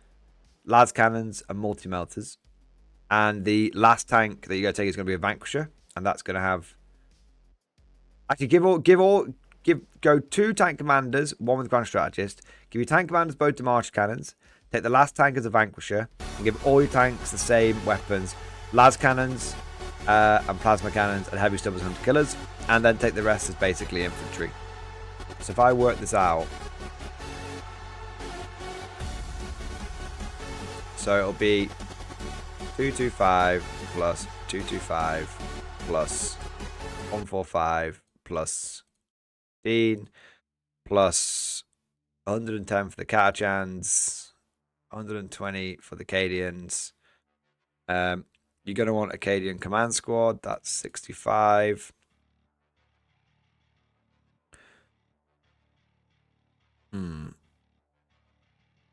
Las cannons, and multi-melters. And the last tank that you're gonna take is gonna be a Vanquisher. And that's going to have... Actually, go 2 tank commanders, 1 with Grand Strategist. Give your tank commanders both Demarche cannons. Take the last tank as a Vanquisher. And give all your tanks the same weapons. Las cannons, and plasma cannons, and heavy stubbers and hunter killers. And then take the rest as basically infantry. So if I work this out... So it'll be 225 plus 225 plus 145 plus 15 plus 110 for the Catachans, 120 for the Acadians. You're going to want Acadian Command Squad. That's 65.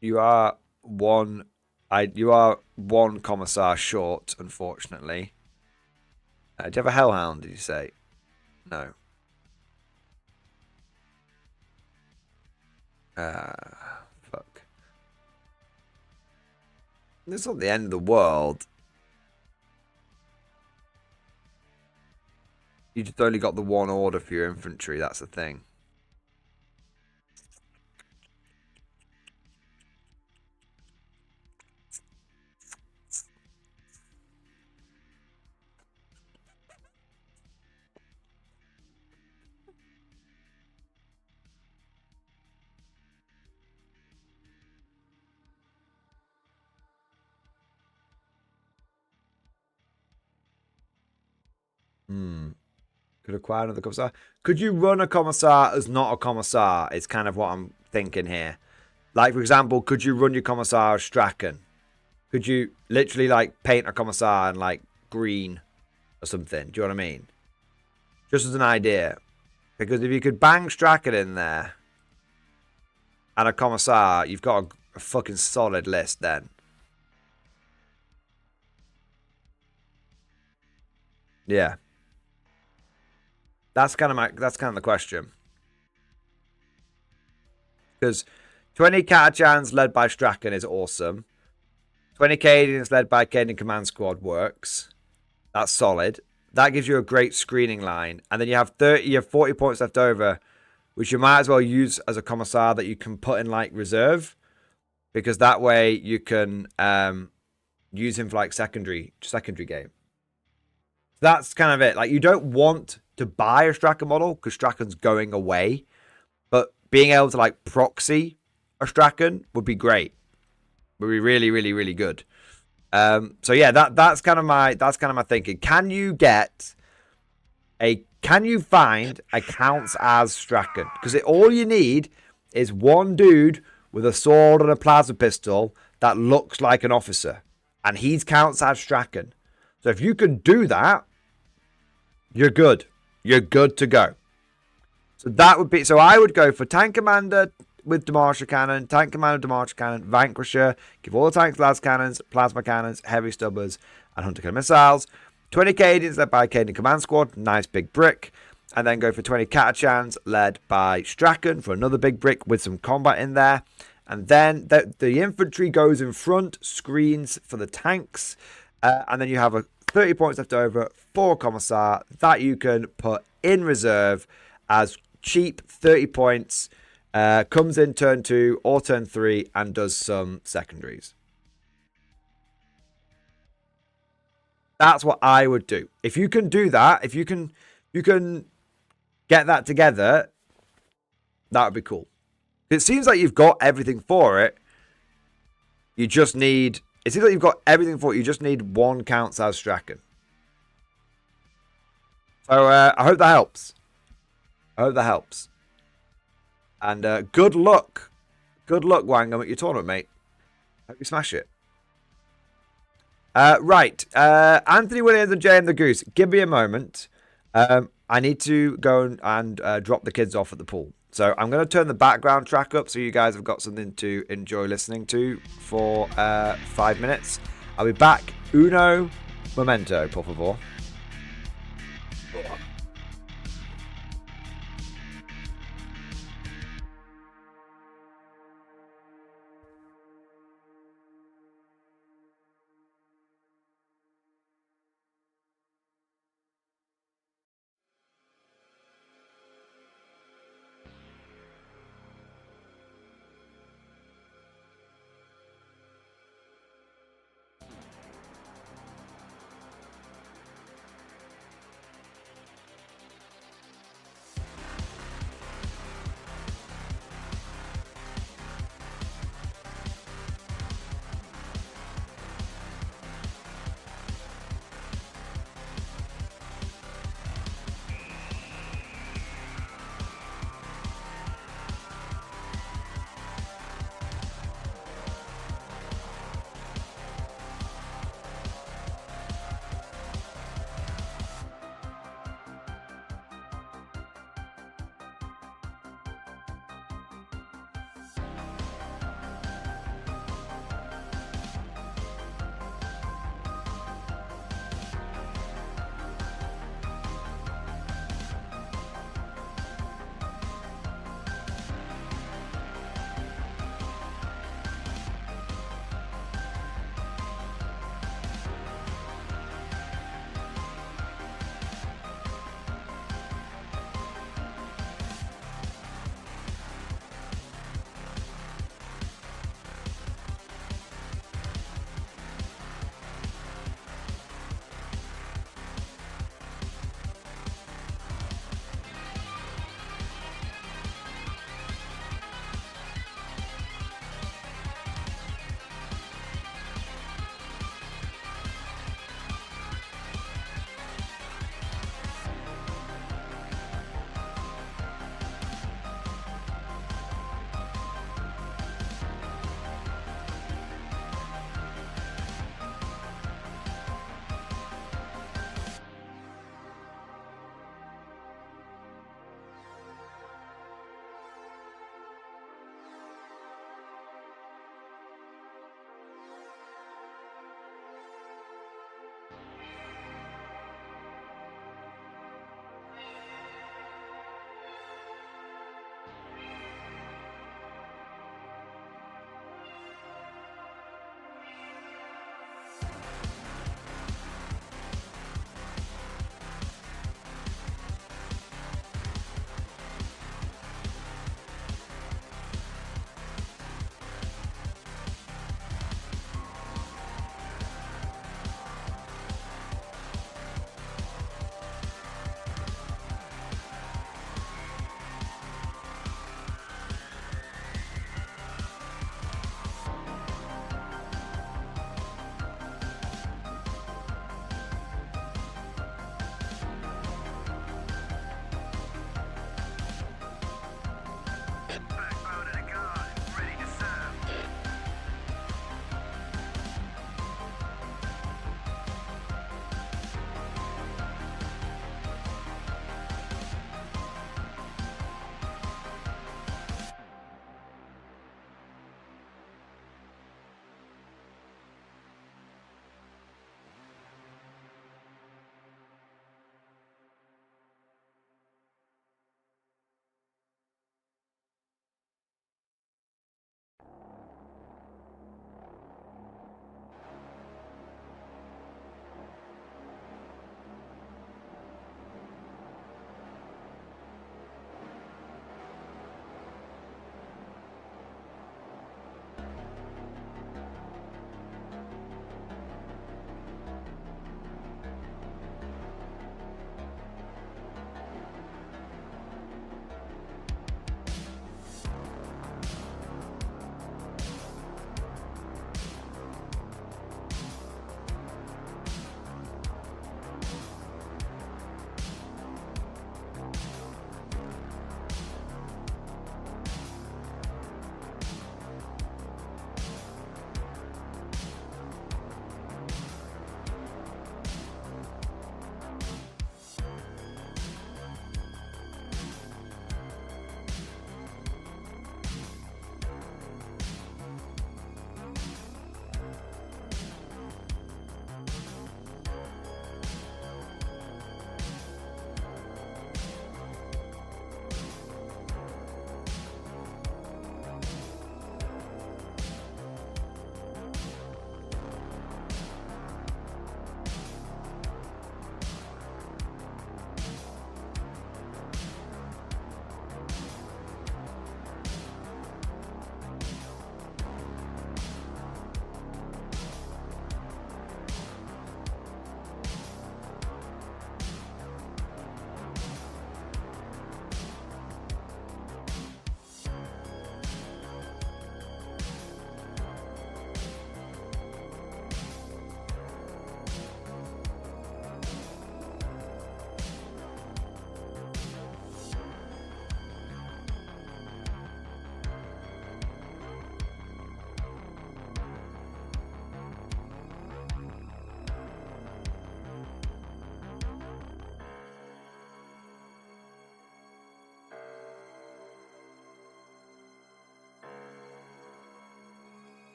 You are one commissar short, unfortunately. Do you have a Hellhound, did you say? No. Fuck. It's not the end of the world. You just only got the one order for your infantry, that's the thing. Could acquire another commissar. Could you run a commissar as not a commissar? Is kind of what I'm thinking here. Like, for example, could you run your commissar as Strachan? Could you literally, like, paint a commissar in, like, green or something? Do you know what I mean? Just as an idea. Because if you could bang Strachan in there and a commissar, you've got a fucking solid list then. Yeah. That's kind of the question. Because 20 Catachans led by Strachan is awesome. 20 Cadians led by Cadian Command Squad works. That's solid. That gives you a great screening line. And then you have 40 points left over, which you might as well use as a commissar that you can put in like reserve. Because that way you can use him for like secondary game. That's kind of it. Like, you don't want to buy a Strachan model because Strachan's going away, but being able to like proxy a Strachan would be great. Would be really, really, really good. So yeah, that's kind of my thinking. Can you find a counts as Strachan? Because all you need is one dude with a sword and a plasma pistol that looks like an officer, and he's counts as Strachan. So if you can do that, you're good. You're good to go. So that would be. So I would go for Tank Commander with Demarcher Cannon, Tank Commander, Demarcher Cannon, Vanquisher. Give all the tanks las cannons, plasma cannons, heavy stubbers, and hunter killer missiles. 20 Cadians led by Cadian Command Squad, nice big brick. And then go for 20 Catachans led by Strachan for another big brick with some combat in there. And then the infantry goes in front, screens for the tanks. And then you have a 30 points left over for Commissar that you can put in reserve as cheap 30 points. Comes in turn 2 or turn 3 and does some secondaries. That's what I would do. If you can do that, if you can get that together, that would be cool. It seems like you've got everything for it. You just need... It seems like you've got everything for it. You just need one counts as Strachan. So I hope that helps. And good luck. Good luck, Wangam, at your tournament, mate. Hope you smash it. Right. Anthony Williams and Jay and the Goose. Give me a moment. I need to go and drop the kids off at the pool. So I'm going to turn the background track up so you guys have got something to enjoy listening to for 5 minutes. I'll be back. Uno momento, por favor.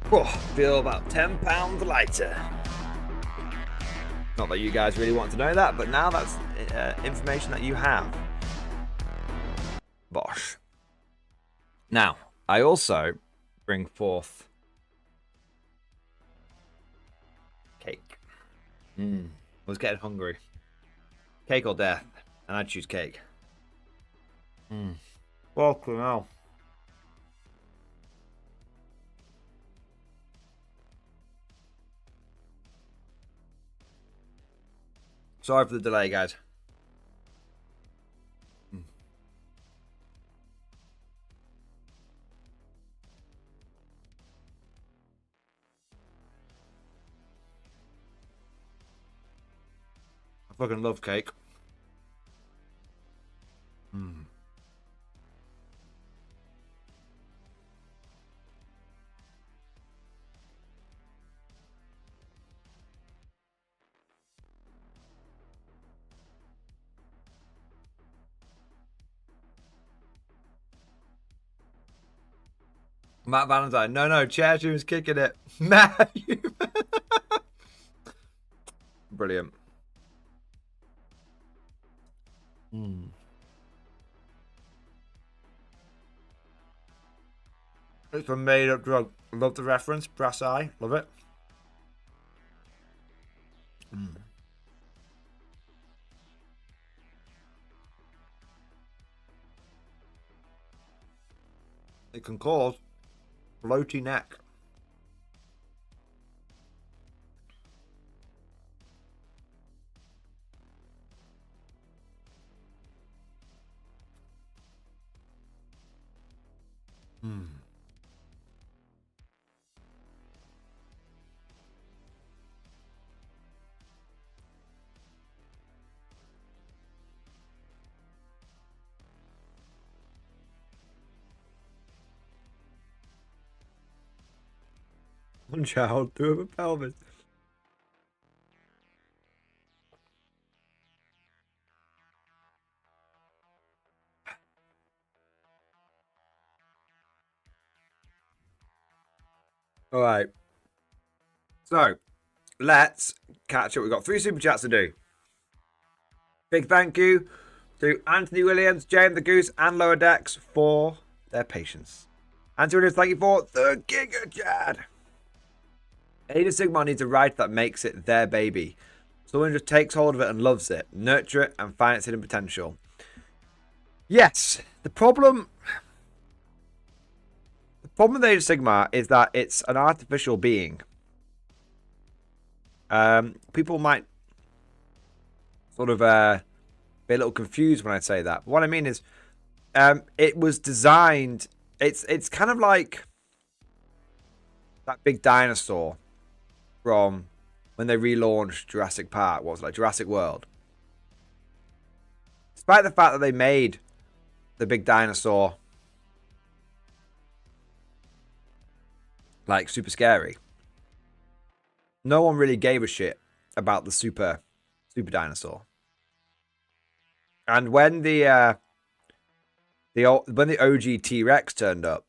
Oh, feel about 10 pounds lighter. Not that you guys really want to know that, but now that's information that you have. Bosh. Now, I also bring forth cake. I was getting hungry. Cake or death, and I'd choose cake. Welcome now. Sorry for the delay, guys. I fucking love cake. Matt Valentine. No, Churchill's kicking it. Matt, brilliant. It's a made up drug. Love the reference. Brass eye. Love it. It can cause floaty neck. One child through a pelvis. All right. So, let's catch up. We've got 3 super chats to do. Big thank you to Anthony Williams, James the Goose, and Lower Decks for their patience. Anthony Williams, thank you for the Giga Chat. Age of Sigmar needs a writer that makes it their baby. Someone just takes hold of it and loves it, nurture it, and find its hidden potential. Yes, the problem with Age of Sigmar is that it's an artificial being. People might sort of be a little confused when I say that. But what I mean is, it was designed. It's kind of like that big dinosaur from when they relaunched Jurassic Park. What was it, like Jurassic World? Despite the fact that they made the big dinosaur like super scary, no one really gave a shit about the super dinosaur. And when the OG T-Rex turned up,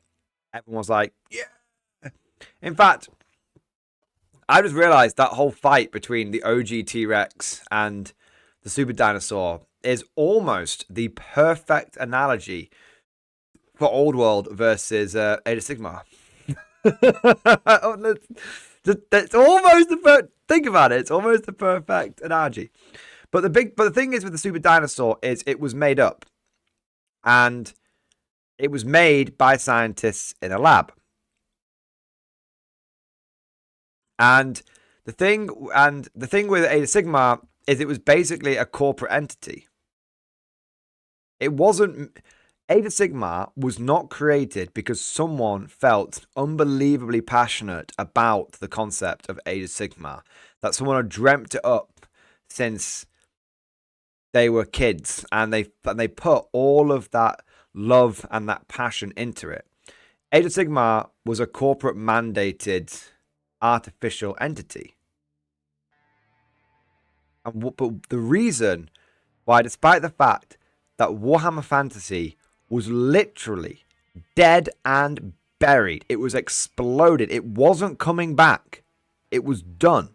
everyone was like, yeah. In fact, I just realized that whole fight between the OG T-Rex and the super dinosaur is almost the perfect analogy for Old World versus Age of Sigmar. It's almost the think about it. It's almost the perfect analogy. But the thing is with the super dinosaur is it was made up, and it was made by scientists in a lab. And the thing with Age of Sigmar is it was basically a corporate entity. It wasn't. Age of Sigmar was not created because someone felt unbelievably passionate about the concept of Age of Sigmar, that someone had dreamt it up since they were kids, and they put all of that love and that passion into it. Age of Sigmar was a corporate mandated artificial entity. But the reason why, despite the fact that Warhammer Fantasy was literally dead and buried. It was exploded. It wasn't coming back. It was done.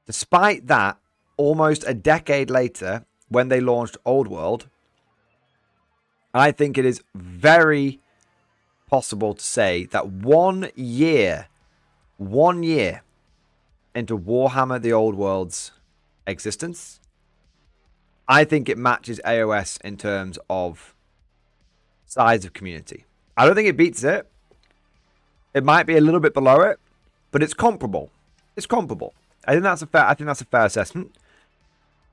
Despite that, almost a decade later, when they launched Old World, I think it is very possible to say that 1 year into Warhammer the Old World's existence, I think it matches AOS in terms of size of community. I don't think it beats it. It might be a little bit below it, but it's comparable. It's comparable. I think that's a fair assessment.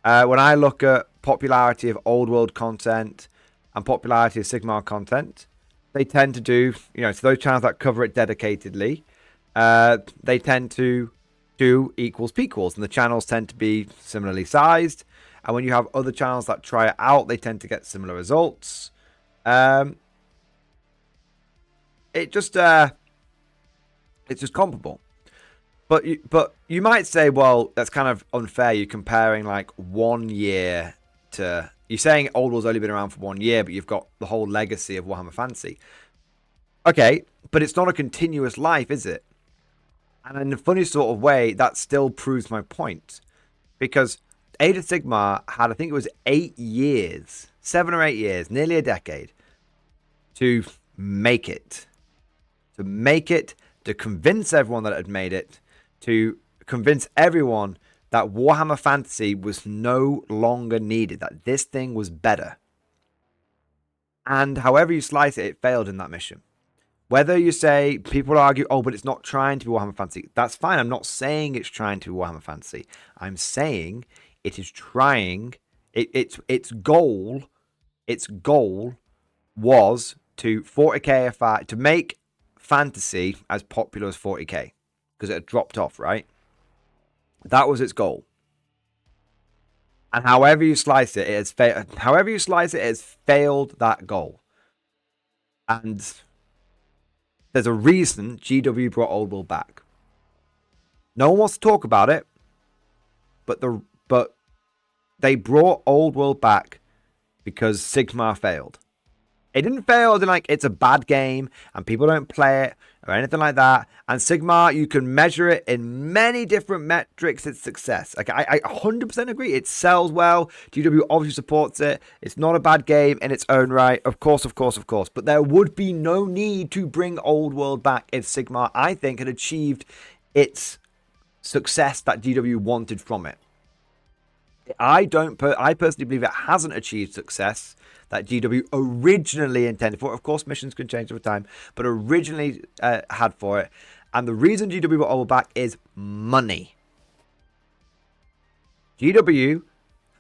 When I look at popularity of Old World content and popularity of Sigmar content, they tend to do, so those channels that cover it dedicatedly, they tend to do equals pequals, and the channels tend to be similarly sized. And when you have other channels that try it out, they tend to get similar results. It's just comparable. But you might say, well, that's kind of unfair. You're comparing like 1 year to... You're saying Old World's only been around for 1 year, but you've got the whole legacy of Warhammer Fantasy. Okay, but it's not a continuous life, is it? And in a funny sort of way, that still proves my point. Because Age of Sigmar had, I think it was 8 years, 7 or 8 years, nearly a decade, to make it. To convince everyone that it had made it, to convince everyone that Warhammer Fantasy was no longer needed, that this thing was better. And however you slice it, it failed in that mission. Whether you say, people argue, oh, but it's not trying to be Warhammer Fantasy. That's fine. I'm not saying it's trying to be Warhammer Fantasy. I'm saying it is trying, its goal was to 40k, to make Fantasy as popular as 40k. Because it had dropped off, right? That was its goal. And however you slice it, it has failed. However you slice it, it has failed that goal. And there's a reason GW brought Old World back. No one wants to talk about it, but they brought Old World back because Sigmar failed. It didn't fail as in like it's a bad game and people don't play it or anything like that. And Sigmar, you can measure it in many different metrics, its success. Like I 100% agree. It sells well. GW obviously supports it. It's not a bad game in its own right. Of course. But there would be no need to bring Old World back if Sigmar, I think, had achieved its success that GW wanted from it. I personally believe it hasn't achieved success that GW originally intended for. Of course, missions can change over time, but originally had for it. And the reason GW brought Old back is money. GW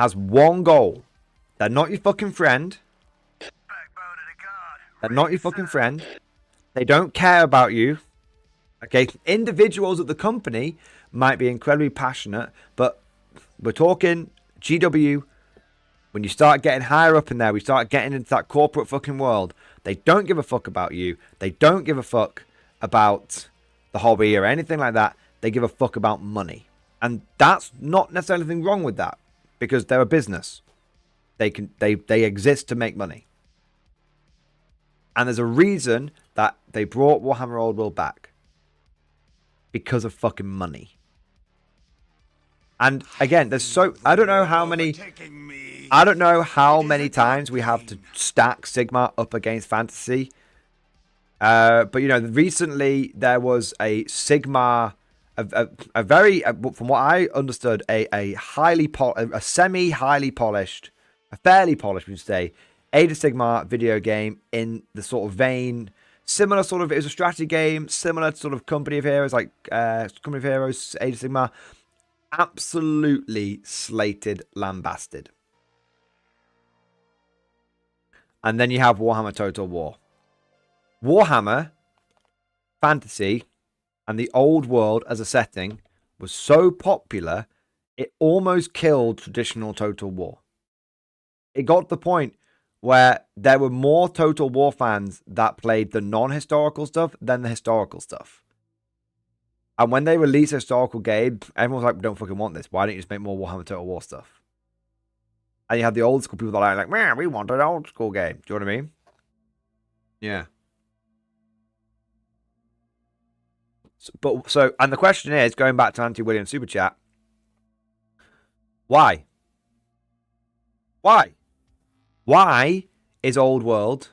has one goal. They're not your fucking friend. They're not your fucking friend. They don't care about you. Okay, individuals at the company might be incredibly passionate, but we're talking GW. When you start getting higher up in there, we start getting into that corporate fucking world. They don't give a fuck about you. They don't give a fuck about the hobby or anything like that. They give a fuck about money. And that's not necessarily anything wrong with that, because they're a business. They exist to make money. And there's a reason that they brought Warhammer Old World back. Because of fucking money. And again, I don't know how many times we have to stack Sigmar up against Fantasy. But recently there was a Sigmar, a very, from what I understood, a semi-highly polished, a fairly polished, we should say, Age of Sigmar video game in the sort of vein, similar sort of, it was a strategy game, similar to sort of Company of Heroes, like Company of Heroes, Age of Sigmar. Absolutely slated, lambasted. And then you have Warhammer Total War. Warhammer Fantasy and the Old World as a setting was so popular, it almost killed traditional Total War. It got to the point where there were more Total War fans that played the non-historical stuff than the historical stuff. And when they released a historical game, everyone was like, we don't fucking want this. Why don't you just make more Warhammer Total War stuff? And you had the old school people that are like, man, we want an old school game. Do you know what I mean? Yeah. And the question is, going back to Auntie William Super Chat, why? Why is Old World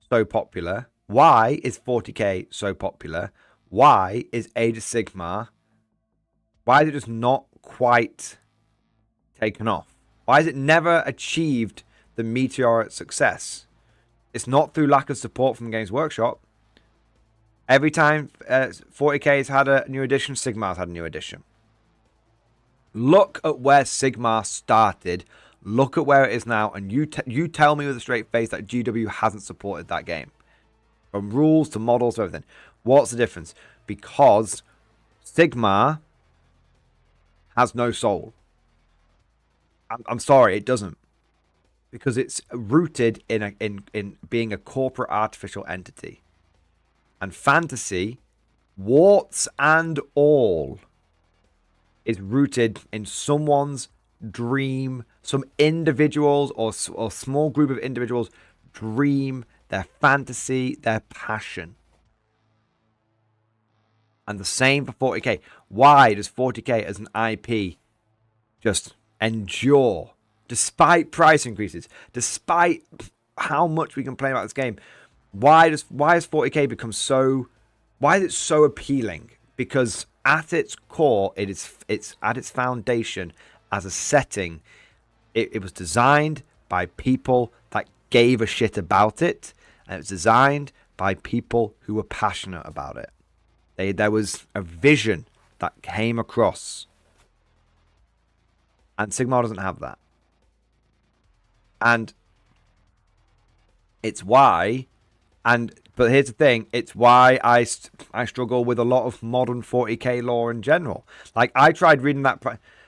so popular? Why is 40k so popular? Why is Age of Sigmar? Why is it just not quite taken off? Why has it never achieved the meteoric success? It's not through lack of support from Games Workshop. Every time 40k has had a new edition, Sigmar's had a new edition. Look at where Sigmar started. Look at where it is now. And you tell me with a straight face that GW hasn't supported that game. From rules to models to everything. What's the difference? Because Sigmar has no soul. I'm sorry, it doesn't. Because it's rooted in being a corporate artificial entity. And fantasy, warts and all, is rooted in someone's dream. Some individuals or small group of individuals dream, their fantasy, their passion. And the same for 40k. Why does 40k as an IP just endure despite price increases, despite how much we complain about this game? Why has 40k become so? Why is it so appealing? Because at its core, it's at its foundation as a setting. It was designed by people that gave a shit about it, and it was designed by people who were passionate about it. There was a vision that came across, and Sigmar doesn't have that. And it's why. But here's the thing, it's why I struggle with a lot of modern 40k lore in general. Like, I tried reading that,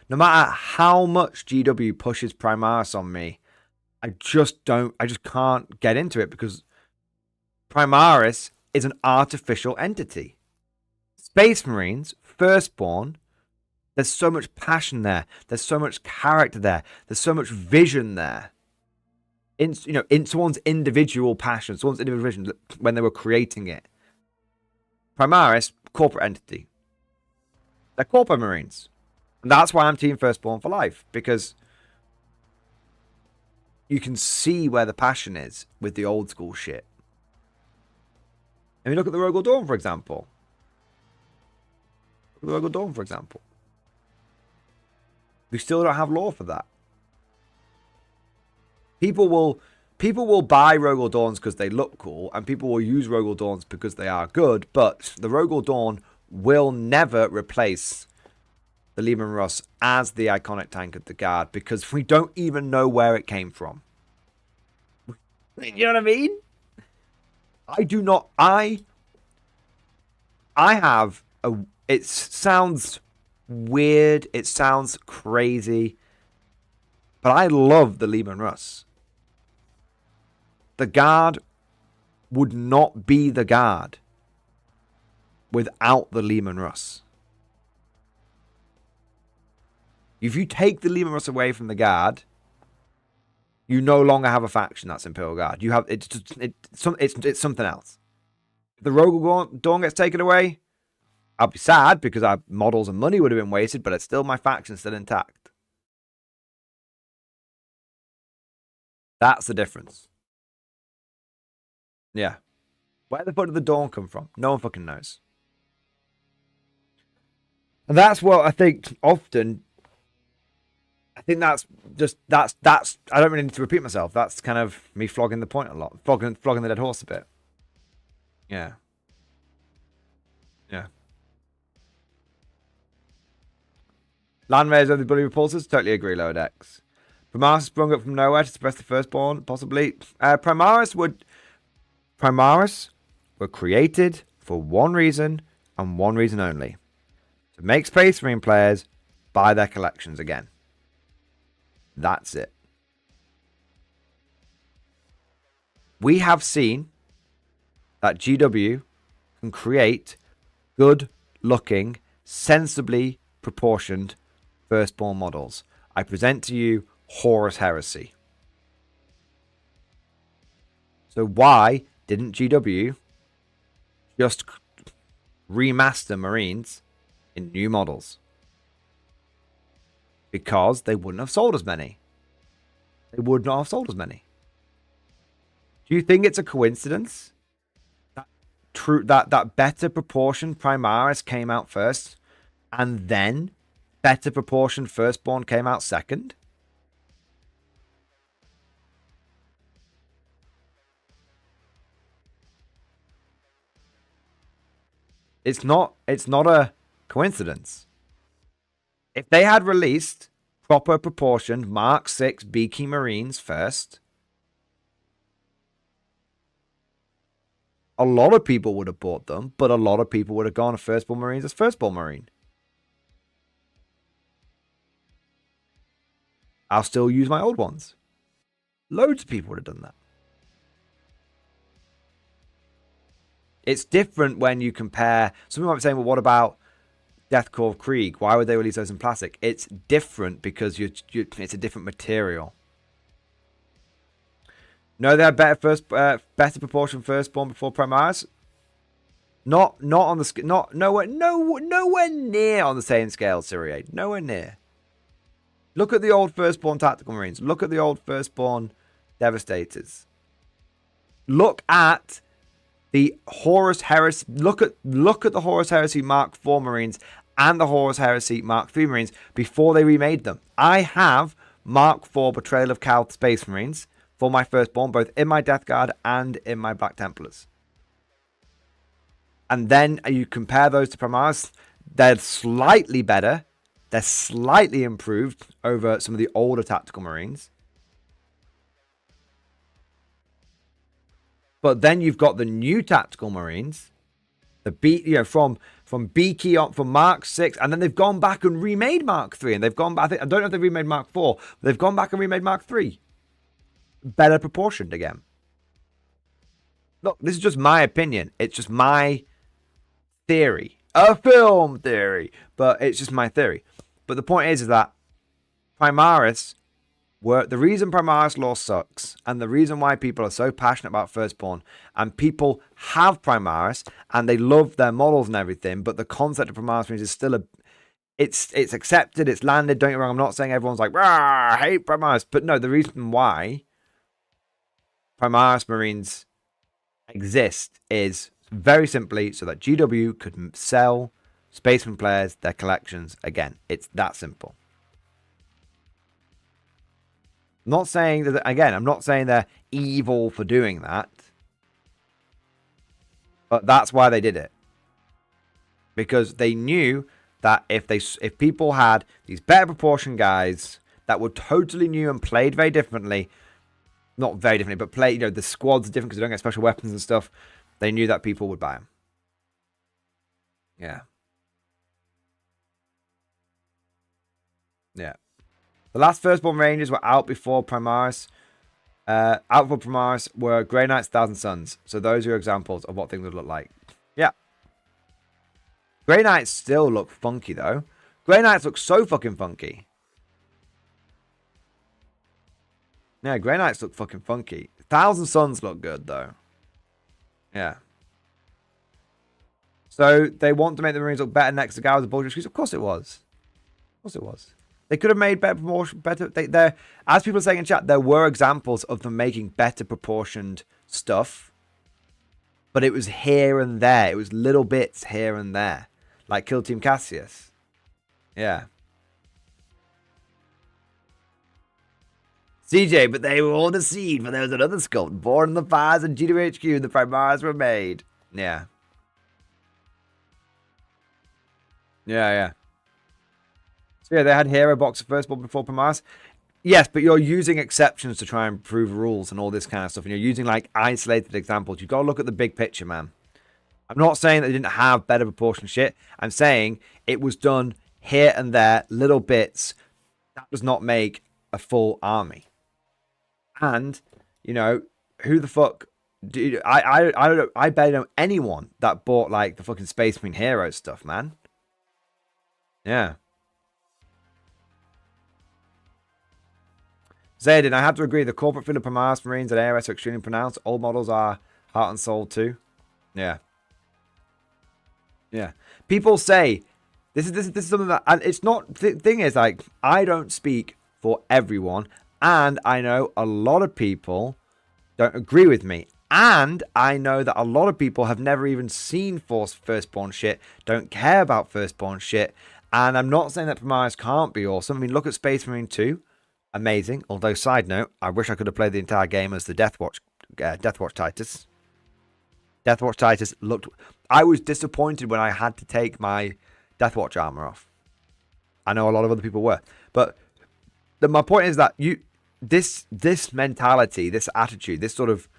no matter how much GW pushes Primaris on me, I just can't get into it, because Primaris is an artificial entity. Space Marines, Firstborn, there's so much passion there, there's so much character there, there's so much vision there. In someone's individual passion, someone's individual vision when they were creating it. Primaris, corporate entity. They're corporate Marines. And that's why I'm Team Firstborn for life. Because you can see where the passion is with the old school shit. I mean, look at the Rogal Dawn, for example. Look at the Rogal Dawn, for example. We still don't have lore for that. People will buy Rogal Dawns because they look cool, and people will use Rogal Dawns because they are good, but the Rogal Dawn will never replace the Leman Russ as the iconic tank of the Guard, because we don't even know where it came from. You know what I mean? I do not. I have a. It sounds weird. It sounds crazy. But I love the Leman Russ. The Guard would not be the Guard without the Leman Russ. If you take the Leman Russ away from the Guard, you no longer have a faction that's Imperial Guard. You have it's something else. If the Rogal Dawn gets taken away, I'll be sad because our models and money would have been wasted, but it's still my faction still intact. That's the difference. Yeah. Where the fuck did the Dawn come from? No one fucking knows. And that's what I think often. I think that's I don't really need to repeat myself. That's kind of me flogging the point a lot. Flogging the dead horse a bit. Yeah. Yeah. Land raiders of the bloody repulsors? Totally agree, Lower Decks. Primaris sprung up from nowhere to suppress the Firstborn, possibly. Primaris were created for one reason and one reason only. To make Space Marine players buy their collections again. That's it. We have seen that GW can create good-looking, sensibly proportioned Firstborn models. I present to you Horus Heresy. So why didn't GW just remaster Marines in new models. Because they wouldn't have sold as many. They would not have sold as many. Do you think it's a coincidence that better proportion Primaris came out first, and then better proportion Firstborn came out second? It's not a coincidence. If they had released proper proportioned Mark 6 Beaky Marines first, a lot of people would have bought them, but a lot of people would have gone to Firstborn Marines as Firstborn Marine. I'll still use my old ones. Loads of people would have done that. It's different when you compare. Some people might be saying, well, what about Deathcore of Krieg? Why would they release those in plastic? It's different because it's a different material. No, they had better proportion Firstborn before Primaris. Not on the nowhere near on the same scale, Syria. Nowhere near. Look at the old Firstborn Tactical Marines. Look at the old Firstborn Devastators. Look at the Horus Heresy. Look at the Horus Heresy Mark IV Marines and the Horus Heresy Mark III Marines before they remade them. I have Mark IV Betrayal of Cal Space Marines for my Firstborn, both in my Death Guard and in my Black Templars. And then you compare those to Primaris, they're slightly better. They're slightly improved over some of the older Tactical Marines. But then you've got the new Tactical Marines, from Beaky on from Mark 6, and then they've gone back and remade Mark 3, and they've gone back. I don't know if they've remade Mark 4, but they've gone back and remade Mark 3. Better proportioned again. Look, this is just my opinion. It's just my theory. A film theory. But it's just my theory. But the point is that Primaris the reason Primaris lore sucks, and the reason why people are so passionate about Firstborn, and people have Primaris, and they love their models and everything, but the concept of Primaris Marines is still it's accepted, it's landed, don't get me wrong, I'm not saying everyone's like, I hate Primaris, but no, the reason why Primaris Marines exist is very simply so that GW could sell Spaceman players their collections again. It's that simple. I'm not saying that, again, I'm not saying they're evil for doing that. But that's why they did it. Because they knew that if people had these better proportion guys that were totally new and played very differently, not very differently, but the squads are different because they don't get special weapons and stuff, they knew that people would buy them. Yeah. Yeah. The last Firstborn Rangers were out before Primaris. Out before Primaris were Grey Knights, Thousand Suns. So those are examples of what things would look like. Yeah. Grey Knights still look funky, though. Grey Knights look so fucking funky. Yeah, Grey Knights look fucking funky. Thousand Suns look good, though. Yeah. So they want to make the Marines look better next to guys with bulge screws? Of course it was. Of course it was. They could have made better proportion, as people are saying in chat, there were examples of them making better proportioned stuff, but it was here and there. It was little bits here and there, like Kill Team Cassius. Yeah. CJ, but they were all deceived, but there was another sculpt born in the fires and GWHQ. The Primaris were made. Yeah. Yeah. So yeah, they had Hero Box of Firstborn before Primaris. Yes, but you're using exceptions to try and prove rules and all this kind of stuff. And you're using like isolated examples. You've got to look at the big picture, man. I'm not saying that they didn't have better proportion shit. I'm saying it was done here and there, little bits. That does not make a full army. And, who the fuck... I don't know. I barely know anyone that bought like the fucking Space Marine Heroes stuff, man. Yeah. Zayden, I have to agree. The corporate feel of Primaris Marines and ARS are extremely pronounced. Old models are heart and soul too. Yeah. Yeah. People say this is something that, and it's not, the thing is, like, I don't speak for everyone, and I know a lot of people don't agree with me, and I know that a lot of people have never even seen Firstborn shit, don't care about Firstborn shit, and I'm not saying that Primaris can't be awesome. I mean, look at Space Marine 2, amazing. Although, side note, I wish I could have played the entire game as the Deathwatch Titus. Deathwatch Titus looked... I was disappointed when I had to take my Deathwatch armor off. I know a lot of other people were. But my point is that this mentality, this attitude, this sort of,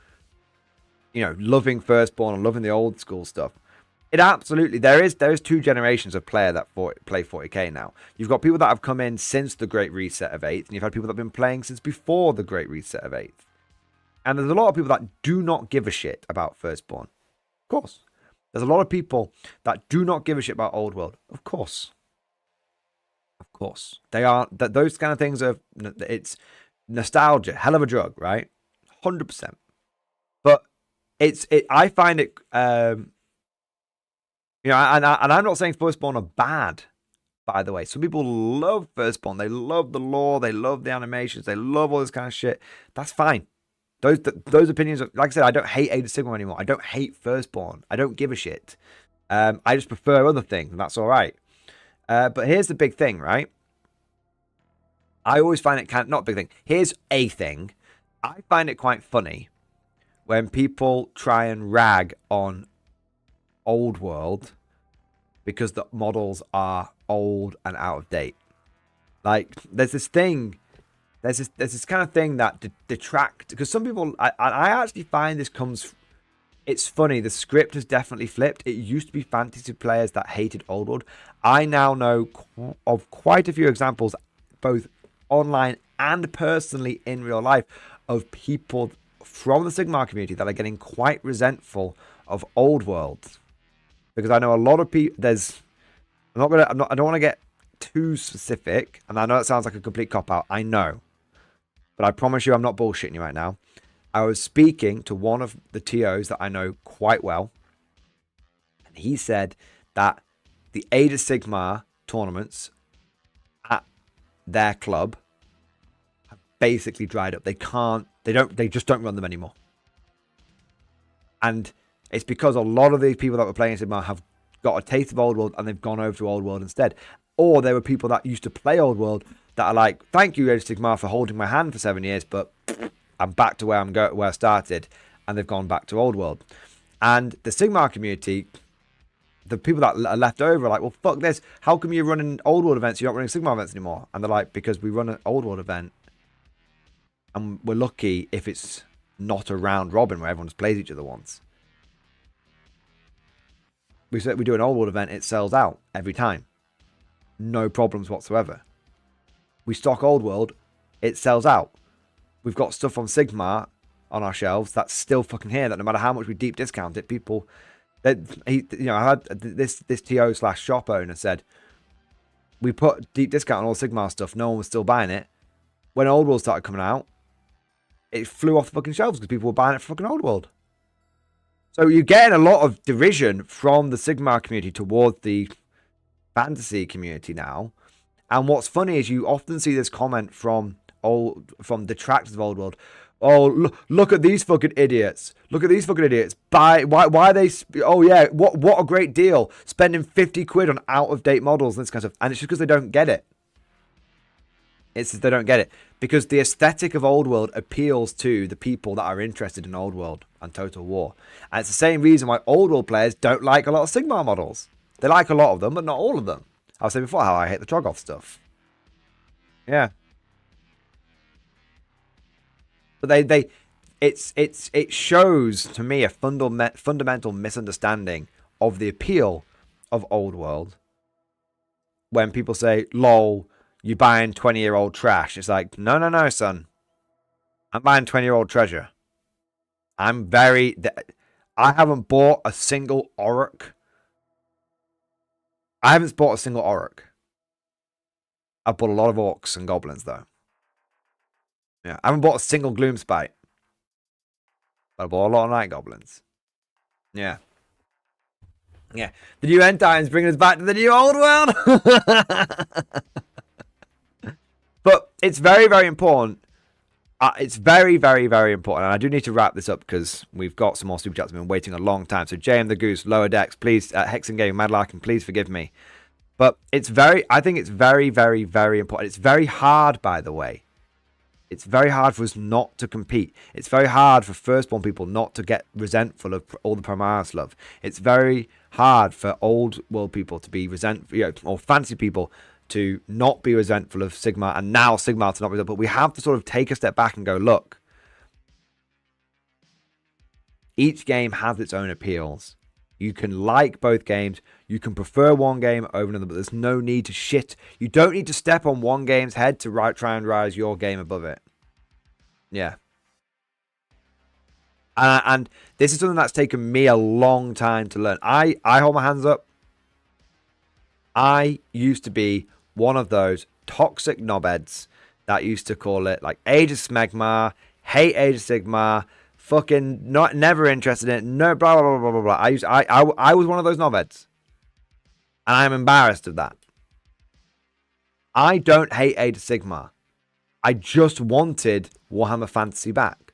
you know, loving Firstborn and loving the old school stuff, it absolutely... There is two generations of player that play 40k now. You've got people that have come in since the Great Reset of 8th, and you've had people that have been playing since before the Great Reset of 8th. And there's a lot of people that do not give a shit about Firstborn. Of course. There's a lot of people that do not give a shit about Old World. Of course. Of course. They are... Those kind of things are... It's nostalgia. Hell of a drug, right? 100%. But I find it... you know, and I'm not saying Firstborn are bad, by the way. Some people love Firstborn. They love the lore. They love the animations. They love all this kind of shit. That's fine. Those opinions, like I said, I don't hate Age of Sigmar anymore. I don't hate Firstborn. I don't give a shit. I just prefer other things, and that's all right. But here's the big thing, right? I always find it not a big thing. Here's a thing. I find it quite funny when people try and rag on Old World because the models are old and out of date. Like, there's this thing... There's this kind of thing that detracts, because some people, I actually find this comes, it's funny, the script has definitely flipped. It used to be fantasy players that hated Old World. I now know of quite a few examples, both online and personally in real life, of people from the Sigmar community that are getting quite resentful of Old World. Because I know a lot of people, I don't want to get too specific, and I know it sounds like a complete cop-out, I know. But I promise you I'm not bullshitting you right now. I was speaking to one of the TOs that I know quite well. And he said that the Age of Sigmar tournaments at their club have basically dried up. They just don't run them anymore. And it's because a lot of these people that were playing Sigmar have got a taste of Old World and they've gone over to Old World instead. Or there were people that used to play Old World that are like, thank you, Age of Sigmar, for holding my hand for 7 years, but I'm back to where I started, and they've gone back to Old World. And the Sigmar community, the people that are left over are like, well, fuck this. How come you're running Old World events, you're not running Sigmar events anymore? And they're like, because we run an Old World event, and we're lucky if it's not a round robin where everyone just plays each other once. We do an Old World event, it sells out every time. No problems whatsoever. We stock Old World, it sells out. We've got stuff on Sigmar on our shelves that's still fucking here, that no matter how much we deep discount it, people... I had this TO/shop owner said, we put deep discount on all Sigmar stuff, no one was still buying it. When Old World started coming out, it flew off the fucking shelves because people were buying it for fucking Old World. So you're getting a lot of derision from the Sigmar community towards the fantasy community now. And what's funny is you often see this comment from detractors of Old World. Oh, look at these fucking idiots. Look at these fucking idiots. Why are they... Oh, yeah, what a great deal. Spending 50 quid on out-of-date models and this kind of stuff. And it's just because they don't get it. It's they don't get it. Because the aesthetic of Old World appeals to the people that are interested in Old World and Total War. And it's the same reason why Old World players don't like a lot of Sigmar models. They like a lot of them, but not all of them. I was saying before how I hate the Trogoth stuff. Yeah. But it shows to me a fundamental misunderstanding of the appeal of Old World. When people say, lol, you're buying 20-year-old trash. It's like, no, son. I'm buying 20-year-old treasure. I haven't bought a single Orc. I haven't bought a single Orc. I've bought a lot of Orcs and Goblins, though. Yeah, I haven't bought a single Gloomspite. But I bought a lot of Night Goblins. Yeah. Yeah, the new end times bringing us back to the new old world. But it's very, very important. It's very, very, very important. And I do need to wrap this up because we've got some more super chats. I've been waiting a long time. So JM the Goose, Lower Decks, please, Hexen Gaming, Mad Larkin, please forgive me. But I think it's very, very, very important. It's very hard, by the way. It's very hard for us not to compete. It's very hard for firstborn people not to get resentful of all the Primaris love. It's very hard for old world people to be resentful, or fantasy people to not be resentful of Sigmar, and now Sigmar to not be resentful. But we have to sort of take a step back and go, look, each game has its own appeals. You can like both games. You can prefer one game over another, but there's no need to shit. You don't need to step on one game's head to try and rise your game above it. Yeah. And this is something that's taken me a long time to learn. I hold my hands up. I used to be one of those toxic knobheads that used to call it like Age of Smegma, hate Age of Sigmar, fucking never interested in it, no blah blah blah blah blah. I was one of those knobheads. And I'm embarrassed of that. I don't hate Age of Sigmar. I just wanted Warhammer Fantasy back.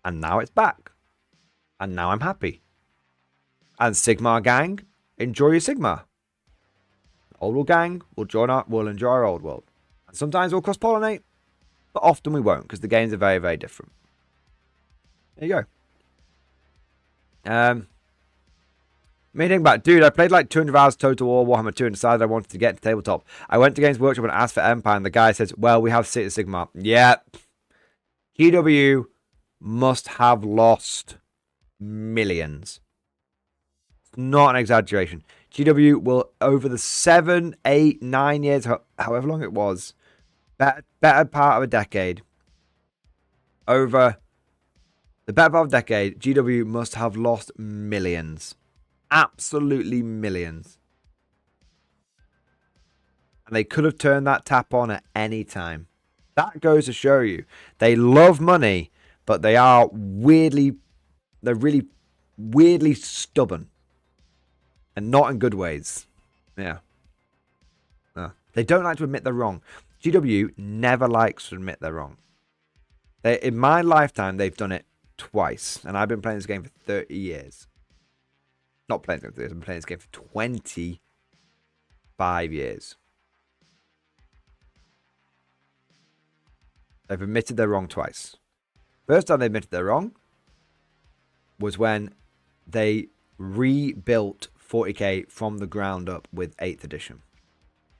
And now it's back. And now I'm happy. And Sigmar gang, enjoy your Sigmar. Old World gang will enjoy our Old World. And sometimes we'll cross-pollinate, but often we won't, because the games are very, very different. There you go. Me think back, dude, I played like 200 hours Total War Warhammer 2 and decided I wanted to get into tabletop. I went to Games Workshop and asked for Empire, and the guy says, well, we have City of Sigmar. Yeah. GW must have lost millions. It's not an exaggeration. GW will, over the 7, 8, 9 years, however long it was, better part of a decade, over the better part of a decade, GW must have lost millions. Absolutely millions. And they could have turned that tap on at any time. That goes to show you. They love money, but they are really weirdly stubborn. And not in good ways. Yeah. No. They don't like to admit they're wrong. GW never likes to admit they're wrong. In my lifetime, they've done it twice. And I've been playing this game for 30 years. Not playing this game for 30 years. I've been playing this game for 25 years. They've admitted they're wrong twice. First time they admitted they're wrong was when they rebuilt 40k from the ground up with 8th edition.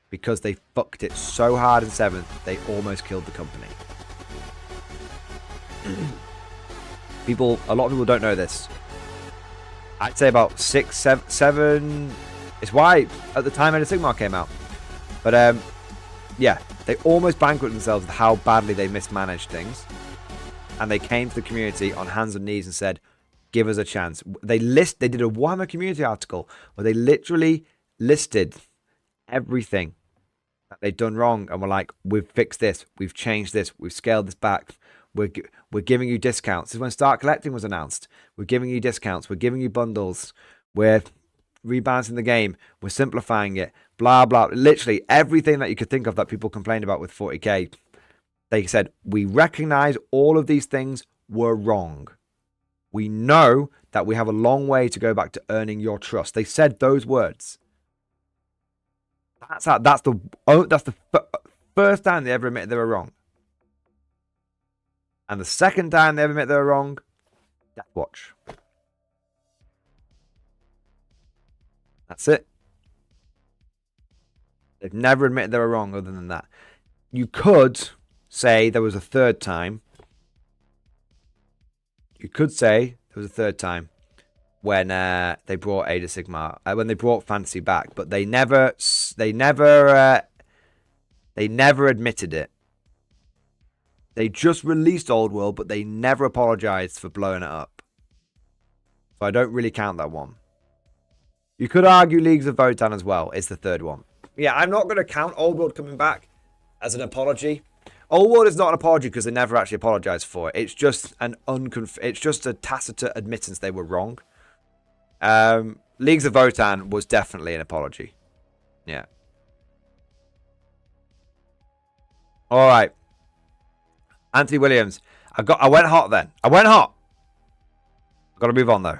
Because they fucked it so hard in 7th, they almost killed the company. A lot of people don't know this. I'd say about 6, 7. It's why at the time Age of Sigmar came out. But yeah, they almost bankrupted themselves with how badly they mismanaged things. And they came to the community on hands and knees and said, give us a chance. They did a Warhammer community article where they literally listed everything that they'd done wrong and were like, we've fixed this, we've changed this, we've scaled this back, we're giving you discounts. This is when Start Collecting was announced. We're giving you discounts, we're giving you bundles, we're rebalancing the game, we're simplifying it, blah blah. Literally everything that you could think of that people complained about with 40k. They said, we recognize all of these things were wrong. We know that we have a long way to go back to earning your trust. They said those words. That's the first time they ever admitted they were wrong. And the second time they ever admitted they were wrong, Death Watch. That's it. They've never admitted they were wrong other than that. You could say there was a third time. You could say there was a third time when they brought Age of Sigmar, when they brought Fantasy back, but they never admitted it. They just released Old World, but they never apologized for blowing it up. So I don't really count that one. You could argue Leagues of Votan as well is the third one. Yeah, I'm not going to count Old World coming back as an apology. Old World is not an apology because they never actually apologized for it. It's just it's just a tacit admittance they were wrong. Leagues of Votan was definitely an apology. Yeah. All right. Anthony Williams. I went hot then. I went hot. I've got to move on though.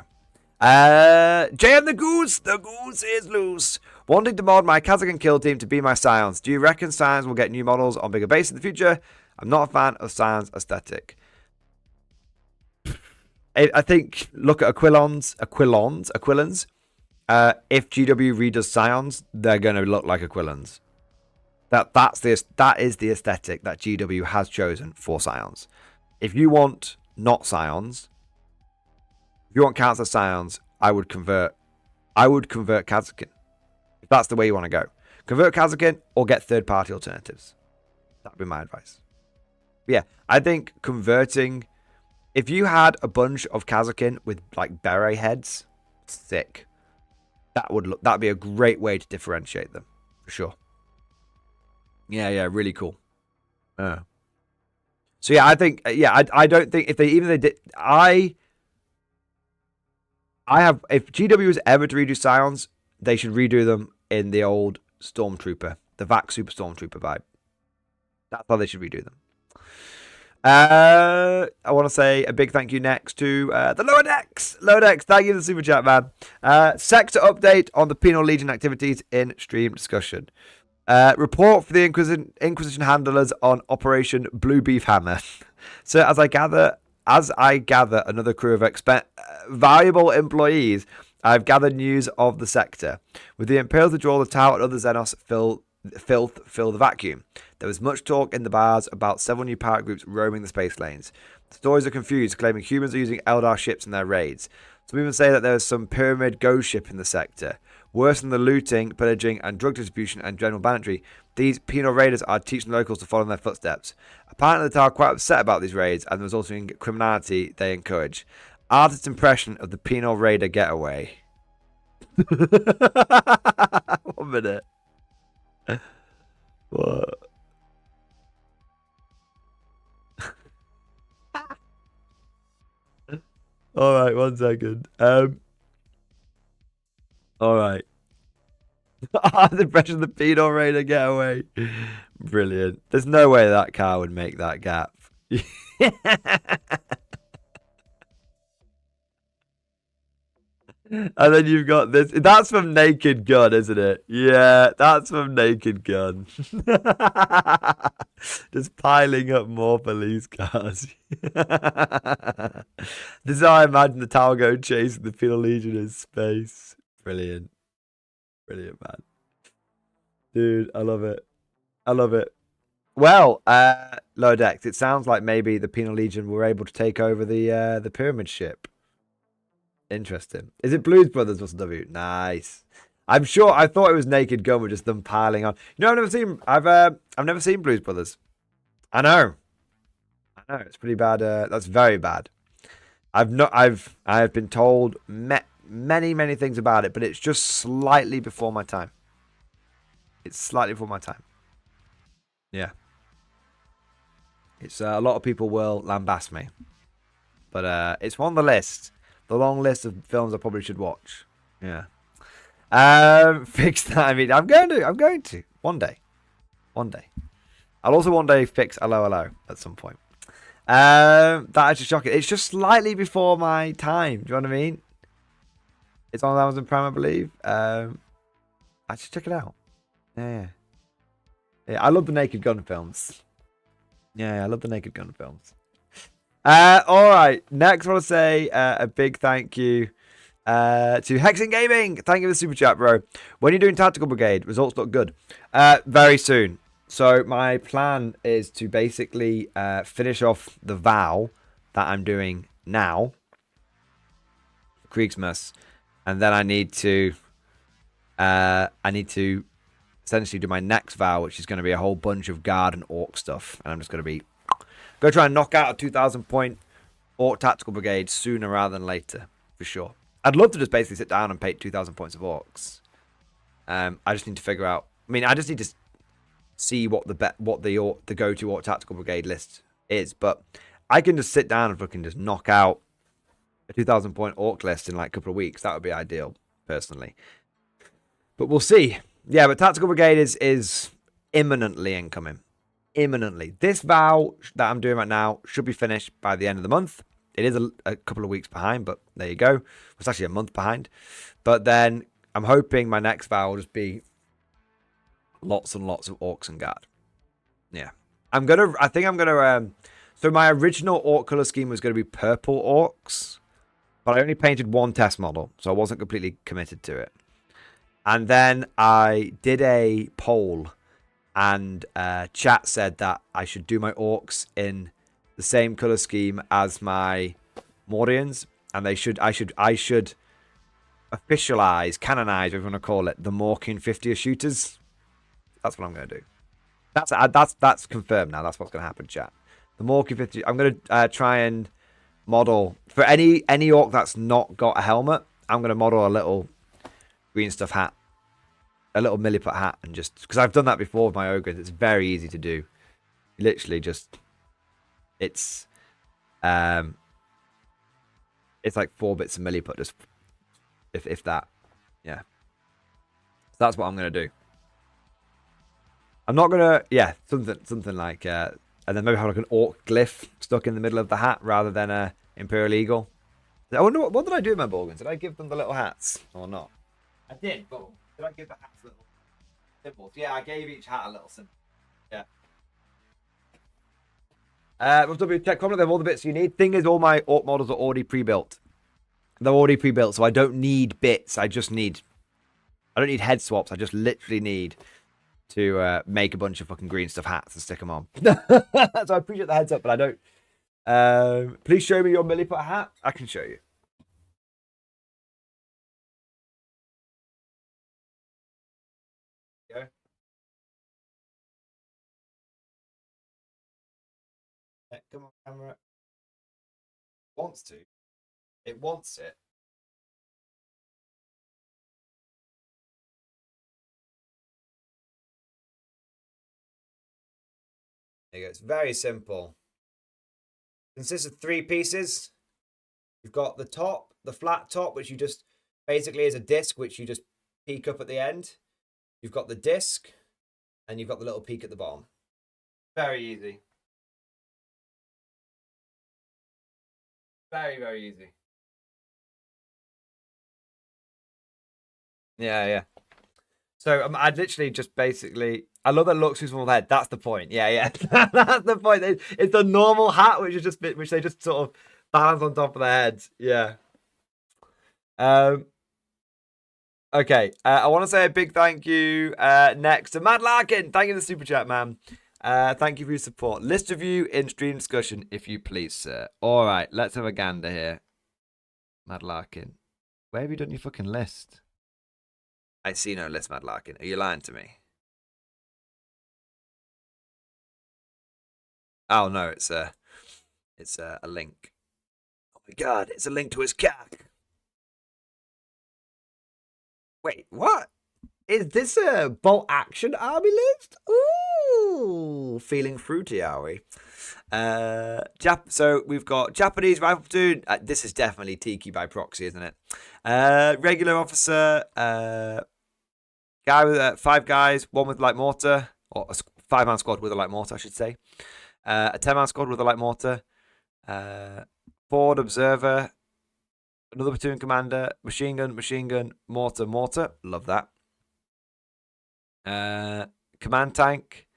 JM the Goose. The Goose is loose. Wanting to mod my Kazakhstan kill team to be my Scions. Do you reckon Scions will get new models on bigger base in the future? I'm not a fan of Scions aesthetic. I think, look at Aquilons. If GW redoes Scions, they're going to look like Aquilons. That is the aesthetic that GW has chosen for Scions. If you want not Scions, if you want Council Scions, I would convert Kazakhstan. If that's the way you want to go. Convert Kazakhstan or get third-party alternatives. That'd be my advice. But yeah, I think converting... If you had a bunch of Kazakhstan with like beret heads, sick. That'd be a great way to differentiate them. For sure. Yeah, really cool. So yeah, I think I don't think if they did if GW was ever to redo Scions, they should redo them in the old Stormtrooper, the VAC Super Stormtrooper vibe. That's how they should redo them. I want to say a big thank you next to the Lower Decks. Lower Decks, thank you for the super chat, man. Sector update on the Penal Legion activities in stream discussion. Report for the Inquisition handlers on Operation Blue Beef Hammer. So as I gather another crew of valuable employees, I've gathered news of the sector. With the Imperials to draw the tower and other Xenos fill the vacuum. There was much talk in the bars about several new pirate groups roaming the space lanes. The stories are confused, claiming humans are using Eldar ships in their raids. Some even say that there is some pyramid ghost ship in the sector. Worse than the looting, pillaging, and drug distribution and general banditry, these penal raiders are teaching locals to follow in their footsteps. Apparently, the tower are quite upset about these raids and the resulting criminality they encourage. Artist's impression of the penal raider getaway. 1 minute. What? Alright, 1 second. Alright. The impression of the penal raider getaway. Brilliant. There's no way that car would make that gap. And then you've got this. That's from Naked Gun, isn't it? Yeah, that's from Naked Gun. Just piling up more police cars. This is how I imagine the tower going chasing the Penal Legion in space. Brilliant. Brilliant, man. Dude, I love it. I love it. Well, Lower Decks, it sounds like maybe the Penal Legion were able to take over the pyramid ship. Interesting. Is it Blues Brothers or W? Nice. I'm sure. I thought it was Naked Gun with just them piling on. You know, I've never seen Blues Brothers. I know. It's pretty bad. That's very bad. I have been told many things about it, but it's just slightly before my time. It's slightly before my time. Yeah. It's a lot of people will lambast me, but it's on the list. The long list of films I probably should watch. Yeah. Fix that. I mean, I'm going to. One day. I'll also one day fix Hello at some point. That is just shocking. It's just slightly before my time. Do you know what I mean? It's on Amazon Prime, I believe. I should check it out. Yeah. I love the Naked Gun films. Yeah, I love the Naked Gun films. All right. Next, I want to say a big thank you to Hexing Gaming. Thank you for the super chat, bro. When you're doing Tactical Brigade, results look good. Very soon. So my plan is to basically finish off the vow that I'm doing now, Kriegsmas, and then I need to essentially do my next vow, which is going to be a whole bunch of guard and orc stuff, and I'm just going to try and knock out a 2,000 point orc tactical brigade sooner rather than later, for sure. I'd love to just basically sit down and paint 2,000 points of orcs. I just need to figure out. I mean, I just need to see what the go-to orc tactical brigade list is, but I can just sit down and fucking just knock out a 2,000 point orc list in like a couple of weeks. That would be ideal. personally. But we'll see. Yeah, but Tactical Brigade is imminently incoming. Imminently. This vow that I'm doing right now should be finished by the end of the month. It is a couple of weeks behind, but there you go. It's actually a month behind. But then I'm hoping my next vow will just be lots and lots of Orcs and Guard. Yeah. I think I'm gonna so my original Orc color scheme was gonna be purple Orcs, but I only painted one test model, so I wasn't completely committed to it. And then I did a poll, and chat said that I should do my Orcs in the same color scheme as my Mordians, and I should officialize, canonize, whatever you want to call it, the Mordian 50 shooters. That's what I'm going to do. That's confirmed now. That's what's going to happen, chat. The Mordian 50. I'm going to try and model for any Orc that's not got a helmet. I'm going to model a little green stuff hat, a little milliput hat, and just because I've done that before with my ogres, it's very easy to do. Literally, just it's like 4 bits of milliput, just if that, yeah. So that's what I'm going to do. I'm not gonna, something like, and then maybe have like an Orc glyph stuck in the middle of the hat rather than a Imperial Eagle. I wonder what did I do with my Borgans? Did I give them the little hats or not? I did, but did I give the hats little symbols? Yeah, I gave each hat a little symbol. Yeah. Check comment. They have all the bits you need. Thing is, all my Orc models are already pre-built. They're already pre-built, so I don't need bits. I don't need head swaps. I just literally need to make a bunch of fucking green stuff hats and stick them on. So I appreciate the heads up, but I don't. Please show me your milliput hat. I can show you. Go. Yeah, come on, camera. Wants to. It wants it. There you go. It's very simple. It consists of 3 pieces. You've got the top, the flat top, which you just basically is a disc, which you just peek up at the end. You've got the disc, and you've got the little peak at the bottom. Very easy. Very, very easy. Yeah. So I'd literally just basically, I love that looks useful head. That's the point. Yeah. That's the point. It's a normal hat, which they just sort of balance on top of their heads. Yeah. Okay. I want to say a big thank you next to Matt Larkin. Thank you for the super chat, man. Thank you for your support. List review in stream discussion, if you please, sir. All right. Let's have a gander here. Matt Larkin. Where have you done your fucking list? I see no list, Mad Larkin. Are you lying to me? Oh no, it's a link. Oh my god, it's a link to his cock. Wait, what? Is this a bolt action army list? Ooh, feeling fruity, are we? So we've got Japanese rifle platoon. This is definitely Tiki by proxy, isn't it? Regular officer. Guy with 5 guys, 1 with light mortar, or a 5-man squad with a light mortar, I should say. A 10-man squad with a light mortar. Forward observer. Another platoon commander. Machine gun, mortar. Love that. Command tank.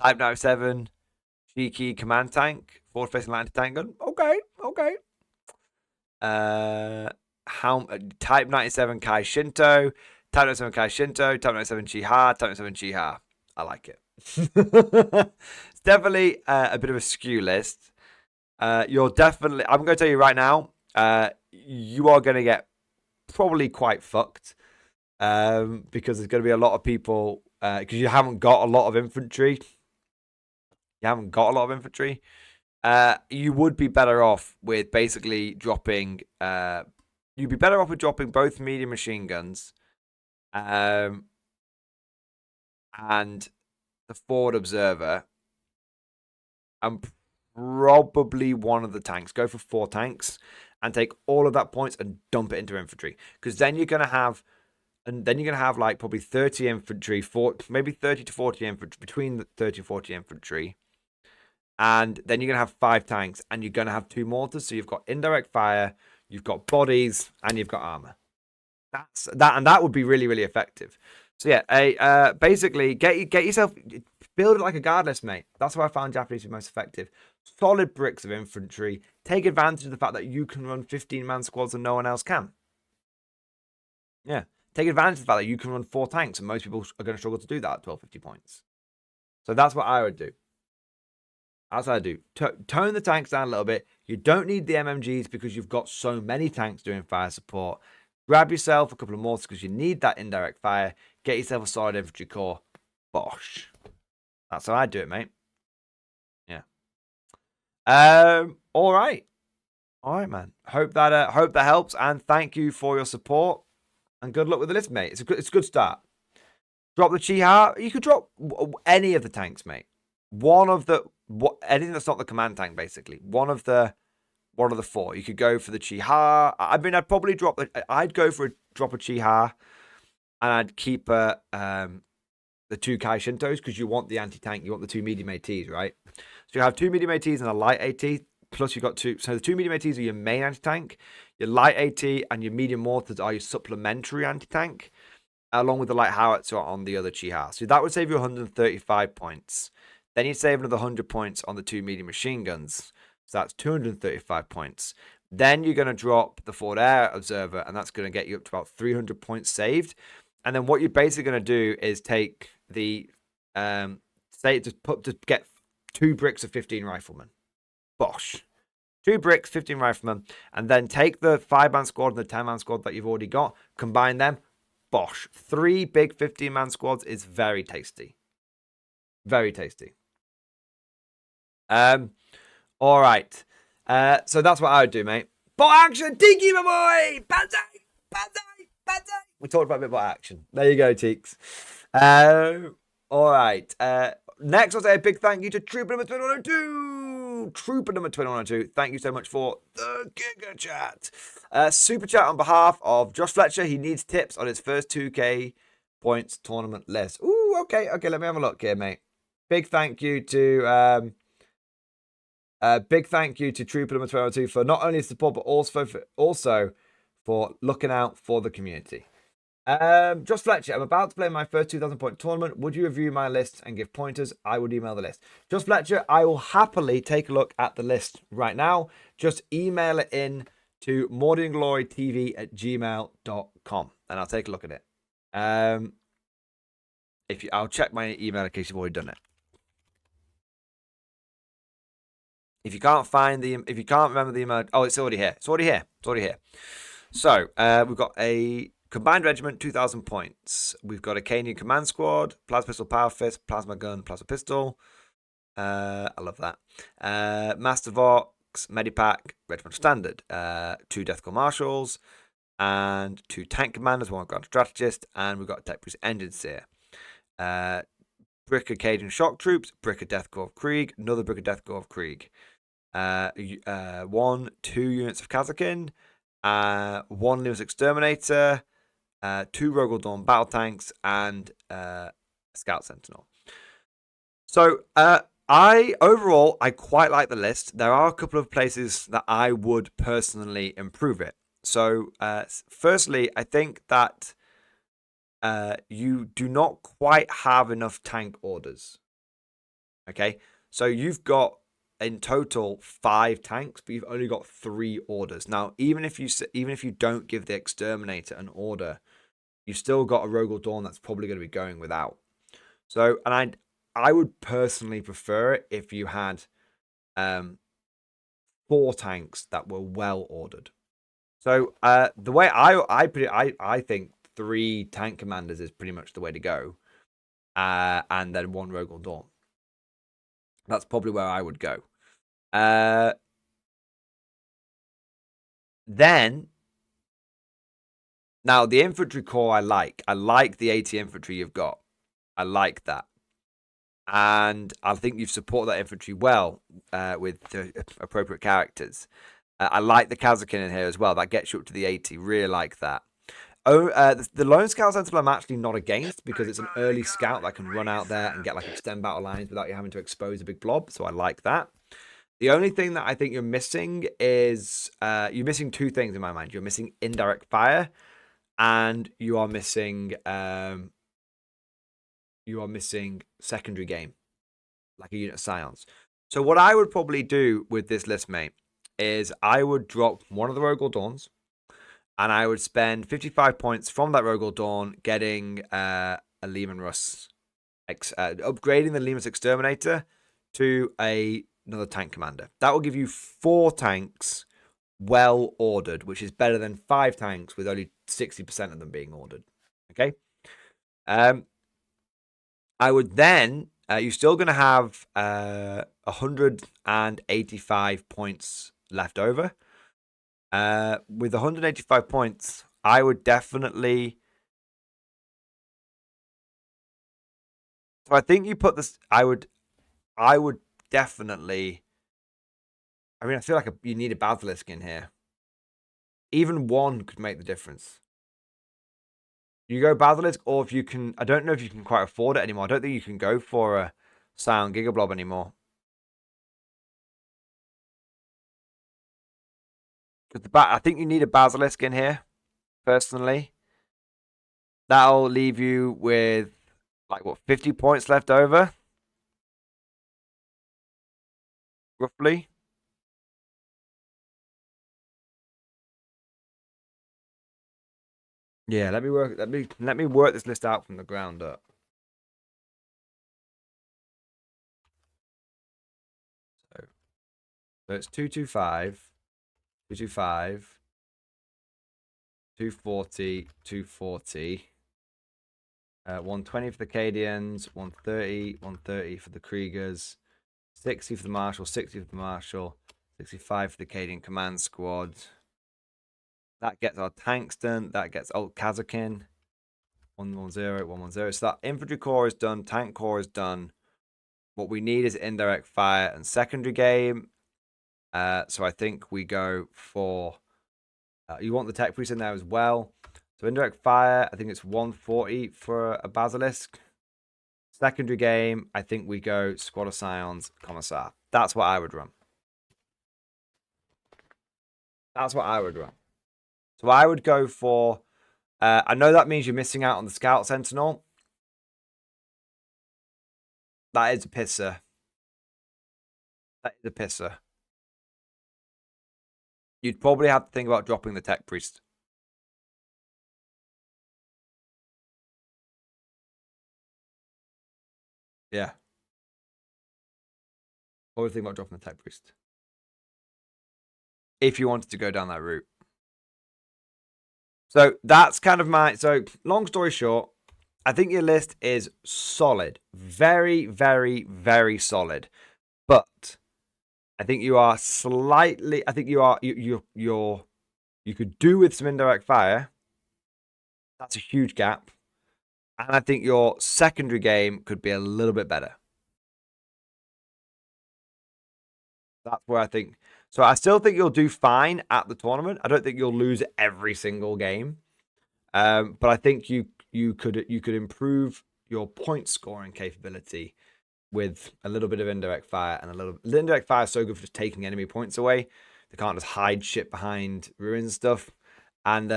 Type 97. Cheeky command tank. Forward facing light anti-tank gun. Okay. Type 97 Kai Shinto. Type 97 Kai Shinto, Type 97 Chiha, Type 97 Chiha. I like it. It's definitely a bit of a skew list. You're definitely, I'm going to tell you right now, you are going to get probably quite fucked because there's going to be a lot of people, because you haven't got a lot of infantry. You would be better off with basically dropping, you'd be better off with dropping both medium machine guns. And the forward observer. I'm probably one of the tanks. Go for 4 tanks and take all of that points and dump it into infantry. Because then you're going to have, like probably 30 infantry, maybe 30 to 40 infantry, between the 30 and 40 infantry. And then you're going to have 5 tanks, and you're going to have 2 mortars. So you've got indirect fire, you've got bodies, and you've got armor. And that would be really, really effective. So yeah, basically get yourself, build it like a guard list, mate. That's why I found Japanese to be most effective. Solid bricks of infantry. Take advantage of the fact that you can run 15-man squads and no one else can. Yeah, take advantage of the fact that you can run 4 tanks, and most people are going to struggle to do that at 1250 points. So that's what I would do. That's what I do. Tone the tanks down a little bit. You don't need the MMGs because you've got so many tanks doing fire support. Grab yourself a couple of mortars because you need that indirect fire. Get yourself a solid infantry corps. Bosh. That's how I do it, mate. Yeah. All right. All right, man. Hope that helps, and thank you for your support. And good luck with the list, mate. It's a good start. Drop the Chiha. You could drop any of the tanks, mate. Anything that's not the command tank, basically. One of the 4. You could go for the Chiha. I mean, I'd probably I'd go for drop a Chiha, and I'd keep the 2 Kai Shintos because you want the anti-tank. You want the 2 medium ATs, right? So you have 2 medium ATs and a light AT. Plus you've got 2. So the 2 medium ATs are your main anti-tank. Your light AT and your medium mortars are your supplementary anti-tank, along with the light howitzer on the other Chiha. So that would save you 135 points. Then you save another 100 points on the 2 medium machine guns. So that's 235 points. Then you're going to drop the forward air observer, and that's going to get you up to about 300 points saved. And then what you're basically going to do is take the just get 2 bricks of 15 riflemen. Bosh. 2 bricks, 15 riflemen, and then take the 5-man squad and the 10-man squad that you've already got, combine them. Bosh. 3 big 15-man squads is very tasty. Very tasty. All right. So that's what I would do, mate. Bot action, Tiki, my boy! Banzai! Banzai! Banzai! We talked about a bit about action. There you go, Teeks. All right. Next, I'll say a big thank you to Trooper number 2102. Trooper number 2102. Thank you so much for the Giga Chat. Super chat on behalf of Josh Fletcher. He needs tips on his first 2K points tournament list. Ooh, okay. Let me have a look here, mate. Big thank you to Trooper number 1202 for not only support but also for looking out for the community. Josh Fletcher, I'm about to play my first 2,000 point tournament. Would you review my list and give pointers? I would email the list. Josh Fletcher, I will happily take a look at the list right now. Just email it in to mordianglorytv@gmail.com and I'll take a look at it. I'll check my email in case you've already done it. If you can't remember the email, it's already here. It's already here. So we've got a combined regiment, 2,000 points. We've got a Canadian command squad, plasma pistol, power fist, plasma gun, plasma pistol. I love that. Master Vox, Medipack, regiment standard. 2 Death Corps marshals and 2 tank commanders, 1 ground strategist, and we've got tech priest engine seer. Brick Acadian shock troops, Brick of Death Corps of Krieg, another Brick of Death Corps of Krieg. 2 units of Kazakin, 1 Lewis Exterminator, 2 Rogel Dawn battle tanks, and a Scout Sentinel. So overall I quite like the list. There are a couple of places that I would personally improve it. So firstly, I think that you do not quite have enough tank orders. Okay, so you've got in total 5 tanks, but you've only got 3 orders. Now, even if you don't give the Exterminator an order, you've still got a Rogel Dawn that's probably going to be going without. So, and I would personally prefer it if you had 4 tanks that were well ordered. So the way I put it, I think 3 tank commanders is pretty much the way to go, and then 1 Rogel Dawn. That's probably where I would go. Then, now the infantry corps I like the 80 infantry you've got. I like that. and I think you've supported that infantry well with the appropriate characters. I like the Kazakin in here as well. That gets you up to the 80. Really like that. The Lone Scout Sentinel I'm actually not against because it's an early scout that can run out there and get like extend battle lines without you having to expose a big blob. So I like that. The only thing that I think you're missing is you're missing two things in my mind. You're missing indirect fire, and you are missing secondary game, like a unit of scions. So what I would probably do with this list, mate, is I would drop one of the Rogal Dawns, and I would spend 55 points from that Rogal Dawn getting a Lehman Russ, upgrading the Lehman's Exterminator to another tank commander. That will give you 4 tanks well ordered, which is better than 5 tanks with only 60% of them being ordered. Okay. I would then, you're still going to have 185 points left over. With 185 points, I would definitely. So I think you put this. I would definitely. I mean, I feel like you need a Basilisk in here. Even one could make the difference. You go Basilisk, or if you can, I don't know if you can quite afford it anymore. I don't think you can go for a Scion Gigablob anymore. I think you need a Basilisk in here, personally. That'll leave you with, like, what, 50 points left over? Roughly. Yeah, let me work this list out from the ground up. So it's 225, 225, 240, 240. 120 for the Cadians, 130, 130 for the Kriegers, 60 for the Marshal, 60 for the Marshal, 65 for the Cadian Command Squad. That gets our tanks done. That gets old Kazakin. 110, 110. So that infantry corps is done. Tank corps is done. What we need is indirect fire and secondary game. So I think we go for... you want the tech priest in there as well. So indirect fire, I think it's 140 for a Basilisk. Secondary game, I think we go Squad of Scions, Commissar. That's what I would run. That's what I would run. So I would go for... I know that means you're missing out on the Scout Sentinel. That is a pisser. That is a pisser. You'd probably have to think about dropping the Tech Priest. Yeah. What would you think about dropping the Tech Priest? If you wanted to go down that route. So that's kind of my... So long story short, I think your list is solid. Very, very, very solid. But I think you are slightly... I think you are... You could do with some indirect fire. That's a huge gap. And I think your secondary game could be a little bit better. That's where I think... So I still think you'll do fine at the tournament. I don't think you'll lose every single game. But I think you could improve your point scoring capability with a little bit of indirect fire and a little... Indirect fire is so good for just taking enemy points away. They can't just hide shit behind ruins and stuff. And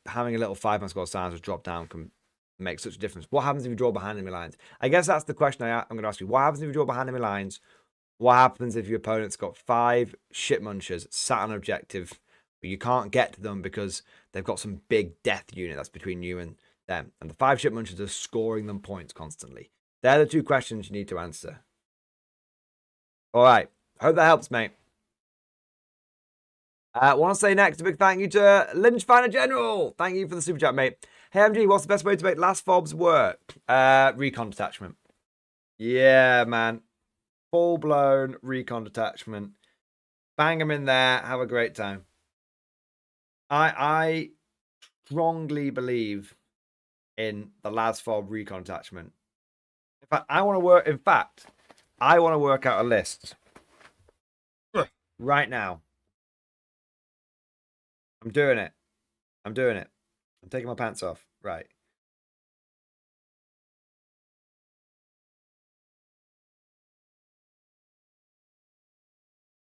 having a little 5-man squad Scions with drop down can make such a difference. What happens if you draw behind enemy lines? I guess that's the question I'm going to ask you. What happens if you draw behind enemy lines? What happens if your opponent's got 5 shit munchers sat on objective, but you can't get to them because they've got some big death unit that's between you and them, and the 5 shit munchers are scoring them points constantly? They're the 2 questions you need to answer. All right. Hope that helps, mate. I want to say next a big thank you to Lynch Finer General. Thank you for the super chat, mate. Hey, MG, what's the best way to make last fobs work? Recon detachment. Yeah, man. Full-blown recon detachment. Bang them in there. Have a great time. I strongly believe in the Lasfob recon detachment. But I want to work. In fact, I want to work out a list right now. I'm doing it. I'm doing it. I'm taking my pants off. Right.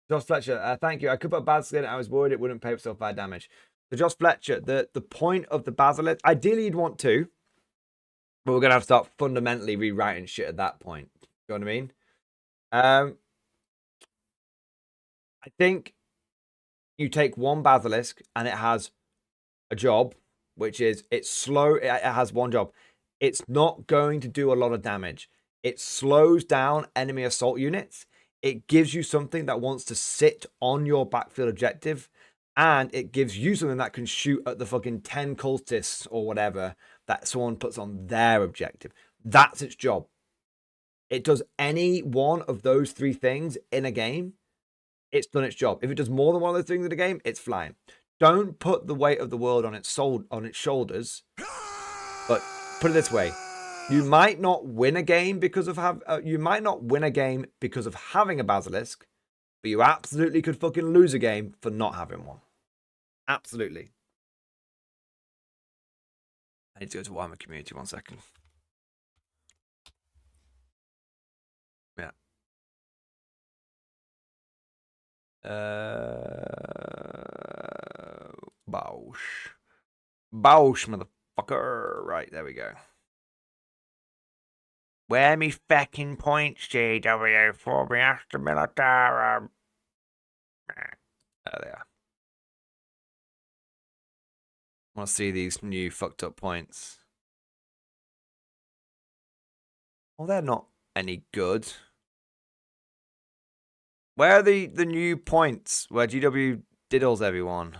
Josh Fletcher, thank you. I could put Basilisk in. I was worried it wouldn't pay for self-fire damage. So Josh Fletcher, the point of the Basilisk, ideally you'd want to, but we're going to have to start fundamentally rewriting shit at that point. You know what I mean? I think you take one Basilisk and it has a job, which is it's slow. It has one job. It's not going to do a lot of damage. It slows down enemy assault units. It gives you something that wants to sit on your backfield objective. And it gives you something that can shoot at the fucking 10 cultists or whatever that someone puts on their objective. That's its job. It does any one of those three things in a game, it's done its job. If it does more than one of those things in a game, it's flying. Don't put the weight of the world on its shoulders. But put it this way: you might not win a game because of having a Basilisk, but you absolutely could fucking lose a game for not having one. Absolutely. I need to go to Warhammer community 1 second. Yeah. Bausch, motherfucker. Right, there we go. Where me fucking points, GW, for me after military? There they are. I want to see these new fucked up points. Well, they're not any good. Where are the new points where GW diddles everyone?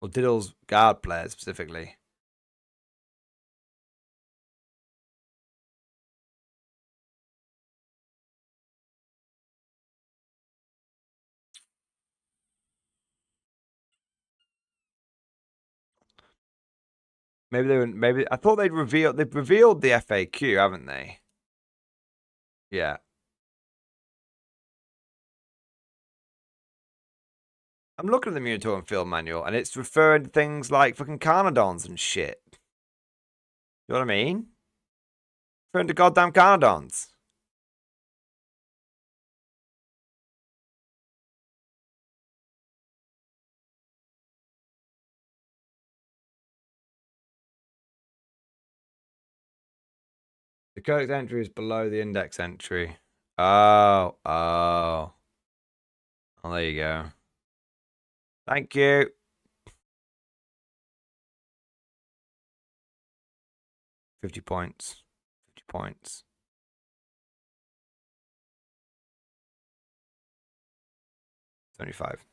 Or diddles guard players specifically? Maybe they were. Maybe I thought they'd reveal. They've revealed the FAQ, haven't they? Yeah. I'm looking at the Munitorum field manual, and it's referring to things like fucking Carnodons and shit. You know what I mean? Referring to goddamn Carnodons. The codex entry is below the index entry. Oh. Oh, there you go. Thank you. $50 points. 50 points. 75.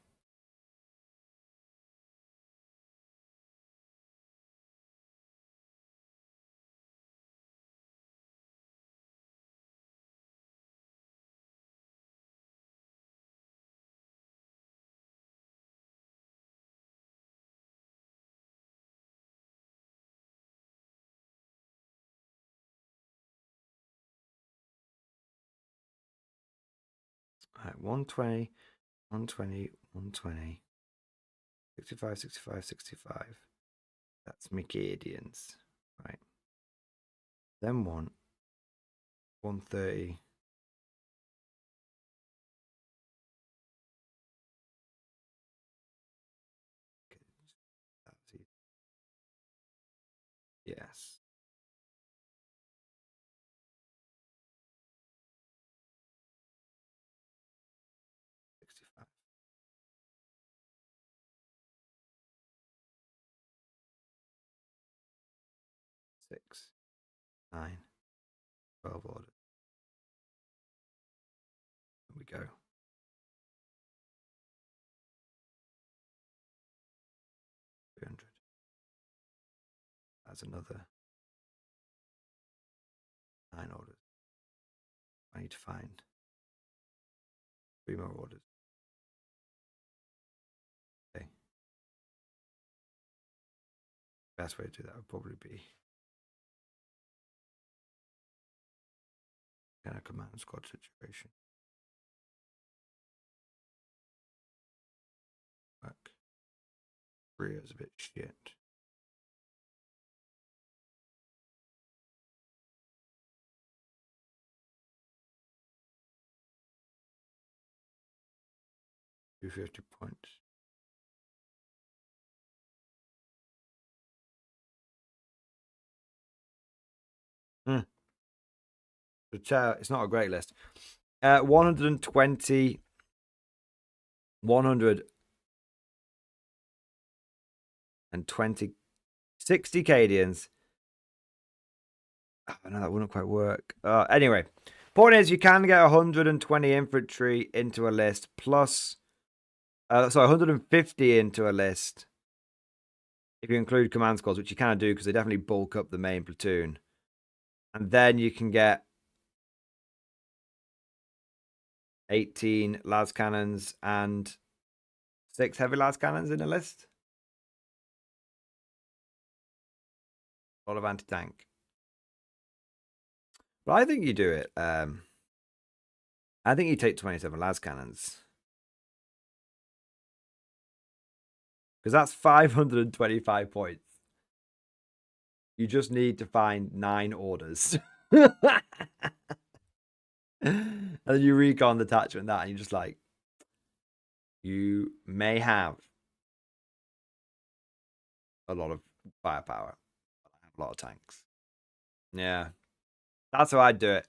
All right, 120, 120, 120. 65, 65, 65. That's Micadians. Right. Then 130. Yes. Six, 9, 12 orders. There we go. 300. That's another 9 orders. I need to find 3 more orders. Okay. Best way to do that would probably be kind of command squad situation. Work. Rio's a bit shit. $250 points. It's not a great list. 120, 120, 60 Cadians. Oh, no, that wouldn't quite work. Anyway, point is you can get 120 infantry into a list plus, 150 into a list if you include command squads, which you kind of do because they definitely bulk up the main platoon. And then you can get 18 las cannons and 6 heavy las cannons in a list. A lot of anti-tank. But I think you do it. I think you take 27 las cannons. Because that's 525 points. You just need to find 9 orders. And then you recon the detachment that, and you're just like, you may have a lot of firepower, a lot of tanks. Yeah, that's how I'd do it.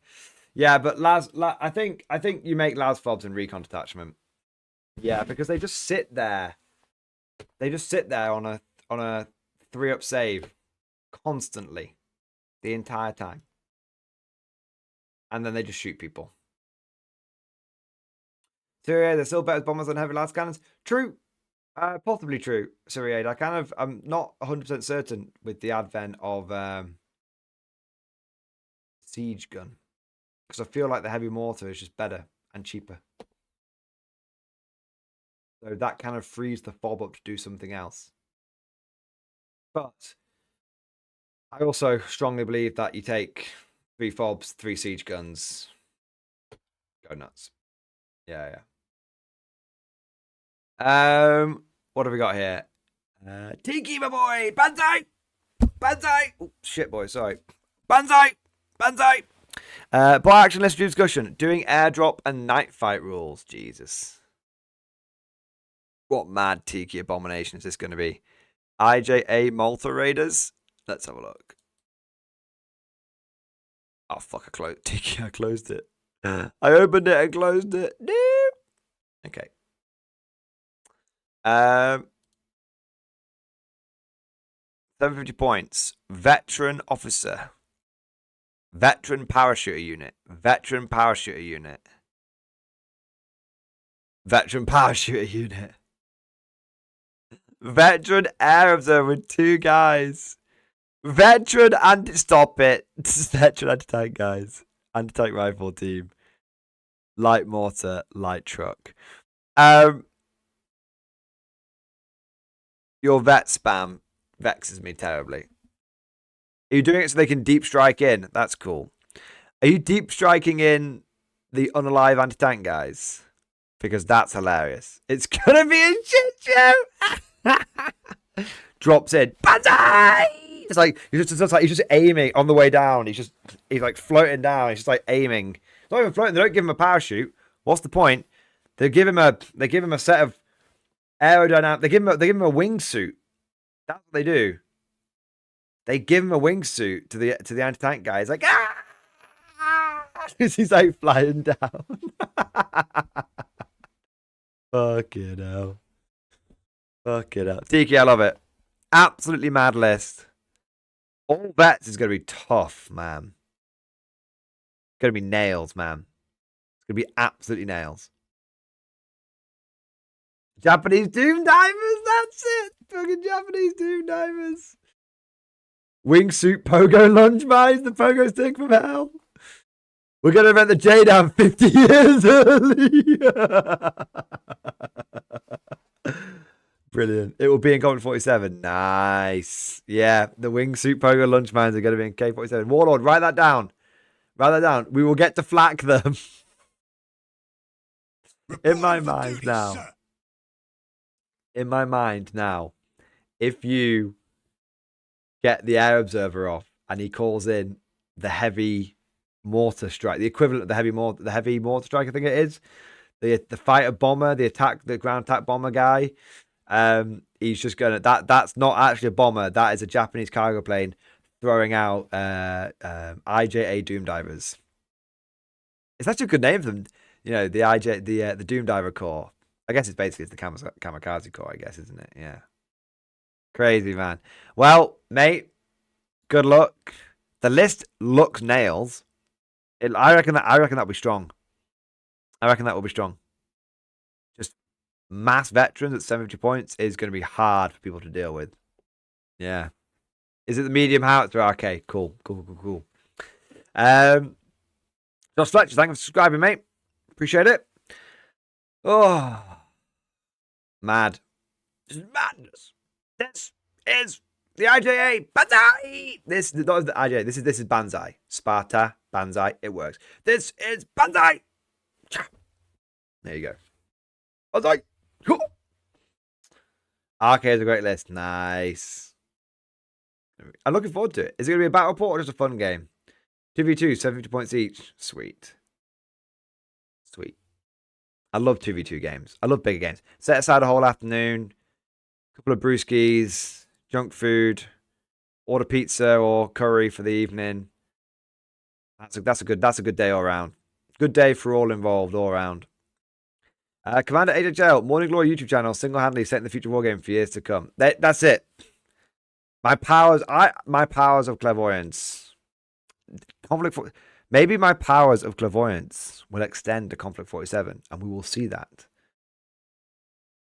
Yeah, but I think you make las fobs and recon detachment. Yeah, because they just sit there. They just sit there on a 3-up save constantly the entire time. And then they just shoot people. Syria, they're still better as bombers than heavy las cannons. True. Possibly true, Syria. I'm not 100% certain with the advent of siege gun. Because I feel like the heavy mortar is just better and cheaper. So that kind of frees the fob up to do something else. But I also strongly believe that you take 3 fobs, 3 siege guns. Go nuts. Yeah. What have we got here? Tiki, my boy! Banzai! Banzai! Oh, shit, boy, sorry. Banzai! Banzai! By action list discussion. Doing airdrop and night fight rules. Jesus. What mad Tiki abomination is this going to be? IJA Malta Raiders? Let's have a look. Oh, fuck, I closed it. I opened it and closed it. No. Okay. 750 points. Veteran officer. Veteran parachuter unit. Veteran parachuter unit. Veteran parachuter unit. Veteran air observer with 2 guys. Veteran stop it. Veteran anti-tank guys. Anti-tank rifle team. Light mortar, light truck. Your vet spam vexes me terribly. Are you doing it so they can deep strike in? That's cool. Are you deep striking in the unalive anti-tank guys? Because that's hilarious. It's gonna be a shit show. Drops in. Banzai! It's like he's just aiming on the way down. He's like floating down. He's just like aiming. It's not even floating. They don't give him a parachute. What's the point? They give him a set of aerodynamic. They give him a wingsuit. That's what they do. They give him a wingsuit to the anti-tank guy. He's like, ah! He's like flying down. Fucking hell. Fucking hell. Tiki, I love it. Absolutely mad list. All vets is going to be tough, man. It's going to be nails, man. It's going to be absolutely nails. Japanese Doom Divers, that's it. Fucking Japanese Doom Divers. Wingsuit Pogo Lunge Mines, the Pogo Stick from hell. We're going to invent the J-Down 50 years early. Brilliant. It will be in Conflict 47. Nice. Yeah, the wingsuit pogo lunch mines are going to be in K47. Warlord, write that down. Write that down. We will get to flak them. In my Reporting for mind duty, now. sir. In my mind now, if you get the air observer off and he calls in the heavy mortar strike, the equivalent of the heavy mortar strike, I think it is, the fighter bomber, the ground attack bomber guy, he's just gonna that's not actually a bomber, that is a Japanese cargo plane throwing out IJA doom divers. It's such a good name for them, you know, the doom diver corps. I guess it's basically the kamikaze corps, I guess, isn't it? Yeah. Crazy, man. Well, mate, good luck. The list looks nails. I reckon that'll be strong. I reckon that will be strong. Just mass veterans at 70 points is going to be hard for people to deal with. Yeah. Is it the medium howitzer? Okay, cool. Josh Fletcher, thank you for subscribing, mate. Appreciate it. Oh, mad. This is madness. This is the IJA. Banzai. This is not the IJA. This is Banzai. Sparta, Banzai. It works. This is Banzai. There you go. Banzai. RK is a great list. Nice. I'm looking forward to it. Is it going to be a battle report or just a fun game? 2v2, 750 points each. Sweet. I love 2v2 games. I love bigger games. Set aside a whole afternoon, a couple of brewskis, junk food, order pizza or curry for the evening. That's a good day all around. Good day for all involved all around. Commander AJL, Morning Glory YouTube channel, single-handedly setting the future war game for years to come. That's it. My powers of clairvoyance. Maybe my powers of clairvoyance will extend to Conflict 47, and we will see that.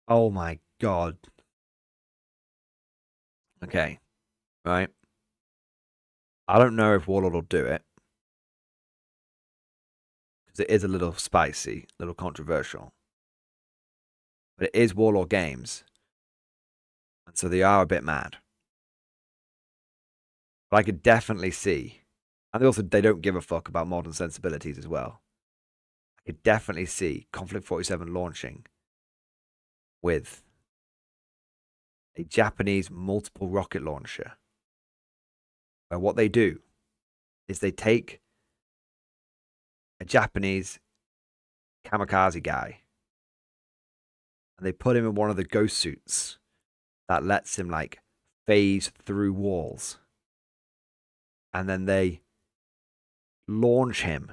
Oh my god. Okay. Right. I don't know if Warlord will do it. Because it is a little spicy, a little controversial. But it is Warlord Games. And so they are a bit mad. But I could definitely see. And they don't give a fuck about modern sensibilities as well. I could definitely see Conflict 47 launching with a Japanese multiple rocket launcher. Where what they do is they take a Japanese kamikaze guy and they put him in one of the ghost suits that lets him like phase through walls. And then they launch him.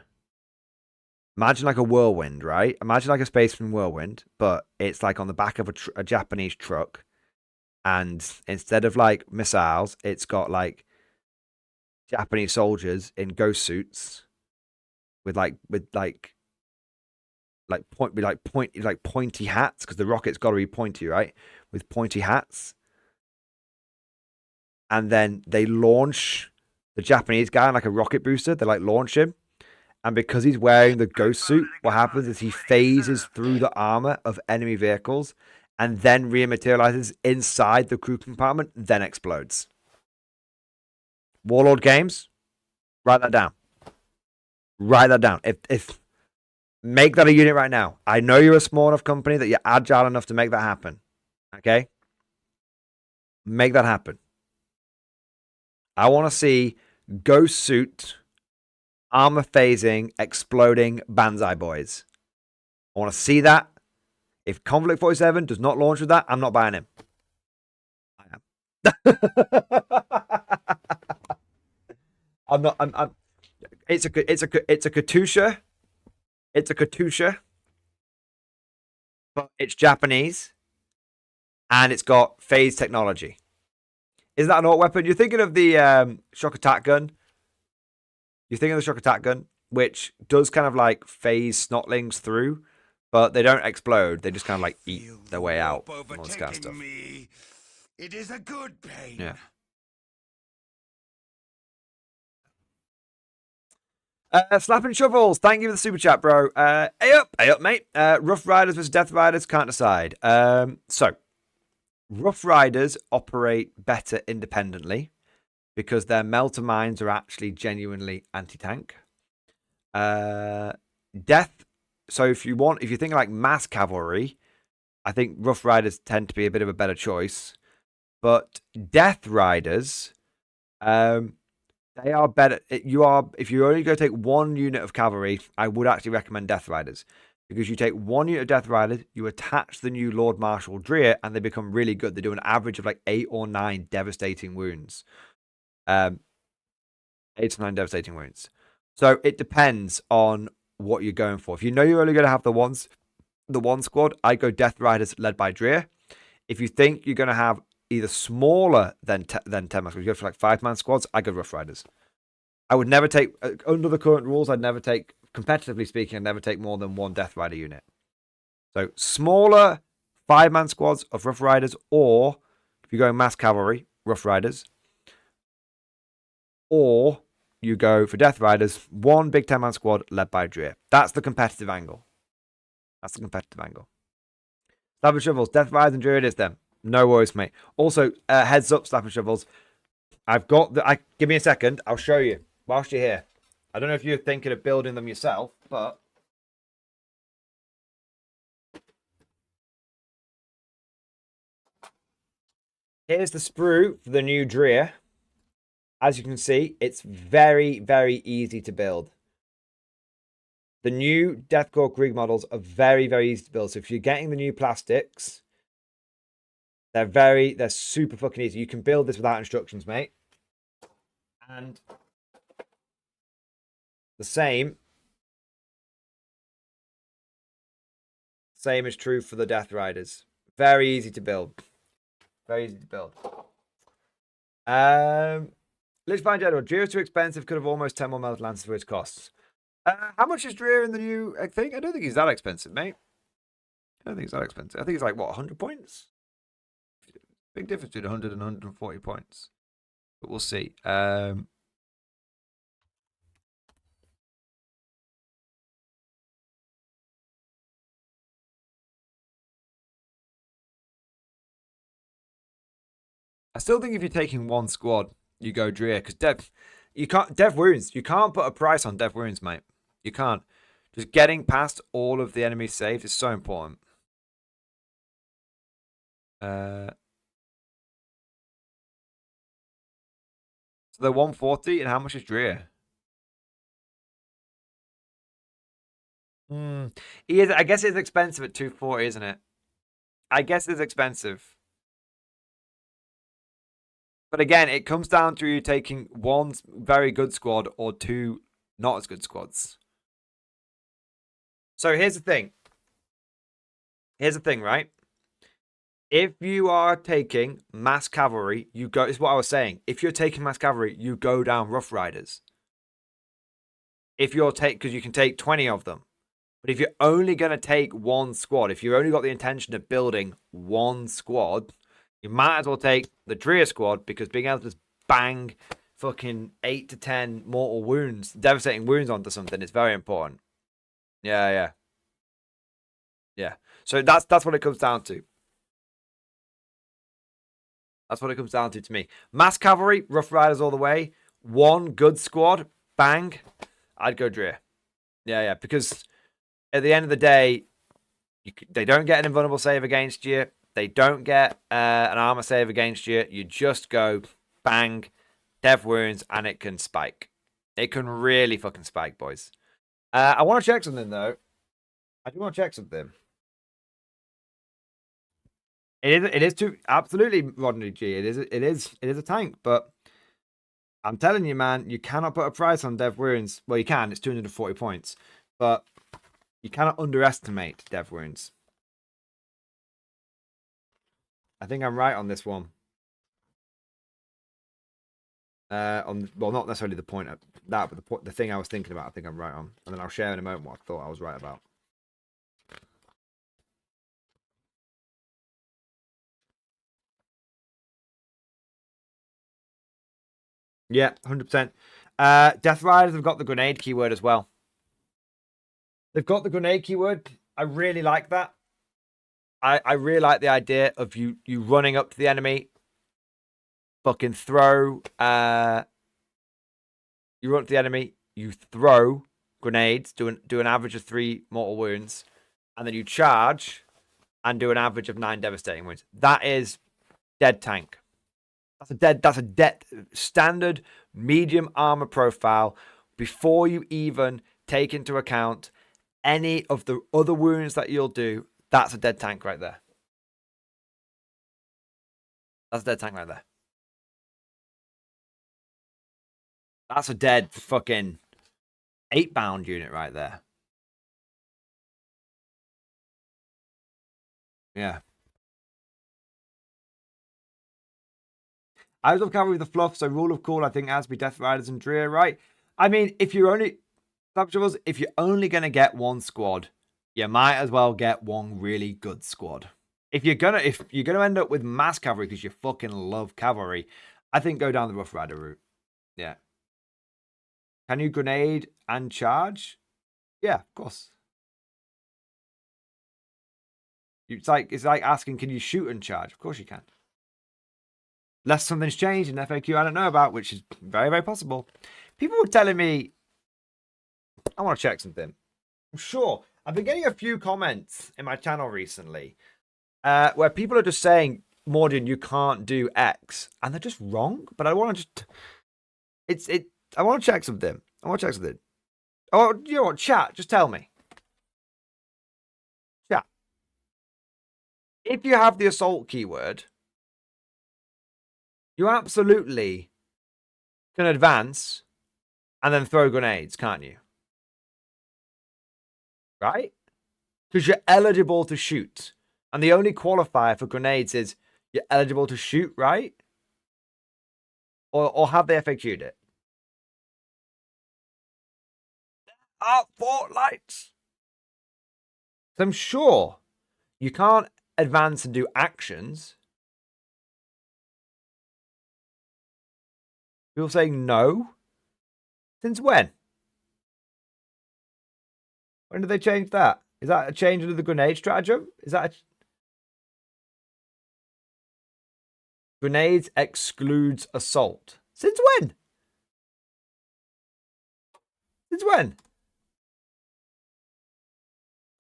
Imagine like a whirlwind, right? Imagine like a Spaceman whirlwind, but it's like on the back of a Japanese truck. And instead of like missiles, it's got like Japanese soldiers in ghost suits with pointy hats, because the rocket's got to be pointy, right? With pointy hats. And then they launch the Japanese guy on like a rocket booster. They like launch him. And because he's wearing the ghost suit, what happens is he phases through the armor of enemy vehicles and then rematerializes inside the crew compartment, then explodes. Warlord Games, write that down. Write that down. If make that a unit right now. I know you're a small enough company that you're agile enough to make that happen. Okay? Make that happen. I want to see ghost suit, armor phasing, exploding Banzai boys. I want to see that. If Conflict 47 does not launch with that, I'm not buying him. I am. I'm not. It's a Katusha. It's a Katusha, but it's Japanese, and it's got phase technology. Is that an auto weapon? You're thinking of the shock attack gun. You're thinking of the shock attack gun, which does kind of like phase snotlings through, but they don't explode. They just kind of like eat their way out. All this kind of stuff. Me. It is a good pain. Yeah. Slapping Shovels, thank you for the super chat, bro. Hey up, mate. Rough Riders versus Death Riders, can't decide. So, Rough Riders operate better independently because their melter mines are actually genuinely anti-tank. Death. So if you think like mass cavalry, I think Rough Riders tend to be a bit of a better choice. But Death Riders, they are better. If you're only going to take one unit of cavalry, I would actually recommend Death Riders. Because you take one unit of Death Riders, you attach the new Lord Marshal Dreer, and they become really good. They do an average of like 8 or 9 devastating wounds. 8 to 9 devastating wounds. So it depends on what you're going for. If you know you're only going to have the one squad, I go Death Riders led by Dreer. If you think you're going to have either smaller than 10 man squads, you go for like 5-man squads, I go Rough Riders. I would never take, under the current rules, competitively speaking, I'd never take more than one Death Rider unit. So smaller 5-man squads of Rough Riders, or if you're going mass cavalry, Rough Riders, or you go for Death Riders, one big 10-man squad led by Dreer. That's the competitive angle. Slap and Shovels, Death Riders and Dreer it is then. No worries, mate. Also, heads up, Slap and Shovels. Give me a second. I'll show you whilst you're here. I don't know if you're thinking of building them yourself, but here's the sprue for the new Dreer. As you can see, it's very, very easy to build. The new Deathcore Krieg models are very, very easy to build. So if you're getting the new plastics, they're super fucking easy. You can build this without instructions, mate. And the same is true for the Death Riders. Very easy to build. Let's find out. Dreer is too expensive. Could have almost 10 more Melted Lances for its costs. How much is Dreer in the new thing? I don't think he's that expensive, mate. I don't think he's that expensive. I think it's like, what, 100 points? Big difference between 100 and 140 points. But we'll see. I still think if you're taking one squad, you go Dreer, because Dev Wounds, you can't put a price on Dev Wounds, mate. You can't. Just getting past all of the enemies saved is so important. So they're 140, and how much is Dreer? I guess it's expensive at 240, isn't it? I guess it's expensive. But again, it comes down to you taking one very good squad or two not as good squads. So here's the thing. Right? If you are taking mass cavalry, this is what I was saying. If you're taking mass cavalry, you go down Rough Riders. Because you can take 20 of them. But if you're only going to take one squad, if you've only got the intention of building one squad, you might as well take the Dreer squad, because being able to just bang fucking 8 to 10 mortal wounds, devastating wounds onto something is very important. Yeah. So that's what it comes down to. That's what it comes down to me. Mass cavalry, Rough Riders all the way. One good squad, bang. I'd go Dreer. Yeah, because at the end of the day, they don't get an invulnerable save against you. They don't get an armor save against you. You just go bang, dev wounds, and it can spike. It can really fucking spike, boys. I want to check something, though. I do want to check something. It is too absolutely, Rodney G. It is a tank, but I'm telling you, man, you cannot put a price on dev wounds. Well, you can. It's 240 points, but you cannot underestimate dev wounds. I think I'm right on this one. Well, not necessarily the point of that, but the thing I was thinking about, I think I'm right on. And then I'll share in a moment what I thought I was right about. Yeah, 100%. Death Riders have got the grenade keyword as well. They've got the grenade keyword. I really like that. I really like the idea of you running up to the enemy, fucking throw. You run up to the enemy, you throw grenades, do an average of 3 mortal wounds, and then you charge and do an average of 9 devastating wounds. That is dead tank. That's a dead standard medium armor profile before you even take into account any of the other wounds that you'll do. That's a dead tank right there. That's a dead tank right there. That's a dead fucking 8-bound unit right there. Yeah. I love cavalry with the fluff, so rule of cool, I think, has to be Death Riders and Dreer, right? I mean, if you're only going to get one squad, you might as well get one really good squad. If you're gonna end up with mass cavalry because you fucking love cavalry, I think go down the Rough Rider route. Yeah. Can you grenade and charge? Yeah, of course. It's like asking, can you shoot and charge? Of course you can. Unless something's changed in FAQ I don't know about, which is very, very possible. People were telling me, I want to check something. I'm sure. I've been getting a few comments in my channel recently where people are just saying, Mordian, you can't do X. And they're just wrong. But I want to just... I want to check something. Oh, you know what? Chat, just tell me. Chat. If you have the assault keyword, you absolutely can advance and then throw grenades, can't you? Right? Because you're eligible to shoot. And the only qualifier for grenades is you're eligible to shoot, right? Or have they FAQ'd it? Fortlights. So I'm sure you can't advance and do actions. People saying no. Since when? When did they change that? Is that a change into the grenade stratagem? Is that grenades excludes assault? Since when? Since when?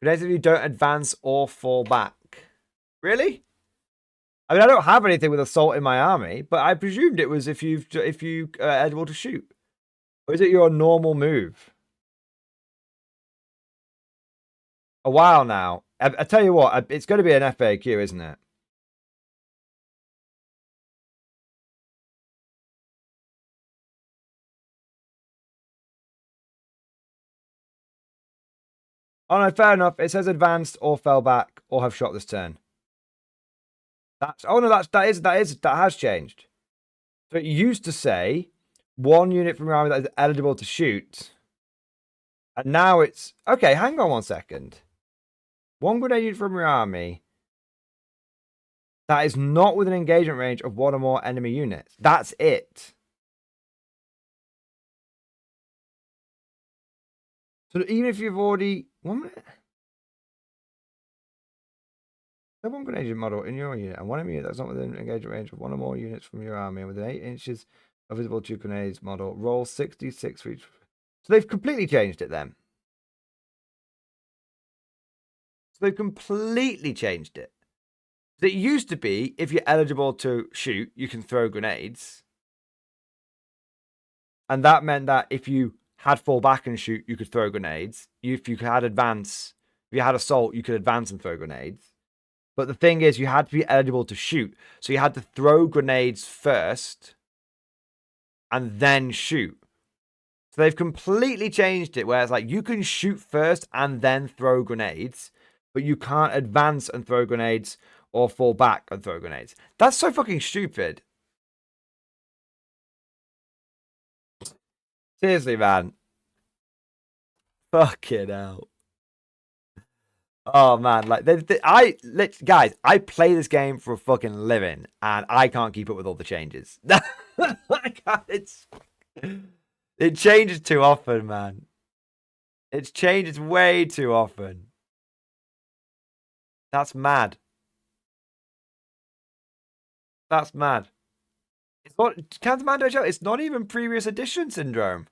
Grenades if you don't advance or fall back. Really? I mean, I don't have anything with assault in my army, but I presumed it was if you are eligible to shoot. Or is it your normal move? A while now. I tell you what, it's going to be an FAQ, isn't it? Oh no, fair enough. It says advanced or fell back or have shot this turn. That has changed. So it used to say 1 unit from your army that is eligible to shoot. And now it's okay, hang on 1 second. 1 grenade unit from your army that is not within engagement range of 1 or more enemy units. That's it. So even if you've already 1 minute. Have 1 grenade model in your unit and 1 enemy unit that's not within engagement range of 1 or more units from your army and within 8 inches of visible 2 grenades model. Roll 66 for each. So they've completely changed it then. So they've completely changed it. So it used to be if you're eligible to shoot, you can throw grenades. And that meant that if you had fall back and shoot, you could throw grenades. If you had advance, if you had assault, you could advance and throw grenades. But the thing is, you had to be eligible to shoot. So you had to throw grenades first and then shoot. So they've completely changed it where it's like you can shoot first and then throw grenades, but you can't advance and throw grenades or fall back and throw grenades. That's so fucking stupid. Seriously, man. Fucking hell. Oh man, like guys, I play this game for a fucking living, and I can't keep up with all the changes. It changes too often, man. It changes way too often. That's mad. That's mad. It's not Countermando. It's not even previous edition syndrome.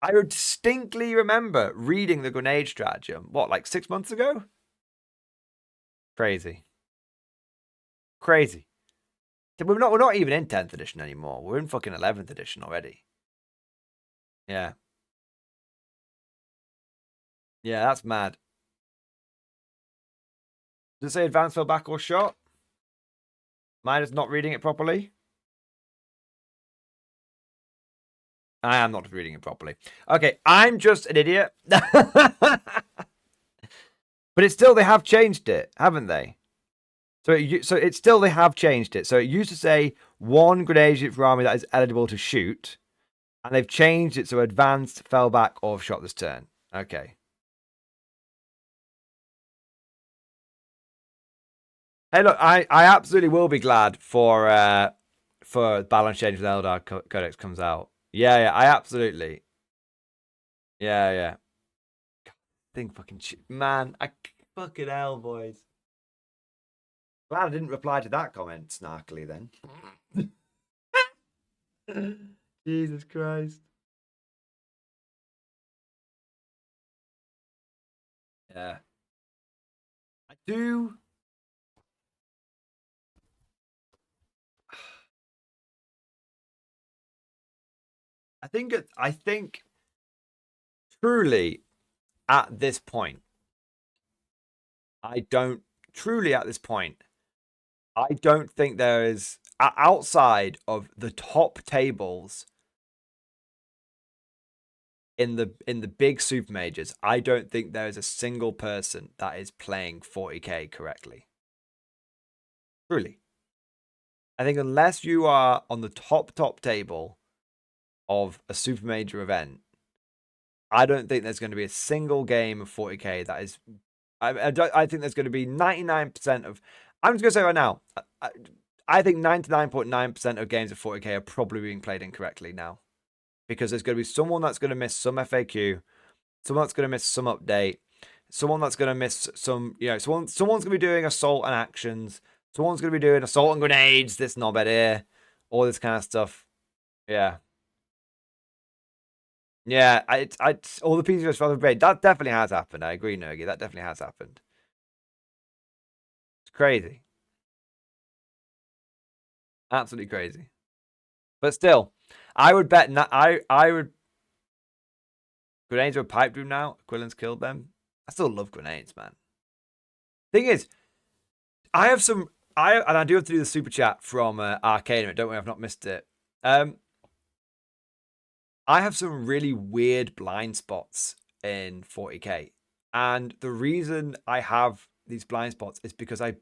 I distinctly remember reading the grenade stratagem. What, like 6 months ago? Crazy. Crazy. We're not even in 10th edition anymore. We're in fucking 11th edition already. Yeah. Yeah, that's mad. Does it say advance, fell back, or shot? Mine is not reading it properly. I am not reading it properly. Okay, I'm just an idiot. But it's still, they have changed it, haven't they? So it's still, they have changed it. So it used to say 1 grenade unit for army that is eligible to shoot. And they've changed it so advanced, fell back, or shot this turn. Okay. Hey, look, I absolutely will be glad for balance change with Eldar Codex comes out. Yeah, I absolutely. Yeah. God, thing fucking man, I fucking hell, boys. Glad I didn't reply to that comment snarkily then. Jesus Christ. Yeah. I do. I think truly at this point, I don't think there is, outside of the top tables in the big super majors, I don't think there is a single person that is playing 40k correctly. Truly. I think unless you are on the top table of a super major event, I don't think there's going to be a single game of 40k that is. I think there's going to be 99% of. I'm just going to say right now, I think 99.9% of games of 40k are probably being played incorrectly now, because there's going to be someone that's going to miss some FAQ, someone that's going to miss some update, someone that's going to miss some, someone's going to be doing assault and actions, someone's going to be doing assault and grenades, this knobhead here, all this kind of stuff. Yeah. Yeah, all the pieces of brain. That definitely has happened. I agree, Nergy. That definitely has happened. It's crazy. Absolutely crazy. But still, I would bet. I would. Grenades are a pipe dream now. Quillen's killed them. I still love grenades, man. Thing is, I have some. And I do have to do the super chat from Arcane. Don't worry, I've not missed it. I have some really weird blind spots in 40k. And the reason I have these blind spots is because I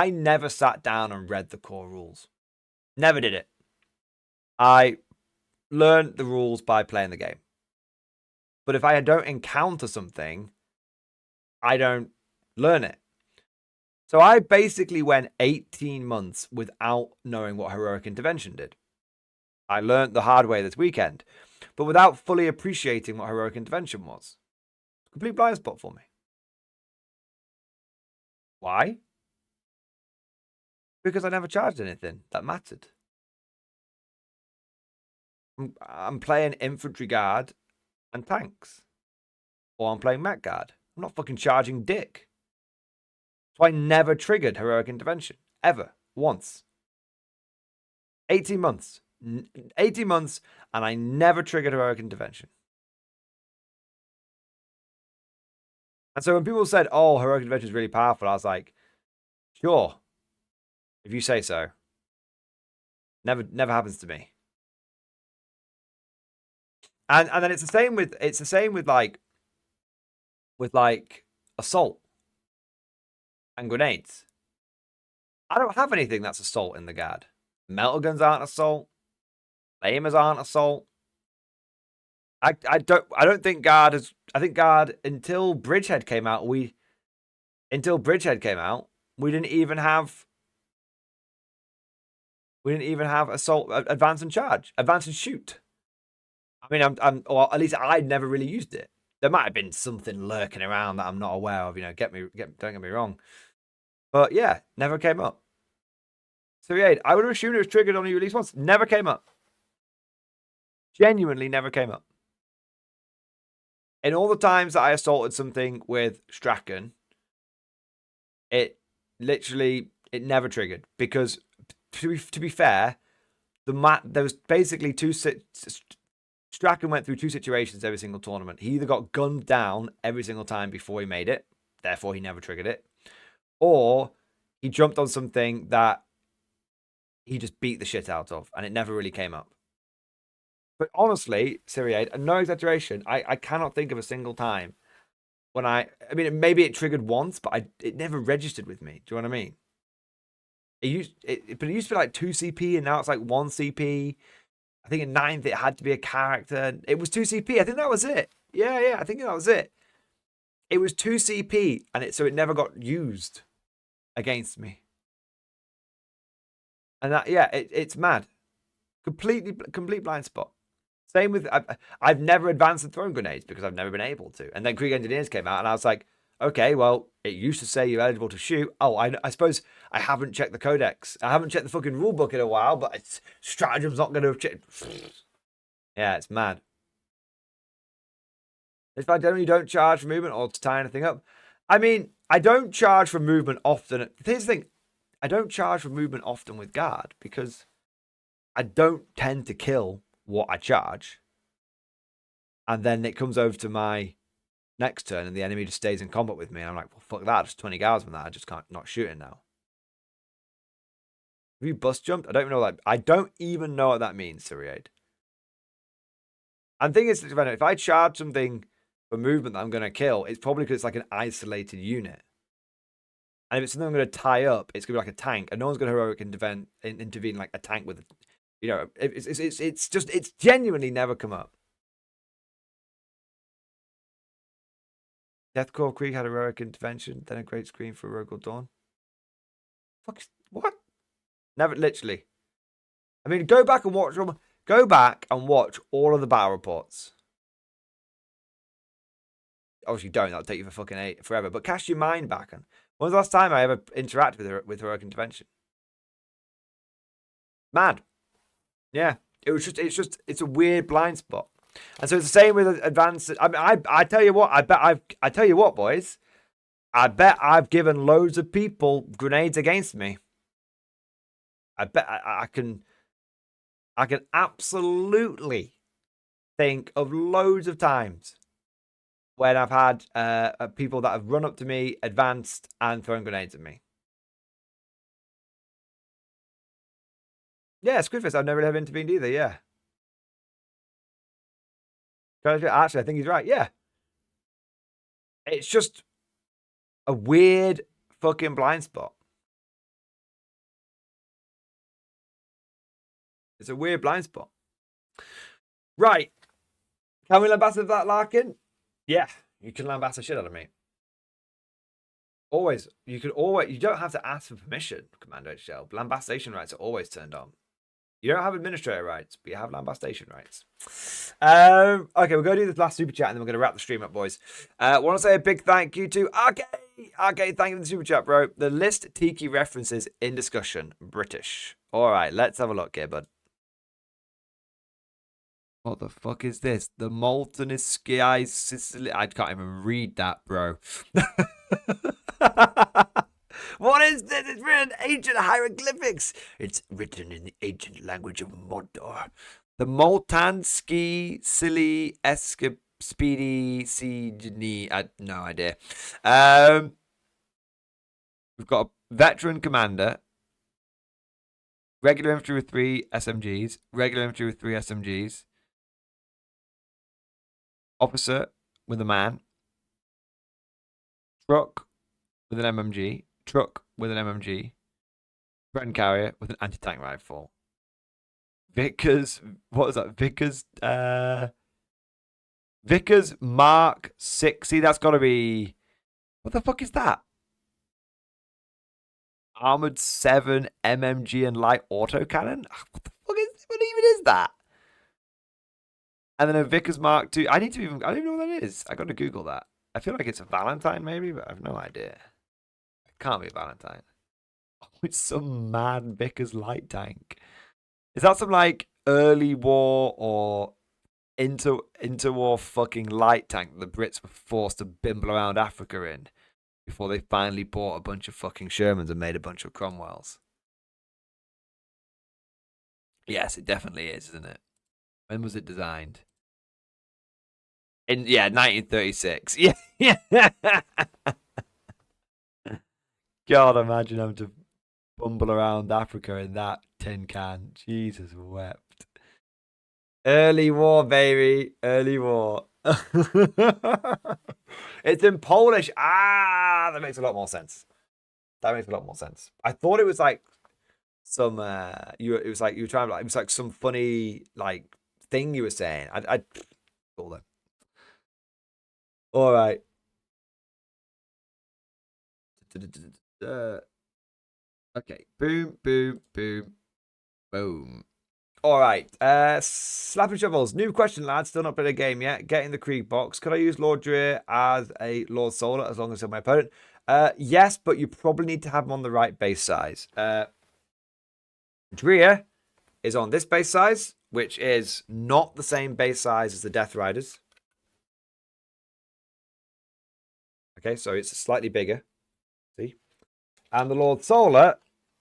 never sat down and read the core rules. Never did it. I learned the rules by playing the game. But if I don't encounter something, I don't learn it. So I basically went 18 months without knowing what heroic intervention did. I learned the hard way this weekend, but without fully appreciating what heroic intervention was. Complete blind spot for me. Why? Because I never charged anything that mattered. I'm playing infantry guard and tanks. Or I'm playing mech guard. I'm not fucking charging dick. So I never triggered heroic intervention. Ever. Once. 18 months. 18 months, and I never triggered heroic intervention. And so when people said, oh, heroic intervention is really powerful, I was like, sure, if you say so. Never happens to me. And then it's the same with like assault and grenades. I don't have anything that's assault in the guard. Metal guns aren't assault. Flamers aren't assault. I don't think guard is. I think guard until Bridgehead came out. We didn't even have assault, advance and charge, advance and shoot. I mean, or at least I never really used it. There might have been something lurking around that I'm not aware of. Don't get me wrong. But yeah, never came up. 38. I would have assumed it was triggered only released once. Never came up. Genuinely never came up. In all the times that I assaulted something with Strachan, it never triggered. Because, to be fair, there was basically Strachan went through 2 situations every single tournament. He either got gunned down every single time before he made it, therefore he never triggered it, or he jumped on something that he just beat the shit out of, and it never really came up. But honestly, Siri, no exaggeration, I cannot think of a single time when I mean, maybe it triggered once, but it never registered with me. Do you know what I mean? But it used to be like 2 CP, and now it's like 1 CP. I think in 9th it had to be a character. It was 2 CP. I think that was it. Yeah, I think that was it. It was 2 CP, and so it never got used against me. And that, yeah, it's mad. Complete blind spot. Same with, I've never advanced the throwing grenades because I've never been able to. And then Krieg Engineers came out, and I was like, okay, well, it used to say you're eligible to shoot. Oh, I suppose I haven't checked the codex. I haven't checked the fucking rule book in a while, but Stratagem's not going to have checked. Yeah, it's mad. If I generally don't charge for movement or to tie anything up. I mean, I don't charge for movement often. Here's the thing. I don't charge for movement often with guard because I don't tend to kill what I charge. And then it comes over to my next turn and the enemy just stays in combat with me. And I'm like, well, fuck that. Just 20 guards from that. I just can't not shooting now. Have you bust jumped? I don't even know that. I don't even know what that means, Siriade. And the thing is, if I charge something for movement that I'm going to kill, it's probably because it's like an isolated unit. And if it's something I'm going to tie up, it's going to be like a tank. And no one's going to heroic intervene like a tank with, you know, it's genuinely never come up. Deathcore Krieg had a heroic intervention, then a great screen for Rogue Dawn. Fuck, what? Never, literally. I mean, go back and watch all of the battle reports. Obviously, don't. That'll take you for fucking forever. But cast your mind back. And when was the last time I ever interacted with heroic intervention? Mad. Yeah, it's a weird blind spot. And so it's the same with advanced. I mean, I tell you what. I tell you what, boys. I bet I've given loads of people grenades against me. I bet I can absolutely think of loads of times when I've had people that have run up to me, advanced, and thrown grenades at me. Yeah, Squidfist, I've never really have intervened either, yeah. Actually, I think he's right, yeah. It's just a weird fucking blind spot. It's a weird blind spot. Right. Can we lambast that Larkin? Yeah, you can lambast the shit out of me. Always. You don't have to ask for permission, Commander HL. Lambastation rights are always turned on. You don't have administrator rights, but you have lambastation rights. Okay, we're going to do this last super chat and then we're going to wrap the stream up, boys. I want to say a big thank you to RK. RK, thank you for the super chat, bro. The list Tiki references in discussion. British. All right, let's have a look here, bud. What the fuck is this? The Molten Sky Sicily. I can't even read that, bro. What is this? It's written in ancient hieroglyphics. It's written in the ancient language of Mordor. The Moltan Ski Silly Escape Speedy Signe. I no idea. We've got a veteran commander. Regular infantry with 3 SMGs. Regular infantry with 3 SMGs. Officer with a man. Truck with an MMG. Truck with an MMG. Friend carrier with an anti-tank rifle. Vickers, what is that? Vickers Mark 6. See, that's got to be... What the fuck is that? Armored 7 MMG and light autocannon? What the fuck is... What even is that? And then a Vickers Mark 2. I don't even know what that is. I got to Google that. I feel like it's a Valentine maybe, but I have no idea. It can't be a Valentine. It's some mad Vickers light tank. Is that some like early war or interwar fucking light tank that the Brits were forced to bimble around Africa in before they finally bought a bunch of fucking Shermans and made a bunch of Cromwells? Yes, it definitely is, isn't it? When was it designed? In 1936. Yeah. God, imagine having to bumble around Africa in that tin can. Jesus wept. Early war, baby. Early war. It's in Polish. Ah, that makes a lot more sense. That makes a lot more sense. I thought it was like some it was like you were trying to, like, it was like some funny like thing you were saying. I call them. All right. Okay. Boom, boom, boom, boom. All right. Slapping Shovels. New question, lads. Still not played a game yet. Getting the Krieg box. Could I use Lord Dreer as a Lord Solar as long as I'm my opponent? Yes, but you probably need to have him on the right base size. Dreer is on this base size, which is not the same base size as the Death Riders. Okay, so it's slightly bigger. See? And the Lord Solar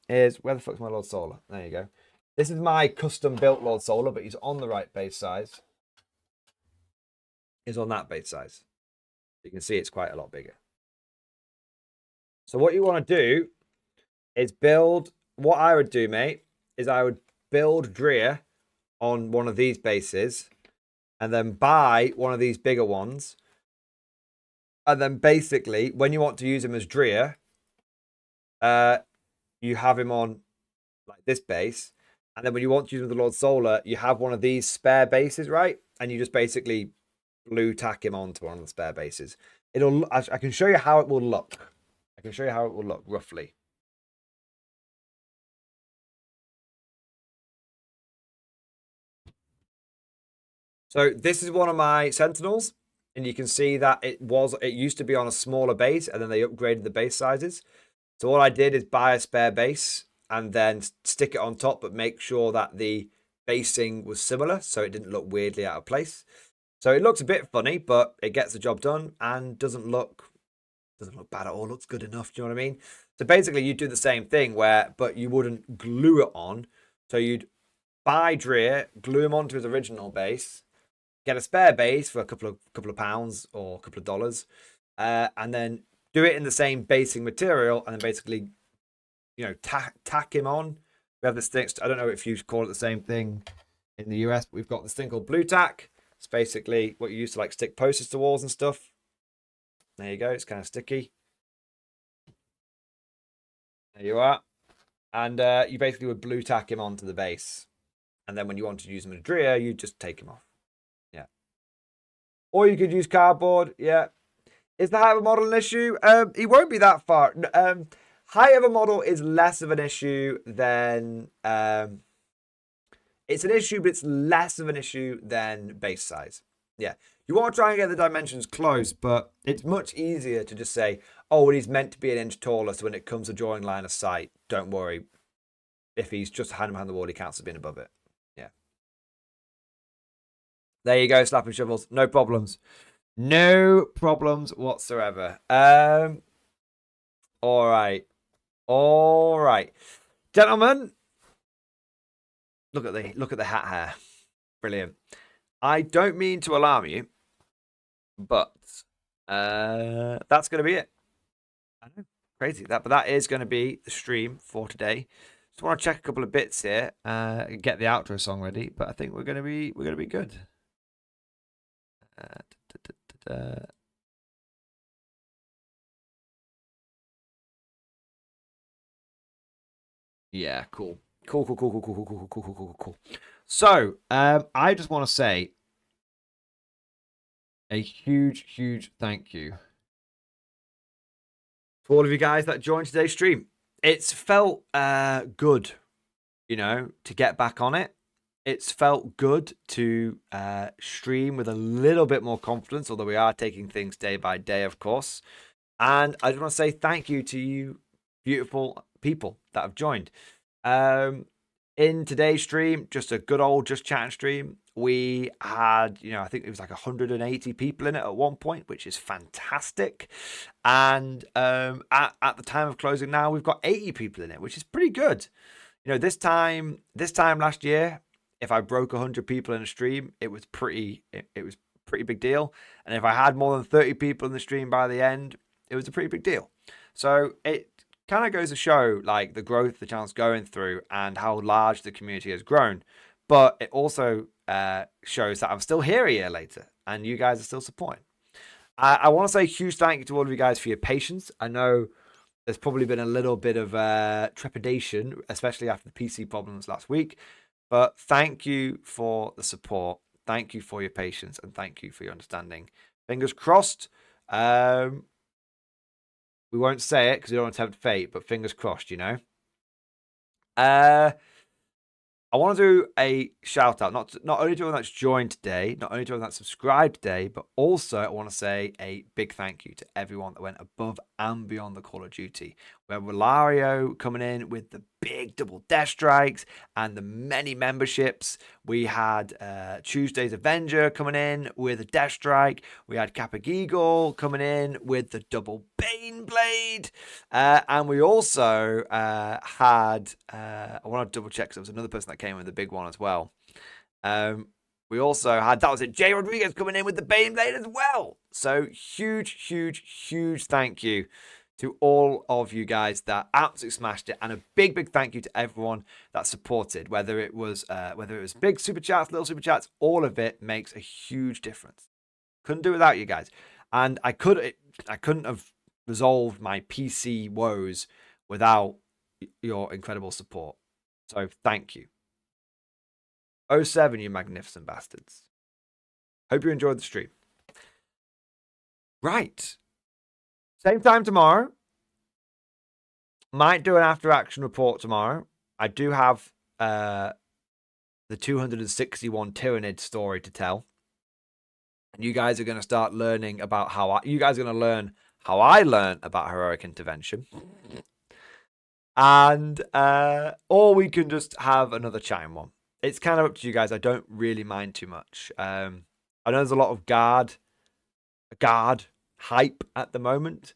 is... Where the fuck's my Lord Solar? There you go. This is my custom-built Lord Solar, but he's on the right base size. He's on that base size. You can see it's quite a lot bigger. So what you want to do is build... What I would do, mate, is I would build Dreer on one of these bases and then buy one of these bigger ones. And then basically, when you want to use him as Dreer, you have him on like this base. And then when you want to use him with the Lord Solar, you have one of these spare bases, right? And you just basically blue tack him onto one of the spare bases. I can show you how it will look. I can show you how it will look, roughly. So this is one of my Sentinels. And you can see that it used to be on a smaller base, and then they upgraded the base sizes. So what I did is buy a spare base and then stick it on top, but make sure that the basing was similar so it didn't look weirdly out of place. So it looks a bit funny, but it gets the job done and doesn't look bad at all. Looks good enough. Do you know what I mean? So basically, you'd do the same thing but you wouldn't glue it on. So you'd buy Dreer, glue him onto his original base, get a spare base for a couple of pounds or a couple of dollars, and then do it in the same basing material, and then basically, tack him on. We have this thing. I don't know if you call it the same thing in the US, but we've got this thing called blue tack. It's basically what you use to like stick posters to walls and stuff. There you go. It's kind of sticky. There you are. And you basically would blue tack him onto the base, and then when you want to use him as Dreer, you just take him off. Or you could use cardboard. Yeah. Is the height of a model an issue? It won't be that far. Height of a model is less of an issue than... it's an issue, but it's less of an issue than base size. Yeah. You want to try and get the dimensions close, but it's much easier to just say, oh, well, he's meant to be an inch taller, so when it comes to drawing line of sight, don't worry. If he's just a hand behind the wall, he counts as being above it. There you go, Slapping Shovels. No problems. No problems whatsoever. All right. All right. Gentlemen, look at the hat hair. Brilliant. I don't mean to alarm you, but that's going to be it. I know. Crazy that, but that is going to be the stream for today. Just want to check a couple of bits here, get the outro song ready, but I think we're going to be good. Yeah, cool. Cool. So, I just want to say a huge thank you to all of you guys that joined today's stream. It's felt good, to get back on it. It's felt good to stream with a little bit more confidence, although we are taking things day by day, of course. And I just want to say thank you to you beautiful people that have joined. In today's stream, just a good old Just Chatting stream, we had, I think it was like 180 people in it at one point, which is fantastic. And at the time of closing now, we've got 80 people in it, which is pretty good. This time last year, if I broke 100 people in a stream, it was pretty big deal. And if I had more than 30 people in the stream by the end, it was a pretty big deal. So it kind of goes to show like the growth the channel's going through and how large the community has grown. But it also shows that I'm still here a year later and you guys are still supporting. I want to say a huge thank you to all of you guys for your patience. I know there's probably been a little bit of trepidation, especially after the PC problems last week. But thank you for the support. Thank you for your patience and thank you for your understanding. Fingers crossed. We won't say it because we don't want to tempt fate, but fingers crossed, I want to do a shout out, not only to everyone that's joined today, not only to everyone that's subscribed today, but also I want to say a big thank you to everyone that went above and beyond the Call of Duty. We have Wilario coming in with the big double death strikes and the many memberships. We had Tuesday's Avenger coming in with a death strike. We had Capagigal coming in with the double Bane blade. And we also had, I want to double check because there was another person that came with the big one as well. We also had, that was it, Jay Rodriguez coming in with the Bane blade as well. So huge thank you to all of you guys that absolutely smashed it, and a big thank you to everyone that supported. Whether it was big super chats, little super chats, all of it makes a huge difference. Couldn't do it without you guys, and I couldn't have resolved my PC woes without your incredible support. So thank you. 07, you magnificent bastards. Hope you enjoyed the stream. Right. Same time tomorrow. Might do an after action report tomorrow. I do have the 261 Tyrannid story to tell. And you guys are going to start learning about how you guys are going to learn how I learned about heroic intervention. And or we can just have another chatting one. It's kind of up to you guys. I don't really mind too much. I know there's a lot of guard hype at the moment.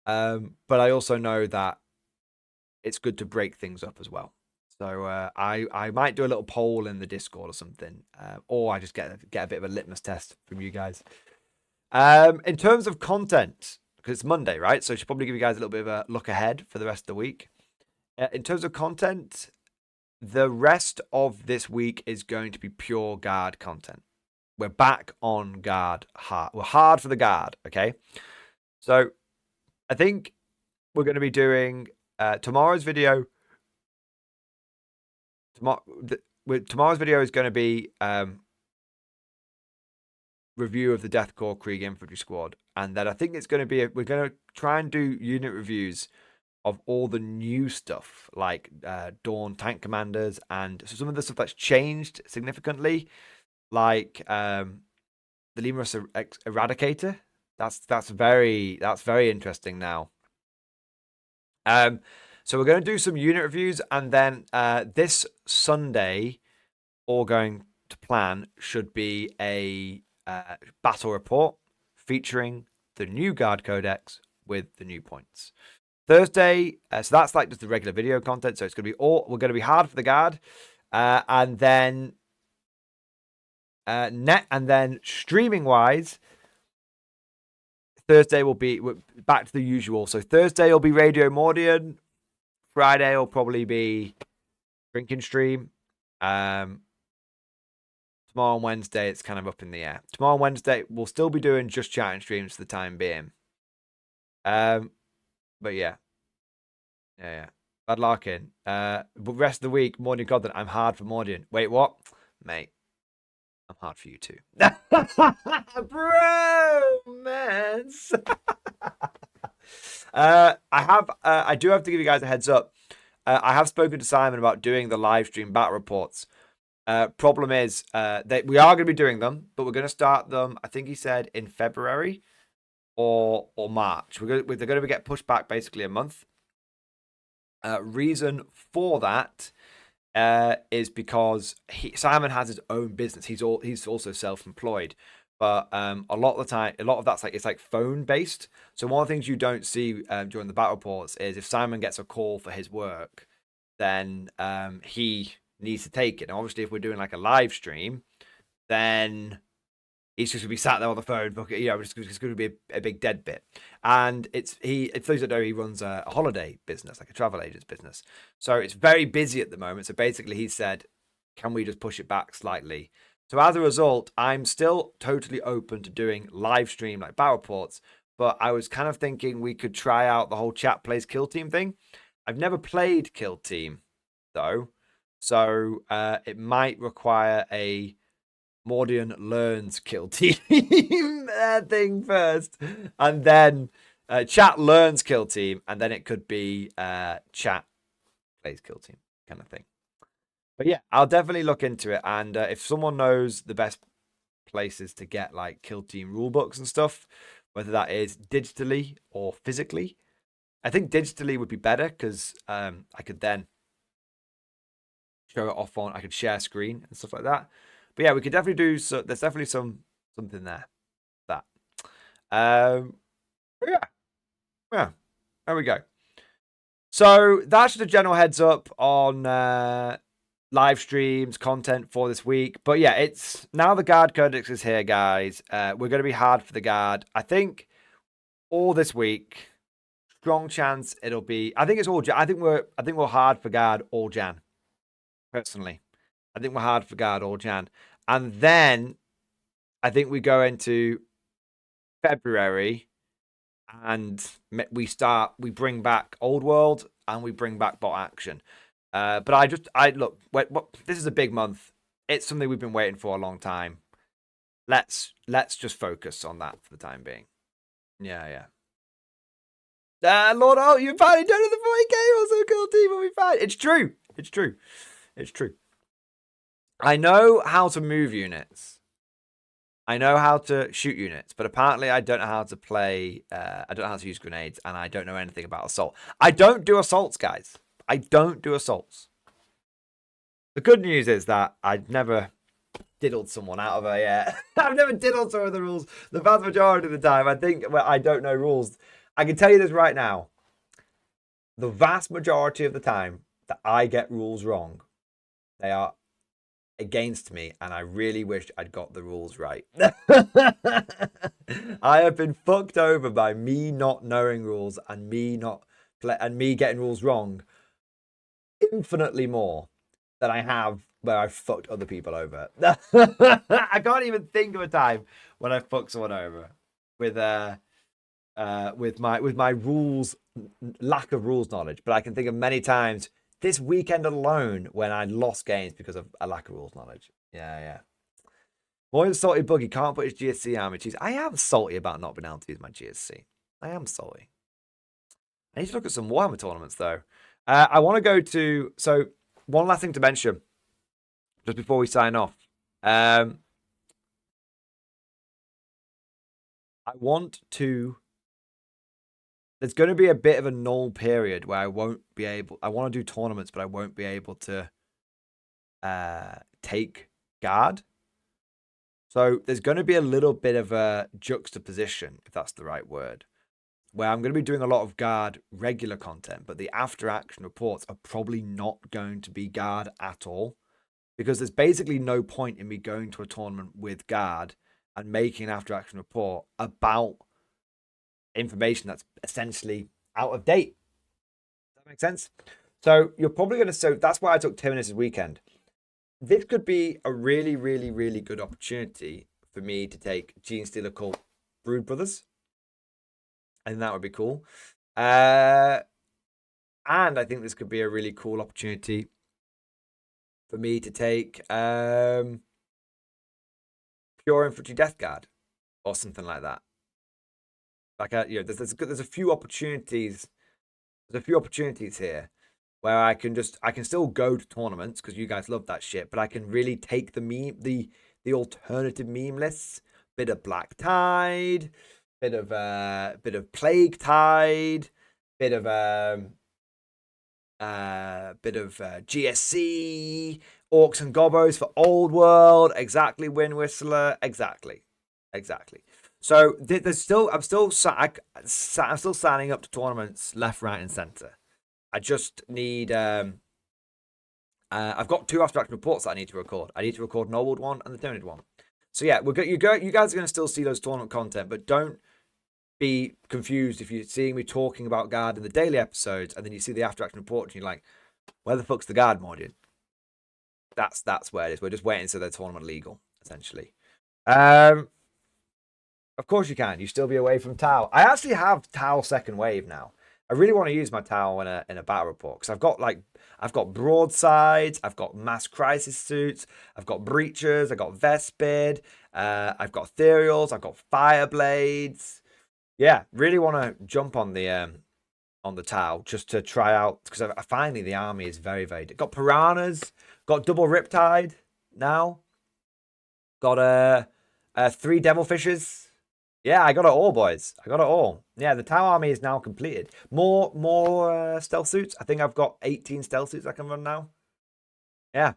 But I also know that it's good to break things up as well. So I might do a little poll in the Discord or something. Or I just get a bit of a litmus test from you guys. In terms of content, because it's Monday, right? So I should probably give you guys a little bit of a look ahead for the rest of the week. In terms of content, the rest of this week is going to be pure guard content. We're back on guard hard. We're hard for the guard, okay? So I think we're going to be doing tomorrow's video. Tomorrow's video is going to be review of the Deathcore Krieg Infantry Squad, and then I think it's going to be we're going to try and do unit reviews of all the new stuff, like Dawn Tank Commanders, and some of the stuff that's changed significantly, like the Lemurus Eradicator. That's very interesting now. So we're going to do some unit reviews, and then this Sunday, all going to plan, should be a battle report featuring the new Guard Codex with the new points. Thursday, so that's like just the regular video content. So it's going to be we're going to be hard for the Guard, and then streaming wise, Thursday will be back to the usual. So Thursday will be Radio Mordian. Friday will probably be drinking stream. Tomorrow and Wednesday, it's kind of up in the air. Tomorrow and Wednesday, we'll still be doing Just Chatting streams for the time being. But yeah. Bad Larkin. But rest of the week, Mordian content. I'm hard for Mordian. Wait, what? Mate, I'm hard for you too. Bromance. I do have to give you guys a heads up. I have spoken to Simon about doing the live stream battle reports. Problem is that we are going to be doing them, but we're going to start them, I think he said, in February or March. They're going to get pushed back basically a month. Reason for that is because Simon has his own business. He's also self-employed, but a lot of that's like, it's like phone based. So one of the things you don't see during the battle reports is if Simon gets a call for his work, then he needs to take it. And obviously, if we're doing like a live stream, then he's just gonna be sat there on the phone, it's going to be a big dead bit. And if those that know, he runs a holiday business, like a travel agent's business. So it's very busy at the moment. So basically, he said, "Can we just push it back slightly?" So as a result, I'm still totally open to doing live stream like battle reports, but I was kind of thinking we could try out the whole chat plays kill team thing. I've never played kill team though, so it might require a Mordian learns kill team thing first, and then chat learns kill team, and then it could be chat plays kill team kind of thing. But yeah, I'll definitely look into it, and if someone knows the best places to get like kill team rule books and stuff, whether that is digitally or physically, I think digitally would be better because I could then show it off I could share screen and stuff like that. But yeah, we could definitely do so. There's definitely something there. That. Yeah. There we go. So that's just a general heads up on live streams, content for this week. But yeah, it's now the Guard Codex is here, guys. We're going to be hard for the Guard. I think all this week, strong chance it'll be. I think it's all. I think we're hard for Guard all Jan. Personally, I think we're hard for Guard all Jan. And then I think we go into February and we bring back Old World and we bring back bot action. But look, this is a big month. It's something we've been waiting for a long time. Let's just focus on that for the time being. Yeah. Lord, oh, you finally done it the 40k also cool team will be fine. It's true. I know how to move units. I know how to shoot units, but apparently I don't know how to play. I don't know how to use grenades, and I don't know anything about assault. I don't do assaults, guys. I don't do assaults. The good news is that I've never diddled someone out of I've never diddled some of the rules. The vast majority of the time, I think I don't know rules. I can tell you this right now. The vast majority of the time that I get rules wrong, they are against me, and I really wish I'd got the rules right. I have been fucked over by me not knowing rules and me getting rules wrong infinitely more than I have where I've fucked other people over. I can't even think of a time when I fucked someone over with my rules, lack of rules knowledge, but I can think of many times this weekend alone when I lost games because of a lack of rules knowledge. Yeah. More than salty buggy can't put his GSC army cheese. I am salty about not being able to use my GSC. I am salty. I need to look at some Warhammer tournaments though. I want to go to, so one last thing to mention just before we sign off. I want to, there's going to be a bit of a null period where I want to do tournaments, but I won't be able to take Guard. So there's going to be a little bit of a juxtaposition, if that's the right word, where I'm going to be doing a lot of Guard regular content, but the after action reports are probably not going to be Guard at all, because there's basically no point in me going to a tournament with Guard and making an after action report about information that's essentially out of date. Does that make sense? So you're probably going to, so that's why I took 10 minutes this weekend. This could be a really, really, really good opportunity for me to take Gene Stealer Cult Brood Brothers. I think that would be cool. And I think this could be a really cool opportunity for me to take Pure Infantry Death Guard or something like that. Like there's a few opportunities. There's a few opportunities here where I can still go to tournaments because you guys love that shit, but I can really take the alternative meme lists, bit of Black Tide, bit of Plague Tide, bit of bit of GSC, Orcs and Gobbos for Old World, exactly, Wind Whistler, exactly. So there's still, I'm still signing up to tournaments left, right, and center. I just need, I've got 2 after-action reports that I need to record. I need to record an old one and the donated one. So yeah, you guys are going to still see those tournament content, but don't be confused if you're seeing me talking about guard in the daily episodes and then you see the after-action report and you're like, where the fuck's the guard, Mordian? That's where it is. We're just waiting so the tournament legal, essentially. Of course you can. You still be away from Tau. I actually have Tau second wave now. I really want to use my Tau in a battle report because I've got broadsides, I've got mass crisis suits, I've got breachers, I've got Vespid, I've got ethereals, I've got fire blades. Yeah, really want to jump on the Tau just to try out because I finally the army is very got piranhas, got double riptide now, got 3 devilfishes. Yeah, I got it all, boys. I got it all. Yeah, the Tau army is now completed. More stealth suits. I think I've got 18 stealth suits I can run now. Yeah.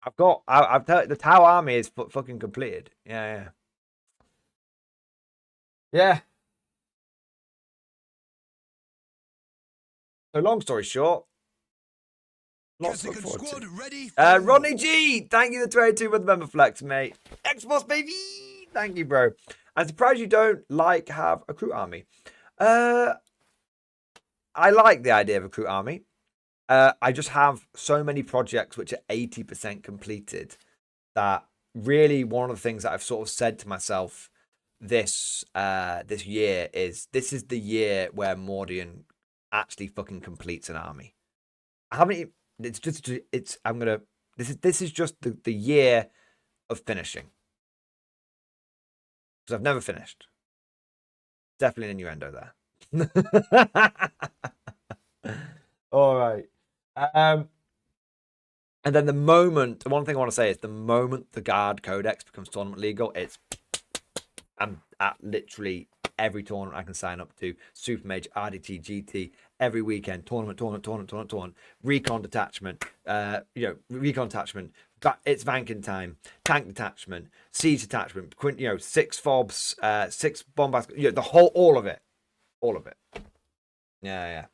The Tau army is fucking completed. Yeah. So long story short, lots to look forward to. Ready Rodney G, thank you the 22 with the member flex, mate. X-Boss, baby. Thank you, bro. I'm surprised you don't have a crew army. I like the idea of a crew army. I just have so many projects which are 80% completed that really one of the things that I've sort of said to myself this year is this is the year where Mordian actually fucking completes an army. I haven't. This is just the year of finishing. Because I've never finished. Definitely an innuendo there. All right. And then one thing I want to say is the moment the Guard Codex becomes tournament legal, I'm at literally every tournament I can sign up to. Super Mage, RDT, GT, every weekend, tournament. Recon detachment, recon detachment. It's Vankin time, tank detachment, siege detachment, 6 fobs, 6 bombast, all of it. Yeah.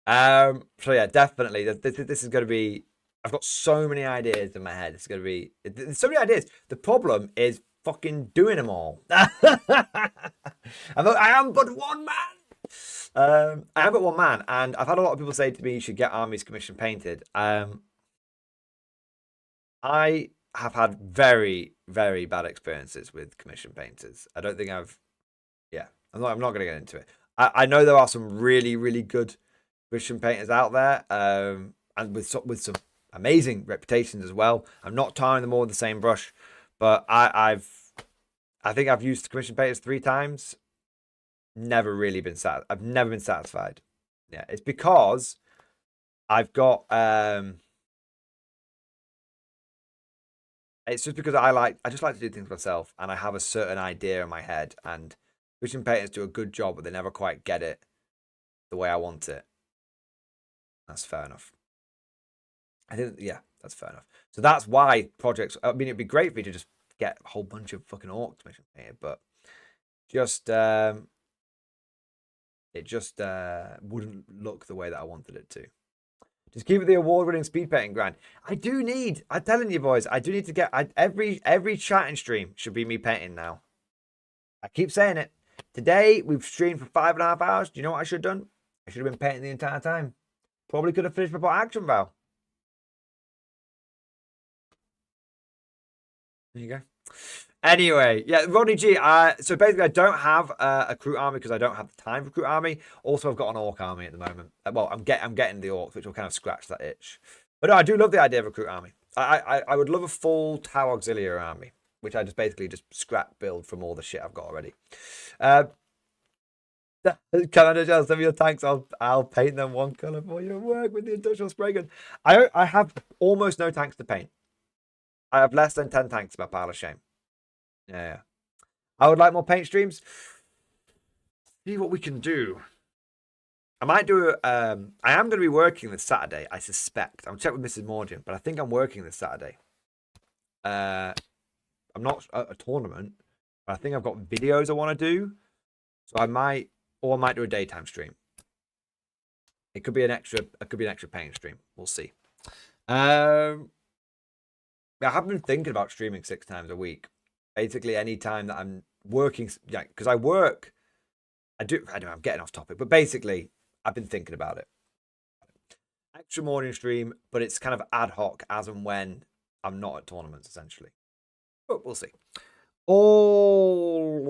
So yeah, definitely. This is going to be. I've got so many ideas in my head. It's going to be. There's so many ideas. The problem is fucking doing them all. I am but one man. I am but one man, and I've had a lot of people say to me, "You should get armies commission painted." I have had very, very bad experiences with commission painters. I don't think I've. Yeah, I'm not going to get into it. I know there are some really, really good commission painters out there, and with some amazing reputations as well. I'm not tarring them all with the same brush, but I think I've used commission painters 3 times. Never really been I've never been satisfied. Yeah, it's because I've got it's just because I just like to do things myself, and I have a certain idea in my head, and commission painters do a good job, but they never quite get it the way I want it. That's fair enough. I think, yeah, that's fair enough. So that's why projects. I mean, it'd be great for you to just get a whole bunch of fucking orcs commission painted, but just it just wouldn't look the way that I wanted it to. Just keep it the award-winning speed painting grind. I'm telling you boys, I do need to get every chatting stream should be me painting now. I keep saying it. Today we've streamed for 5.5 hours. Do you know what I should have done? I should have been painting the entire time. Probably could have finished before action val. There you go. Anyway, yeah, Rodney G. So basically, I don't have a crew army because I don't have the time for crew army. Also, I've got an orc army at the moment. Well, I'm getting the orcs, which will kind of scratch that itch. But no, I do love the idea of a crew army. I would love a full Tau auxiliary army, which I just basically scrap build from all the shit I've got already. Can I just some of your tanks? I'll paint them one color for you. Work with the industrial spray gun. I have almost no tanks to paint. I have less than 10 tanks. About pile of shame. Yeah. I would like more paint streams. See what we can do. I might do. I am going to be working this Saturday. I suspect. I'll check with Mrs. Mordian, but I think I'm working this Saturday. I'm not at a tournament, but I think I've got videos I want to do, so I might do a daytime stream. It could be an extra. It could be an extra paying stream. We'll see. I have been thinking about streaming 6 times a week. Basically, any time that I'm working, yeah, because I work. I know I'm getting off topic, but basically, I've been thinking about it. Extra morning stream, but it's kind of ad hoc as and when I'm not at tournaments, essentially. But we'll see. All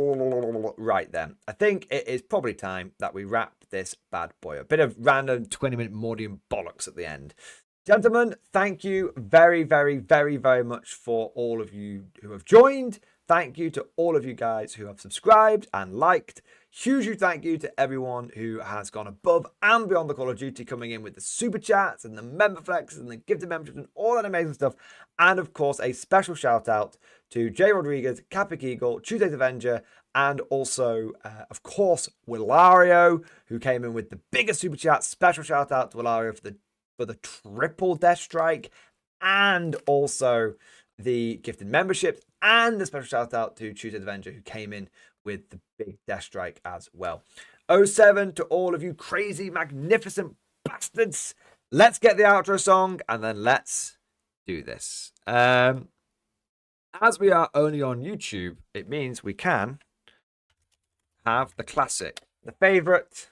right then. I think it is probably time that we wrap this bad boy. A bit of random 20-minute Mordian bollocks at the end. Gentlemen, thank you very, very, very, very much for all of you who have joined. Thank you to all of you guys who have subscribed and liked. Huge thank you to everyone who has gone above and beyond the Call of Duty, coming in with the super chats and the member flexes and the gifted memberships and all that amazing stuff. And of course, a special shout out to Jay Rodriguez, Capic Eagle, Tuesday's Avenger, and also, of course, Willario, who came in with the biggest super chat. Special shout out to Willario for the triple Death Strike, and also the gifted memberships, and a special shout out to Tuesday's Avenger, who came in with the big Death Strike as well. 07 to all of you crazy, magnificent bastards. Let's get the outro song, and then let's do this. As we are only on YouTube, it means we can have the classic, the favorite,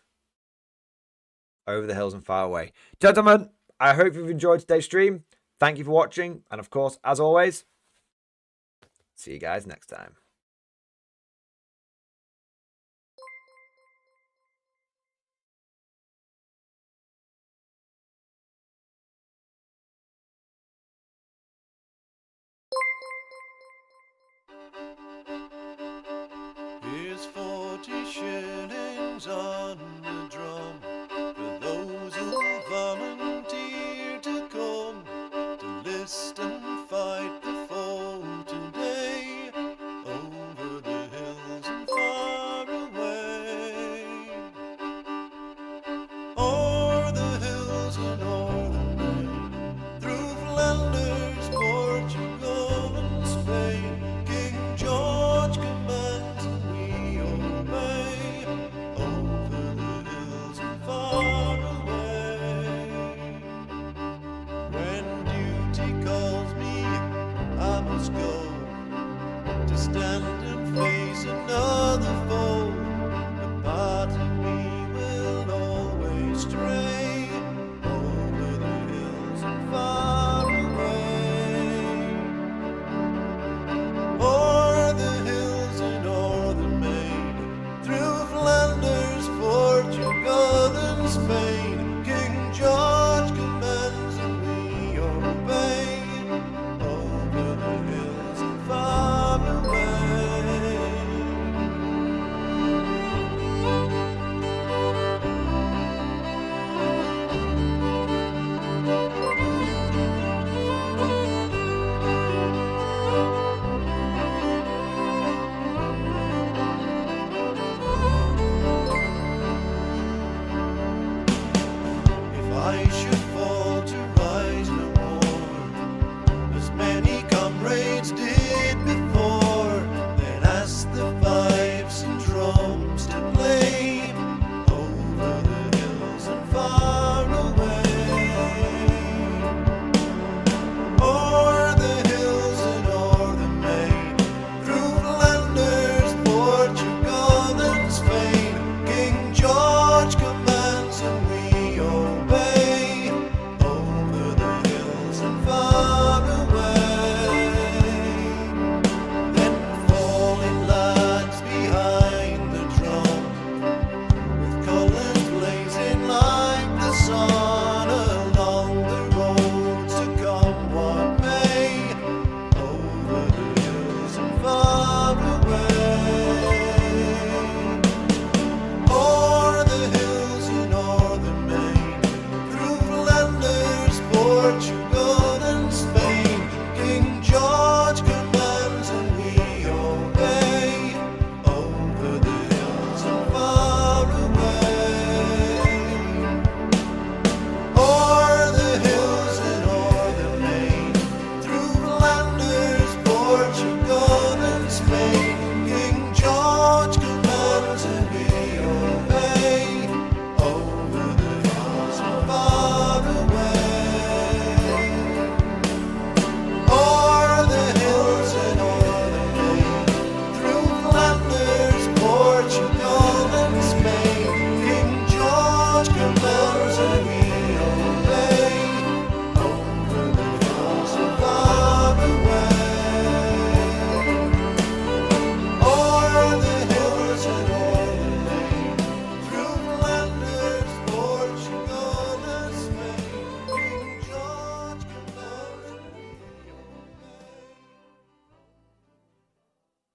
Over the Hills and Far Away. Gentlemen, I hope you've enjoyed today's stream. Thank you for watching. And of course, as always, see you guys next time. Here's 40 shillings on the drum for those who volunteer to come to list and fight the foe today, over the hills and far away, o'er the hills and o'er the main, through Flanders, Portugal and Spain. King George commands and we obey, over the hills and far away. When duty calls me, I must go to stand and face another foe. A part of me will always stray, over the hills and far away, o'er the hills and o'er the main, through Flanders, Portugal and Spain. King George commands and we obey, over the hills and far away. If I should fall to rise no more, as many comrades did before, then ask the fifes and drums to play, over the hills and far away, o'er the hills and o'er the main, through Flanders, Portugal and Spain. King George commands and we obey, over the hills and far away. Then falling lads space.